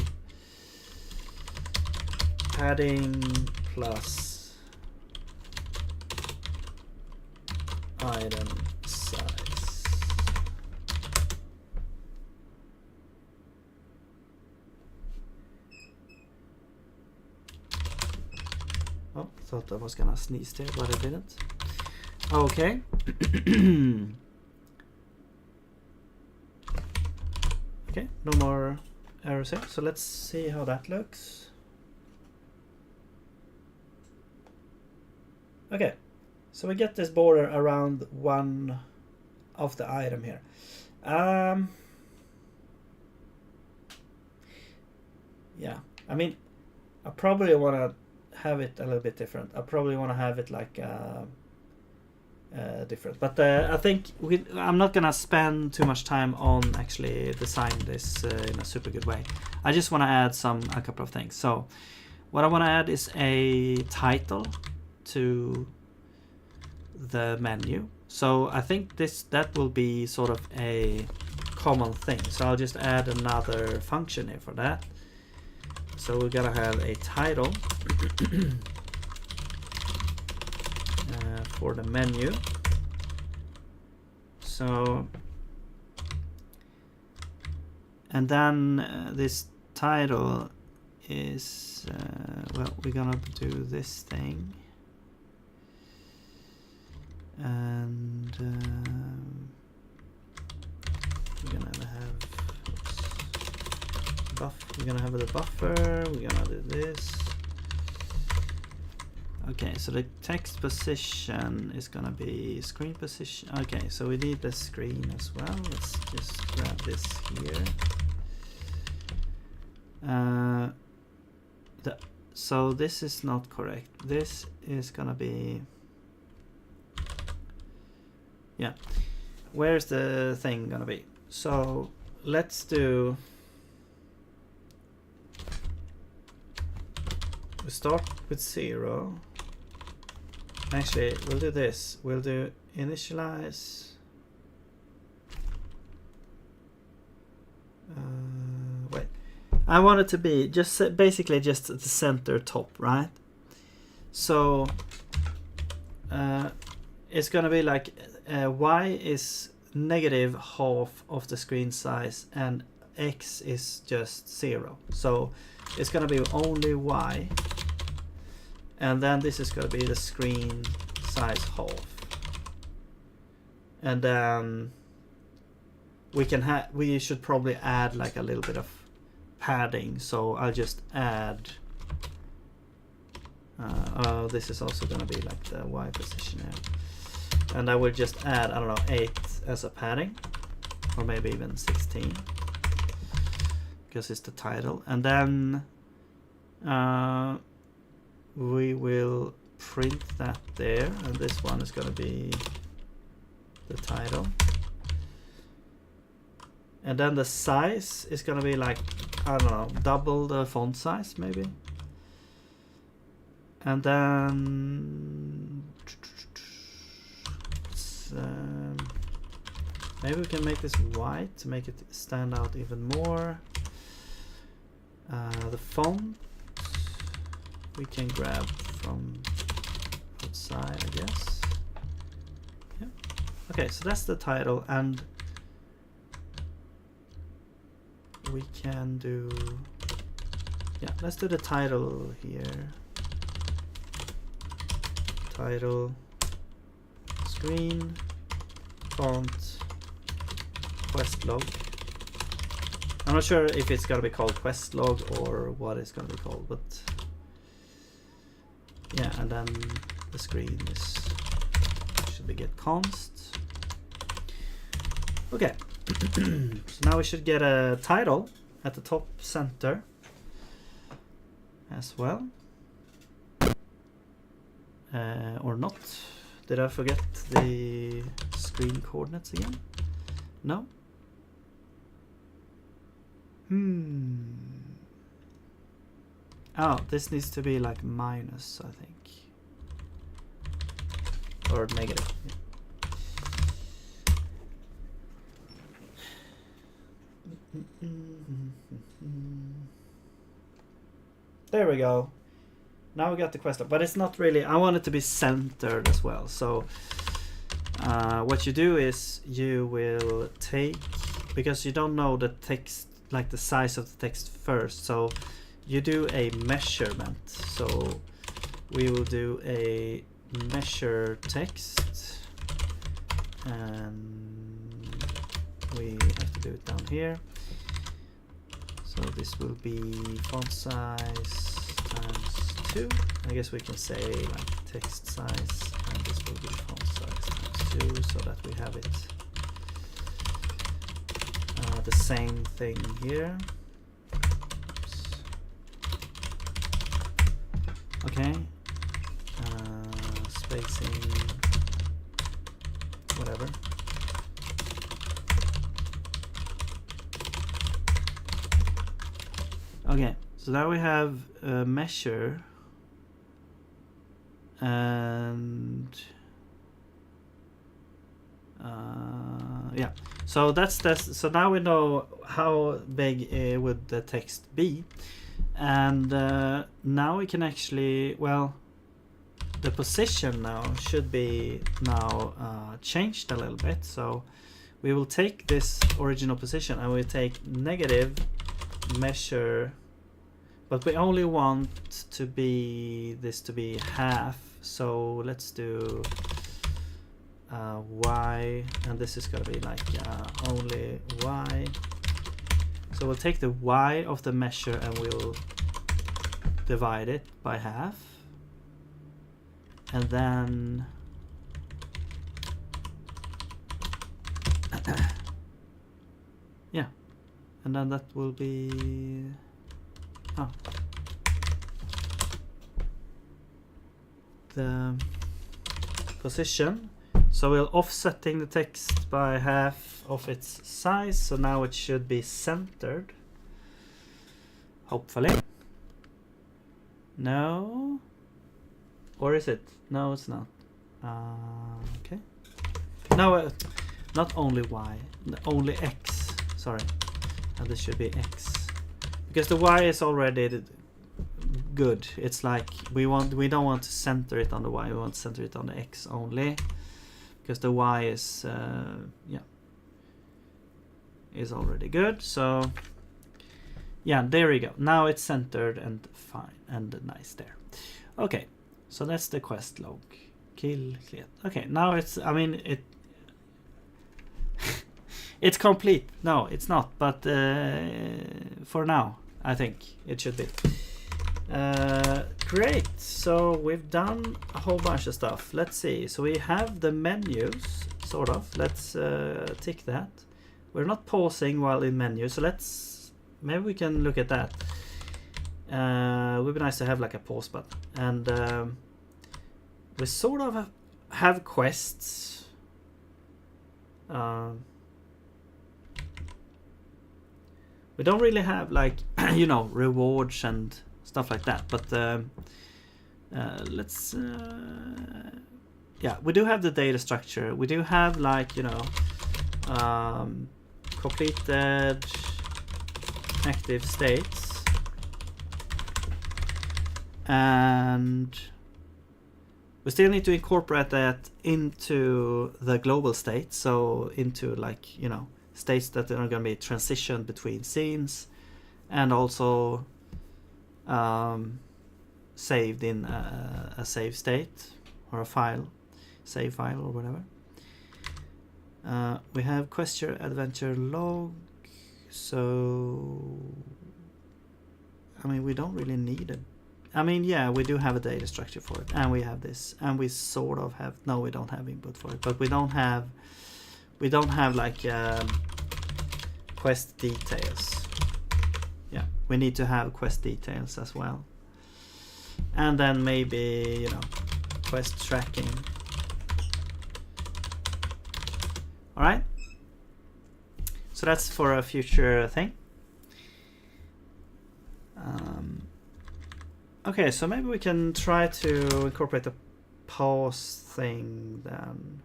padding plus item size. Oh, thought I was gonna sneeze there, but I didn't. Okay. Okay, no more errors here. So let's see how that looks. Okay, so we get this border around one of the item here. Yeah, I mean, I probably want to have it a little bit different. I probably want to have it like different, but I think I'm not gonna spend too much time on actually design this in a super good way. I just want to add a couple of things. So what I want to add is a title to the menu. So I think that will be sort of a common thing. So I'll just add another function here for that. So we're gonna have a title for the menu. So, and then this title is well, we're gonna do this thing, and we're gonna have we're gonna have the buffer, we're gonna do this. Okay, so the text position is gonna be screen position. Okay, so we need the screen as well. Let's just grab this here. So this is not correct. This is gonna be, yeah. Where's the thing gonna be? So let's do. We start with 0. Actually, we'll do this. We'll do initialize. Wait. I want it to be just basically just the center top, right? So it's gonna be like y is negative half of the screen size and x is just 0. So it's gonna be only y, and then this is gonna be the screen size half, and then we should probably add like a little bit of padding. So I'll just add this is also gonna be like the y position here, and I will just add, I don't know, 8 as a padding, or maybe even 16. Because it's the title, and then we will print that there, and this one is going to be the title, and then the size is going to be like, I don't know, double the font size maybe, and then maybe we can make this white to make it stand out even more. The font, we can grab from outside, I guess. Yeah. Okay, so that's the title, and we can do, yeah, let's do the title here. Title, screen, font, quest log. I'm not sure if it's gonna be called quest log or what it's gonna be called, but yeah, and then the screen is should be get const. Okay. So now we should get a title at the top center as well. Or not. Did I forget the screen coordinates again? No? Oh, this needs to be like minus, I think. Or negative. Yeah. There we go. Now we got the quest, but it's not really. I want it to be centered as well. So what you do is you will take, because you don't know the text, like the size of the text first. So you do a measurement. So we will do a measure text, and we have to do it down here. So this will be font size times 2. I guess we can say like text size, and this will be font size times 2, so that we have it the same thing here. Oops. Okay. Spacing, whatever. Okay, so now we have a measure, and yeah, so that's so now we know how big would the text be, and now we can actually, well, the position now should be now changed a little bit. So we will take this original position and we take negative measure, but we only want to be this to be half. So let's do y, and this is gonna be like only y. So we'll take the y of the measure and we'll divide it by half, and then yeah, and then that will be the position. So we're offsetting the text by half of its size, so now it should be centered, hopefully. No, or is it? No, it's not. Okay, no, not only y, only x, sorry, and this should be x, because the y is already good. It's like we don't want to center it on the y, we want to center it on the x only, because the y is yeah, is already good. So yeah, there we go. Now it's centered and fine and nice there. Okay, so that's the quest log. Kill, clear. Okay, now it's, I mean, it's complete. No, it's not, but for now I think it should be. Great, so we've done a whole bunch of stuff. Let's see, so we have the menus, sort of. Let's tick that. We're not pausing while in menu, so maybe we can look at that. It would be nice to have like a pause button. And we sort of have quests. We don't really have like you know, rewards and stuff like that, but let's yeah, we do have the data structure. We do have, like, you know, completed active states, And we still need to incorporate that into the global state, so into like, you know, states that are going to be transitioned between scenes, and also saved in a save state or a file, save file or whatever. We have question adventure log, so I mean we don't really need it. I mean, yeah, we do have a data structure for it, and we have this, and we sort of have, no, we don't have input for it, but we don't have like quest details. Yeah, we need to have quest details as well. And then maybe, you know, quest tracking. All right. So that's for a future thing. Okay, so maybe we can try to incorporate the pause thing then.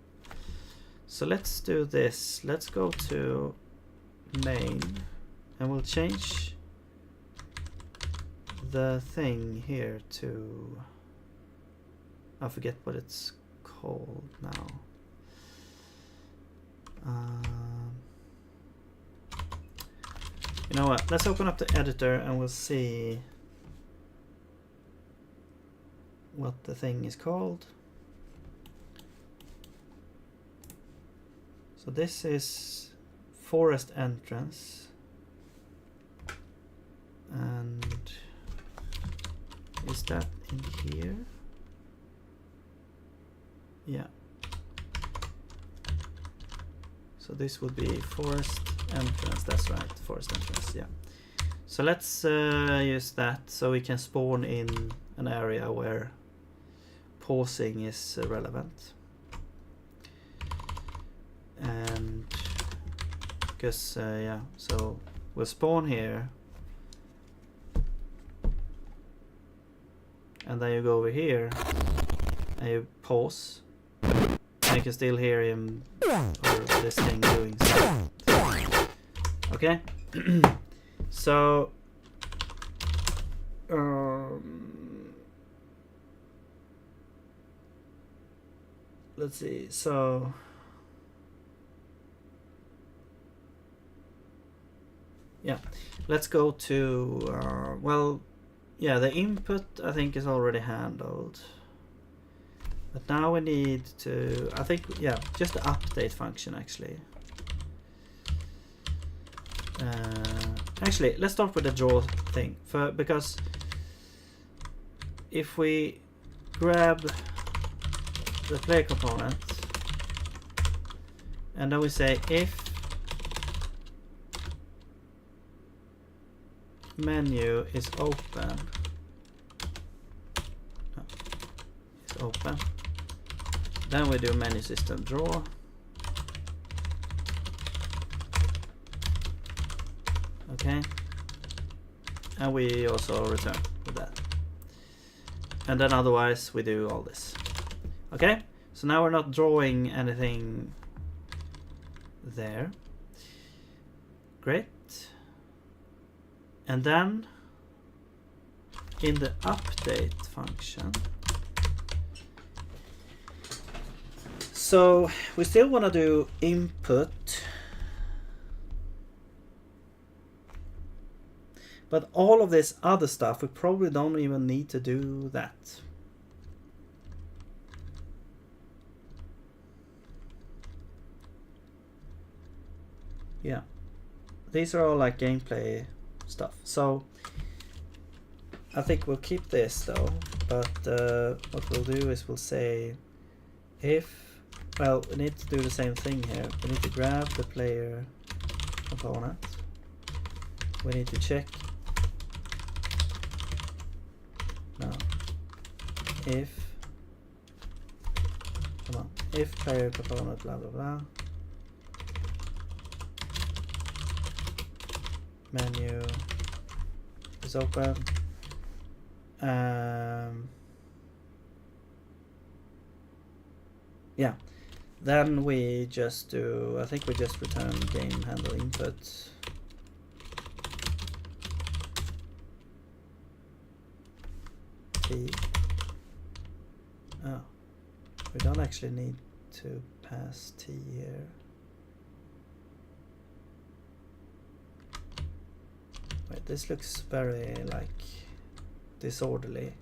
So let's do this. Let's go to main, and we'll change the thing here to, I forget what it's called now. You know what? Let's open up the editor and we'll see what the thing is called. So this is forest entrance, and is that in here? Yeah. So this would be forest entrance. That's right, forest entrance. Yeah. So let's use that so we can spawn in an area where pausing is relevant. And because yeah, so we'll spawn here, and then you go over here and you pause, and you can still hear him or this thing doing something. Okay. So let's see. So yeah, let's go to well, yeah, the input I think is already handled, but now we need to, I think, yeah, just the update function actually. Actually, let's start with the draw thing because if we grab the player component and then we say if menu is open, then we do menu system draw, okay, and we also return with that, and then otherwise we do all this. Okay, so now we're not drawing anything there. Great. And then in the update function, so we still want to do input, but all of this other stuff we probably don't even need to do that. Yeah, these are all like gameplay stuff. So I think we'll keep this though, but what we'll do is we'll say if, well, we need to do the same thing here. We need to grab the player component. We need to check. No. If, come on, if player component blah blah blah. Menu is open. Yeah, then we just do, I think we just return game handle input. t. Oh, we don't actually need to pass t here. Wait, this looks very like disorderly.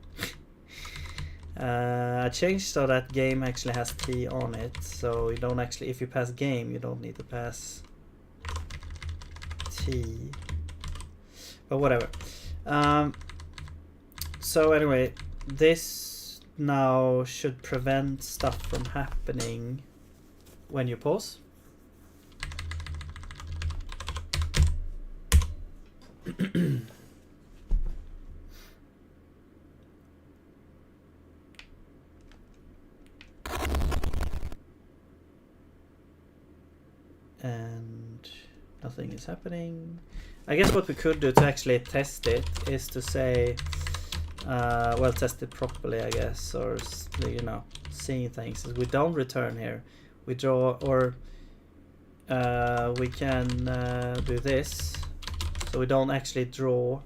I changed so that game actually has t on it, so you don't actually, if you pass game, you don't need to pass t. But whatever. So anyway, this now should prevent stuff from happening when you pause. And nothing is happening. I guess what we could do to actually test it is to say, well, test it properly, I guess, or, you know, seeing things. We don't return here. We draw, or we can do this, so we don't actually draw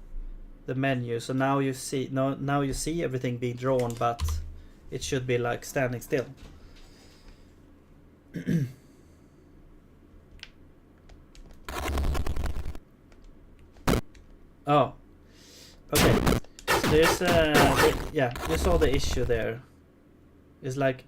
the menu. So now you see, now you see everything being drawn, but it should be like standing still. Oh, okay. So there's yeah, you saw the issue there. It's like,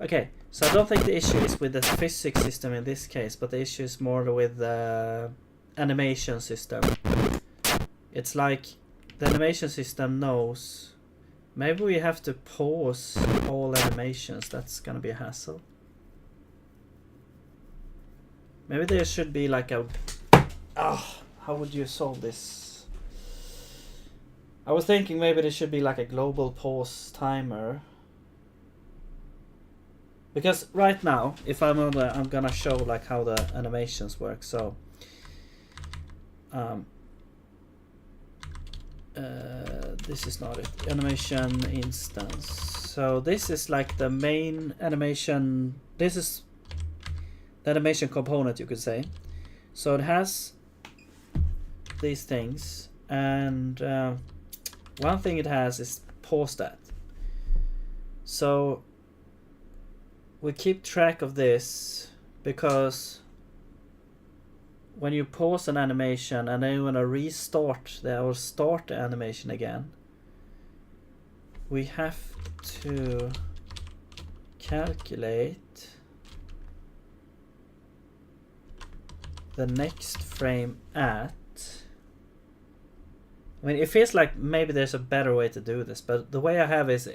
okay. So I don't think the issue is with the physics system in this case, but the issue is more with the animation system. It's like the animation system knows. Maybe we have to pause all animations. That's gonna be a hassle. Maybe there should be like a... how would you solve this? I was thinking maybe there should be like a global pause timer. Because right now, if I'm gonna show like how the animations work. So, this is not it. Animation instance. So this is like the main animation. This is the animation component, you could say. So it has these things, and one thing it has is pause that. So we keep track of this because when you pause an animation and then you want to restart or start the animation again, we have to calculate the next frame at... I mean, it feels like maybe there's a better way to do this, but the way I have is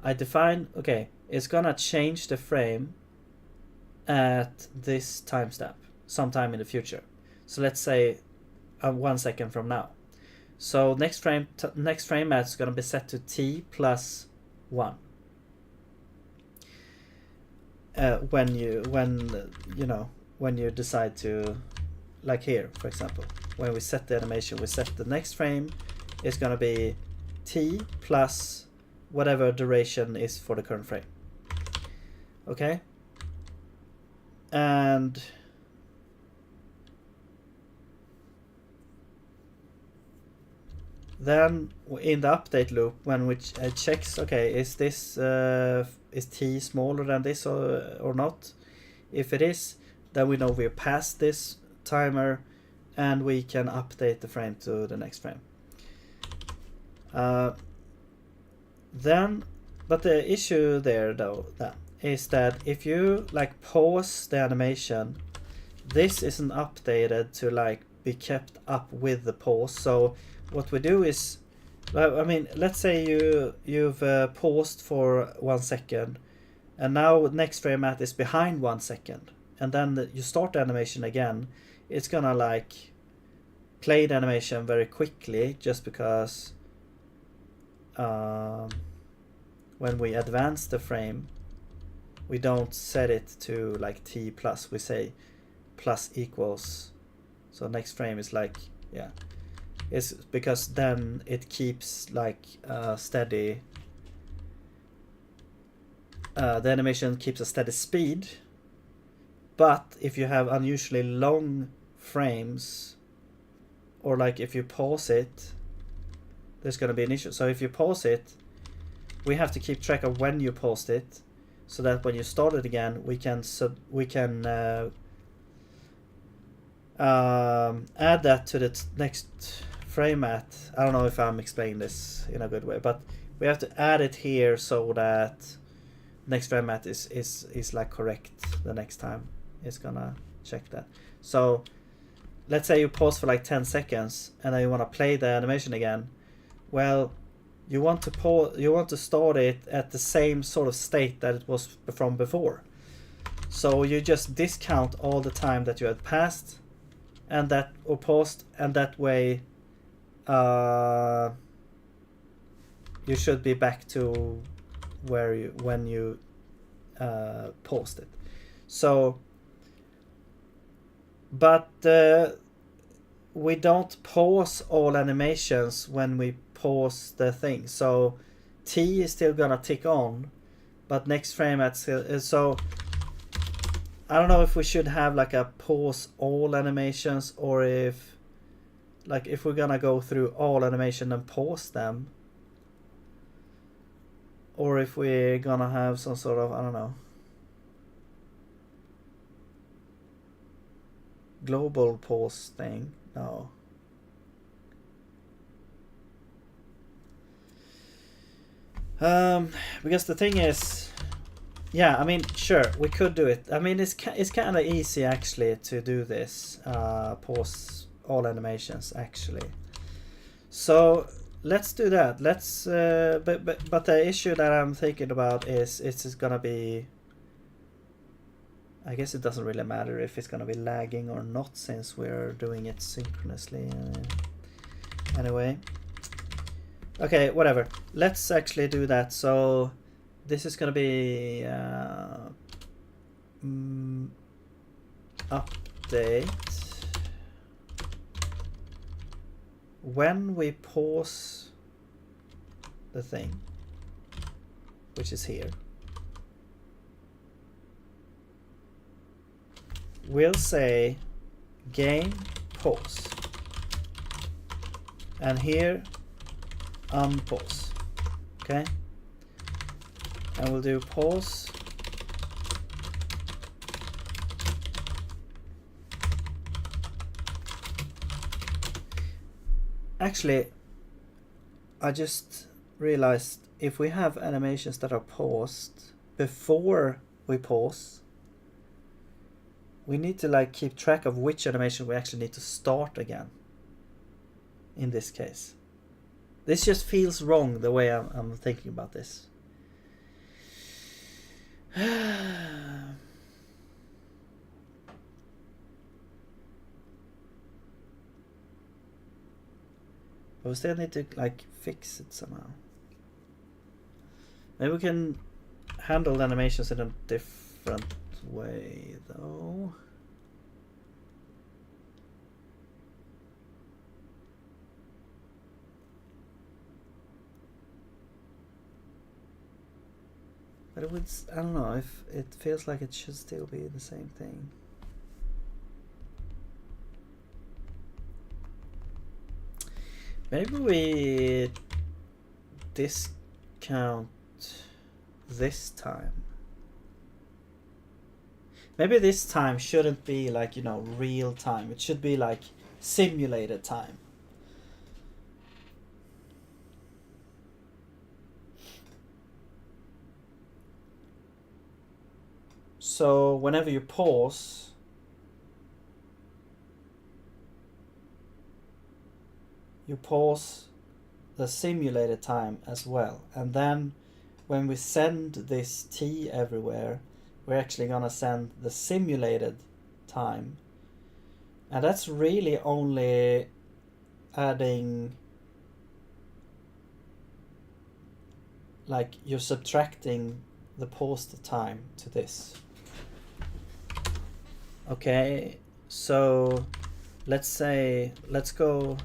I define, okay, it's gonna change the frame at this timestamp sometime in the future. So let's say 1 second from now. So next frame at is gonna be set to t plus 1. When you decide to, like here, for example, when we set the animation, we set the next frame is going to be t plus whatever duration is for the current frame. Okay? And then in the update loop, when which checks, okay, is this is t smaller than this or not? If it is, then we know we're past this timer and we can update the frame to the next frame. But the issue there though is that if you like pause the animation, this isn't updated to like be kept up with the pause. So what we do is, I mean, let's say you've paused for 1 second, and now next frame at is behind 1 second, and then you start the animation again. It's gonna like play the animation very quickly, just because when we advance the frame, we don't set it to like t plus, we say plus equals. So next frame is like, yeah, it's because then it keeps like steady. The animation keeps a steady speed, but if you have unusually long frames or like if you pause it, there's going to be an issue. So if you pause it, we have to keep track of when you paused it, so that when you start it again, we can add that to the next frame at. I don't know if I'm explaining this in a good way, but we have to add it here so that next frame at is like correct the next time. It's gonna check that. So let's say you pause for like 10 seconds and then you want to play the animation again. Well, you want to start it at the same sort of state that it was from before. So you just discount all the time that you had passed and that or paused, and that way you should be back to when you paused it. So but we don't pause all animations when we pause the thing. So T is still gonna tick on, but next frame at so I don't know if we should have like a pause all animations, or if we're gonna go through all animation and pause them, or if we're gonna have some sort of, I don't know, global pause thing. No. Because the thing is, yeah, I mean, sure, we could do it. I mean, it's kind of easy actually to do this, pause all animations actually. So let's do that. Let's but the issue that I'm thinking about is it's gonna be, I guess it doesn't really matter if it's gonna be lagging or not, since we're doing it synchronously anyway. Okay, whatever. Let's actually do that. So this is gonna be update when we pause the thing, which is here. We'll say game pause, and here unpause. Okay, and we'll do pause actually. I just realized if we have animations that are paused before we pause, we need to like keep track of which animation we actually need to start again. In this case, this just feels wrong the way I'm thinking about this. But we still need to like fix it somehow. Maybe we can handle the animations in a different way though. But it would, I don't know, if it feels like it should still be the same thing. Maybe we discount this time. Maybe this time shouldn't be like, you know, real time. It should be like simulated time. So whenever you pause, you pause the simulated time as well. And then when we send this T everywhere, we're actually gonna send the simulated time. And that's really only adding, like, you're subtracting the paused time to this. Okay, so let's say, let's go,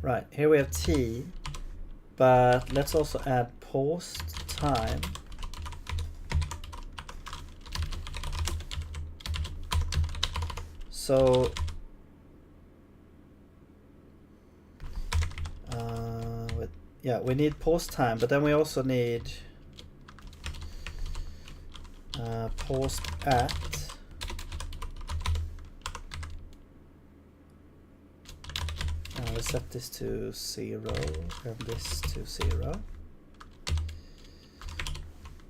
right, here we have T, but let's also add paused time. So yeah, we need pause time, but then we also need pause at. Let's set this to 0 and this to 0.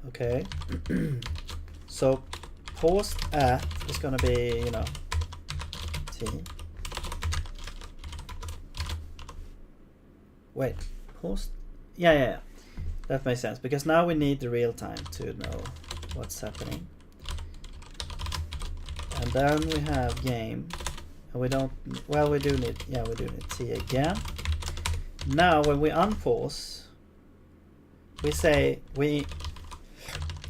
Okay. So pause at is gonna be, you know, t. Wait, pause? Yeah. That makes sense, because now we need the real time to know what's happening. And then we have game. And we don't, well, we do need t again. Now when we unpause, we say we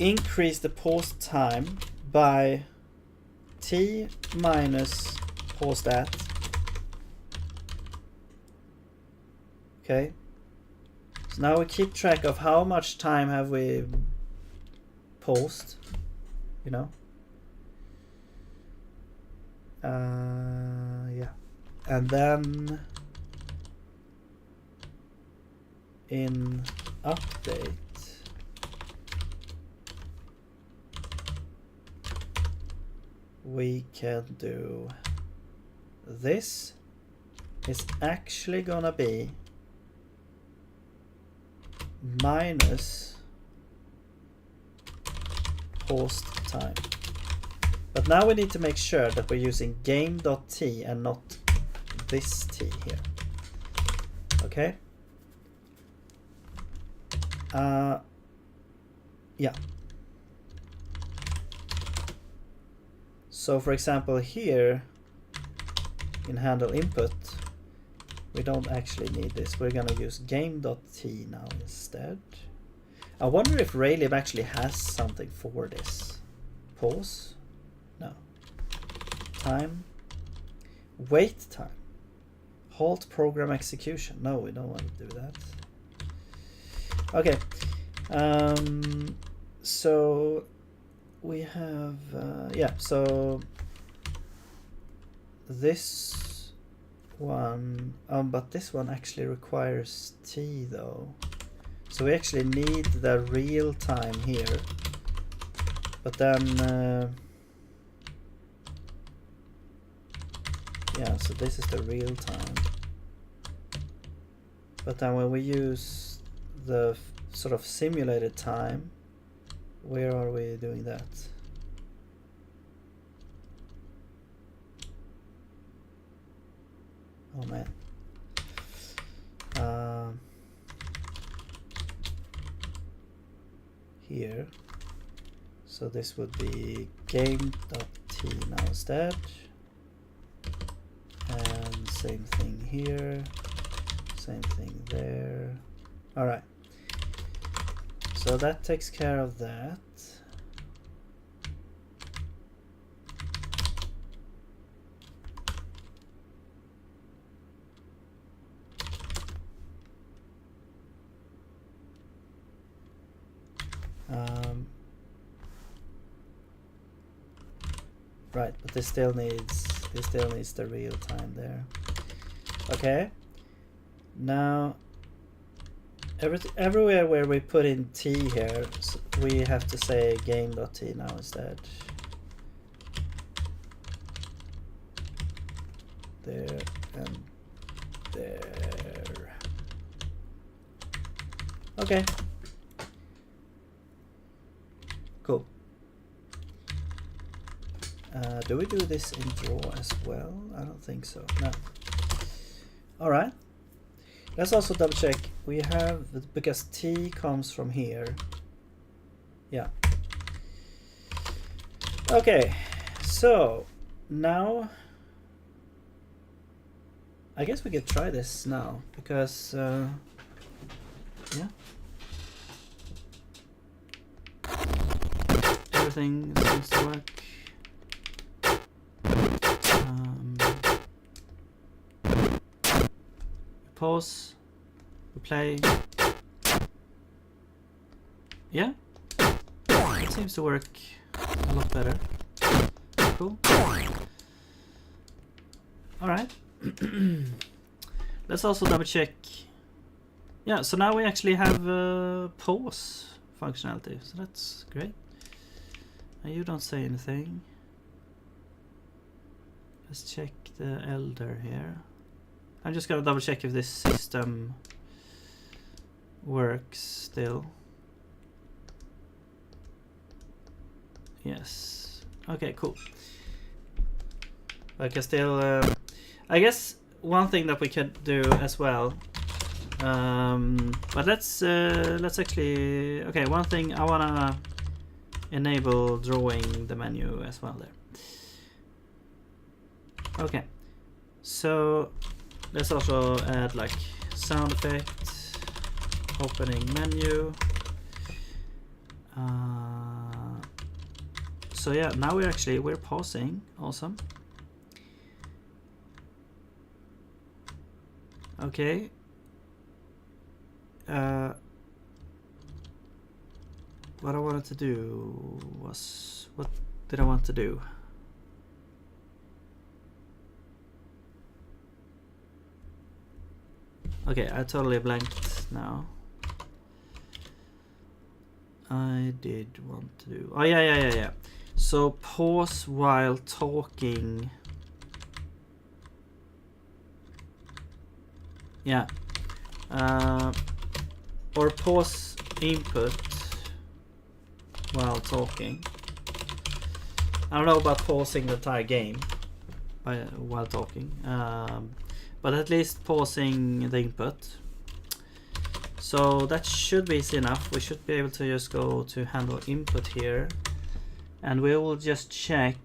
increase the pause time by t minus paused at. Okay. So now we keep track of how much time have we paused, you know. Yeah, and then in update we can do this. Is actually gonna be minus paused time. But now we need to make sure that we're using game.t and not this t here. Okay? Yeah. So for example here in handle input, we don't actually need this. We're gonna use game.t now instead. I wonder if Raylib actually has something for this. Pause? No. Time. Wait time. Halt program execution. No, we don't want to do that. Okay. So we have yeah, so this one, but this one actually requires t though. So we actually need the real time here. But then yeah, so this is the real time. But then when we use the sort of simulated time, where are we doing that? Oh man. Here. So this would be game.t now instead. And same thing here. Same thing there. Alright. So that takes care of that. Right, but this still needs the real time there. Okay. Now everywhere where we put in t here, we have to say game.t now instead. There and there. Okay. Cool. Do we do this in draw as well? I don't think so. No. Alright. Let's also double check. We have, because t comes from here. Yeah. Okay. So now I guess we could try this now, because yeah. Everything seems to work. Pause, we play. Yeah, it seems to work a lot better. Cool. All right. Let's also double check. Yeah, so now we actually have pause functionality, so that's great. And you don't say anything. Let's check the elder here. I'm just gonna double check if this system works still. Yes. Okay, cool. I can still. I guess one thing that we could do as well. But let's actually. Okay, one thing I wanna enable drawing the menu as well there. Okay, so let's also add like sound effect, opening menu. So yeah, now we're pausing. Awesome. Okay. What I wanted to do was, what did I want to do? Okay, I totally blanked now. I did want to do. Oh yeah. So pause while talking. Yeah. Or pause input while talking. I don't know about pausing the entire game while talking. But at least pausing the input. So that should be easy enough. We should be able to just go to handle input here. And we will just check.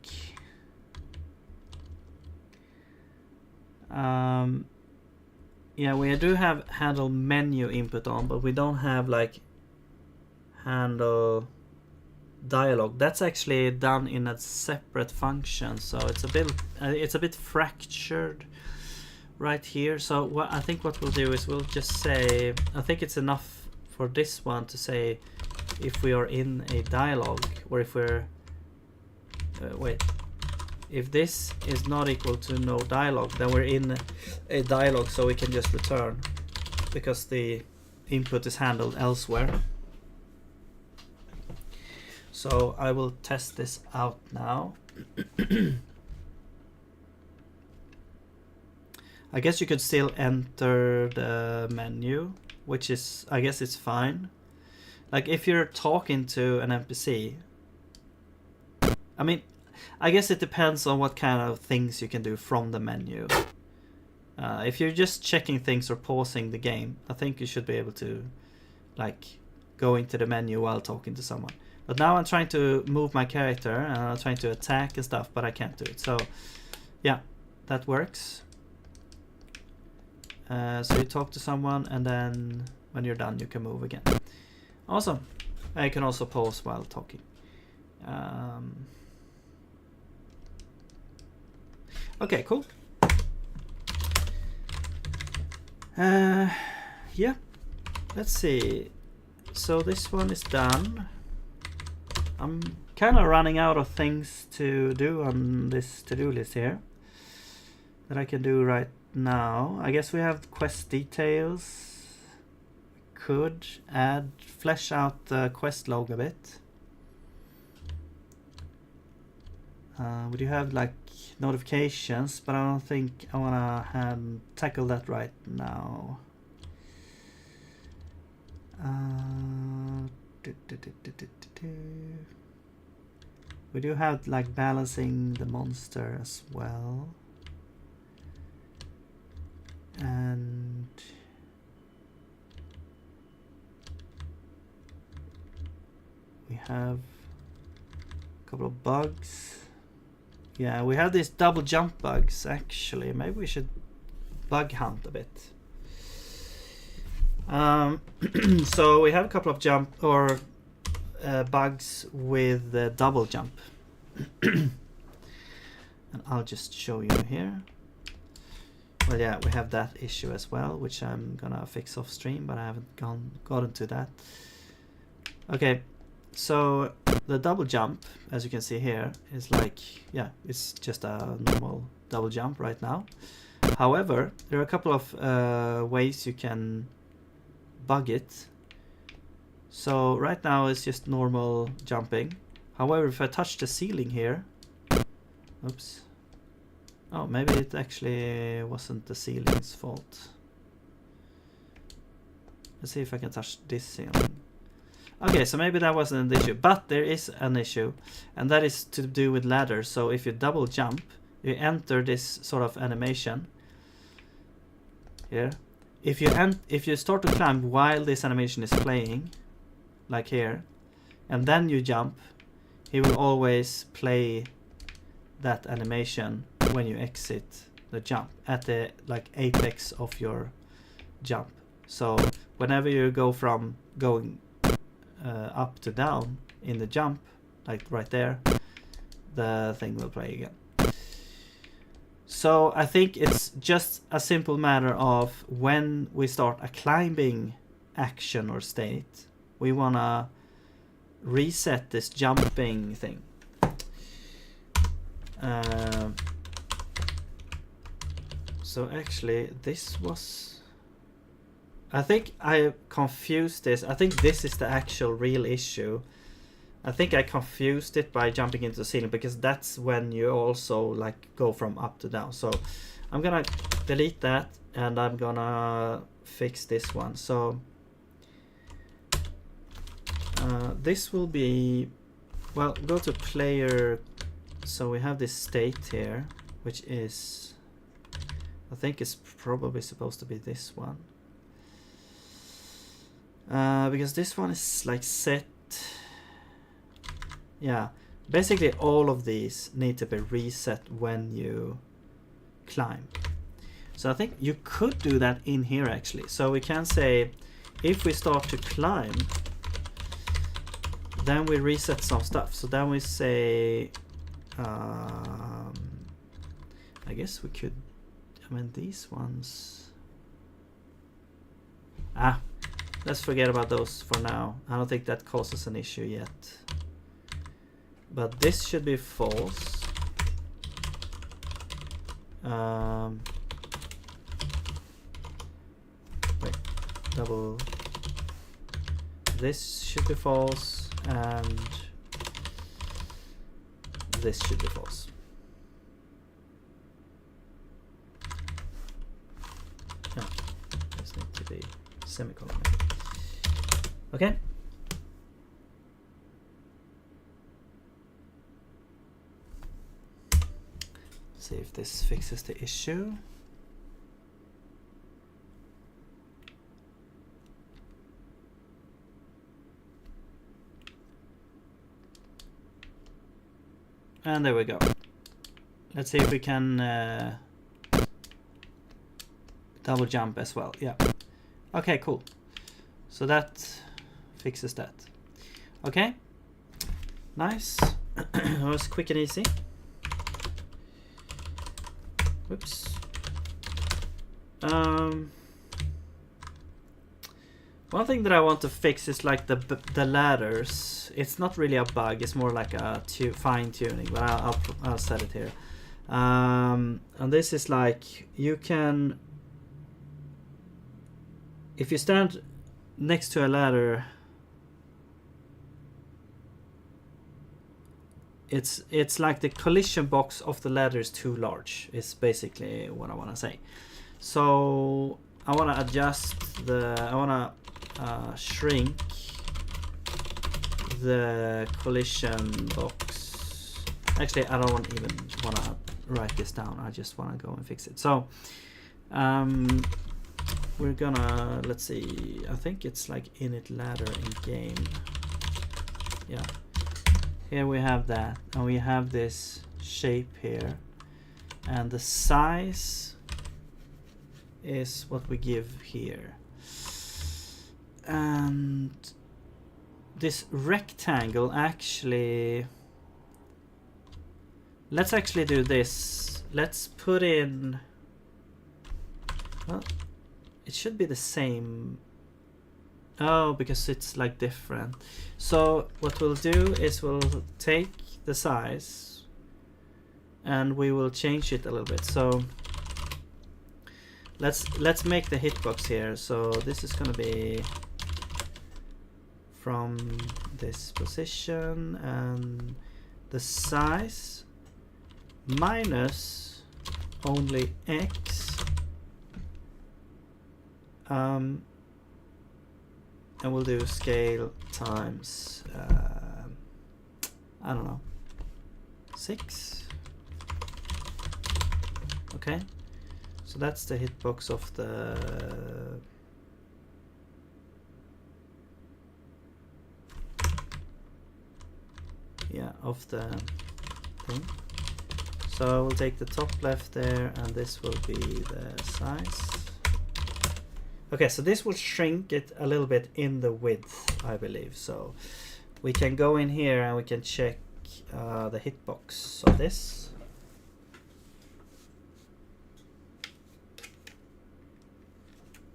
Yeah, we do have handle menu input on, but we don't have like handle dialogue. That's actually done in a separate function, so it's a bit fractured right here. So what I think what we'll do is we'll just say, I think it's enough for this one to say if we are in a dialogue, or if we're wait, if this is not equal to no dialogue, then we're in a dialogue, so we can just return because the input is handled elsewhere. So I will test this out now. I guess you could still enter the menu, which is, I guess it's fine. Like if you're talking to an NPC, I mean, I guess it depends on what kind of things you can do from the menu. If you're just checking things or pausing the game, I think you should be able to like go into the menu while talking to someone. But now I'm trying to move my character and I'm trying to attack and stuff, but I can't do it. So yeah, that works. So you talk to someone, and then when you're done you can move again. Awesome. I can also pause while talking. Okay, cool. Yeah, let's see. So this one is done. I'm kind of running out of things to do on this to-do list here that I can do right now. I guess we have quest details. Could flesh out the quest log a bit. We do have like notifications, but I don't think I wanna tackle that right now. We do have like balancing the monster as well, and we have a couple of bugs. Yeah, we have these double jump bugs actually. Maybe we should bug hunt a bit. So we have a couple of jump or bugs with the double jump. And I'll just show you here. Well, yeah, we have that issue as well, which I'm gonna fix off stream, but I haven't gotten to that. Okay, so the double jump, as you can see here, is like, yeah, it's just a normal double jump right now. However, there are a couple of ways you can bug it. So right now it's just normal jumping. However, if I touch the ceiling here, oops. Oh, maybe it actually wasn't the ceiling's fault. Let's see if I can touch this ceiling. Okay, so maybe that wasn't an issue, but there is an issue, and that is to do with ladders. So if you double jump, you enter this sort of animation here. If you start to climb while this animation is playing, like here, and then you jump, he will always play that animation when you exit the jump at the like apex of your jump. So whenever you go from going up to down in the jump, like right there, the thing will play again. So I think it's just a simple matter of when we start a climbing action or state, we wanna reset this jumping thing. So actually this was, I think I confused this. I think this is the actual real issue. I think I confused it by jumping into the ceiling, because that's when you also like go from up to down. So I'm gonna delete that and I'm gonna fix this one. So this will be, well, go to player. So we have this state here, which is, I think it's probably supposed to be this one. Because this one is like set. Yeah, basically all of these need to be reset when you climb. So I think you could do that in here actually. So we can say if we start to climb, then we reset some stuff. So then we say, I guess we could, I mean these ones, let's forget about those for now. I don't think that causes an issue yet. But this should be false. Wait, double. This should be false, and this should be false. No, this needs to be semicolon. Okay. See if this fixes the issue. And there we go. Let's see if we can double jump as well. Yeah. Okay, cool. So that fixes that. Okay. Nice. That was quick and easy. Whoops. One thing that I want to fix is like the ladders. It's not really a bug. It's more like a fine tuning. But I'll set it here. And this is like you can, if you stand next to a ladder, it's like the collision box of the ladder is too large. It's basically what I want to say. So I want to adjust I want to shrink the collision box. Actually, I don't even want to write this down. I just want to go and fix it. So we're gonna, let's see, I think it's like init ladder in game. Yeah. Here we have that, and we have this shape here, and the size is what we give here. And this rectangle actually, let's actually do this. Let's put in, well, it should be the same. Oh, because it's like different. So what we'll do is we'll take the size and we will change it a little bit. So let's make the hitbox here. So this is gonna be from this position, and the size minus only X, and we'll do scale times I don't know, 6. Okay, so that's the hitbox of the of the thing. So we'll take the top left there, and this will be the size. Okay, so this will shrink it a little bit in the width, I believe. So we can go in here and we can check the hitbox of this.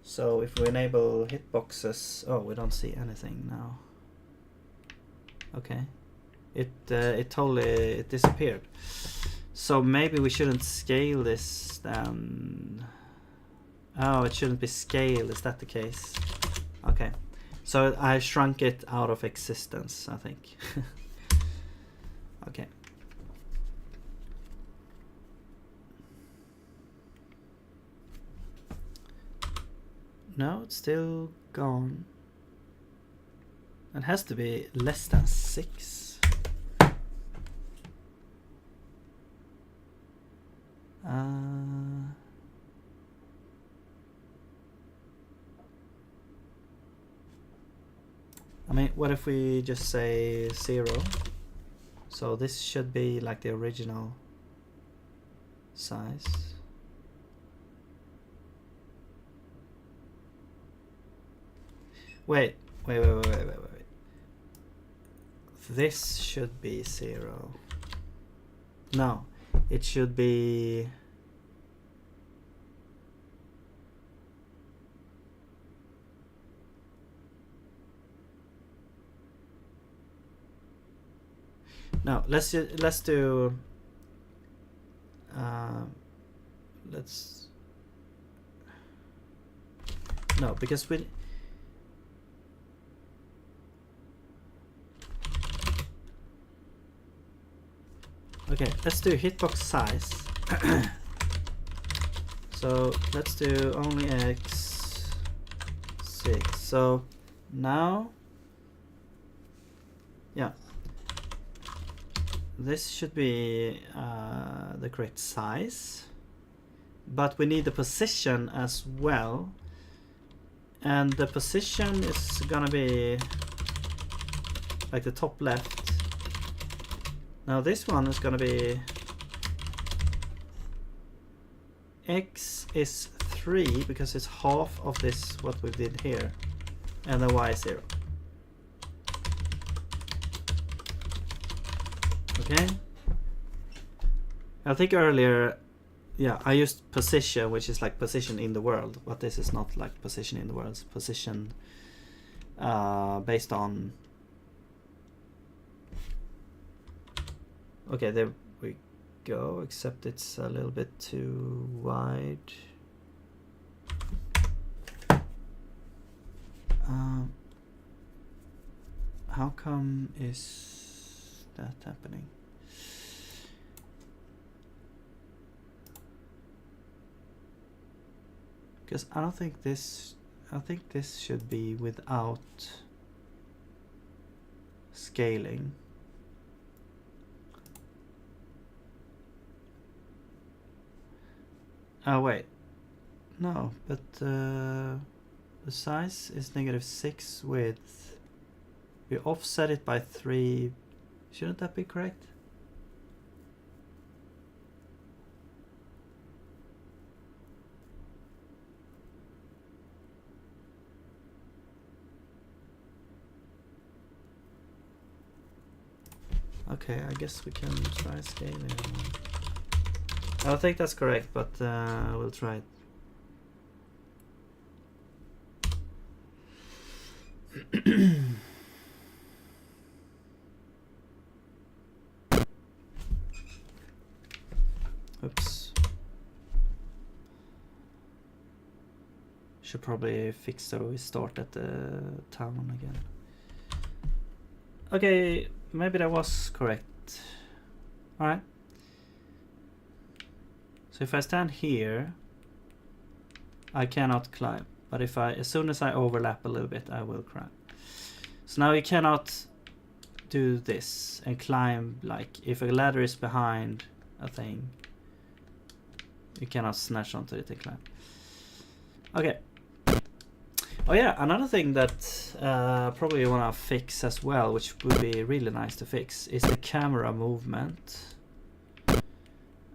So if we enable hitboxes, oh, we don't see anything now. Okay, it totally disappeared. So maybe we shouldn't scale this then. Oh, it shouldn't be scaled. Is that the case? Okay, so I shrunk it out of existence, I think. Okay. No, it's still gone. It has to be less than 6. I mean, what if we just say 0? So this should be like the original size. Wait. This should be 0. No, it should be... No, let's do let's no, because we okay, let's do hitbox size. So let's do only X6. So now, yeah, this should be the correct size, but we need the position as well, and the position is gonna be like the top left. Now this one is gonna be X is 3 because it's half of this what we did here, and the Y is 0. Okay. I think earlier, yeah, I used position, which is like position in the world, but this is not like position in the world. It's position based on... Okay, there we go, except it's a little bit too wide. How come is that happening? Because I think this should be without scaling. Oh wait, no, but the size is -6 with, we offset it by 3. Shouldn't that be correct? Okay, I guess we can try scaling. I don't think that's correct, but we'll try it. Should probably fix so we start at the town again. Okay, maybe that was correct. Alright. So if I stand here, I cannot climb. But if as soon as I overlap a little bit, I will climb. So now you cannot do this and climb, like if a ladder is behind a thing, you cannot snatch onto it and climb. Okay. Oh yeah, another thing that probably you want to fix as well, which would be really nice to fix, is the camera movement.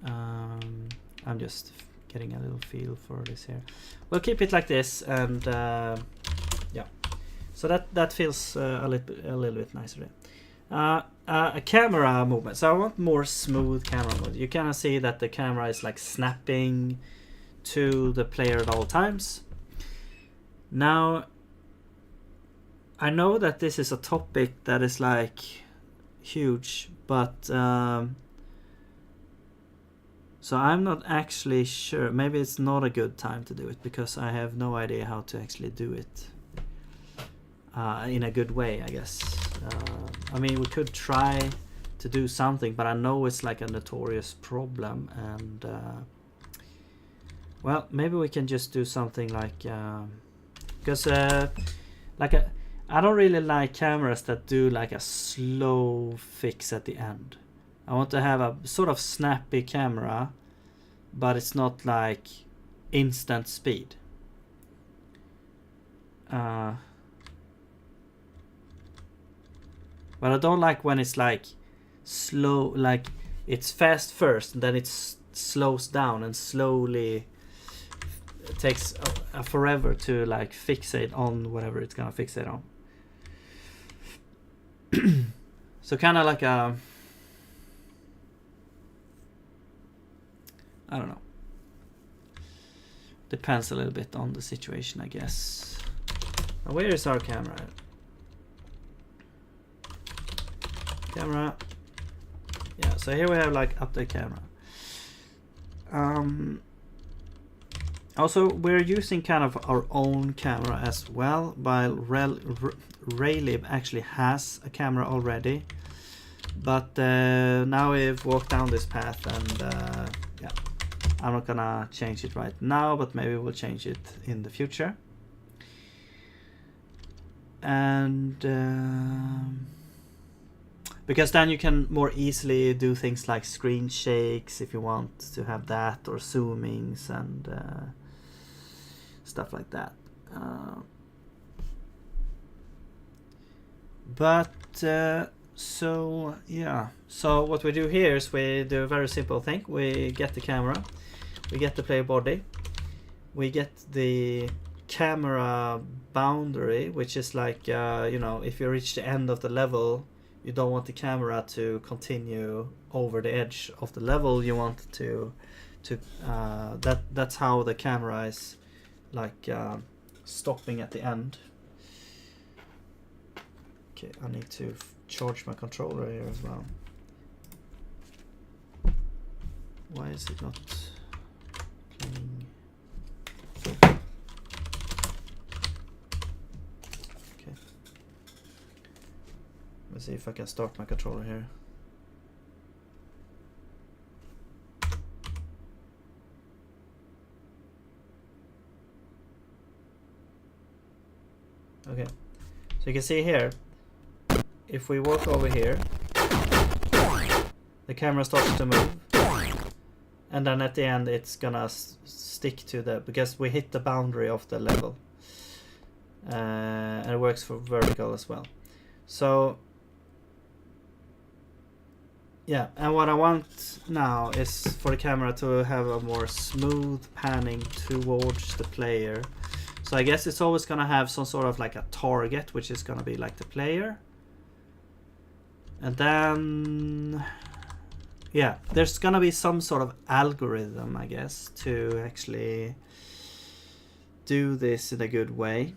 I'm just getting a little feel for this here. We'll keep it like this, and yeah. So that feels a little bit nicer. A camera movement. So I want more smooth camera movement. You kind of see that the camera is like snapping to the player at all times. Now, I know that this is a topic that is like huge, but so I'm not actually sure. Maybe it's not a good time to do it because I have no idea how to actually do it in a good way, I guess. I mean, we could try to do something, but I know it's like a notorious problem, and well, maybe we can just do something like because I don't really like cameras that do like a slow fix at the end. I want to have a sort of snappy camera, but it's not like instant speed. But I don't like when it's like slow, like it's fast first and then it slows down and slowly it takes a forever to like fixate on whatever it's gonna fixate on. So kind of like a, I don't know. Depends a little bit on the situation, I guess. Now, where is our camera? Camera. Yeah, so here we have like update camera. Also, we're using kind of our own camera as well, while Raylib actually has a camera already. But now we've walked down this path, and yeah, I'm not gonna change it right now, but maybe we'll change it in the future. And because then you can more easily do things like screen shakes if you want to have that, or zoomings and stuff like that. So yeah, so what we do here is we do a very simple thing. We get the camera, we get the player body, we get the camera boundary, which is like you know, if you reach the end of the level, you don't want the camera to continue over the edge of the level. You want to that's how the camera is like stopping at the end. Okay, I need to charge my controller here as well. Why is it not playing? Okay. Let's see if I can start my controller here. Okay, so you can see here, if we walk over here, the camera starts to move, and then at the end it's gonna stick to the, because we hit the boundary of the level, and it works for vertical as well. So yeah, and what I want now is for the camera to have a more smooth panning towards the player. So I guess it's always gonna have some sort of like a target, which is gonna be like the player. And then, yeah, there's gonna be some sort of algorithm, I guess, to actually do this in a good way.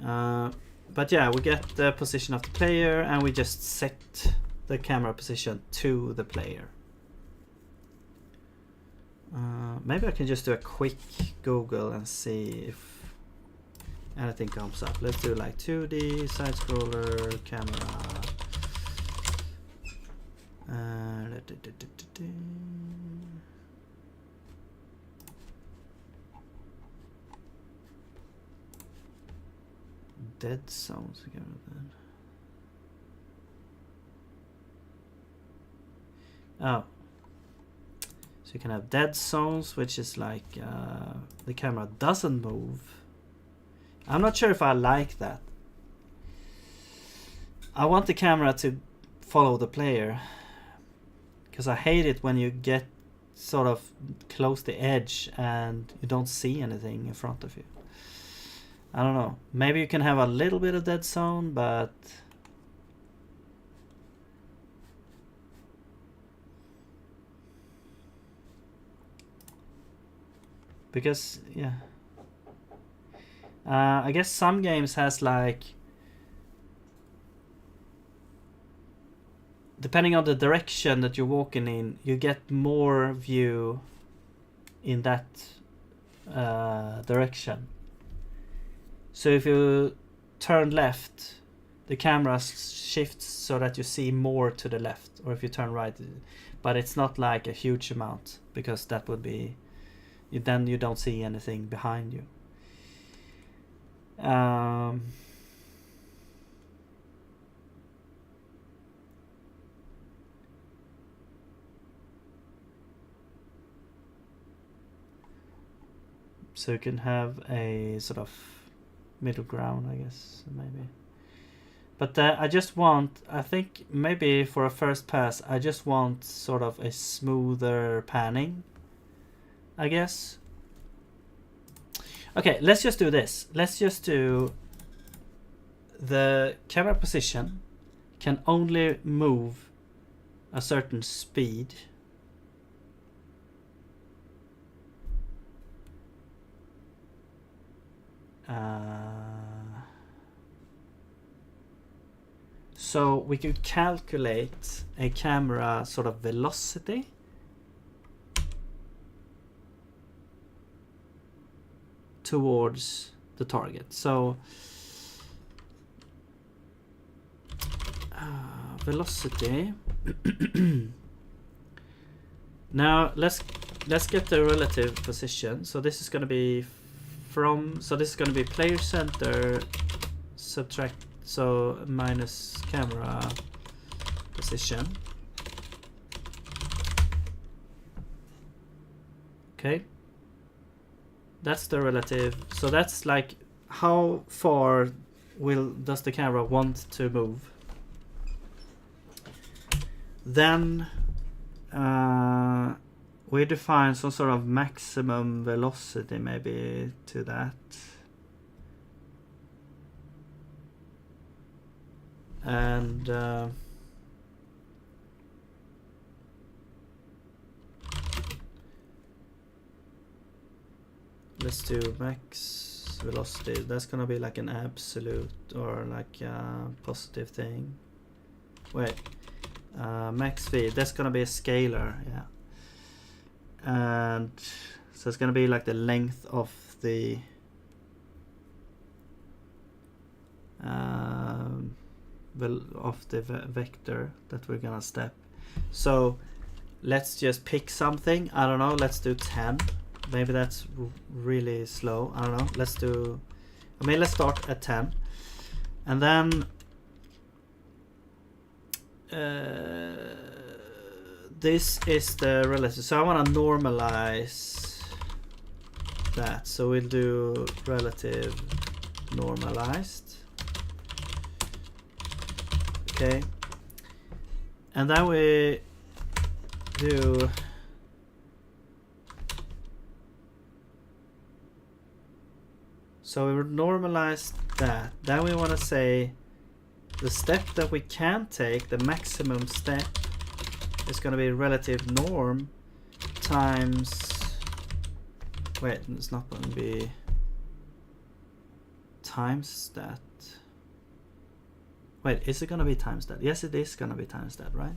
But yeah, we get the position of the player and we just set the camera position to the player. Maybe I can just do a quick Google and see if anything comes up. Let's do like 2D, side scroller, camera. Dead sounds again. Oh. So you can have dead zones, which is like the camera doesn't move. I'm not sure if I like that. I want the camera to follow the player. Because I hate it when you get sort of close the edge and you don't see anything in front of you. I don't know. Maybe you can have a little bit of dead zone, but... Because, yeah. I guess some games has like... Depending on the direction that you're walking in, you get more view in that direction. So if you turn left, the camera shifts so that you see more to the left. Or if you turn right, but it's not like a huge amount, because that would be... Then you don't see anything behind you. So you can have a sort of middle ground, I guess, maybe. But I just want, I think maybe for a first pass, I just want sort of a smoother panning, I guess. Okay, let's just do this. Let's just do the camera position can only move a certain speed. So we could calculate a camera sort of velocity. Towards the target. So velocity. Now let's get the relative position. So this is going to be from, so this is going to be player center subtract, so minus camera position. Okay, that's the relative. So that's like how far does the camera want to move. Then we define some sort of maximum velocity maybe to that. And let's do max velocity. That's gonna be like an absolute or like a positive thing. Wait, max speed, that's gonna be a scalar, yeah. And so it's gonna be like the length of the vector that we're gonna step. So let's just pick something. I don't know, let's do 10. Maybe that's really slow. I don't know. Let's do, I mean, let's start at 10. And then this is the relative. So I want to normalize that. So we'll do relative normalized. Okay. And then we do so we normalize that. Then we want to say the step that we can take, the maximum step, is going to be relative norm times, wait, it's not going to be times that. Wait, is it going to be times that? Yes, it is going to be times that, right?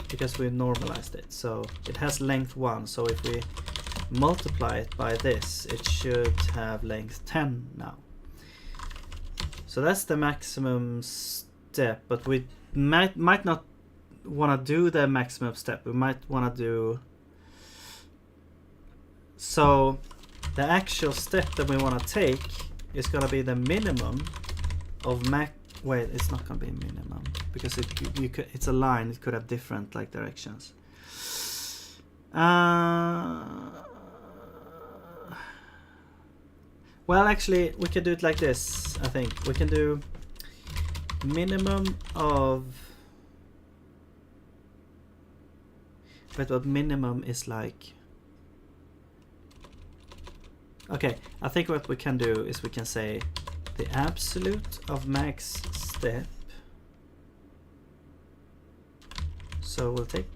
Because we normalized it. So it has length 1. So if we multiply it by this, it should have length 10 now. So that's the maximum step, but we might not want to do the maximum step. We might want to do... So the actual step that we want to take is going to be the minimum of Wait, it's not going to be minimum because it's a line. It could have different like directions. Well, actually, we can do it like this. I think we can do minimum of... But what minimum is like... Okay, I think what we can do is we can say the absolute of max step. So we'll take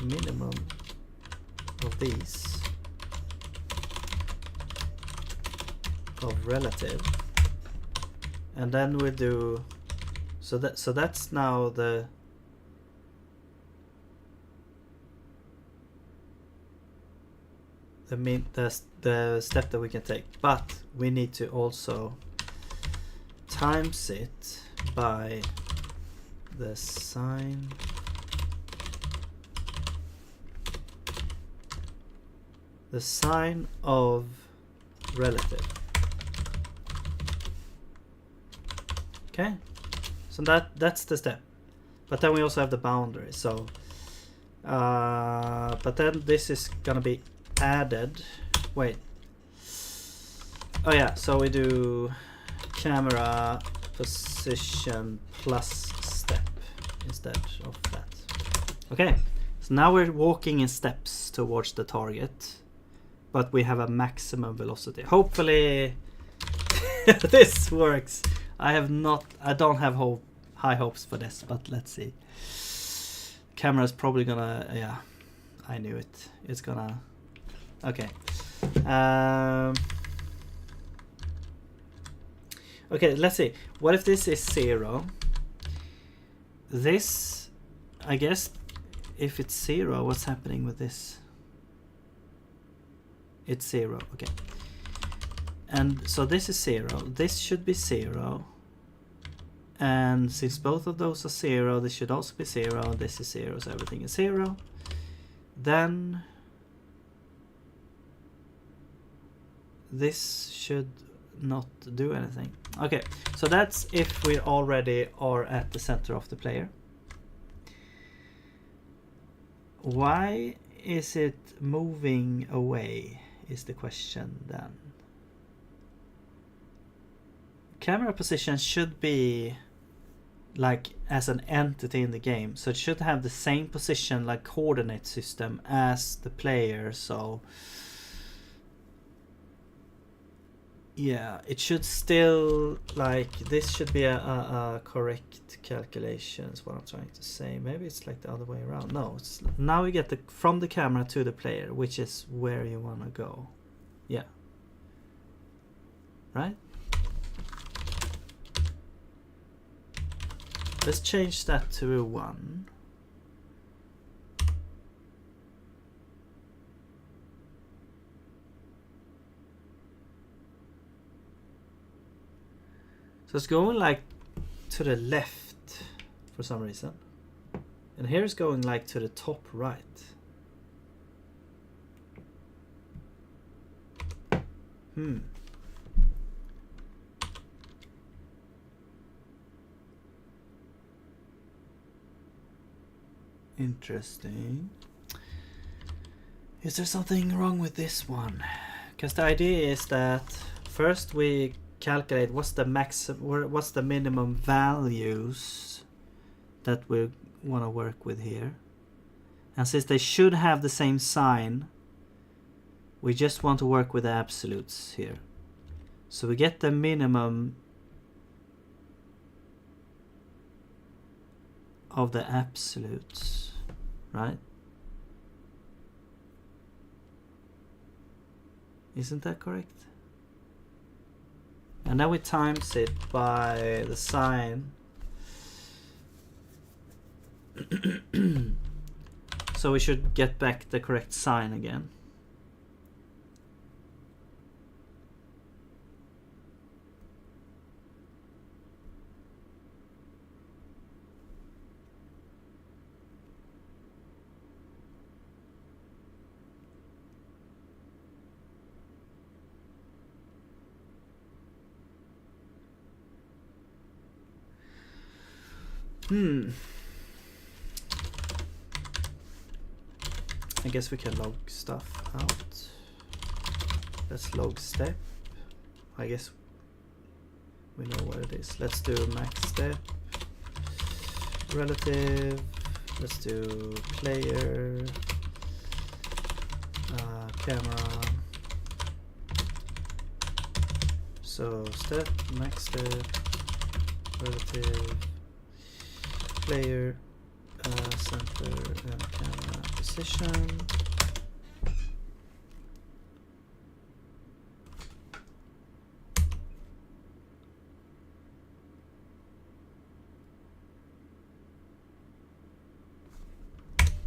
minimum of these of relative, and then we do so that's now the step that we can take, but we need to also times it by the sign of relative. Okay, so that's the step, but then we also have the boundary. So but then this is gonna be added. Wait, oh yeah, so we do camera position plus step instead of that. Okay, so now we're walking in steps towards the target, but we have a maximum velocity. Hopefully this works. I don't have high hopes for this, but let's see. Camera's probably gonna, yeah, I knew it. It's gonna, okay. Okay, let's see. What if this is 0? This, I guess, if it's 0, what's happening with this? It's 0, okay. And so this is 0. This should be 0. And since both of those are 0, this should also be 0. This is 0, so everything is 0. Then this should not do anything. Okay, so that's if we already are at the center of the player. Why is it moving away is the question then. Camera position should be like as an entity in the game, so it should have the same position, like coordinate system, as the player. So yeah, it should still, like, this should be a correct calculation is what I'm trying to say. Maybe it's like the other way around. No, it's now we get from the camera to the player, which is where you want to go. Yeah, right. Let's change that to a 1. So it's going like to the left for some reason. And here it's going like to the top right. Interesting. Is there something wrong with this one? Because the idea is that first we calculate what's the minimum values that we want to work with here, and since they should have the same sign, we just want to work with the absolutes here. So we get the minimum of the absolutes, right? Isn't that correct? And then we times it by the sign. So we should get back the correct sign again. I guess we can log stuff out. Let's log step. I guess we know what it is. Let's do max step. Relative. Let's do player. Camera. So step, max step, relative, player, center, and camera position.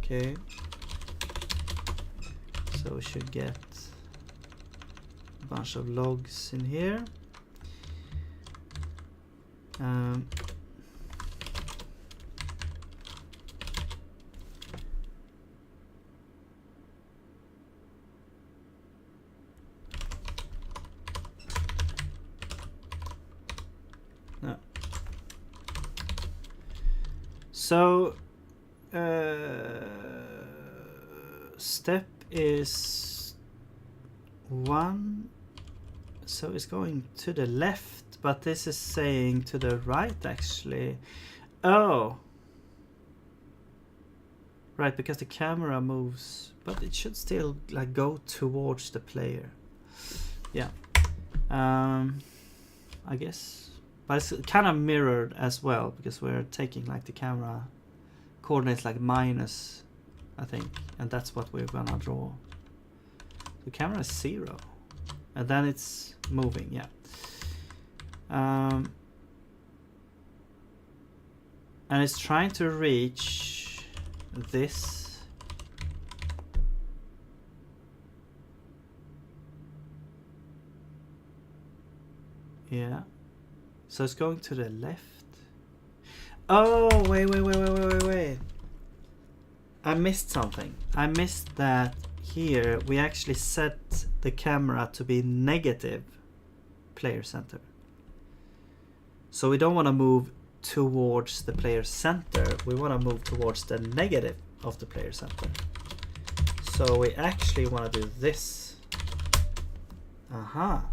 Okay. So we should get a bunch of logs in here. No. So step is 1, so it's going to the left, but this is saying to the right actually. Oh, right, because the camera moves, but it should still like go towards the player. Yeah, I guess, but it's kind of mirrored as well because we're taking like the camera coordinates like minus, I think, and that's what we're gonna draw. The camera is 0, and then it's moving. Yeah. And it's trying to reach this. Yeah. So it's going to the left. Oh, wait. I missed something. I missed that here we actually set the camera to be negative player center. So we don't want to move towards the player center. We want to move towards the negative of the player center. So we actually want to do this. Aha.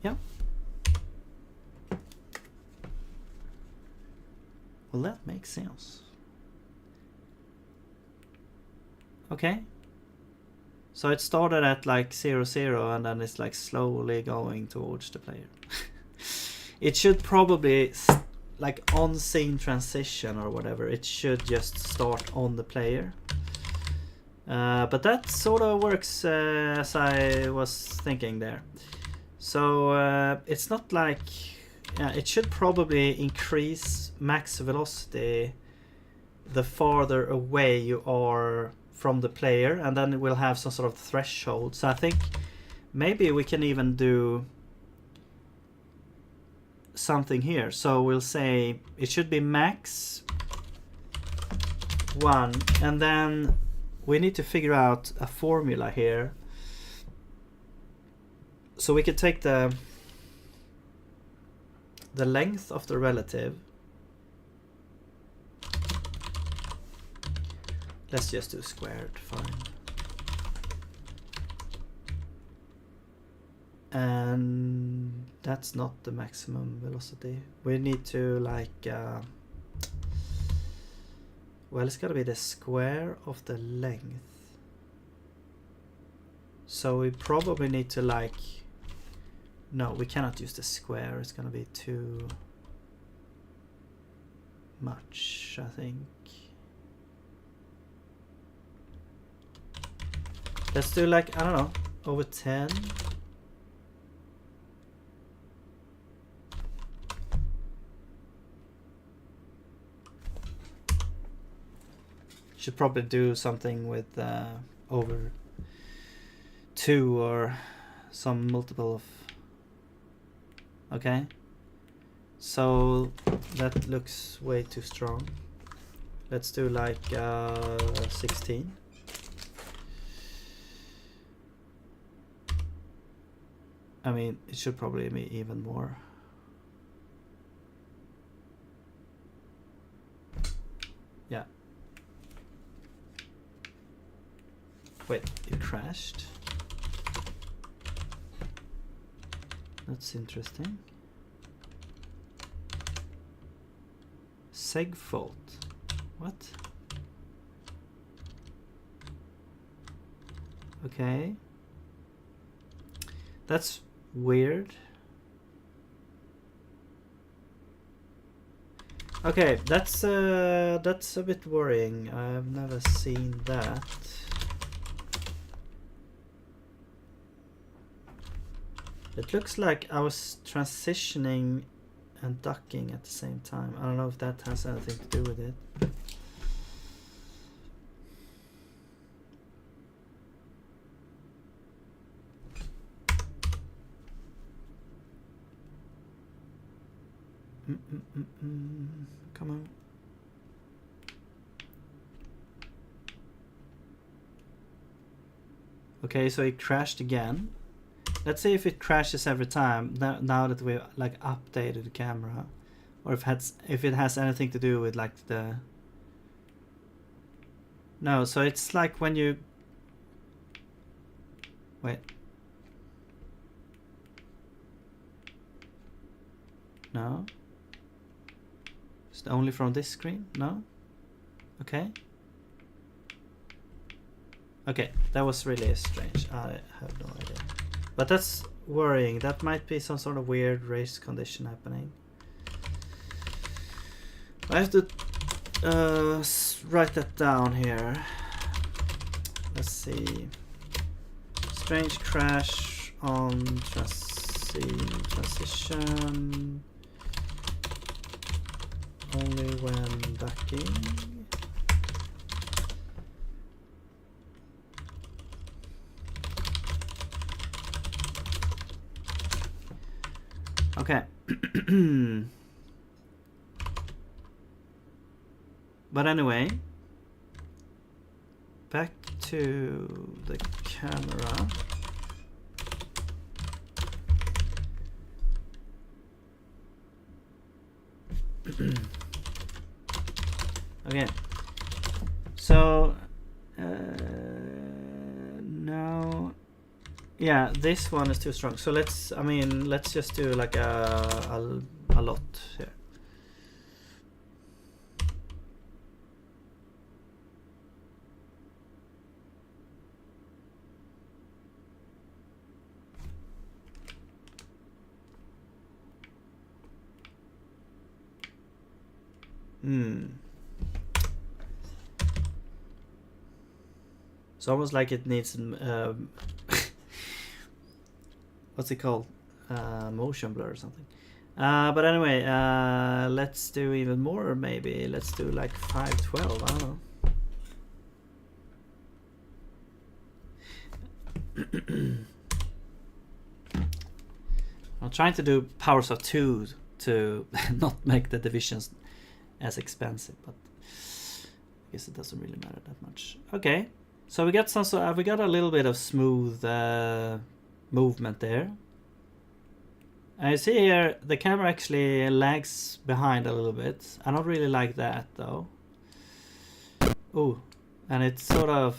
Yeah. Well, that makes sense. Okay. So it started at like 0, 0, and then it's like slowly going towards the player. It should probably, like on scene transition or whatever, it should just start on the player. But that sort of works as I was thinking there. So it's not like, yeah, it should probably increase max velocity the farther away you are from the player, and then we'll have some sort of threshold. So I think maybe we can even do something here. So we'll say it should be max 1, and then we need to figure out a formula here. So we could take the length of the relative. Let's just do squared, fine. And that's not the maximum velocity. We need to like, well, it's gotta be the square of the length. So we probably need to like, no, we cannot use the square. It's gonna be too much, I think. Let's do like, I don't know, over 10. Should probably do something with over 2 or some multiple of. Okay. So that looks way too strong. Let's do like 16. I mean, it should probably be even more. Yeah. Wait, it crashed? That's interesting. Seg fault. What? Okay. That's weird. Okay, that's a bit worrying. I've never seen that. It looks like I was transitioning and ducking at the same time. I don't know if that has anything to do with it. Come on. Okay, so it crashed again. Let's see if it crashes every time now that we've like updated the camera, or if it has anything to do with like the. No, so it's like when you. Wait. No. Is it only from this screen? No. Okay. Okay, that was really strange. I have no idea. But that's worrying. That might be some sort of weird race condition happening. I have to write that down here. Let's see. Strange crash on transition. Only when ducking. Okay. But anyway, back to the camera. Okay. So now, yeah, this one is too strong. So let's just do like a lot here. It's almost like it needs what's it called? Motion blur or something. But anyway, let's do even more. Maybe let's do like 512. I don't know. I'm trying to do powers of 2 to not make the divisions as expensive, but I guess it doesn't really matter that much. Okay, so we got we got a little bit of smooth movement there. And you see here the camera actually lags behind a little bit. I don't really like that though. Oh, and it's sort of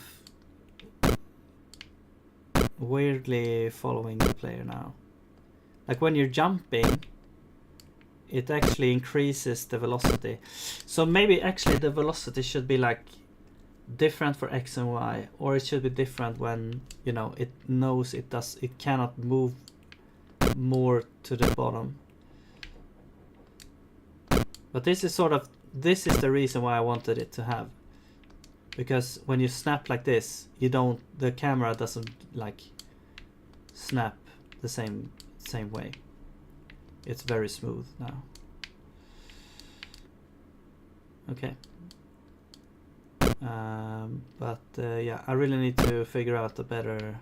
weirdly following the player now. Like when you're jumping, it actually increases the velocity. So maybe actually the velocity should be like different for X and Y, or it should be different when, you know, it knows it cannot move more to the bottom. But this is the reason why I wanted it to have, because when you snap like this, the camera doesn't like snap the same way. It's very smooth now. Okay. But yeah, I really need to figure out a better.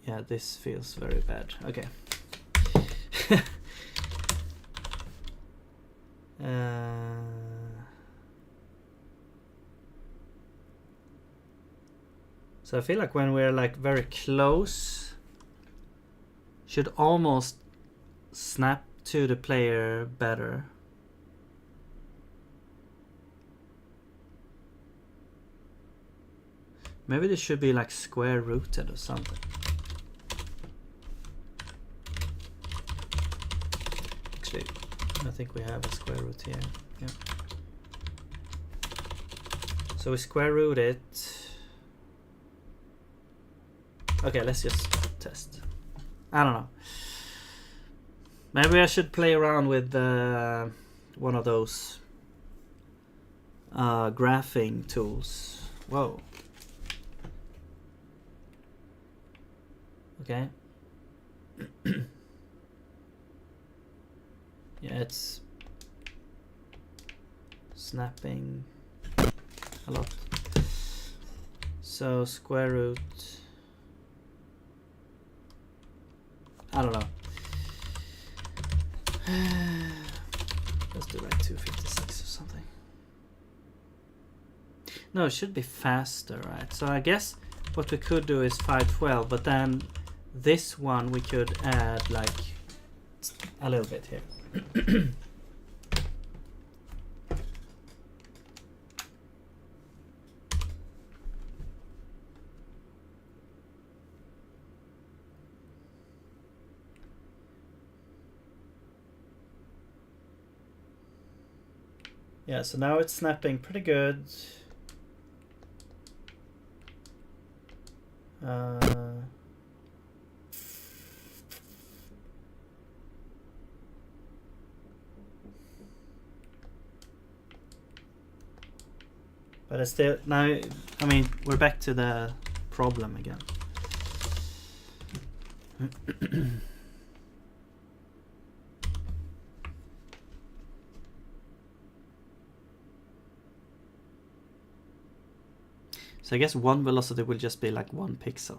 Yeah, this feels very bad. Okay. So I feel like when we're like very close, should almost snap to the player better. Maybe this should be like square rooted or something. Actually, I think we have a square root here. Yeah. So we square root it. Okay, let's just test. I don't know. Maybe I should play around with one of those graphing tools. Whoa. Okay. Yeah, it's snapping a lot. So square root. I don't know. Let's do like 256 or something. No, it should be faster, right? So I guess what we could do is 512, but then this one we could add like a little bit here. Yeah, so now it's snapping pretty good. But it's still now. I mean, we're back to the problem again. So I guess one velocity will just be like 1 pixel.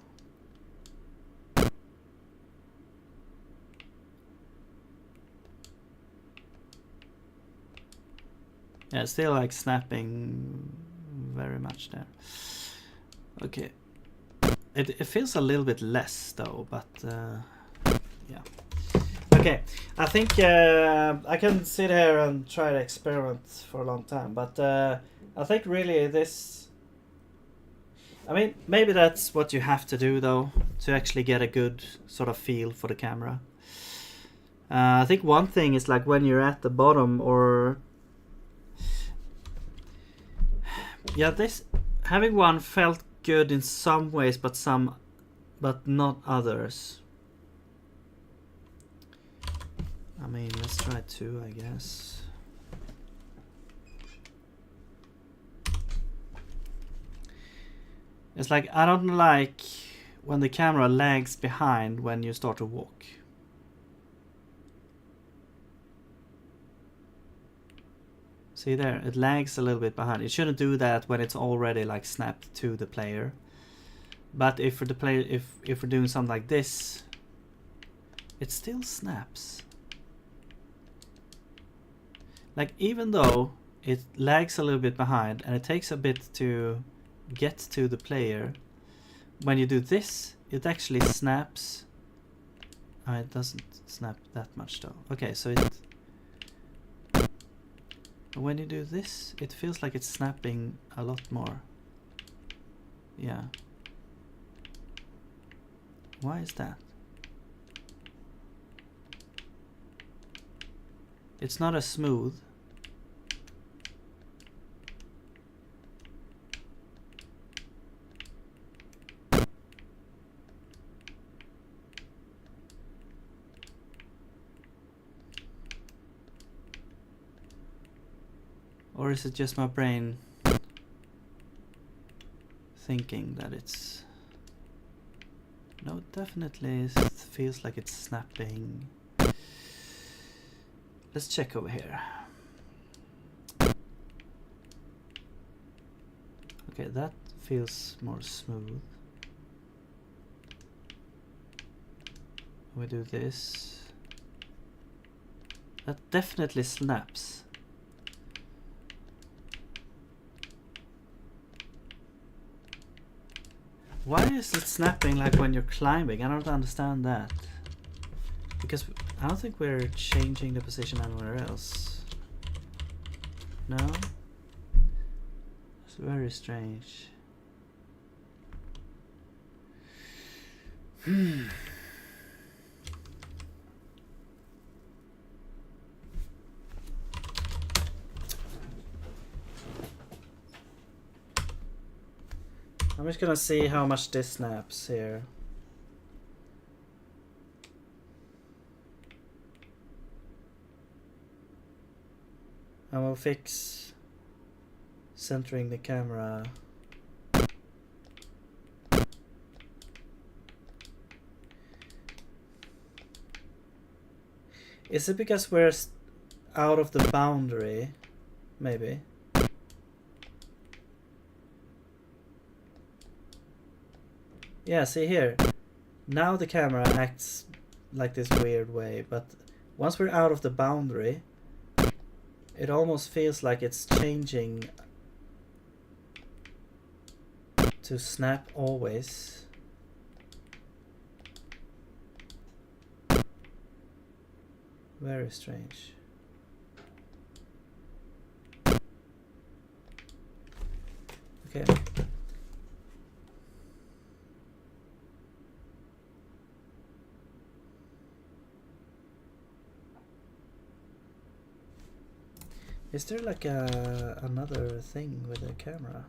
Yeah, it's still like snapping very much there. Okay. It feels a little bit less though, but yeah. Okay, I think I can sit here and try to experiment for a long time, but I think really this... I mean, maybe that's what you have to do though, to actually get a good sort of feel for the camera. I think one thing is like when you're at the bottom or... Yeah, this having one felt good in some ways, but not others. I mean, let's try 2, I guess. It's like I don't like when the camera lags behind when you start to walk. See there, it lags a little bit behind. It shouldn't do that when it's already like snapped to the player. But if for the player, if we're doing something like this, it still snaps. Like even though it lags a little bit behind and it takes a bit to get to the player, when you do this, it actually snaps. It doesn't snap that much though. Okay, so when you do this, it feels like it's snapping a lot more. Yeah. Why is that? It's not as smooth. Or is it just my brain thinking that it's... No, it definitely feels like it's snapping. Let's check over here. Okay, that feels more smooth. We do this. That definitely snaps. Why is it snapping like when you're climbing? I don't understand that. Because I don't think we're changing the position anywhere else. No? It's very strange. I'm just gonna see how much this snaps here. And we'll fix centering the camera. Is it because we're out of the boundary? Maybe. Yeah, see here. Now the camera acts like this weird way, but once we're out of the boundary, it almost feels like it's changing to snap always. Very strange. Okay. Is there like another thing with the camera?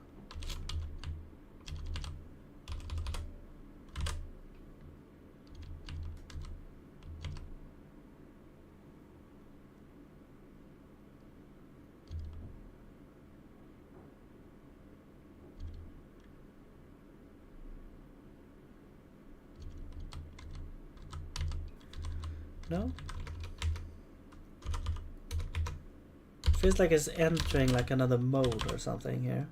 No? Feels like it's entering like another mode or something here.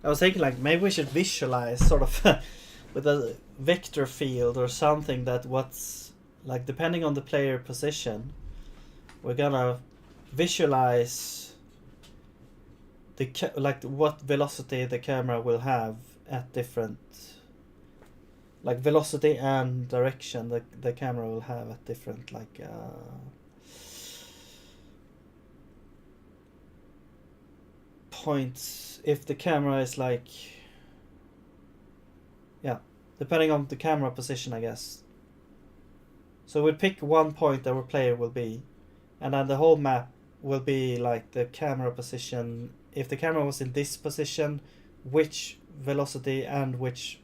I was thinking like maybe we should visualize sort of with a vector field or something that what's like depending on the player position, we're gonna visualize the like what velocity the camera will have at different like velocity and direction the camera will have at different like points. If the camera is like, yeah, depending on the camera position, I guess. So we'll pick one point that our player will be, and then the whole map will be like the camera position. If the camera was in this position, which velocity and which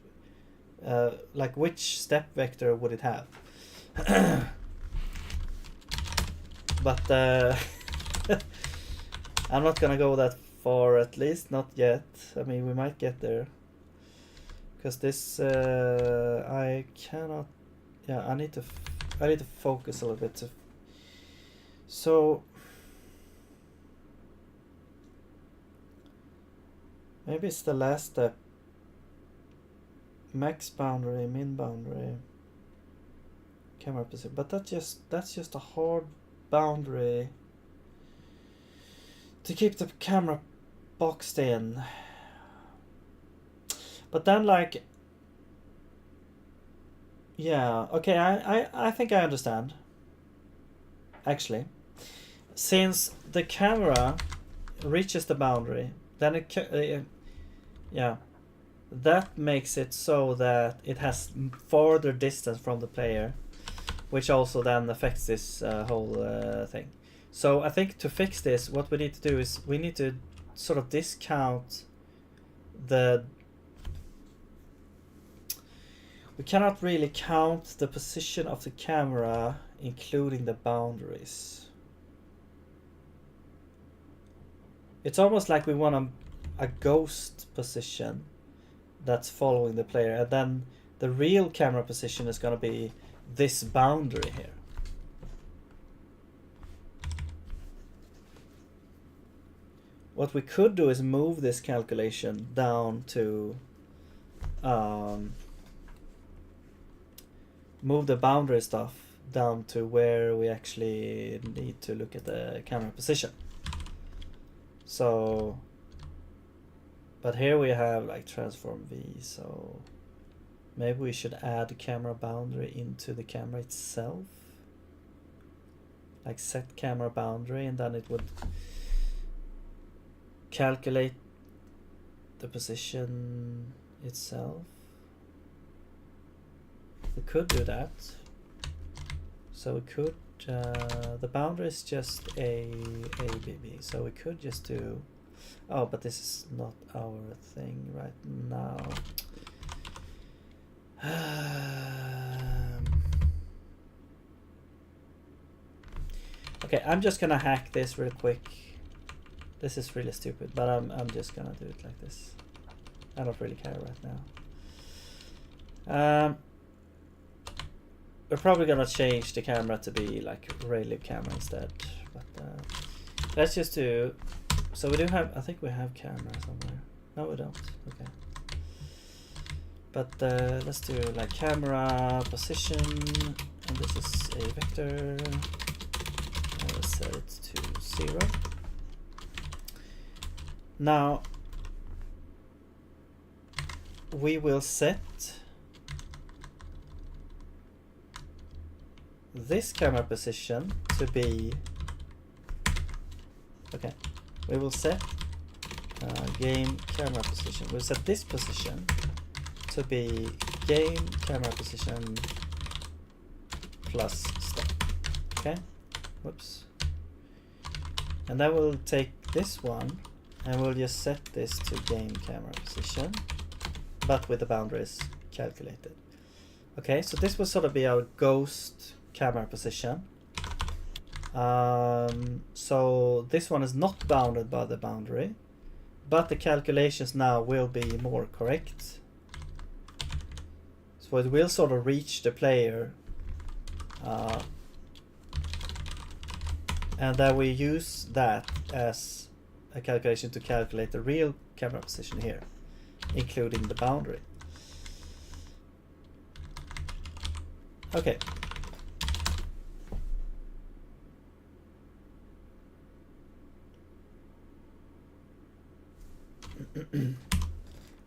like which step vector would it have? But I'm not gonna go that far, at least not yet. I mean, we might get there, because this I cannot. Yeah, I need to focus a little bit. So maybe it's the last step. Max boundary, min boundary, camera position, but that's just a hard boundary to keep the camera boxed in. But then like, yeah, okay, I think I understand. Actually, since the camera reaches the boundary, then it yeah, that makes it so that it has farther distance from the player, which also then affects this whole thing. So I think to fix this, what we need to do is we need to sort of discount the... We cannot really count the position of the camera, including the boundaries. It's almost like we want to a ghost position that's following the player, and then the real camera position is going to be this boundary here. What we could do is move this calculation down to move the boundary stuff down to where we actually need to look at the camera position. So, but here we have like transform V, so maybe we should add the camera boundary into the camera itself. Like set camera boundary, and then it would calculate the position itself. We could do that. So we could, the boundary is just A, B, B. So we could just do, oh, but this is not our thing right now. Okay, I'm just gonna hack this real quick. This is really stupid, but I'm just gonna do it like this. I don't really care right now. We're probably gonna change the camera to be like relive camera instead. But let's just do. So we do have. I think we have camera somewhere. No, we don't. Okay. But let's do like camera position, and this is a vector. And let's set it to 0. Now we will set this camera position to be, okay, we will set game camera position. We'll set this position to be game camera position plus stop. Okay, whoops. And then we'll take this one and we'll just set this to game camera position, but with the boundaries calculated. Okay, so this will sort of be our ghost camera position. So this one is not bounded by the boundary, but the calculations now will be more correct. So it will sort of reach the player, and then we use that as a calculation to calculate the real camera position here, including the boundary. Okay.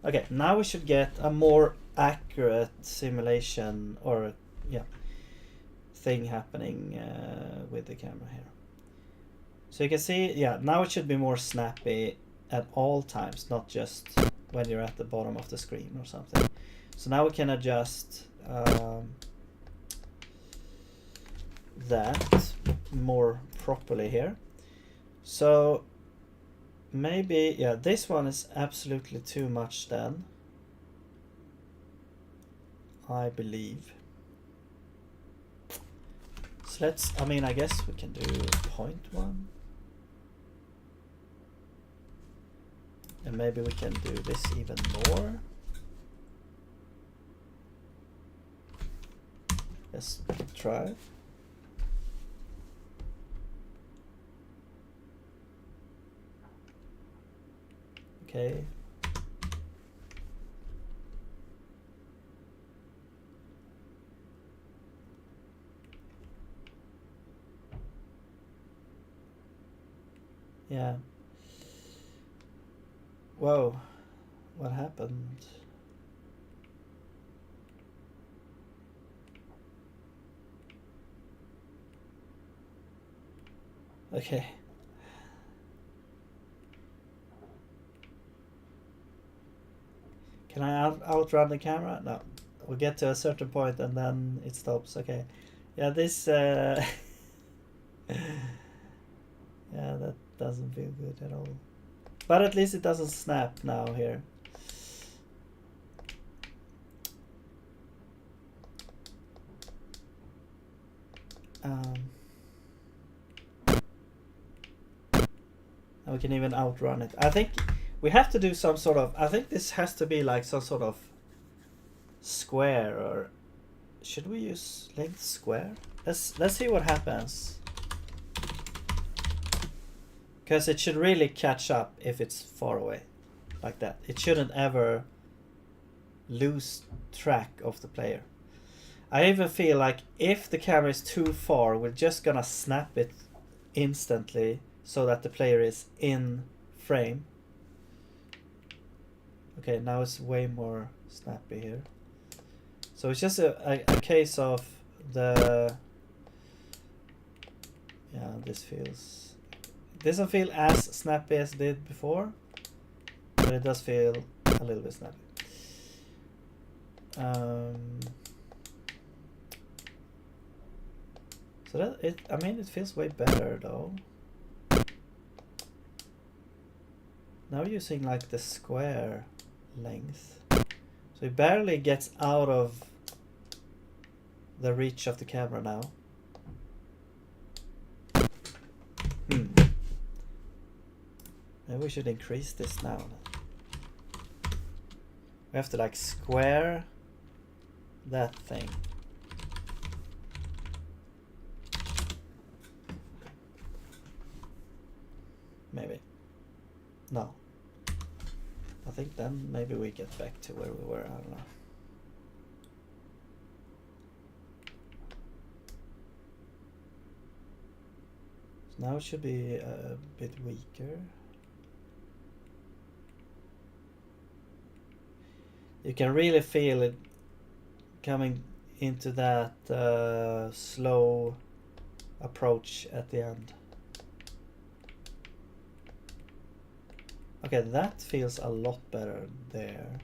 Okay, now we should get a more accurate simulation or thing happening with the camera here. So you can see, now it should be more snappy at all times, not just when you're at the bottom of the screen or something. So now we can adjust that more properly here. So maybe, this one is absolutely too much then, I believe. So let's, I guess we can do 0.1. And maybe we can do this even more. Let's try. Okay. Yeah. Whoa. What happened? Okay. Can I outrun the camera? No. We get to a certain point and then it stops. Okay. Yeah, this yeah, that doesn't feel good at all. But at least it doesn't snap now here. And we can even outrun it. I think We have to do some sort of, I think this has to be like some sort of square, or should we use length square? Let's see what happens. Because it should really catch up if it's far away, like that. It shouldn't ever lose track of the player. I even feel like if the camera is too far, we're just gonna snap it instantly so that the player is in frame. Okay, now it's way more snappy here. So it's just a case of the... Yeah, this feels... It doesn't feel as snappy as it did before, but it does feel a little bit snappy. So that I mean, it feels way better though. Now using like the square length, so it barely gets out of the reach of the camera now. Maybe we should increase this now. We have to like square that thing. Maybe. No. I think then maybe we get back to where we were. I don't know. So now it should be a bit weaker. You can really feel it coming into that slow approach at the end. Okay, that feels a lot better there.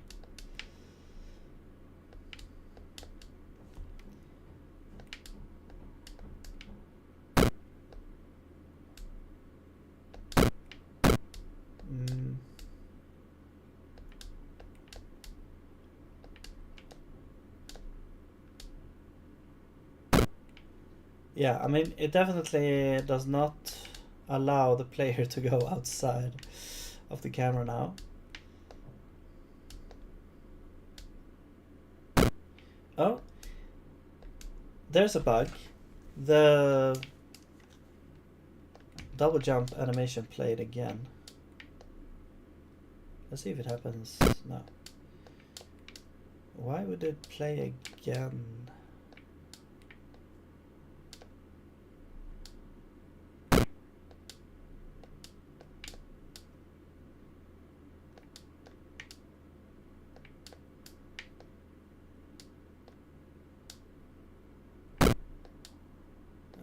Yeah, I mean, it definitely does not allow the player to go outside of the camera now. Oh, there's a bug. The double jump animation played again. Let's see if it happens now. Why would it play again?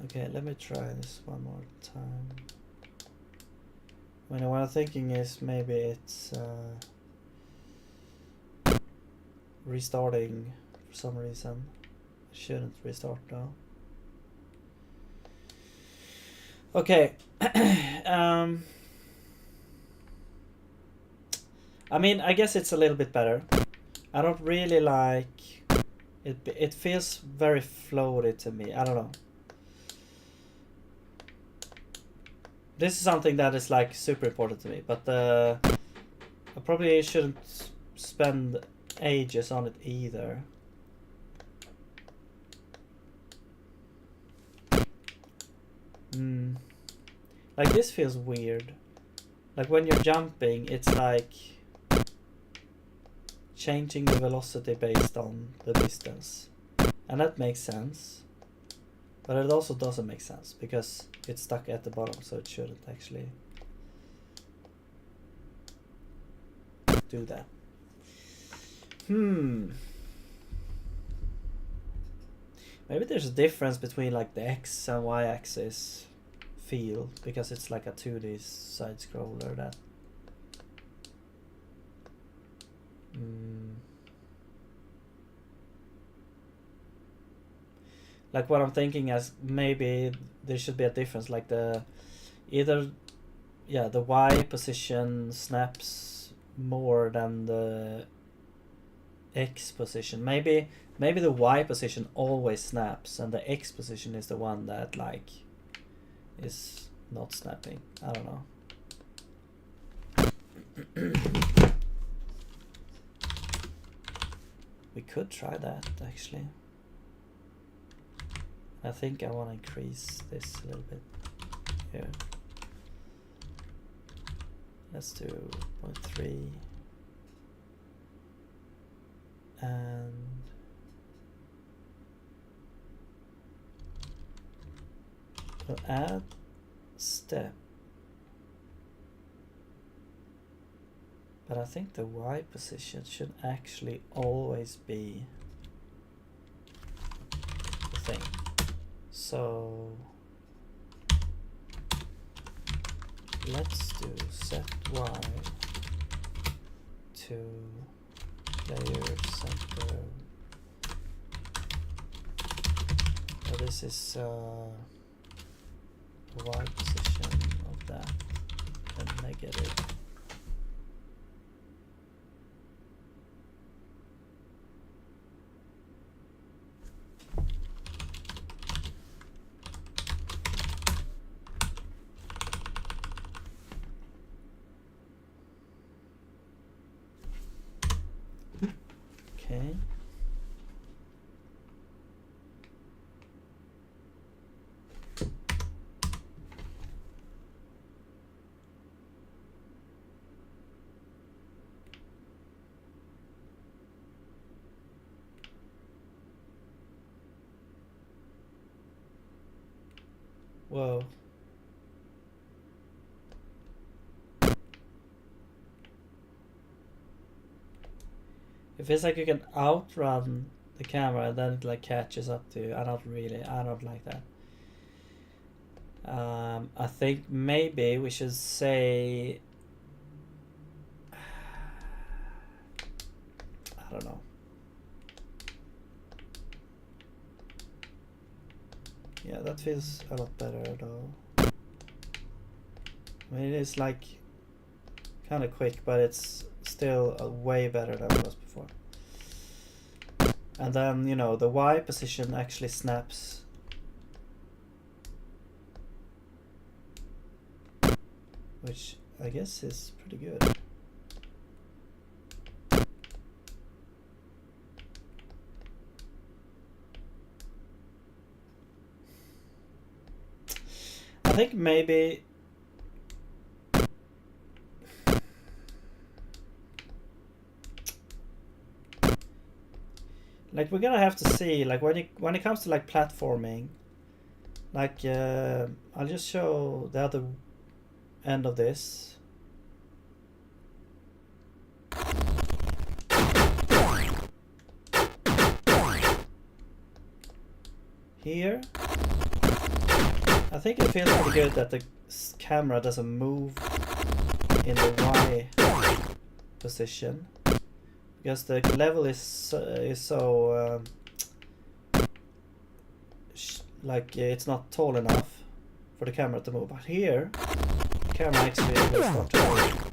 Okay, let me try this one more time. What I'm thinking is maybe it's restarting for some reason. I shouldn't restart though. Okay. I mean, I guess it's a little bit better. I don't really like it. It feels very floaty to me. I don't know. This is something that is like super important to me, but I probably shouldn't spend ages on it either. Like this feels weird. Like when you're jumping, it's like changing the velocity based on the distance. And that makes sense. But it also doesn't make sense because it's stuck at the bottom, so it shouldn't actually do that. Maybe there's a difference between like the X and Y axis feel because it's like a 2D side scroller that like what I'm thinking is maybe there should be a difference, like the the Y position snaps more than the X position. Maybe the Y position always snaps and the X position is the one that like is not snapping. I don't know. We could try that actually. I think I want to increase this a little bit here. Let's do 0.3 and we'll add step. But I think the Y position should actually always be the thing. So let's do set Y to player center. So this is the Y position of that and negative. Okay. Whoa. It feels like you can outrun the camera and then it like catches up to you. I don't like that. I think maybe we should say, I don't know. Yeah, that feels a lot better though. I mean, it is like kind of quick, but it's still way better than it was before. And then, you know, the Y position actually snaps. Which I guess is pretty good. I think maybe like we're gonna have to see like when it comes to like platforming, like I'll just show the other end of this. Here I think it feels pretty good that the camera doesn't move in the Y position because the level is so like it's not tall enough for the camera to move. But here, the camera actually will start to move.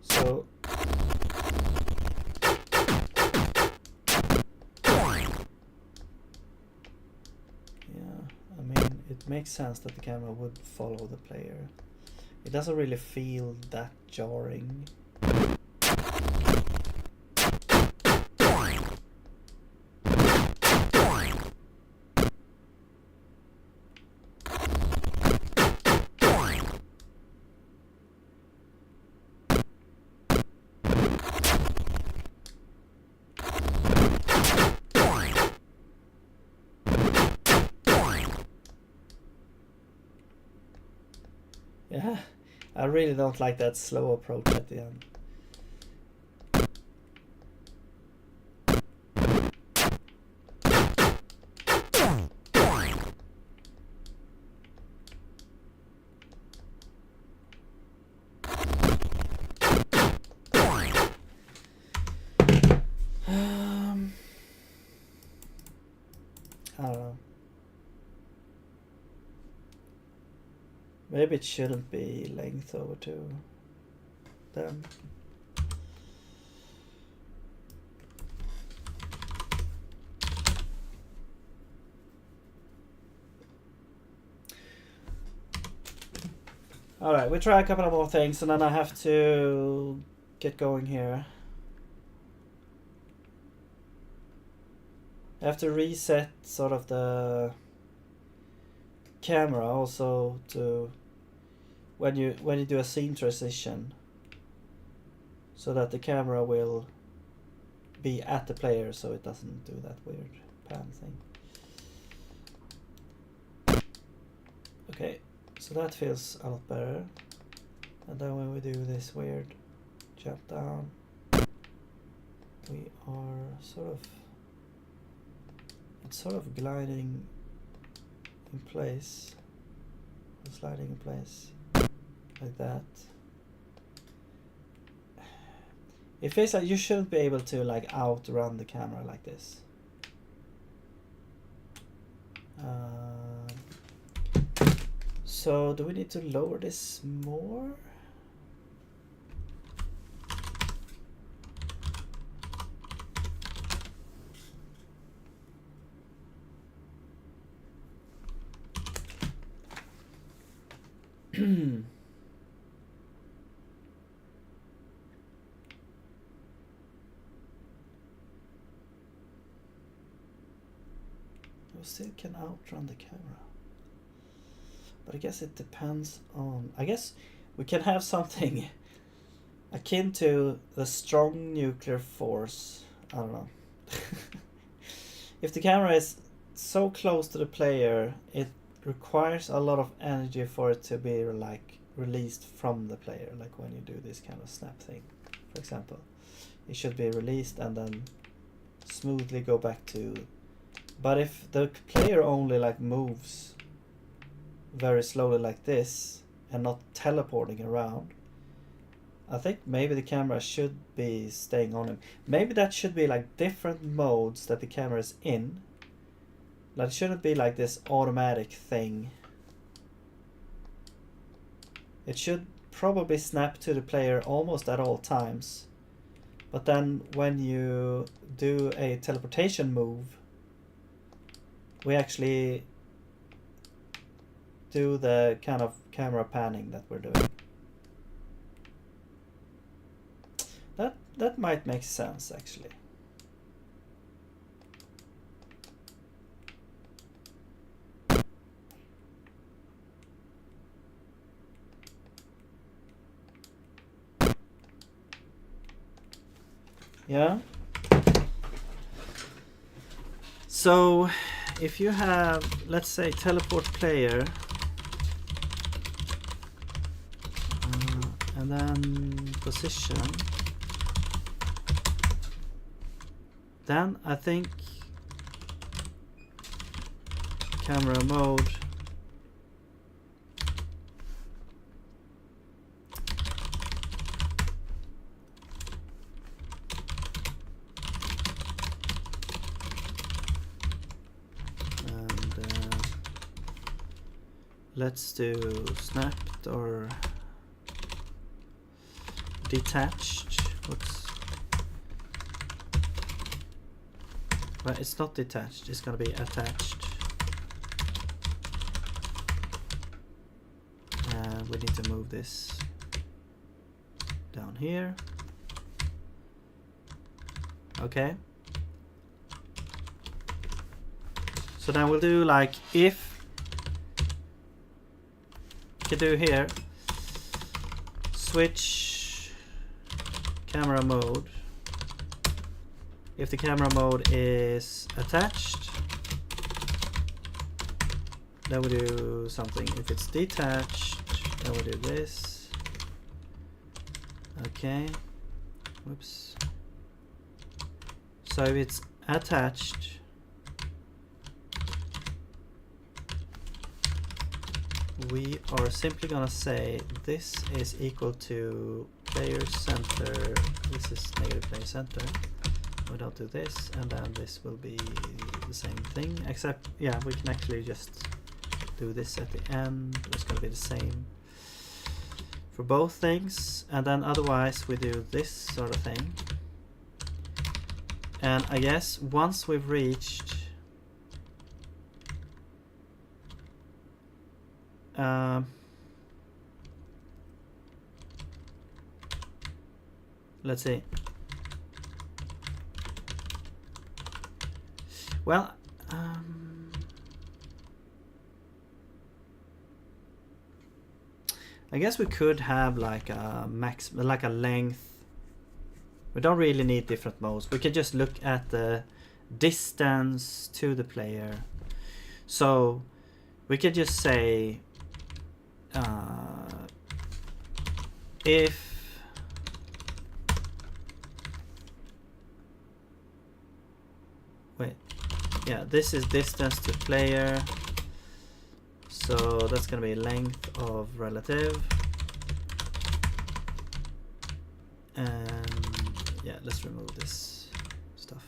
So it makes sense that the camera would follow the player. It doesn't really feel that jarring. Yeah, I really don't like that slow approach at the end. I don't know. Maybe it shouldn't be length over 2 then. Alright, we try a couple of more things and then I have to get going here. I have to reset sort of the camera also to when you do a scene transition, so that the camera will be at the player so it doesn't do that weird pan thing. Okay, so that feels a lot better. And then when we do this weird jump down, we are it's sort of gliding in place, or sliding in place, like that. It feels like you shouldn't be able to like outrun the camera like this. So do we need to lower this more? We still can outrun the camera. But I guess it depends on... I guess we can have something akin to the strong nuclear force. I don't know. If the camera is so close to the player, it requires a lot of energy for it to be like released from the player. Like when you do this kind of snap thing, for example. It should be released and then smoothly go back to... But if the player only like moves very slowly like this and not teleporting around, I think maybe the camera should be staying on him. Maybe that should be like different modes that the camera is in. Like it shouldn't be like this automatic thing. It should probably snap to the player almost at all times. But then when you do a teleportation move, we actually do the kind of camera panning that we're doing. That might make sense actually. Yeah. So if you have, let's say, teleport player, and then position, then I think camera mode let's do snapped or detached. Whoops. Well, it's not detached, it's gonna be attached. And we need to move this down here. Okay. So then we'll do like if you do here, switch camera mode. If the camera mode is attached, then we do something. If it's detached, then we do this. Okay. Whoops. So if it's attached, we are simply gonna say this is equal to player center. This is negative player center. We don't do this, and then this will be the same thing, except yeah, we can actually just do this at the end. It's gonna be the same for both things, and then otherwise we do this sort of thing. And I guess once we've reached Let's see. Well, I guess we could have like a like a length. We don't really need different modes. We can just look at the distance to the player. So we could just say if this is distance to player, so that's gonna be length of relative, and yeah, let's remove this stuff.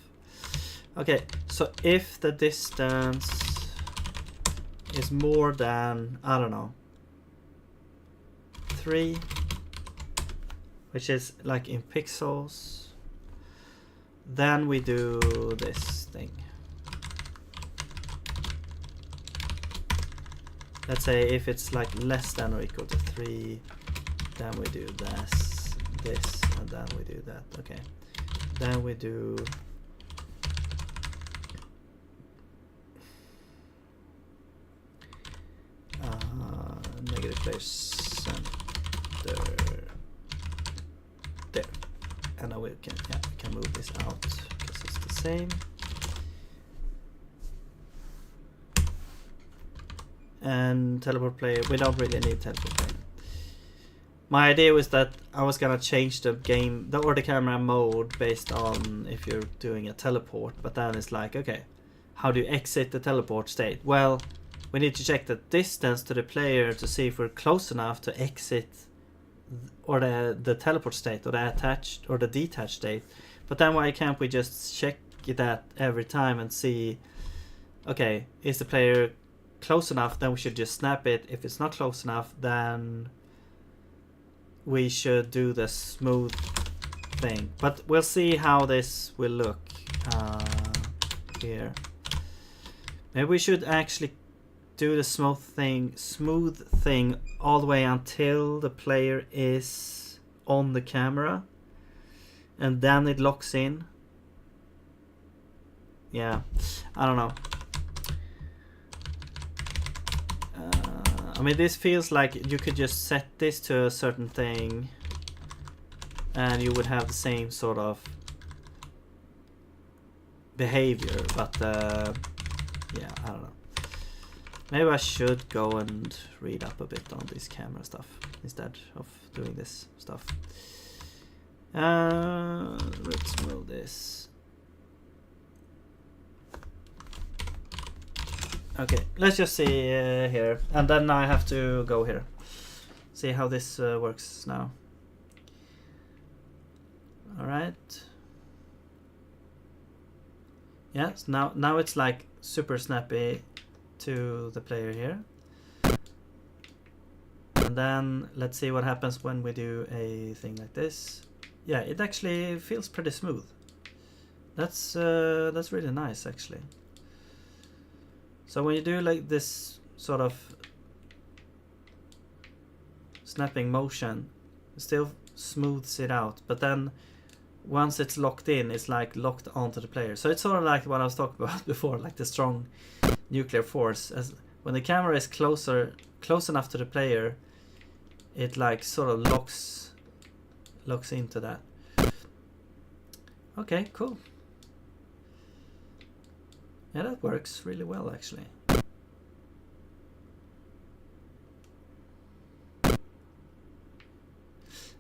Okay, so if the distance is more than, I don't know, 3, which is like in pixels, then we do this thing. Let's say if it's like less than or equal to 3, then we do this, and then we do that. Okay, then we do negative player center there, and now we can move this out because it's the same. And teleport player, we don't really need teleport player. My idea was that I was gonna change the game or the camera mode based on if you're doing a teleport, but then it's like, okay, how do you exit the teleport state? Well, we need to check the distance to the player to see if we're close enough to exit or the teleport state or the attached or the detached state. But then why can't we just check that every time and see, okay, is the player close enough? Then we should just snap it. If it's not close enough, then we should do the smooth thing. But we'll see how this will look here. Maybe we should actually do the smooth thing all the way until the player is on the camera, and then it locks in. Yeah, I don't know. I mean, this feels like you could just set this to a certain thing and you would have the same sort of behavior, but yeah, I don't know. Maybe I should go and read up a bit on this camera stuff instead of doing this stuff. Let's move this. Okay, let's just see here, and then I have to go here. See how this works now. All right. Yes, now it's like super snappy to the player here. And then let's see what happens when we do a thing like this. Yeah, it actually feels pretty smooth. That's really nice actually. So when you do like this sort of snapping motion, it still smooths it out, but then once it's locked in, it's like locked onto the player. So it's sort of like what I was talking about before, like the strong nuclear force. As when the camera is close enough to the player, it like sort of locks into that. Okay, cool. Yeah, that works really well actually.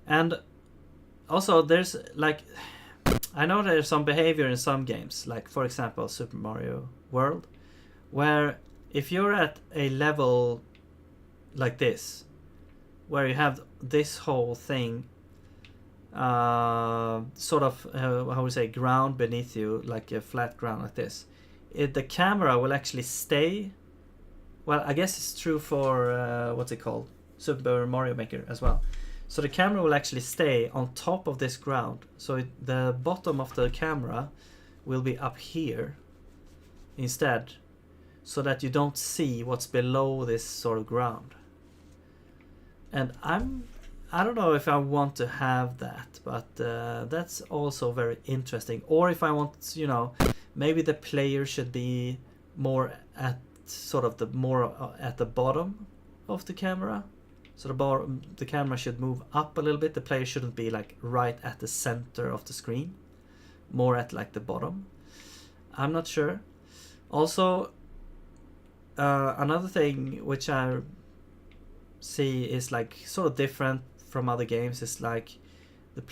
And also there's like, I know there's some behavior in some games, like for example Super Mario World, where if you're at a level like this, where you have this whole thing sort of how we say ground beneath you, like a flat ground like this, the camera will actually stay. Well, I guess it's true for what's it called, Super Mario Maker as well. So the camera will actually stay on top of this ground. So the bottom of the camera will be up here instead, so that you don't see what's below this sort of ground. And I don't know if I want to have that, but that's also very interesting. Or if I want, you know, maybe the player should be more at sort of the more at the bottom of the camera. So the camera should move up a little bit. The player shouldn't be like right at the center of the screen, more at like the bottom. I'm not sure. Also, another thing which I see is like sort of different from other games is like the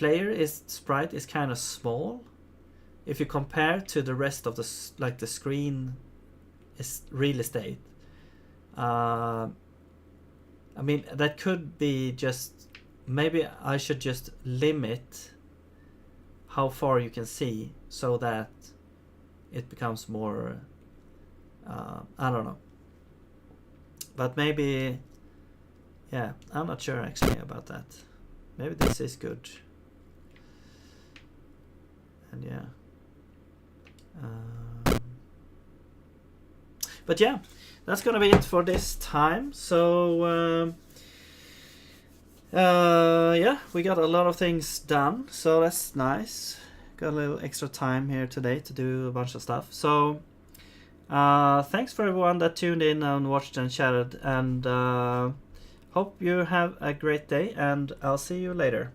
sprite is kind of small if you compare to the rest of the screen is real estate. I mean, that could be just, maybe I should just limit how far you can see so that it becomes more, I don't know. But maybe, yeah, I'm not sure actually about that. Maybe this is good. And yeah. But yeah, that's gonna be it for this time. So yeah, we got a lot of things done, so that's nice. Got a little extra time here today to do a bunch of stuff. So thanks for everyone that tuned in and watched and chatted, and hope you have a great day, and I'll see you later.